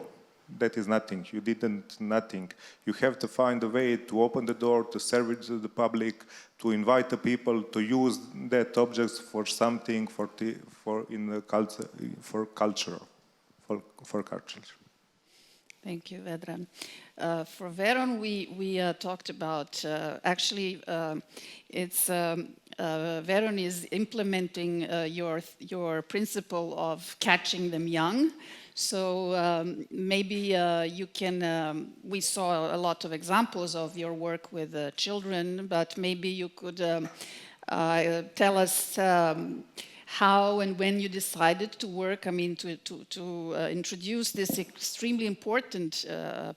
That is nothing. You didn't nothing. You have to find a way to open the door, to serve it to the public, to invite the people to use that objects for something, for culture. Thank you, Vedran. For Veron, we talked about, actually, Veron is implementing your principle of catching them young. So maybe you can, we saw a lot of examples of your work with children, but maybe you could tell us how and when you decided to work, I mean, to introduce this extremely important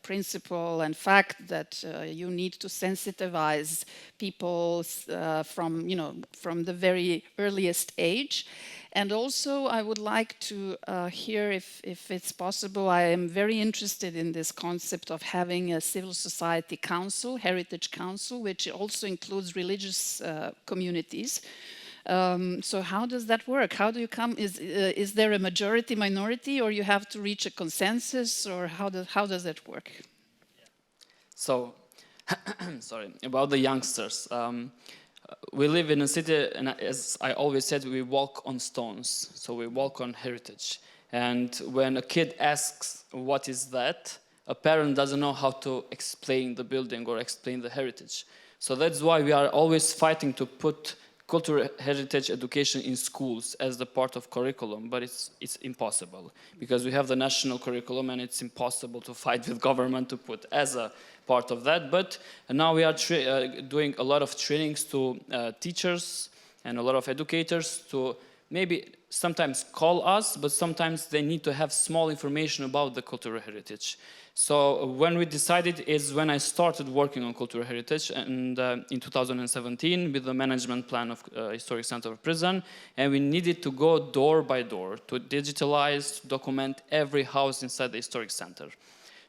principle and fact that you need to sensitize people from the very earliest age. And also, I would like to hear, if it's possible, I am very interested in this concept of having a civil society council, heritage council, which also includes religious communities. So how does that work? How do you come? Is there a majority, minority, or you have to reach a consensus, or how does that work? So, sorry, about the youngsters. We live in a city, and as I always said, we walk on stones. So we walk on heritage. And when a kid asks, what is that? A parent doesn't know how to explain the building or explain the heritage. So that's why we are always fighting to put cultural heritage education in schools as the part of curriculum, but it's impossible because we have the national curriculum and it's impossible to fight with government to put as a part of that. But now we are doing a lot of trainings to teachers and a lot of educators to maybe sometimes call us, but sometimes they need to have small information about the cultural heritage. So when we decided is when I started working on cultural heritage, and in 2017 with the management plan of Historic Center of Prison, and we needed to go door by door to digitalize, to document every house inside the historic center.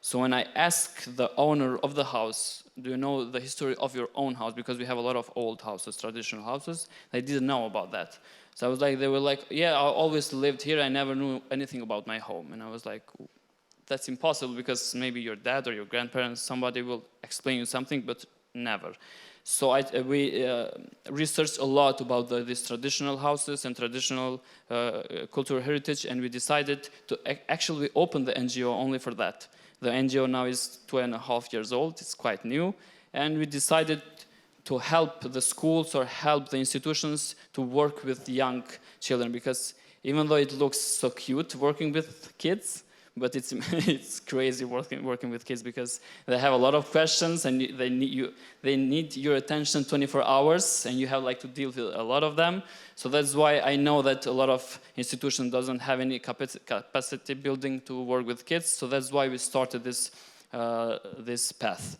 So when I asked the owner of the house, do you know the history of your own house? Because we have a lot of old houses, traditional houses. They didn't know about that. So I was like, they were like, yeah, I always lived here. I never knew anything about my home. And I was like, that's impossible because maybe your dad or your grandparents, somebody will explain you something, but never. So we researched a lot about these traditional houses and traditional cultural heritage, and we decided to actually open the NGO only for that. The NGO now is 2.5 years old, it's quite new, and we decided to help the schools or help the institutions to work with young children, because even though it looks so cute working with kids, but it's it's crazy working with kids, because they have a lot of questions and they need your attention 24 hours, and you have like to deal with a lot of them. So that's why I know that a lot of institutions doesn't have any capacity building to work with kids. So that's why we started this this path.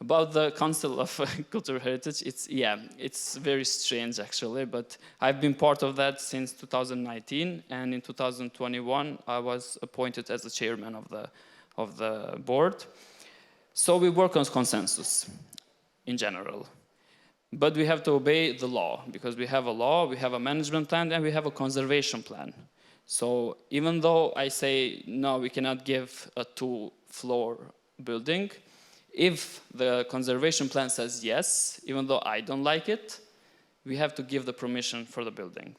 About the Council of Cultural Heritage, it's very strange actually, but I've been part of that since 2019, and in 2021 I was appointed as the chairman of the board. So we work on consensus in general, but we have to obey the law, because we have a law, we have a management plan, and we have a conservation plan. So even though I say no, we cannot give a 2-floor building, if the conservation plan says yes, even though I don't like it, we have to give the permission for the building.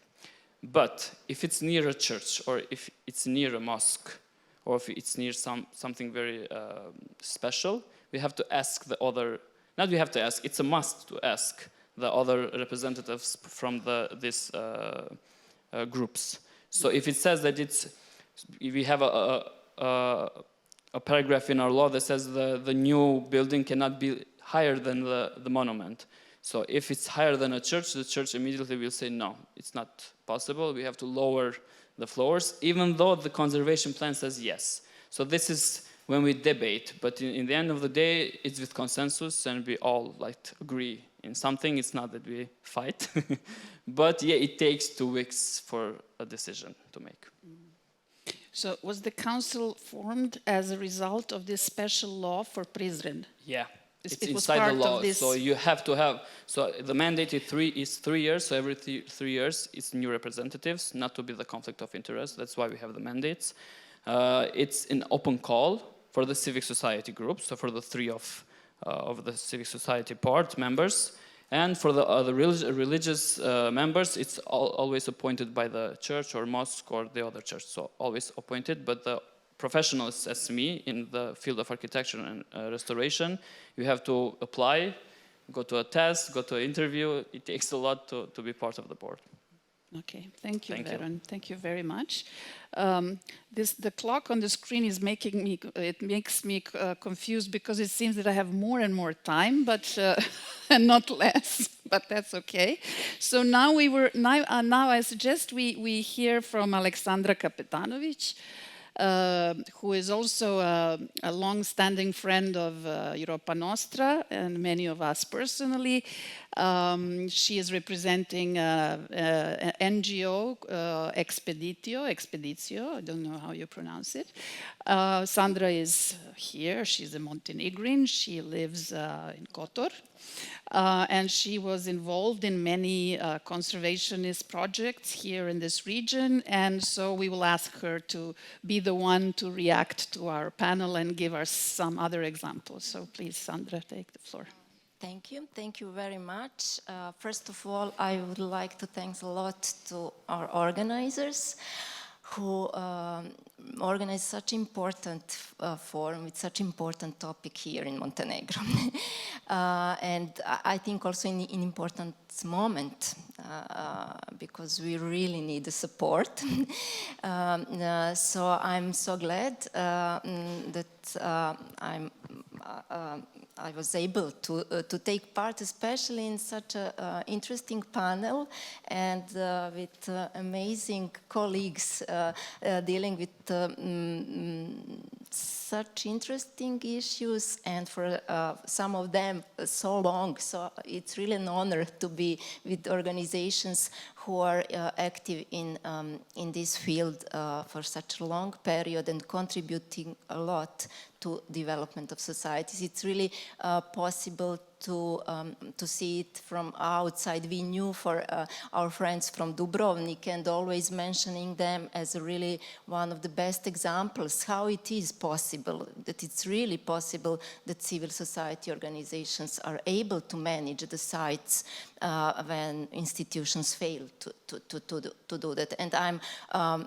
But if it's near a church, or if it's near a mosque, or if it's near something very special, we have to ask the other, not we have to ask, it's a must to ask the other representatives from these groups. So if it says that we have a paragraph in our law that says the new building cannot be higher than the monument. So if it's higher than a church, the church immediately will say, no, it's not possible. We have to lower the floors, even though the conservation plan says yes. So this is when we debate, but in the end of the day, it's with consensus, and we all agree in something. It's not that we fight, but yeah, it takes 2 weeks for a decision to make. So was the council formed as a result of this special law for Prizren? Yeah, it's it was inside part the law. of this. So you have to have, so the mandate is 3 years, so every 3 years it's new representatives, not to be the conflict of interest. That's why we have the mandates. It's an open call for the civic society groups, so for the 3 of the civic society part members. And for the religious members, it's always appointed by the church or mosque or the other church, so always appointed. But the professionals, as me, in the field of architecture and restoration, you have to apply, go to a test, go to an interview. It takes a lot to be part of the board. Okay, thank you, Veron. Thank you very much. The clock on the screen is makes me confused, because it seems that I have more and more time, but and not less. But that's okay. So now I suggest we hear from Alexandra Kapetanovic, who is also a long-standing friend of Europa Nostra and many of us personally. She is representing NGO Expeditio, I don't know how you pronounce it. Sandra is here, she's a Montenegrin, she lives in Kotor. And she was involved in many conservationist projects here in this region, and so we will ask her to be the one to react to our panel and give us some other examples. So please, Sandra, take the floor. Thank you very much. First of all, I would like to thank a lot to our organizers who organized such important forum with such important topic here in Montenegro. And I think also in an important moment, because we really need the support. So I'm so glad that I was able to take part, especially in such an interesting panel, and with amazing colleagues dealing with such interesting issues, and for some of them so long. So it's really an honor to be with organizations who are active in this field for such a long period and contributing a lot to development of societies. It's really possible to see it from outside. We knew for our friends from Dubrovnik and always mentioning them as really one of the best examples how it is possible, that it's really possible that civil society organizations are able to manage the sites when institutions fail to do that. And I'm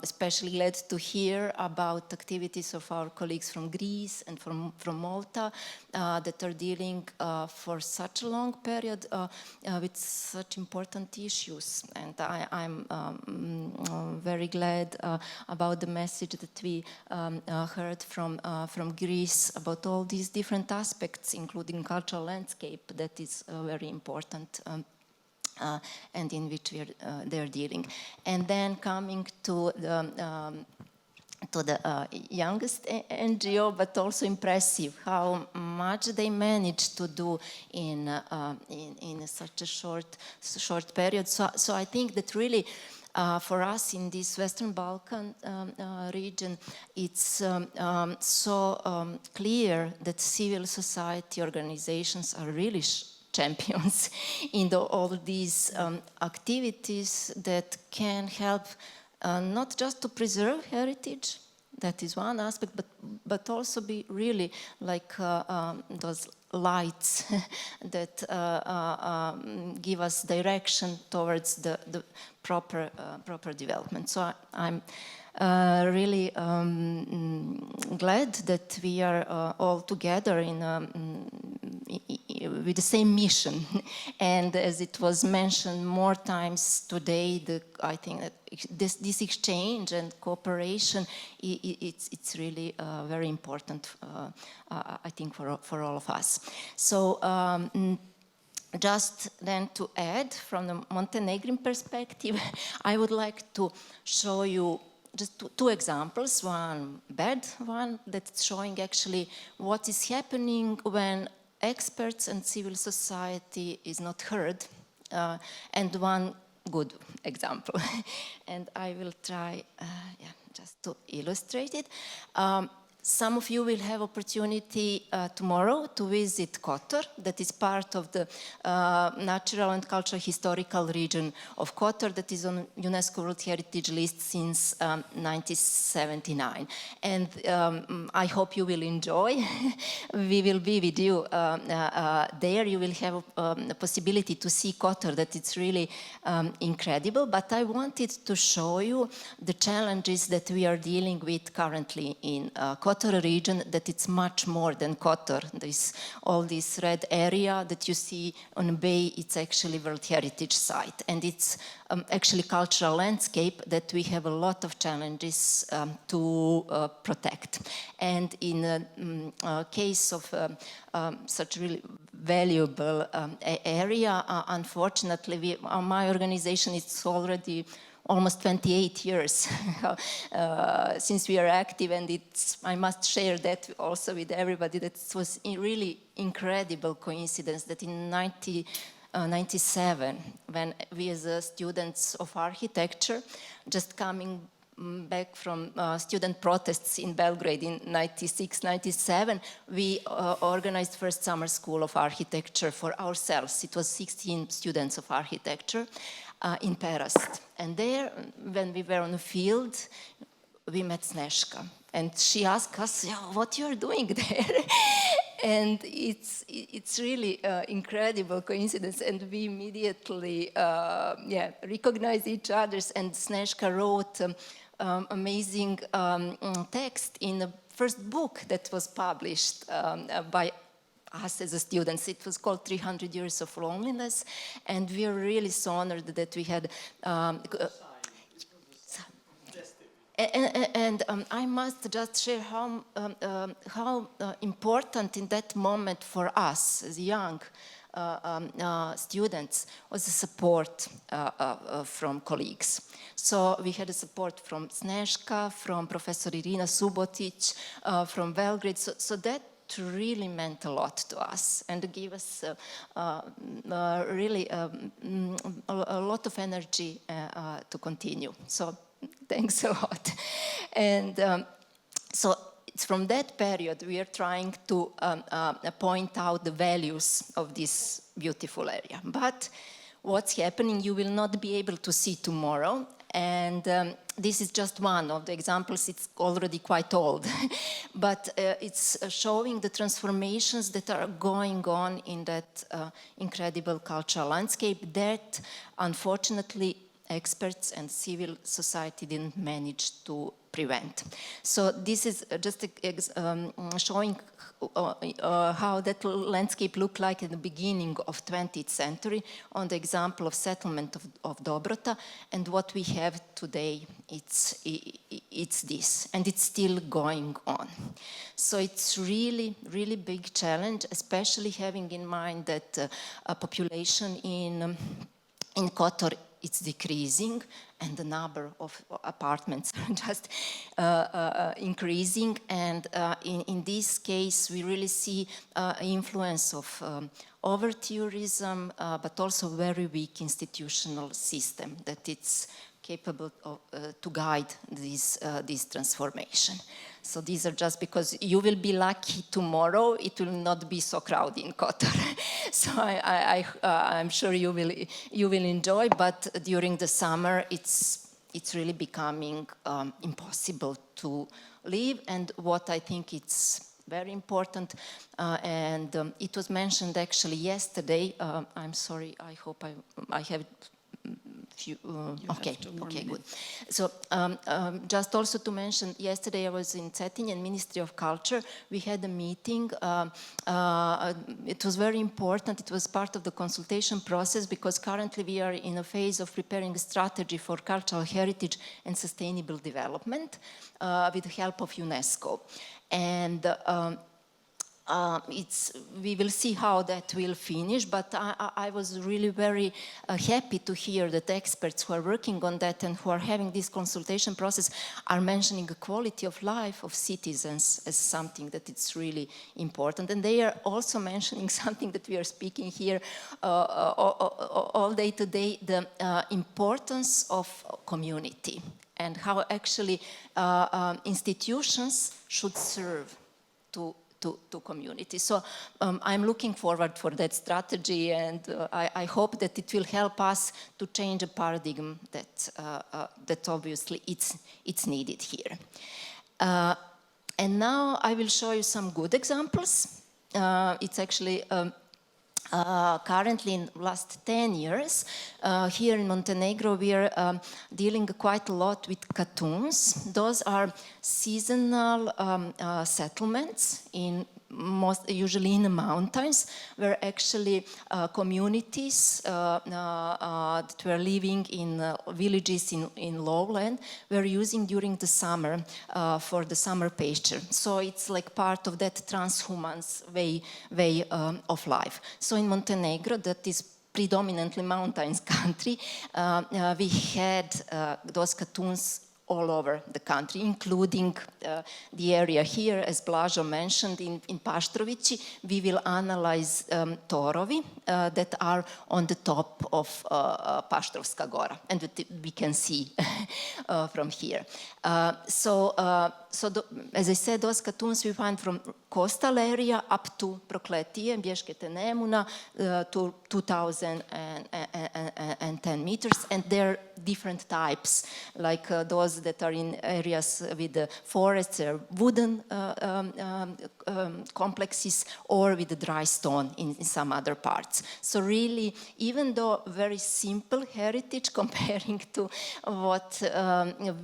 especially glad to hear about activities of our colleagues from Greece and from Malta that are dealing for such a long period with such important issues. And I'm very glad about the message that we heard from Greece about all these different aspects, including cultural landscape, that is very important. And in which they're dealing. And then coming to the youngest NGO, but also impressive how much they managed to do in such a short period. So I think that really for us in this Western Balkan region, it's so clear that civil society organizations are really champions in all these activities that can help not just to preserve heritage, that is one aspect, but also be really like those lights that give us direction towards the proper development. So I'm really glad that we are all together with the same mission. And as it was mentioned more times today, I think that this exchange and cooperation, it's really very important, I think, for all of us. So just then to add, from the Montenegrin perspective, I would like to show you just two examples. One bad one that's showing actually what is happening when experts and civil society is not heard, and one good example. And I will try just to illustrate it. Some of you will have opportunity tomorrow to visit Kotor, that is part of the natural and cultural historical region of Kotor that is on UNESCO World Heritage List since 1979. And I hope you will enjoy. We will be with you there. You will have a possibility to see Kotor, that it's really incredible. But I wanted to show you the challenges that we are dealing with currently in Kotor region, that it's much more than Kotor. All this red area that you see on the bay, it's actually World Heritage Site. And it's actually cultural landscape that we have a lot of challenges to protect. And in a case of such really valuable area, unfortunately, my organization is already almost 28 years since we are active, and I must share that also with everybody, that it was a really incredible coincidence that in 1997, when we as students of architecture, just coming back from student protests in Belgrade in 96, 97, we organized first summer school of architecture for ourselves. It was 16 students of architecture in Perast. And there, when we were on the field, we met Sneška. And she asked us, what you are doing there? And it's really incredible coincidence. And we immediately recognized each other. And Sneška wrote amazing text in the first book that was published by us as students. It was called 300 Years of Loneliness, and we are really so honored that we had and I must just share how important in that moment for us as young students was the support from colleagues. So we had a support from Sneška, from Professor Irina Subotic, from Belgrade, so that really meant a lot to us and gave us really a lot of energy to continue. So thanks a lot. And so it's from that period we are trying to point out the values of this beautiful area. But what's happening you will not be able to see tomorrow, and this is just one of the examples. It's already quite old, but it's showing the transformations that are going on in that incredible cultural landscape that unfortunately experts and civil society didn't manage to prevent. So this is just showing how that landscape looked like in the beginning of 20th century on the example of settlement of Dobrota, and what we have today, it's this, and it's still going on. So it's really, really big challenge, especially having in mind that a population in Kotor, it's decreasing, and the number of apartments are just increasing. And in this case, we really see influence of over-tourism, but also very weak institutional system that it's capable of, to guide this transformation. So these are just because you will be lucky tomorrow, it will not be so crowded in Kotor. So I'm sure you will enjoy, but during the summer it's really becoming impossible to live. And what I think it's very important, and it was mentioned actually yesterday. I'm sorry, I hope I have okay, good. So just also to mention, yesterday I was in Cetinje, Ministry of Culture. We had a meeting. It was very important. It was part of the consultation process because currently we are in a phase of preparing a strategy for cultural heritage and sustainable development with the help of UNESCO. And we will see how that will finish, but I was really very happy to hear that experts who are working on that and who are having this consultation process are mentioning the quality of life of citizens as something that it's really important. And they are also mentioning something that we are speaking here all day today, the importance of community and how actually institutions should serve to community. So I'm looking forward for that strategy, and I hope that it will help us to change a paradigm that obviously it's needed here. And now I will show you some good examples. It's actually currently in the last 10 years, here in Montenegro, we are dealing quite a lot with katuns. Those are seasonal settlements usually in the mountains, where actually communities that were living in villages in lowland were using during the summer for the summer pasture. So it's like part of that transhumance way of life. So in Montenegro, that is predominantly mountains country, we had those katuns all over the country, including the area here, as Blažo mentioned, in Paštrovići. We will analyze torovi that are on the top of Paštrovska Gora, and that we can see from here. As I said, those katuns we find from coastal area up to Prokletije, Bješkete Nemuna, to 2,010 meters, and there are different types, like those that are in areas with the forests, wooden complexes, or with the dry stone in some other parts. So really, even though very simple heritage comparing to what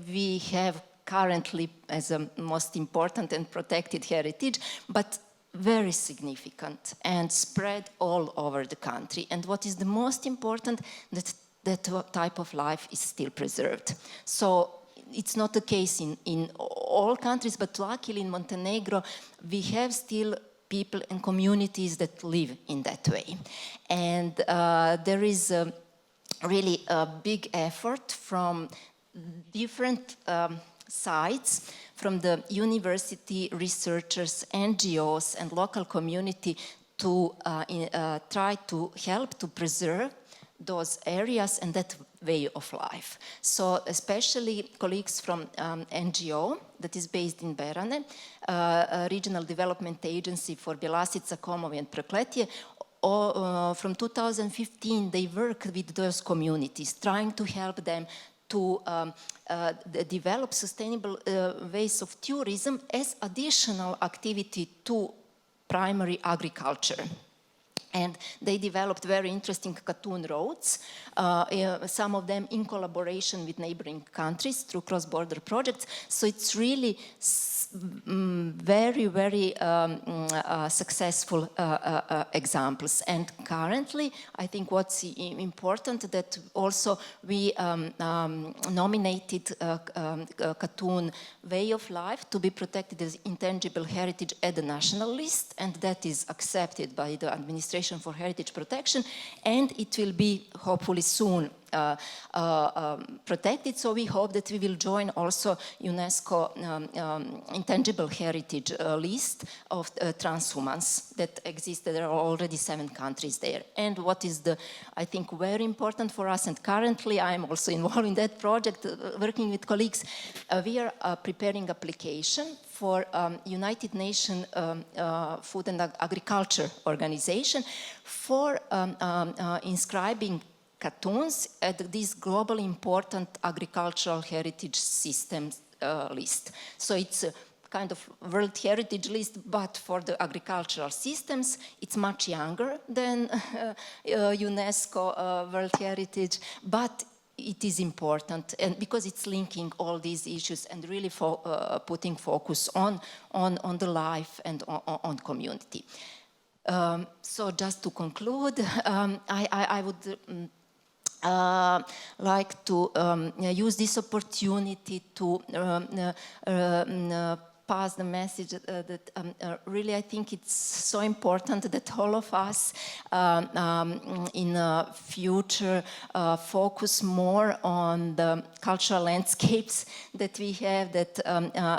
we have currently as a most important and protected heritage, but very significant and spread all over the country. And what is the most important, that type of life is still preserved. So it's not the case in all countries, but luckily in Montenegro, we have still people and communities that live in that way. And there is really a big effort from different sides, from the university, researchers, NGOs, and local community to try to help to preserve those areas and that way of life. So especially colleagues from NGO that is based in Berane, a regional development agency for Bjelasica, Komovi and Prokletije, from 2015 they work with those communities, trying to help them to develop sustainable ways of tourism as additional activity to primary agriculture. And they developed very interesting cartoon roads, some of them in collaboration with neighboring countries through cross-border projects. So it's really very, very successful examples. And currently, I think what's important that also we nominated cartoon way of life to be protected as intangible heritage at the national list, and that is accepted by the Administration for Heritage Protection, and it will be hopefully soon protected. So we hope that we will join also UNESCO intangible heritage list of transhumans that exist. There are already 7 countries there. And what is I think very important for us, and currently I'm also involved in that project, working with colleagues, we are preparing application for United Nations Food and Agriculture Organization for inscribing cartoons at this globally important agricultural heritage systems list. So it's a kind of World Heritage list, but for the agricultural systems. It's much younger than UNESCO World Heritage, but it is important, and because it's linking all these issues and really putting focus on the life and on community. So just to conclude, I would like to use this opportunity to pass the message that really I think it's so important that all of us in the future focus more on the cultural landscapes that we have, that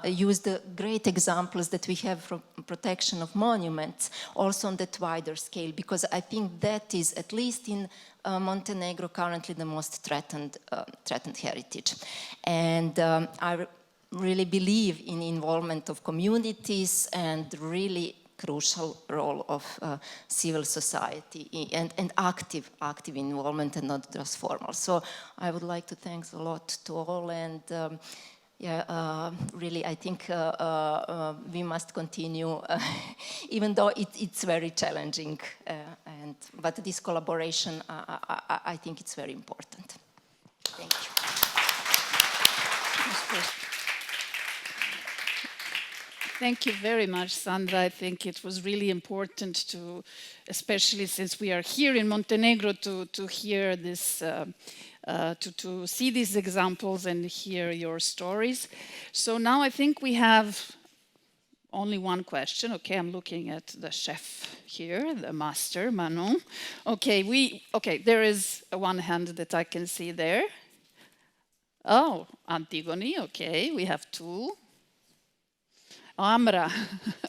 use the great examples that we have from protection of monuments, also on that wider scale, because I think that is, at least in Montenegro, currently the most threatened heritage. And I really believe in involvement of communities and really crucial role of civil society and active involvement and not just formal. So I would like to thank a lot to all, and really I think we must continue even though it's very challenging, but this collaboration I think it's very important. Thank you. Thank you very much, Sandra. I think it was really important to, especially since we are here in Montenegro, to hear this, to see these examples and hear your stories. So now I think we have only one question. Okay, I'm looking at the chef here, the master, Manon. Okay, there is one hand that I can see there. Oh, Antigone, okay, we have 2. Amra.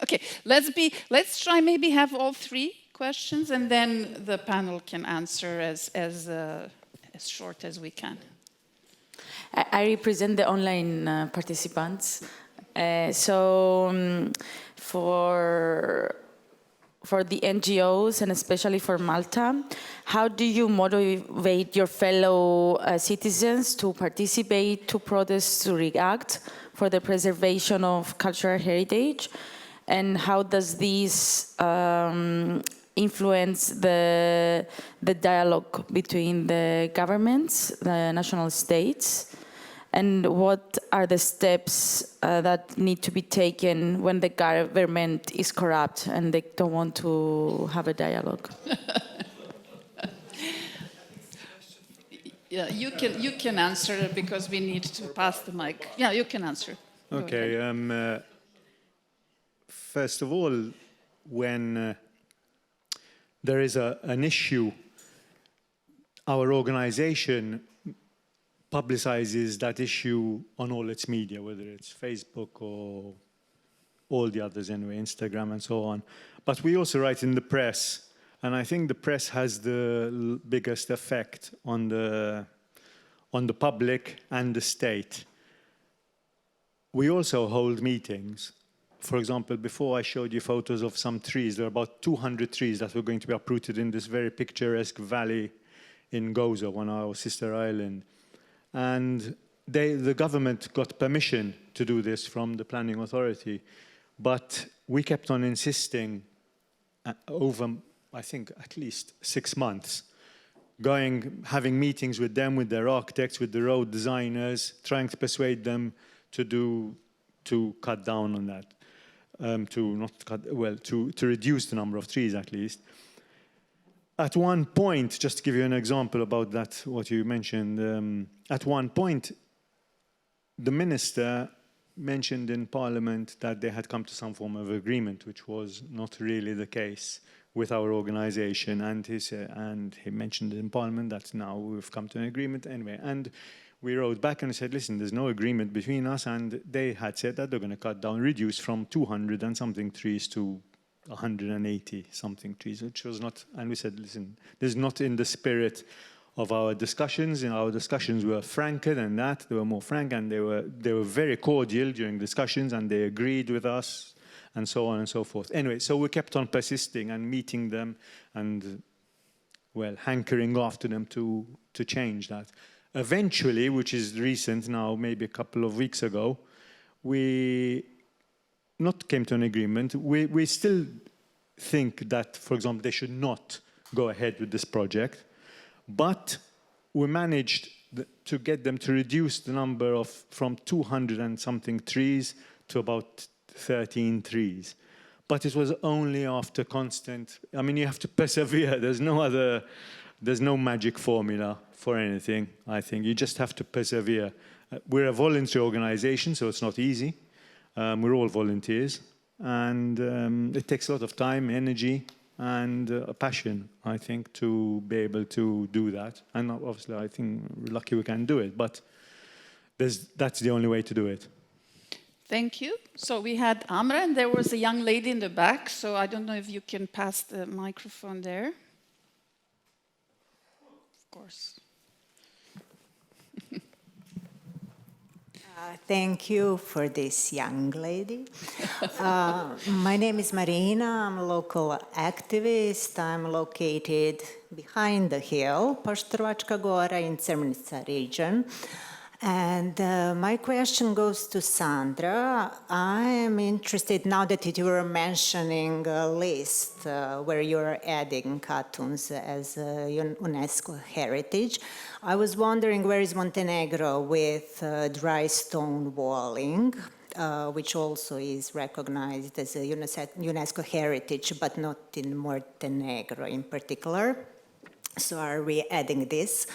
Okay, let's try maybe have all 3 questions, and then the panel can answer as short as we can. I represent the online participants. For the NGOs and especially for Malta, how do you motivate your fellow citizens to participate, to protest, to react for the preservation of cultural heritage? And how does this influence the dialogue between the governments, the national states? And what are the steps that need to be taken when the government is corrupt and they don't want to have a dialogue? Yeah, you can answer because we need to pass the mic. Yeah, you can answer. Okay. First of all, when there is an issue, our organization publicizes that issue on all its media, whether it's Facebook or all the others anyway, Instagram and so on. But we also write in the press, and I think the press has the biggest effect on the on the public and the state. We also hold meetings. For example, before I showed you photos of some trees, there are about 200 trees that were going to be uprooted in this very picturesque valley in Gozo, on our sister island. And the government got permission to do this from the planning authority, but we kept on insisting over, I think, at least 6 months, having meetings with them, with their architects, with the road designers, trying to persuade them to cut down on that, to reduce the number of trees at least. At one point, just to give you an example about that, what you mentioned, at one point, the minister mentioned in Parliament that they had come to some form of agreement, which was not really the case with our organization. And he mentioned in Parliament that now we've come to an agreement anyway. And we wrote back and said, listen, there's no agreement between us. And they had said that they're going to cut down, reduce from 200 and something trees to 180 something trees, which was not, and we said, listen, this is not in the spirit of our discussions. In our discussions were franker than that. They were more frank, and they were very cordial during discussions, and they agreed with us, and so on and so forth. Anyway, so we kept on persisting and meeting them and, well, hankering after them to change that. Eventually, which is recent now, maybe a couple of weeks ago, we not came to an agreement. We still think that, for example, they should not go ahead with this project, but we managed to get them to reduce the number from 200 and something trees to about 13 trees. But it was only after constant, I mean, you have to persevere. There's no magic formula for anything, I think. You just have to persevere. We're a voluntary organization, so it's not easy. We're all volunteers, and it takes a lot of time, energy, and a passion, I think, to be able to do that. And obviously, I think we're lucky we can do it, but that's the only way to do it. Thank you. So we had Amra, and there was a young lady in the back, so I don't know if you can pass the microphone there. Of course. Thank you for this young lady. My name is Marina. I'm a local activist. I'm located behind the hill, Poštrovačka Gora in Crnica region. And my question goes to Sandra. I am interested, now that you were mentioning a list where you're adding Katuns as UNESCO heritage, I was wondering where is Montenegro with dry stone walling, which also is recognized as a UNESCO heritage, but not in Montenegro in particular. So are we adding this?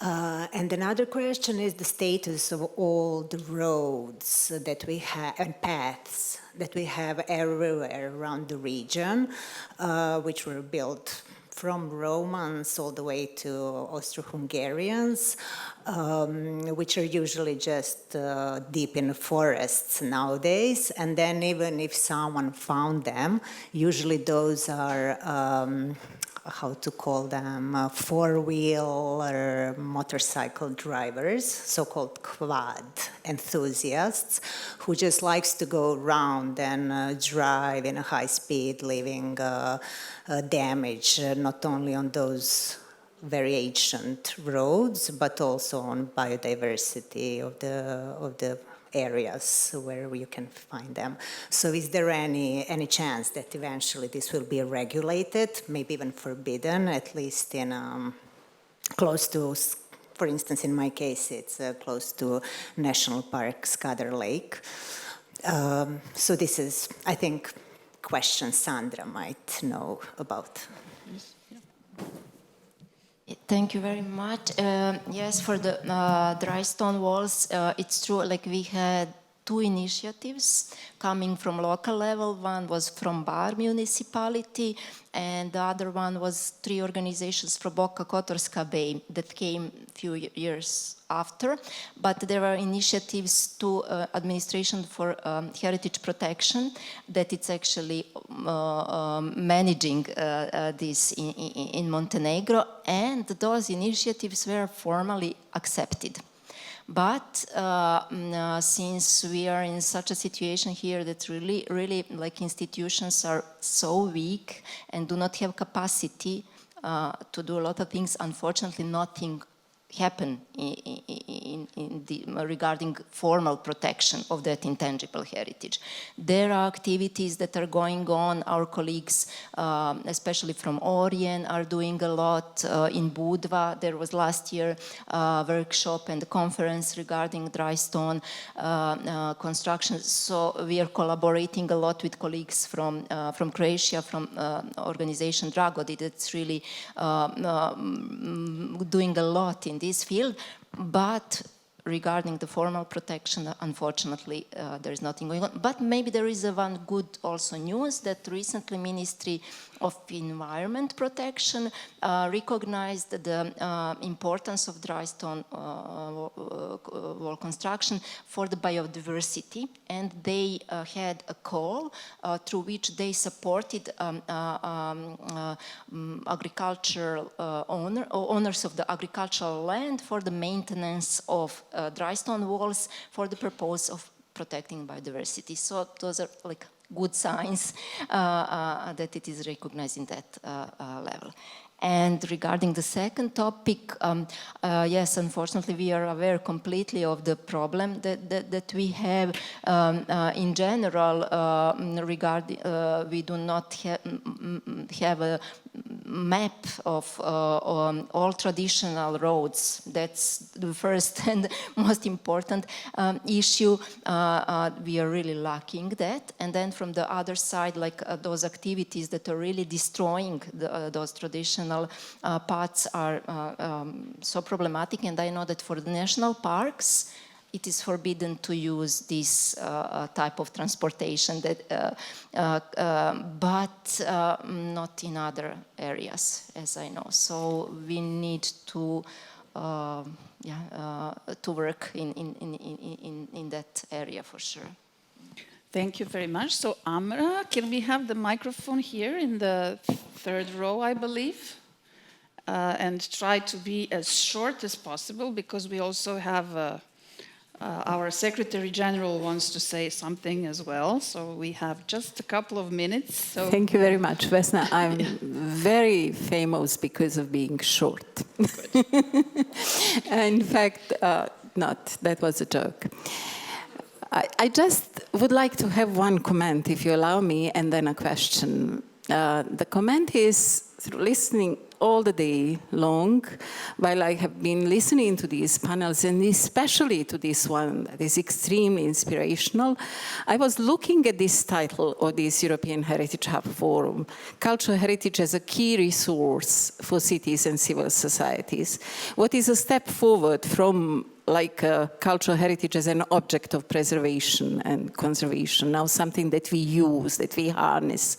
And another question is the status of all the roads that we have and paths that we have everywhere around the region, which were built from Romans all the way to Austro-Hungarians, which are usually just deep in the forests nowadays. And then even if someone found them, usually those are how to call them, four-wheel or motorcycle drivers, so-called quad enthusiasts, who just likes to go around and drive in a high speed, leaving damage not only on those very ancient roads, but also on biodiversity of the areas where you can find them. So is there any chance that eventually this will be regulated, maybe even forbidden, at least in close to, for instance, in my case, it's close to National Park Skadar Lake. So this is, I think, question Sandra might know about. Thank you very much. Yes, for the dry stone walls, it's true, like we had two initiatives coming from local level. One was from Bar municipality, and the other one was 3 organizations from Boka Kotorska Bay that came a few years after. But there are initiatives to administration for heritage protection that it's actually managing this in Montenegro, and those initiatives were formally accepted. But since we are in such a situation here that really like institutions are so weak and do not have capacity to do a lot of things, unfortunately nothing happen regarding formal protection of that intangible heritage. There are activities that are going on. Our colleagues, especially from Orient, are doing a lot. In Budva, there was last year a workshop and a conference regarding dry stone construction. So we are collaborating a lot with colleagues from Croatia, from organization Dragodi, that's really doing a lot in this field, but regarding the formal protection, unfortunately, there is nothing going on. But maybe there is one good also news that recently Ministry of Environment Protection recognized the importance of dry stone wall construction for the biodiversity, and they had a call through which they supported agricultural owners of the agricultural land for the maintenance of dry stone walls for the purpose of protecting biodiversity. So those are like good signs that it is recognized in that level. And regarding the second topic, yes, unfortunately, we are aware completely of the problem that we have in general. We do not have a map of all traditional roads. That's the first and most important issue. We are really lacking that. And then from the other side, like those activities that are really destroying those traditional paths are so problematic. And I know that for the national parks, it is forbidden to use this type of transportation, but not in other areas, as I know. So we need to work in that area for sure. Thank you very much. So Amra, can we have the microphone here in the third row, I believe? And try to be as short as possible, because we also have our Secretary General wants to say something as well. So we have just a couple of minutes. So. Thank you very much, Vesna. I'm very famous because of being short. In fact, that was a joke. I just would like to have one comment, if you allow me, and then a question. The comment is, through listening all the day long, while I have been listening to these panels, and especially to this one that is extremely inspirational, I was looking at this title of this European Heritage Hub Forum, Cultural Heritage as a Key Resource for Cities and Civil Societies. What is a step forward from cultural heritage as an object of preservation and conservation, now something that we use, that we harness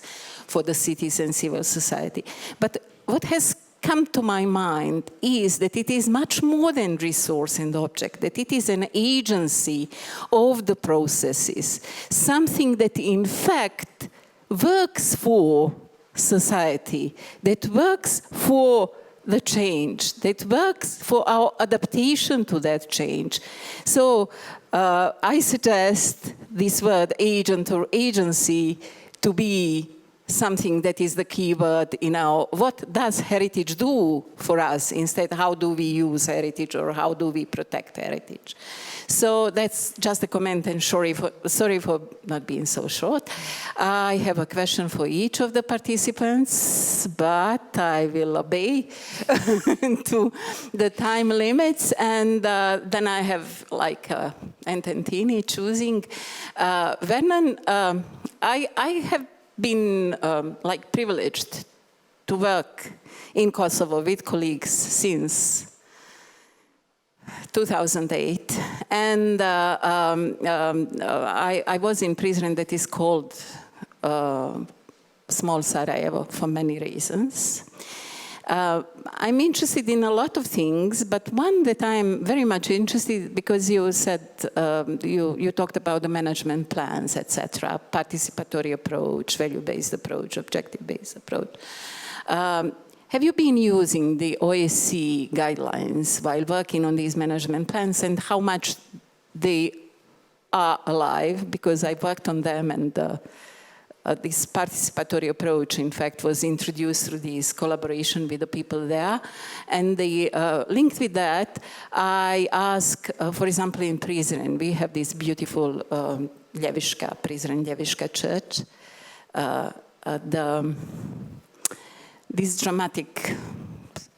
for the cities and civil society. But what has come to my mind is that it is much more than resource and object, that it is an agency of the processes, something that in fact works for society, that works for the change, that works for our adaptation to that change. So I suggest this word agent or agency to be something that is the key word in our, what does heritage do for us? Instead, how do we use heritage, or how do we protect heritage? So that's just a comment, and sorry for not being so short. I have a question for each of the participants, but I will obey to the time limits, and then I have Ententini choosing. Vernon, I have been privileged to work in Kosovo with colleagues since 2008, and I was in prison that is called Small Sarajevo for many reasons. I'm interested in a lot of things, but one that I'm very much interested because you said, you talked about the management plans, etc., participatory approach, value-based approach, objective-based approach. Have you been using the OSCE guidelines while working on these management plans, and how much they are alive? Because I worked on them, and this participatory approach, in fact, was introduced through this collaboration with the people there. And linked with that, I ask, for example, in Prizren, we have this beautiful Prizren Ljeviška church. This dramatic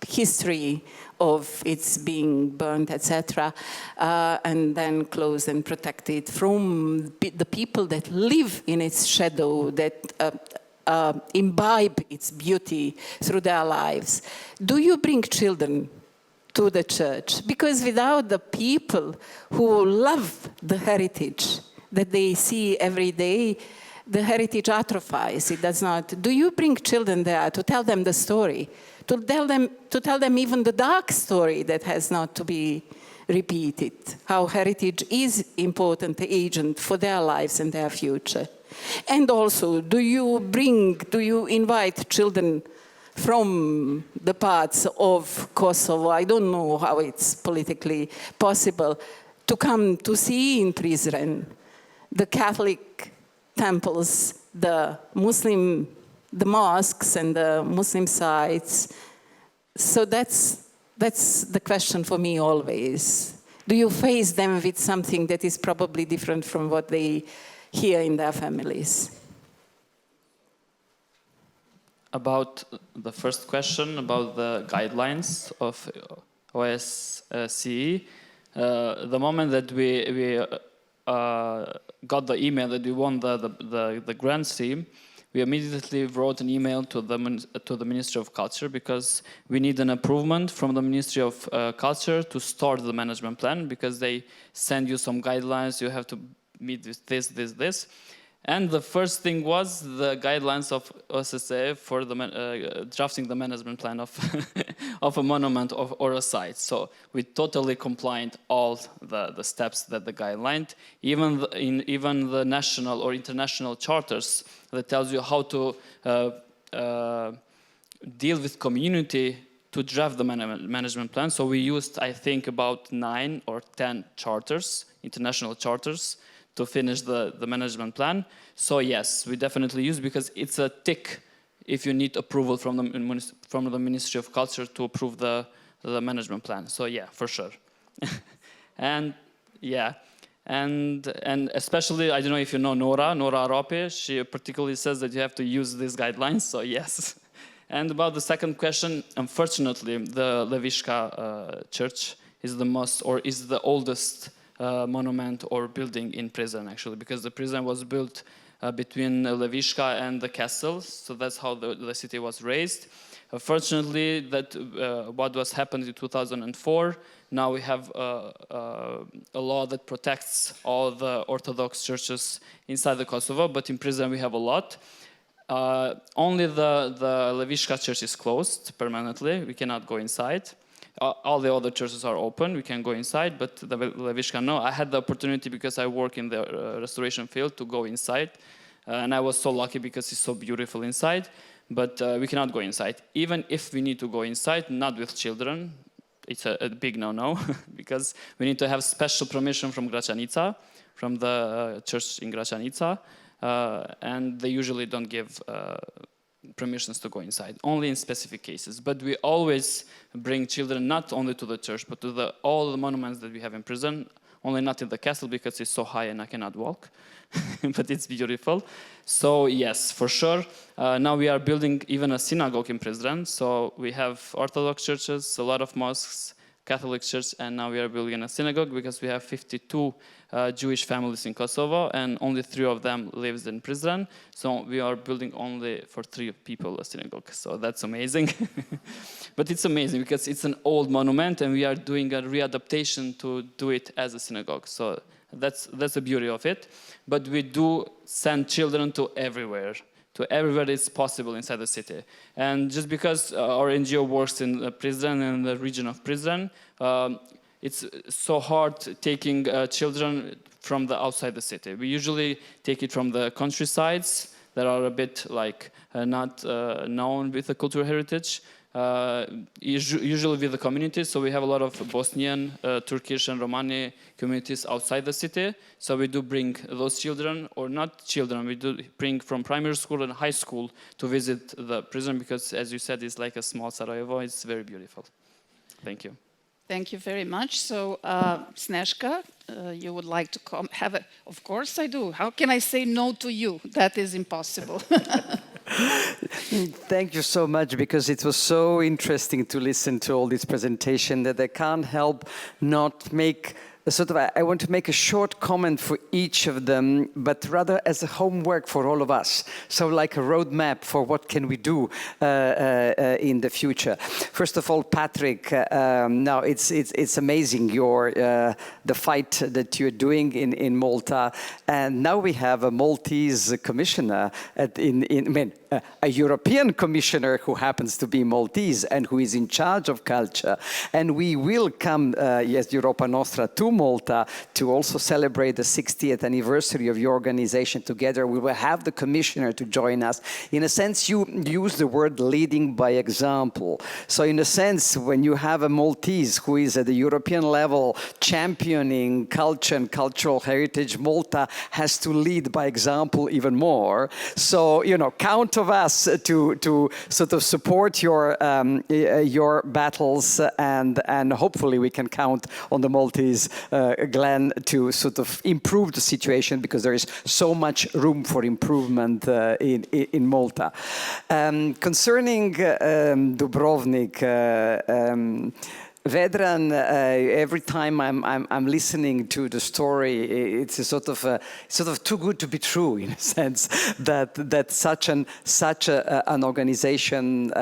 history of its being burnt, etc., and then closed and protected from the people that live in its shadow, that imbibe its beauty through their lives. Do you bring children to the church? Because without the people who love the heritage that they see every day, the heritage atrophies. It does not. Do you bring children there to tell them the story? To tell them even the dark story that has not to be repeated, how heritage is important agent for their lives and their future. And also, do you invite children from the parts of Kosovo, I don't know how it's politically possible, to come to see in Prizren the Catholic temples, the mosques and the Muslim sites. So that's the question for me always. Do you face them with something that is probably different from what they hear in their families? About the first question, about the guidelines of OSCE, the moment that we got the email that we won the grant scheme, we immediately wrote an email to the Ministry of Culture because we need an approval from the Ministry of Culture to start the management plan, because they send you some guidelines, you have to meet with this. And the first thing was the guidelines of OSCE for the drafting the management plan of of a monument or a site. So we totally complied all the steps that the guideline, even the national or international charters that tells you how to deal with community to draft the management plan. So we used, I think, about 9 or 10 charters, international charters, to finish the management plan. So yes, we definitely use, because it's a tick if you need approval from the Ministry of Culture to approve the management plan. So yeah, for sure. And yeah, and especially, I don't know if you know Nora Arope, she particularly says that you have to use these guidelines, so yes. And about the second question, unfortunately, the Ljeviška church is the oldest monument or building in Prizren, actually, because the Prizren was built between Ljeviška and the castle, so that's how the city was raised. Fortunately, what was happened in 2004, now we have a law that protects all the Orthodox churches inside the Kosovo, but in Prizren we have a lot. Only the Ljeviška church is closed permanently, we cannot go inside. All the other churches are open, we can go inside, but the Ljeviška, no. I had the opportunity, because I work in the restoration field, to go inside, and I was so lucky because it's so beautiful inside, but we cannot go inside. Even if we need to go inside, not with children, it's a big no-no, because we need to have special permission from Gračanica, from the church in Gračanica, and they usually don't give permissions to go inside, only in specific cases. But we always bring children not only to the church, but to all the monuments that we have in Prizren, only not in the castle because it's so high and I cannot walk, but it's beautiful. So yes, for sure. Now we are building even a synagogue in Prizren, so we have Orthodox churches, a lot of mosques, Catholic Church, and now we are building a synagogue because we have 52 Jewish families in Kosovo, and only 3 of them lives in Prizren. So we are building only for 3 people a synagogue. So that's amazing. But it's amazing because it's an old monument, and we are doing a readaptation to do it as a synagogue. So that's the beauty of it. But we do send children to everywhere it's possible inside the city. And just because our NGO works in Prizren and the region of Prizren, it's so hard taking children from the outside the city. We usually take it from the countrysides that are a bit like not known with the cultural heritage. Usually with the communities, so we have a lot of Bosnian, Turkish and Romani communities outside the city, so we do bring those children, or not children, we do bring from primary school and high school to visit the prison, because as you said, it's like a small Sarajevo. It's very beautiful. Thank you. Thank you very much. So, Snezhka, you would like to come have a... Of course I do. How can I say no to you? That is impossible. Thank you so much, because it was so interesting to listen to all this presentation that I can't help not make I want to make a short comment for each of them, but rather as a homework for all of us. So like a roadmap for what can we do in the future. First of all, Patrick, now it's amazing the fight that you're doing in Malta, and now we have a Maltese commissioner a European commissioner who happens to be Maltese and who is in charge of culture. And we will come, yes, Europa Nostra, to Malta to also celebrate the 60th anniversary of your organization together. We will have the commissioner to join us. In a sense, you use the word leading by example. So in a sense, when you have a Maltese who is at the European level championing culture and cultural heritage, Malta has to lead by example even more. So, count on us to sort of support your battles, and hopefully we can count on the Maltese Glenn to sort of improve the situation, because there is so much room for improvement in Malta. Concerning Dubrovnik, Vedran, every time I'm listening to the story, it's a sort of too good to be true, in a sense, that such an organization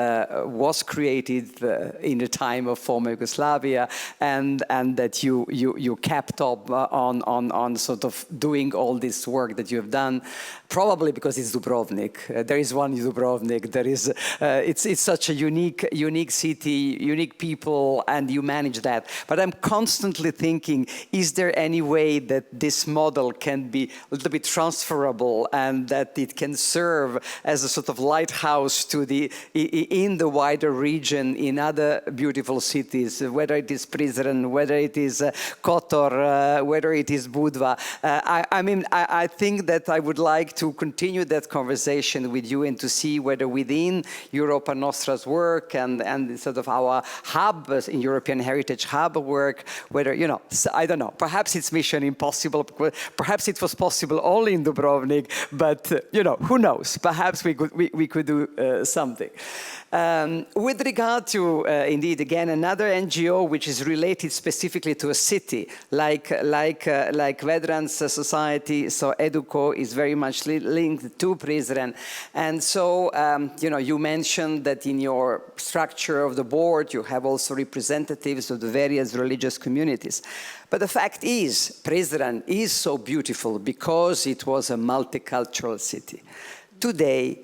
was created in the time of former Yugoslavia, and that you kept up on sort of doing all this work that you have done, probably because it's Dubrovnik. There is one Dubrovnik. There is it's such a unique city, unique people, and you manage that. But I'm constantly thinking, is there any way that this model can be a little bit transferable, and that it can serve as a sort of lighthouse to in the wider region, in other beautiful cities, whether it is Prizren, whether it is Kotor, whether it is Budva. I think that I would like to continue that conversation with you, and to see whether within Europa Nostra's work and sort of our hub in European Heritage Hub work, whether, I don't know, perhaps it's mission impossible, perhaps it was possible only in Dubrovnik, but, who knows, perhaps we could do something. With regard to, indeed, again, another NGO which is related specifically to a city, like Vedran's society, so Educo is very much linked to Prizren. And so, you mentioned that in your structure of the board, you have also representatives of the various religious communities. But the fact is, Prizren is so beautiful because it was a multicultural city. Today,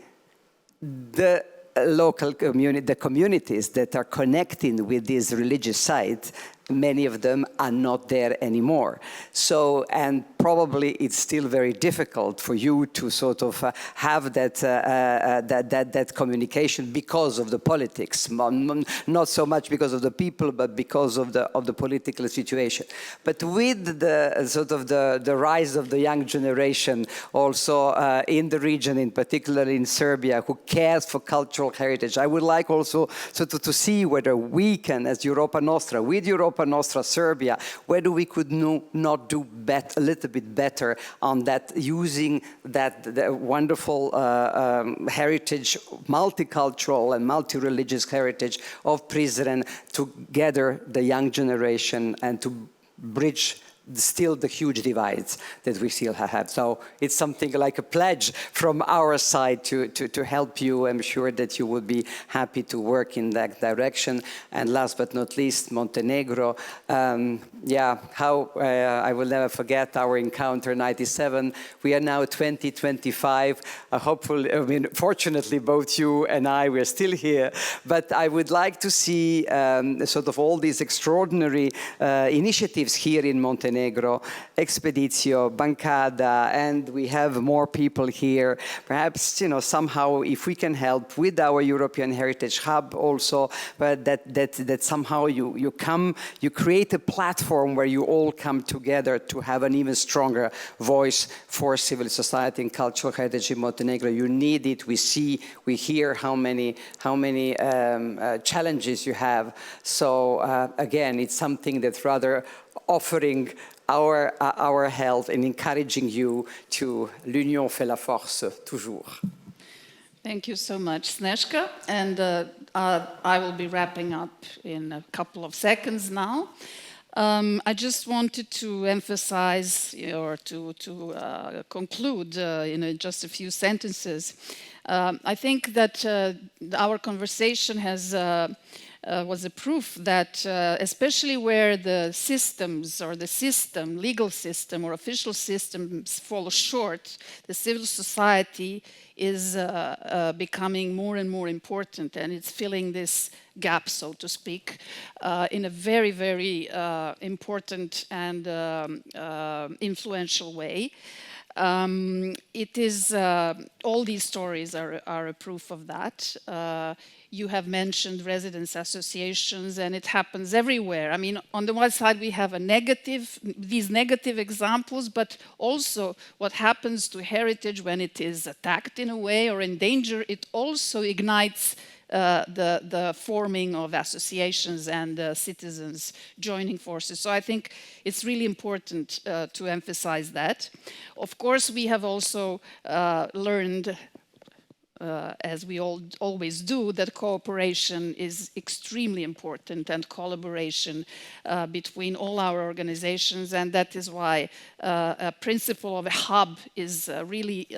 the local community, the communities that are connecting with these religious sites, many of them are not there anymore. So, and probably it's still very difficult for you to sort of have that communication because of the politics, not so much because of the people, but because of the political situation. But with the sort of the rise of the young generation, also in the region, in particular in Serbia, who cares for cultural heritage, I would like also sort of to see whether we can, as Europa Nostra, with Europa Europa Nostra Serbia, whether we could not do a little bit better on that, using that the wonderful heritage, multicultural and multi-religious heritage of Prizren to gather the young generation and to bridge still the huge divides that we still have. So it's something like a pledge from our side to help you. I'm sure that you will be happy to work in that direction. And last but not least, Montenegro. I will never forget our encounter in '97. We are now 2025. Hopefully, I mean, fortunately, both you and I, we're still here. But I would like to see sort of all these extraordinary initiatives here in Montenegro, Expeditio, Bancada, and we have more people here. Perhaps, somehow, if we can help with our European Heritage Hub also, but that somehow you create a platform where you all come together to have an even stronger voice for civil society and cultural heritage in Montenegro. You need it. We hear how many challenges you have. So again, it's something that's rather offering our help and encouraging you to l'union fait la force, toujours. Thank you so much, Snezhka. And I will be wrapping up in a couple of seconds now. I just wanted to emphasize or to conclude in just a few sentences. I think that our conversation was a proof that especially where the systems or the legal system or official systems fall short, the civil society is becoming more and more important, and it's filling this gap, so to speak, in a very, very important and influential way. It is, all these stories are a proof of that. You have mentioned residents' associations, and it happens everywhere. I mean, on the one side, we have these negative examples, but also what happens to heritage when it is attacked in a way or in danger, it also ignites the forming of associations and citizens joining forces. So I think it's really important to emphasize that. Of course, we have also learned, as we always do, that cooperation is extremely important and collaboration between all our organizations, and that is why a principle of a hub is really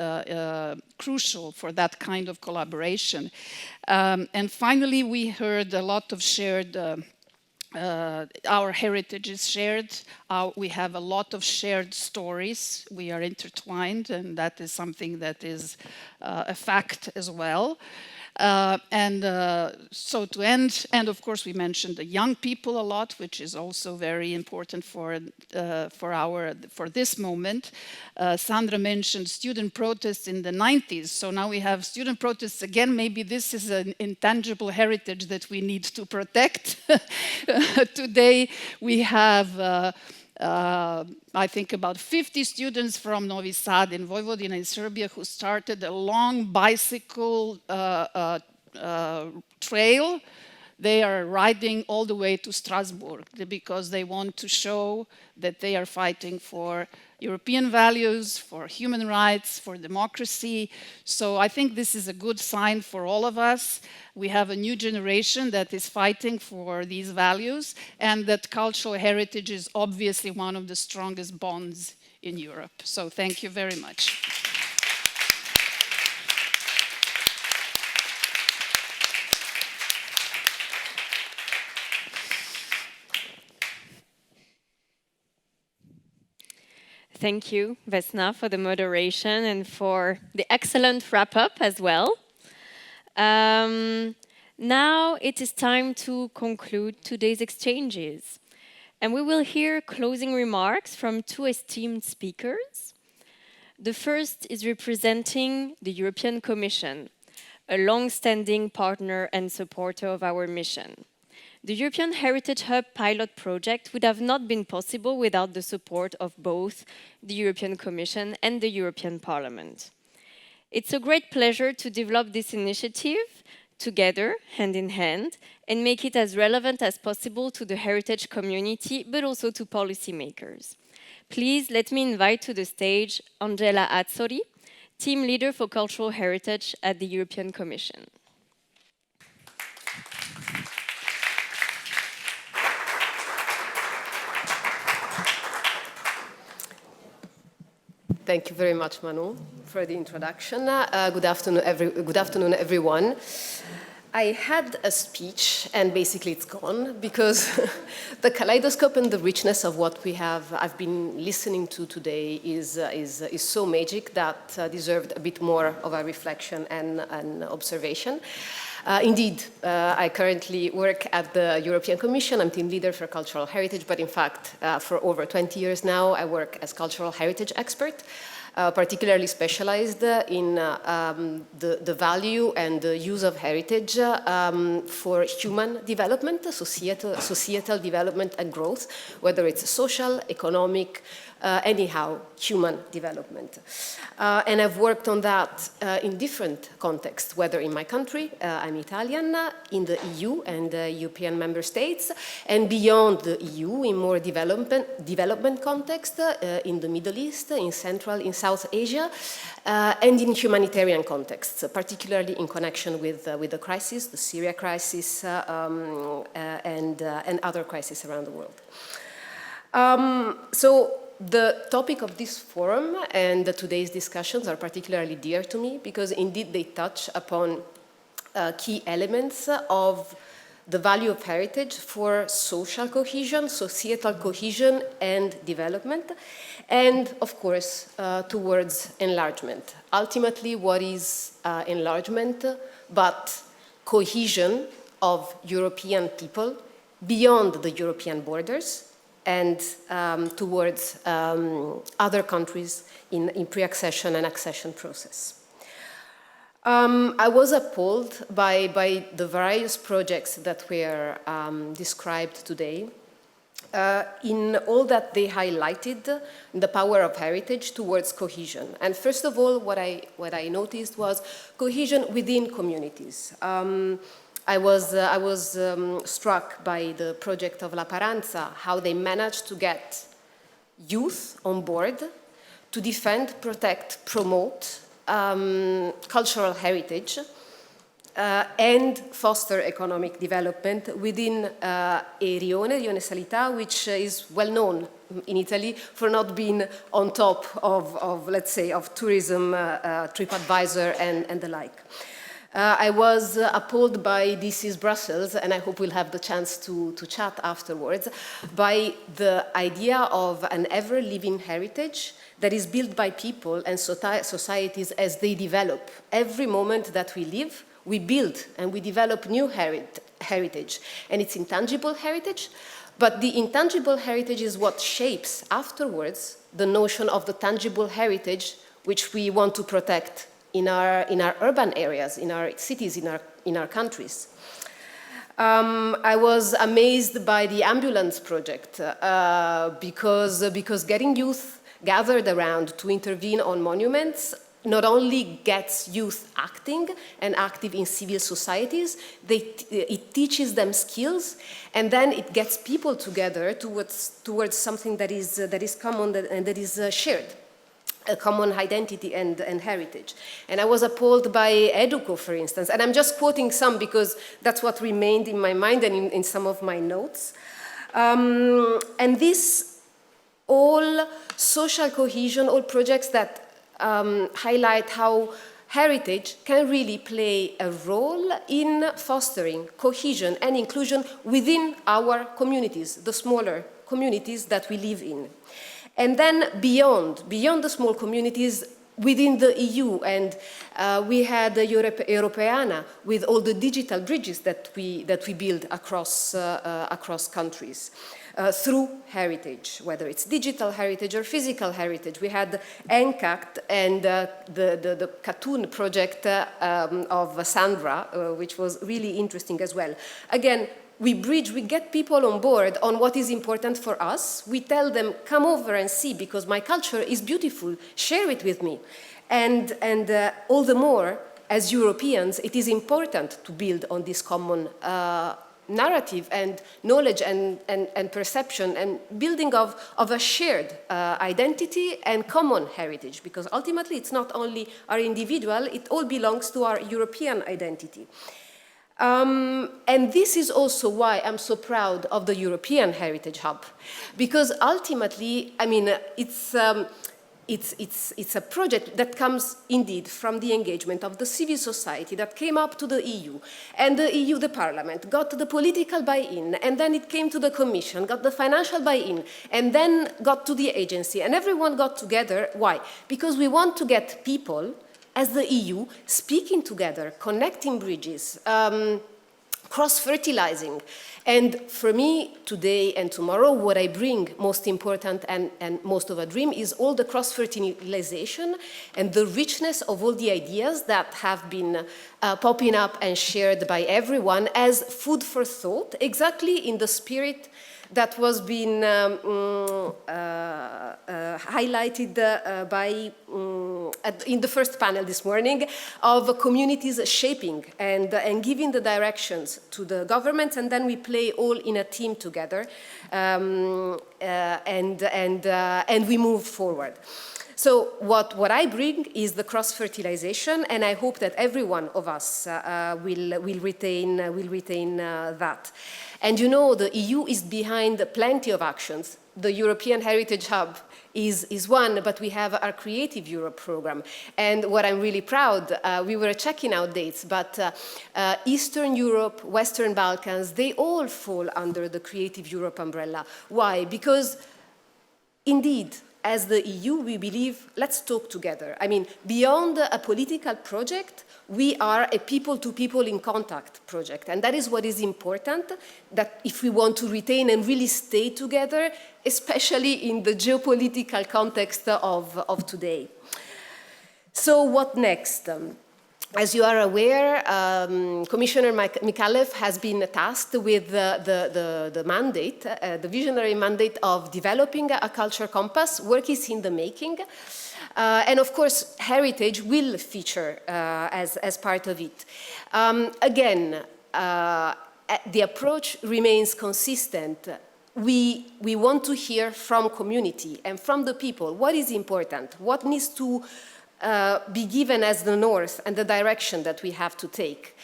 crucial for that kind of collaboration. And finally, we heard a lot of shared our heritage is shared. We have a lot of shared stories. We are intertwined, and that is something that is a fact as well. So to end, and of course we mentioned the young people a lot, which is also very important for this moment. Sandra mentioned student protests in the 90s, so now we have student protests again. Maybe this is an intangible heritage that we need to protect. Today we have I think about 50 students from Novi Sad in Vojvodina in Serbia who started a long bicycle trail. They are riding all the way to Strasbourg because they want to show that they are fighting for European values, for human rights, for democracy. So I think this is a good sign for all of us. We have a new generation that is fighting for these values, and that cultural heritage is obviously one of the strongest bonds in Europe. So thank you very much. Thank you, Vesna, for the moderation and for the excellent wrap-up as well. Now it is time to conclude today's exchanges. And we will hear closing remarks from two esteemed speakers. The first is representing the European Commission, a long-standing partner and supporter of our mission. The European Heritage Hub pilot project would have not been possible without the support of both the European Commission and the European Parliament. It's a great pleasure to develop this initiative together, hand in hand, and make it as relevant as possible to the heritage community, but also to policymakers. Please let me invite to the stage Angela Azzori, Team Leader for Cultural Heritage at the European Commission. Thank you very much, Manu, for the introduction. Good afternoon, everyone. I had a speech, and basically it's gone, because the kaleidoscope and the richness of what I've been listening to today is so magic that deserved a bit more of a reflection and observation. Indeed, I currently work at the European Commission. I'm team leader for cultural heritage, but in fact, for over 20 years now, I work as cultural heritage expert, particularly specialized in the value and the use of heritage for human development, societal development and growth, whether it's social, economic, anyhow, human development. And I've worked on that in different contexts, whether in my country, I'm Italian, in the EU and European member states, and beyond the EU in more development context, in the Middle East, in Central, in South Asia, and in humanitarian contexts, particularly in connection with the crisis, the Syria crisis, and other crises around the world. So the topic of this forum and today's discussions are particularly dear to me because indeed they touch upon key elements of the value of heritage for social cohesion, societal cohesion and development, and of course towards enlargement. Ultimately, what is enlargement but cohesion of European people beyond the European borders and towards other countries in pre-accession and accession process. I was appalled by the various projects that were described today in all that they highlighted the power of heritage towards cohesion. And first of all, what I noticed was cohesion within communities. I was struck by the project of La Paranza, how they managed to get youth on board to defend, protect, promote cultural heritage and foster economic development within a Rione Sanità, which is well known in Italy for not being on top of let's say, of tourism, TripAdvisor and the like. I was appalled by This is Brussels, and I hope we'll have the chance to chat afterwards, by the idea of an ever-living heritage that is built by people and societies as they develop. Every moment that we live, we build and we develop new heritage. And it's intangible heritage, but the intangible heritage is what shapes afterwards the notion of the tangible heritage which we want to protect in our urban areas, in our cities, in our countries. I was amazed by the ambulance project because getting youth gathered around to intervene on monuments not only gets youth acting and active in civil societies, it teaches them skills, and then it gets people together towards something that is common and that is shared. A common identity and heritage. And I was appalled by Educo, for instance, and I'm just quoting some because that's what remained in my mind and in some of my notes. And this all social cohesion, all projects that highlight how heritage can really play a role in fostering cohesion and inclusion within our communities, the smaller communities that we live in. And then beyond the small communities within the EU, and we had the Europeana with all the digital bridges that we build across countries through heritage, whether it's digital heritage or physical heritage. We had ENCACT and the cartoon project of Sandra, which was really interesting as well. Again, we get people on board on what is important for us. We tell them, come over and see, because my culture is beautiful, share it with me. And all the more as Europeans, it is important to build on this common narrative and knowledge and perception and building of a shared identity and common heritage, because ultimately it's not only our individual, it all belongs to our European identity. And this is also why I'm so proud of the European Heritage Hub, because ultimately, I mean, it's a project that comes indeed from the engagement of the civil society that came up to the EU, and the EU, the Parliament, got the political buy-in, and then it came to the Commission, got the financial buy-in, and then got to the agency, and everyone got together. Why? Because we want to get people, as the EU, speaking together, connecting bridges, cross-fertilizing. And for me, today and tomorrow, what I bring most important and most of a dream is all the cross-fertilization and the richness of all the ideas that have been popping up and shared by everyone as food for thought, exactly in the spirit that was being highlighted in the first panel this morning, of communities shaping and giving the directions to the governments, and then we play all in a team together, and we move forward. So what I bring is the cross-fertilization, and I hope that every one of us will retain that. And you know, the EU is behind plenty of actions. The European Heritage Hub is one, but we have our Creative Europe program. And what I'm really proud, we were checking out dates, but Eastern Europe, Western Balkans, they all fall under the Creative Europe umbrella. Why? Because indeed, as the EU, we believe, let's talk together. I mean, beyond a political project, we are a people-to-people in contact project. And that is what is important, that if we want to retain and really stay together, especially in the geopolitical context of today. So what next? As you are aware, Commissioner Mikalev has been tasked with the mandate, the visionary mandate of developing a culture compass. Work is in the making. And of course, heritage will feature as part of it. Again, the approach remains consistent. We want to hear from community and from the people what is important, what needs to be given as the north and the direction that we have to take.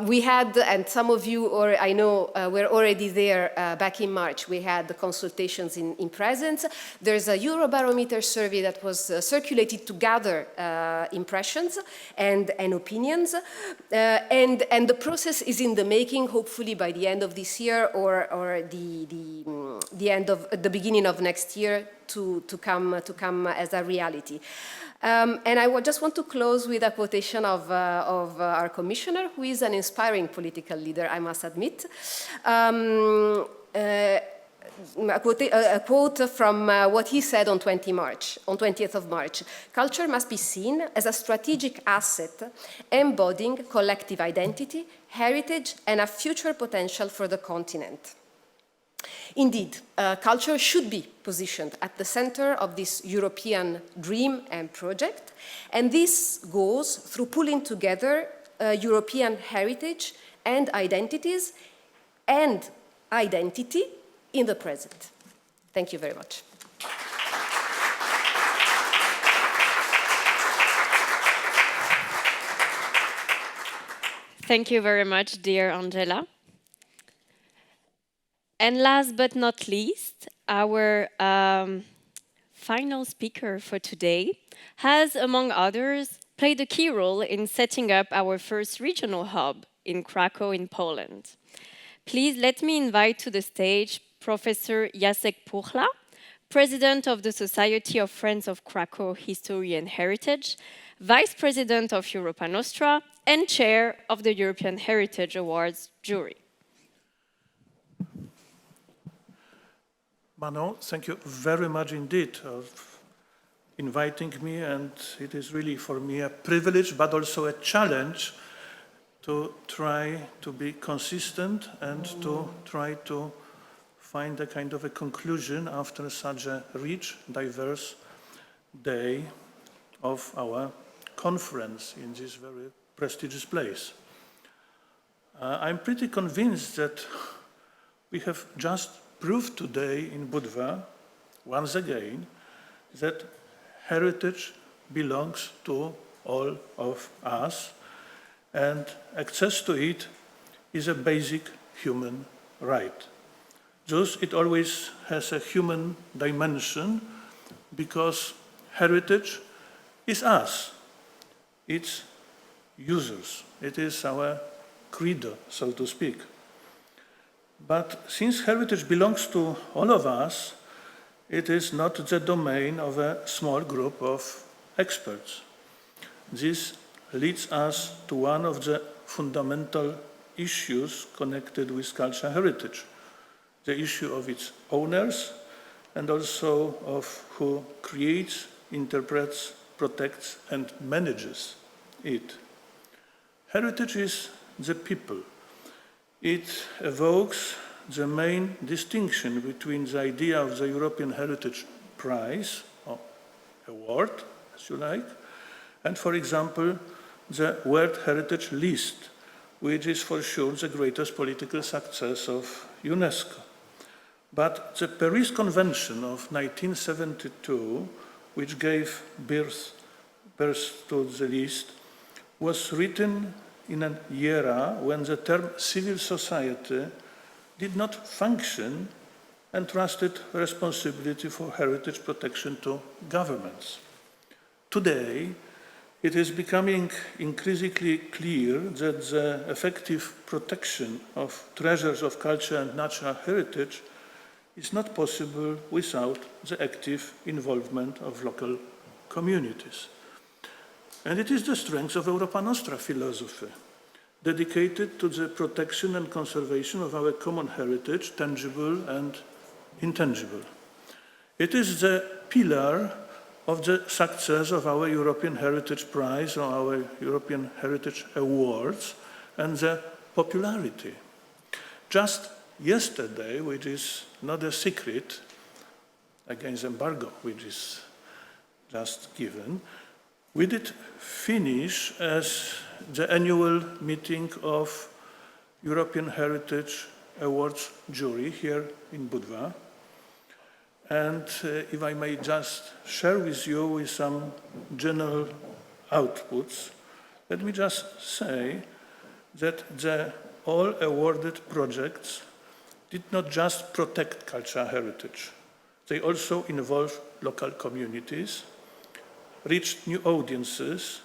We had, and some of you, or I know, were already there back in March. We had the consultations in presence. There's a Eurobarometer survey that was circulated to gather impressions and opinions. And the process is in the making, hopefully by the end of this year or the beginning of next year to come as a reality. And I just want to close with a quotation of our commissioner, who is an inspiring political leader, I must admit. A quote from what he said on 20th of March. Culture must be seen as a strategic asset embodying collective identity, heritage, and a future potential for the continent. Indeed, culture should be positioned at the center of this European dream and project, and this goes through pulling together European heritage and identities and identity in the present. Thank you very much. Thank you very much, dear Angela. And last but not least, our final speaker for today has, among others, played a key role in setting up our first regional hub in Krakow in Poland. Please let me invite to the stage Professor Jacek Puchla, President of the Society of Friends of Krakow History and Heritage, Vice President of Europa Nostra, and Chair of the European Heritage Awards jury. Manon, thank you very much indeed for inviting me, and it is really for me a privilege but also a challenge to try to be consistent and to try to find a kind of a conclusion after such a rich, diverse day of our conference in this very prestigious place. I'm pretty convinced that we have just proved today in Budva, once again, that heritage belongs to all of us, and access to it is a basic human right. Thus, it always has a human dimension because heritage is us, it's users, it is our credo, so to speak. But since heritage belongs to all of us, it is not the domain of a small group of experts. This leads us to one of the fundamental issues connected with cultural heritage, the issue of its owners and also of who creates, interprets, protects and manages it. Heritage is the people. It evokes the main distinction between the idea of the European Heritage Prize, or award, as you like, and, for example, the World Heritage List, which is for sure the greatest political success of UNESCO. But the Paris Convention of 1972, which gave birth to the list, was written in an era when the term civil society did not function and trusted responsibility for heritage protection to governments. Today, it is becoming increasingly clear that the effective protection of treasures of culture and natural heritage is not possible without the active involvement of local communities. And it is the strength of Europa Nostra philosophy, dedicated to the protection and conservation of our common heritage, tangible and intangible. It is the pillar of the success of our European Heritage Prize or our European Heritage Awards and the popularity. Just yesterday, which is not a secret, against embargo, which is just given, we did finish as the annual meeting of European Heritage Awards jury here in Budva. And if I may just share with you with some general outputs, let me just say that the all awarded projects did not just protect cultural heritage. They also involve local communities, reached new audiences,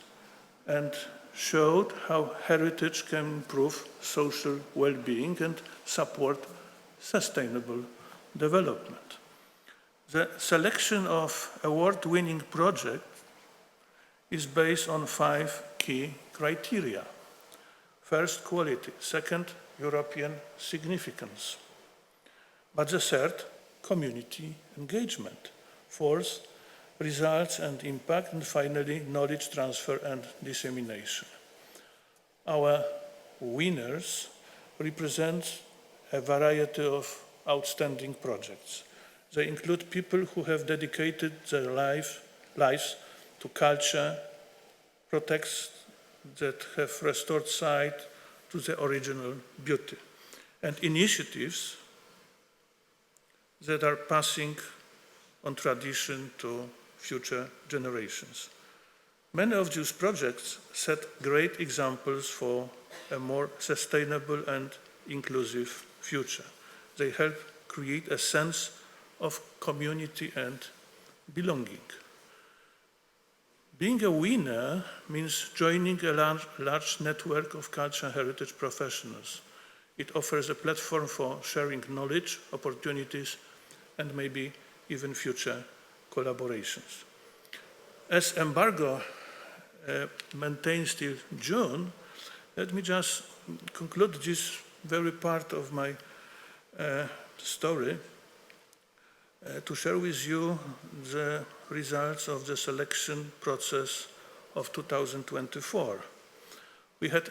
and showed how heritage can improve social well-being and support sustainable development. The selection of award-winning projects is based on 5 key criteria. First, quality. Second, European significance. But the third, community engagement. Fourth, results and impact, and finally, knowledge transfer and dissemination. Our winners represent a variety of outstanding projects. They include people who have dedicated their lives to culture, projects that have restored sight to the original beauty, and initiatives that are passing on tradition to future generations. Many of these projects set great examples for a more sustainable and inclusive future. They help create a sense of community and belonging. Being a winner means joining a large network of cultural heritage professionals. It offers a platform for sharing knowledge, opportunities, and maybe even future collaborations. As embargo maintains till June, let me just conclude this very part of my story to share with you the results of the selection process of 2024. We had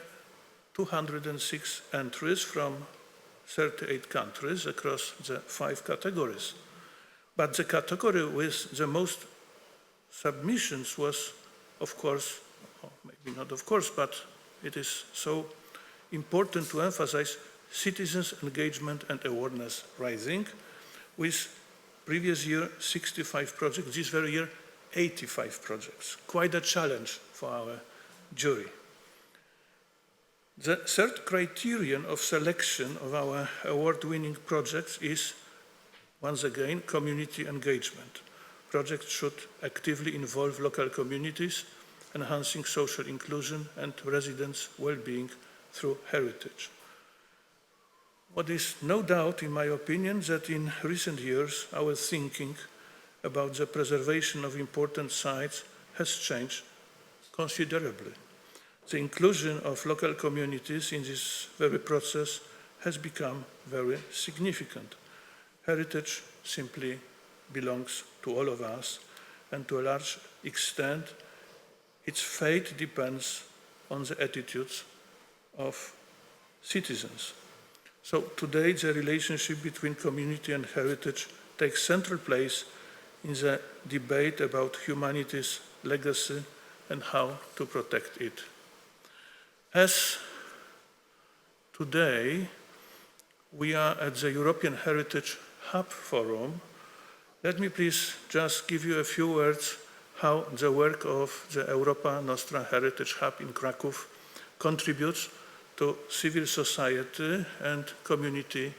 206 entries from 38 countries across the 5 categories. But the category with the most submissions was, of course, maybe not of course, but it is so important to emphasize citizens' engagement and awareness rising, with previous year 65 projects, this very year 85 projects. Quite a challenge for our jury. The third criterion of selection of our award-winning projects is, once again, community engagement. Projects should actively involve local communities, enhancing social inclusion and residents' well-being through heritage. What is no doubt, in my opinion, that in recent years our thinking about the preservation of important sites has changed considerably. The inclusion of local communities in this very process has become very significant. Heritage simply belongs to all of us, and to a large extent, its fate depends on the attitudes of citizens. So today, the relationship between community and heritage takes central place in the debate about humanity's legacy and how to protect it. As today we are at the European Heritage Hub Forum, let me please just give you a few words how the work of the Europa Nostra Heritage Hub in Kraków contributes to civil society and community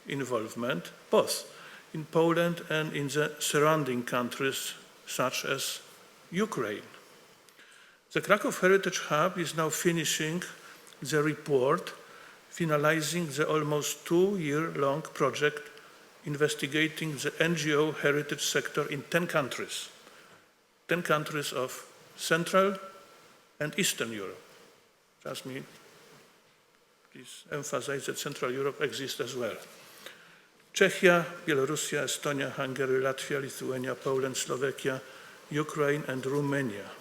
involvement, both in Poland and in the surrounding countries, such as Ukraine. The Kraków Heritage Hub is now finishing the report, finalizing the almost 2-year-long project investigating the NGO heritage sector in 10 countries. 10 countries of Central and Eastern Europe. Just me, please emphasize that Central Europe exists as well. Czechia, Bielorussia, Estonia, Hungary, Latvia, Lithuania, Poland, Slovakia, Ukraine, and Romania.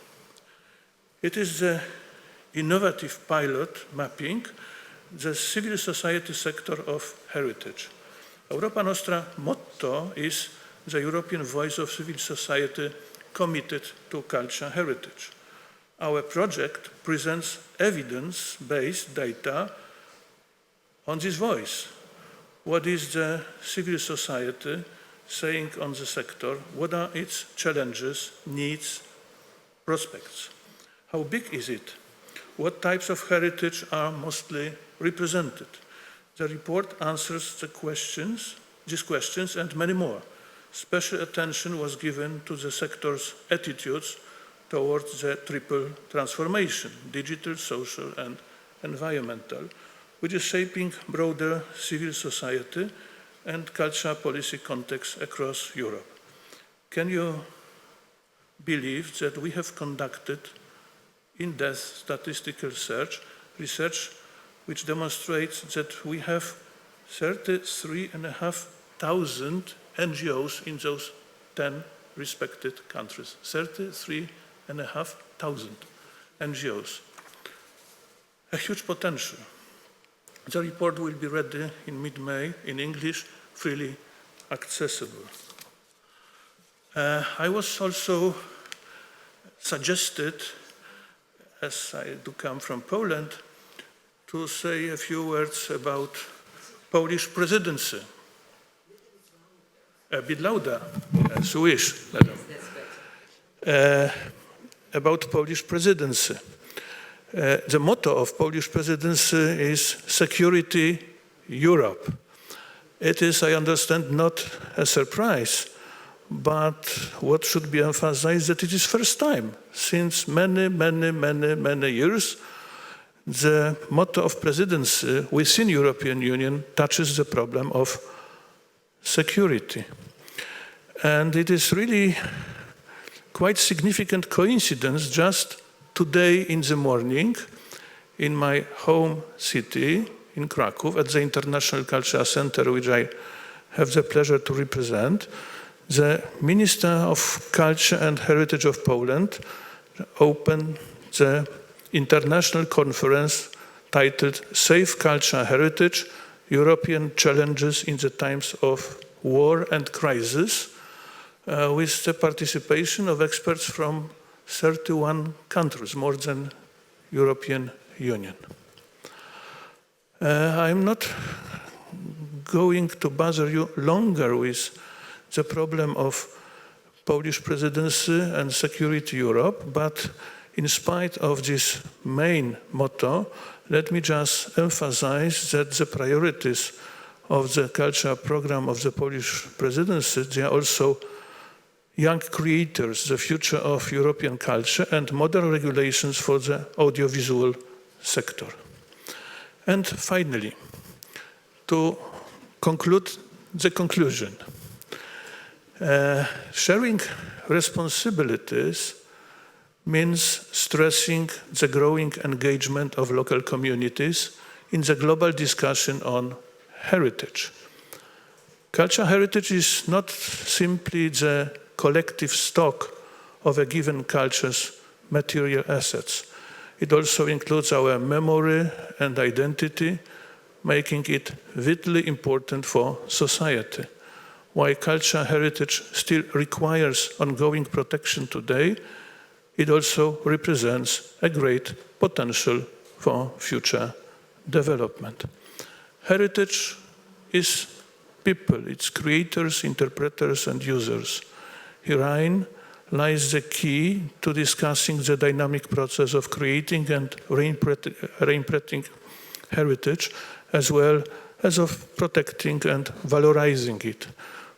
It is the innovative pilot mapping the civil society sector of heritage. Europa Nostra motto is the European voice of civil society committed to culture heritage. Our project presents evidence-based data on this voice. What is the civil society saying on the sector? What are its challenges, needs, prospects? How big is it? What types of heritage are mostly represented? The report answers these questions and many more. Special attention was given to the sector's attitudes towards the triple transformation, digital, social, and environmental, which is shaping broader civil society and culture policy context across Europe. Can you believe that we have conducted in-depth statistical research which demonstrates that we have 33,500 NGOs in those 10 respected countries. 33,500 NGOs. A huge potential. The report will be ready in mid-May in English, freely accessible. I was also suggested, as I do come from Poland, to say a few words about Polish presidency. A bit louder, as you wish, madam. About Polish presidency. The motto of Polish presidency is Security Europe. It is, I understand, not a surprise, but what should be emphasized that it is first time since many years the motto of presidency within European Union touches the problem of security. And it is really quite significant coincidence just today in the morning in my home city in Kraków at the International Cultural Center, which I have the pleasure to represent, the Minister of Culture and Heritage of Poland opened the international conference titled Safe Culture Heritage, European Challenges in the Times of War and Crisis, with the participation of experts from 31 countries, more than European Union. I'm not going to bother you longer with the problem of Polish presidency and security Europe, but in spite of this main motto, let me just emphasize that the priorities of the culture program of the Polish presidency, they are also young creators, the future of European culture, and modern regulations for the audiovisual sector. And finally, to conclude the conclusion, sharing responsibilities means stressing the growing engagement of local communities in the global discussion on heritage. Cultural heritage is not simply the collective stock of a given culture's material assets. It also includes our memory and identity, making it vitally important for society. While cultural heritage still requires ongoing protection today, it also represents a great potential for future development. Heritage is people, its creators, interpreters, and users. Herein lies the key to discussing the dynamic process of creating and reinterpreting heritage, as well as of protecting and valorizing it.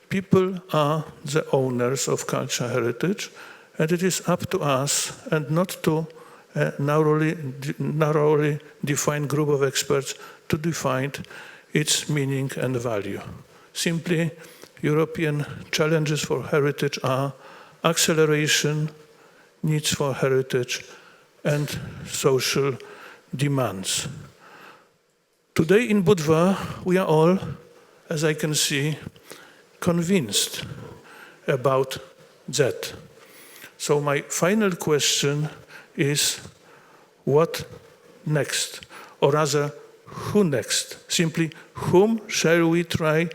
People are the owners of cultural heritage, and it is up to us and not to a narrowly defined group of experts to define its meaning and value. Simply, European challenges for heritage are acceleration, needs for heritage, and social demands. Today in Budva, we are all, as I can see, convinced about that. So my final question is, what next? Or rather, who next? Simply, whom shall we try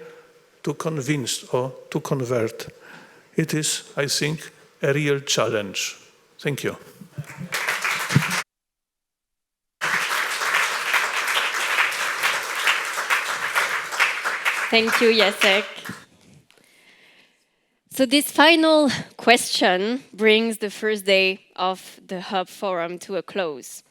to convince or to convert? It is, I think, a real challenge. Thank you. Thank you, Jacek. So this final question brings the first day of the Hub Forum to a close.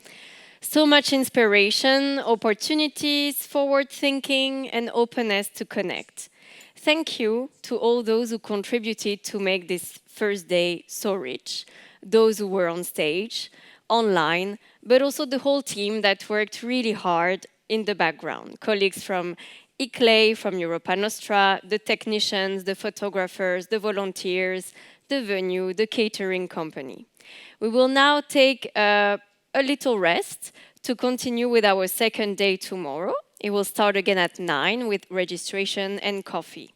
So much inspiration, opportunities, forward thinking, and openness to connect. Thank you to all those who contributed to make this first day so rich. Those who were on stage, online, but also the whole team that worked really hard in the background. Colleagues from ICLEI, from Europa Nostra, the technicians, the photographers, the volunteers, the venue, the catering company. We will now take a little rest to continue with our second day tomorrow. It will start again at 9 with registration and coffee.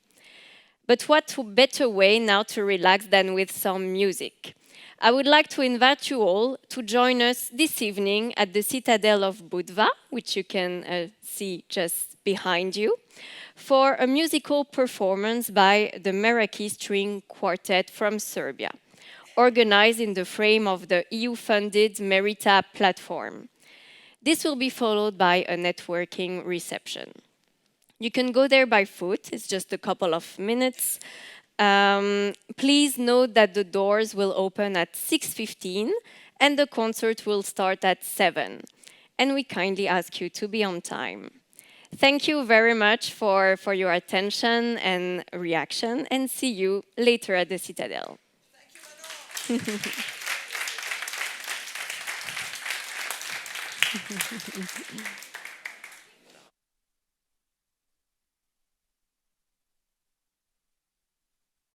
But what better way now to relax than with some music? I would like to invite you all to join us this evening at the Citadel of Budva, which you can see just behind you, for a musical performance by the Meraki String Quartet from Serbia, organized in the frame of the EU-funded Merita platform. This will be followed by a networking reception. You can go there by foot, it's just a couple of minutes. Please note that the doors will open at 6:15 and the concert will start at 7. And we kindly ask you to be on time. Thank you very much for your attention and reaction, and see you later at the Citadel. Thank you,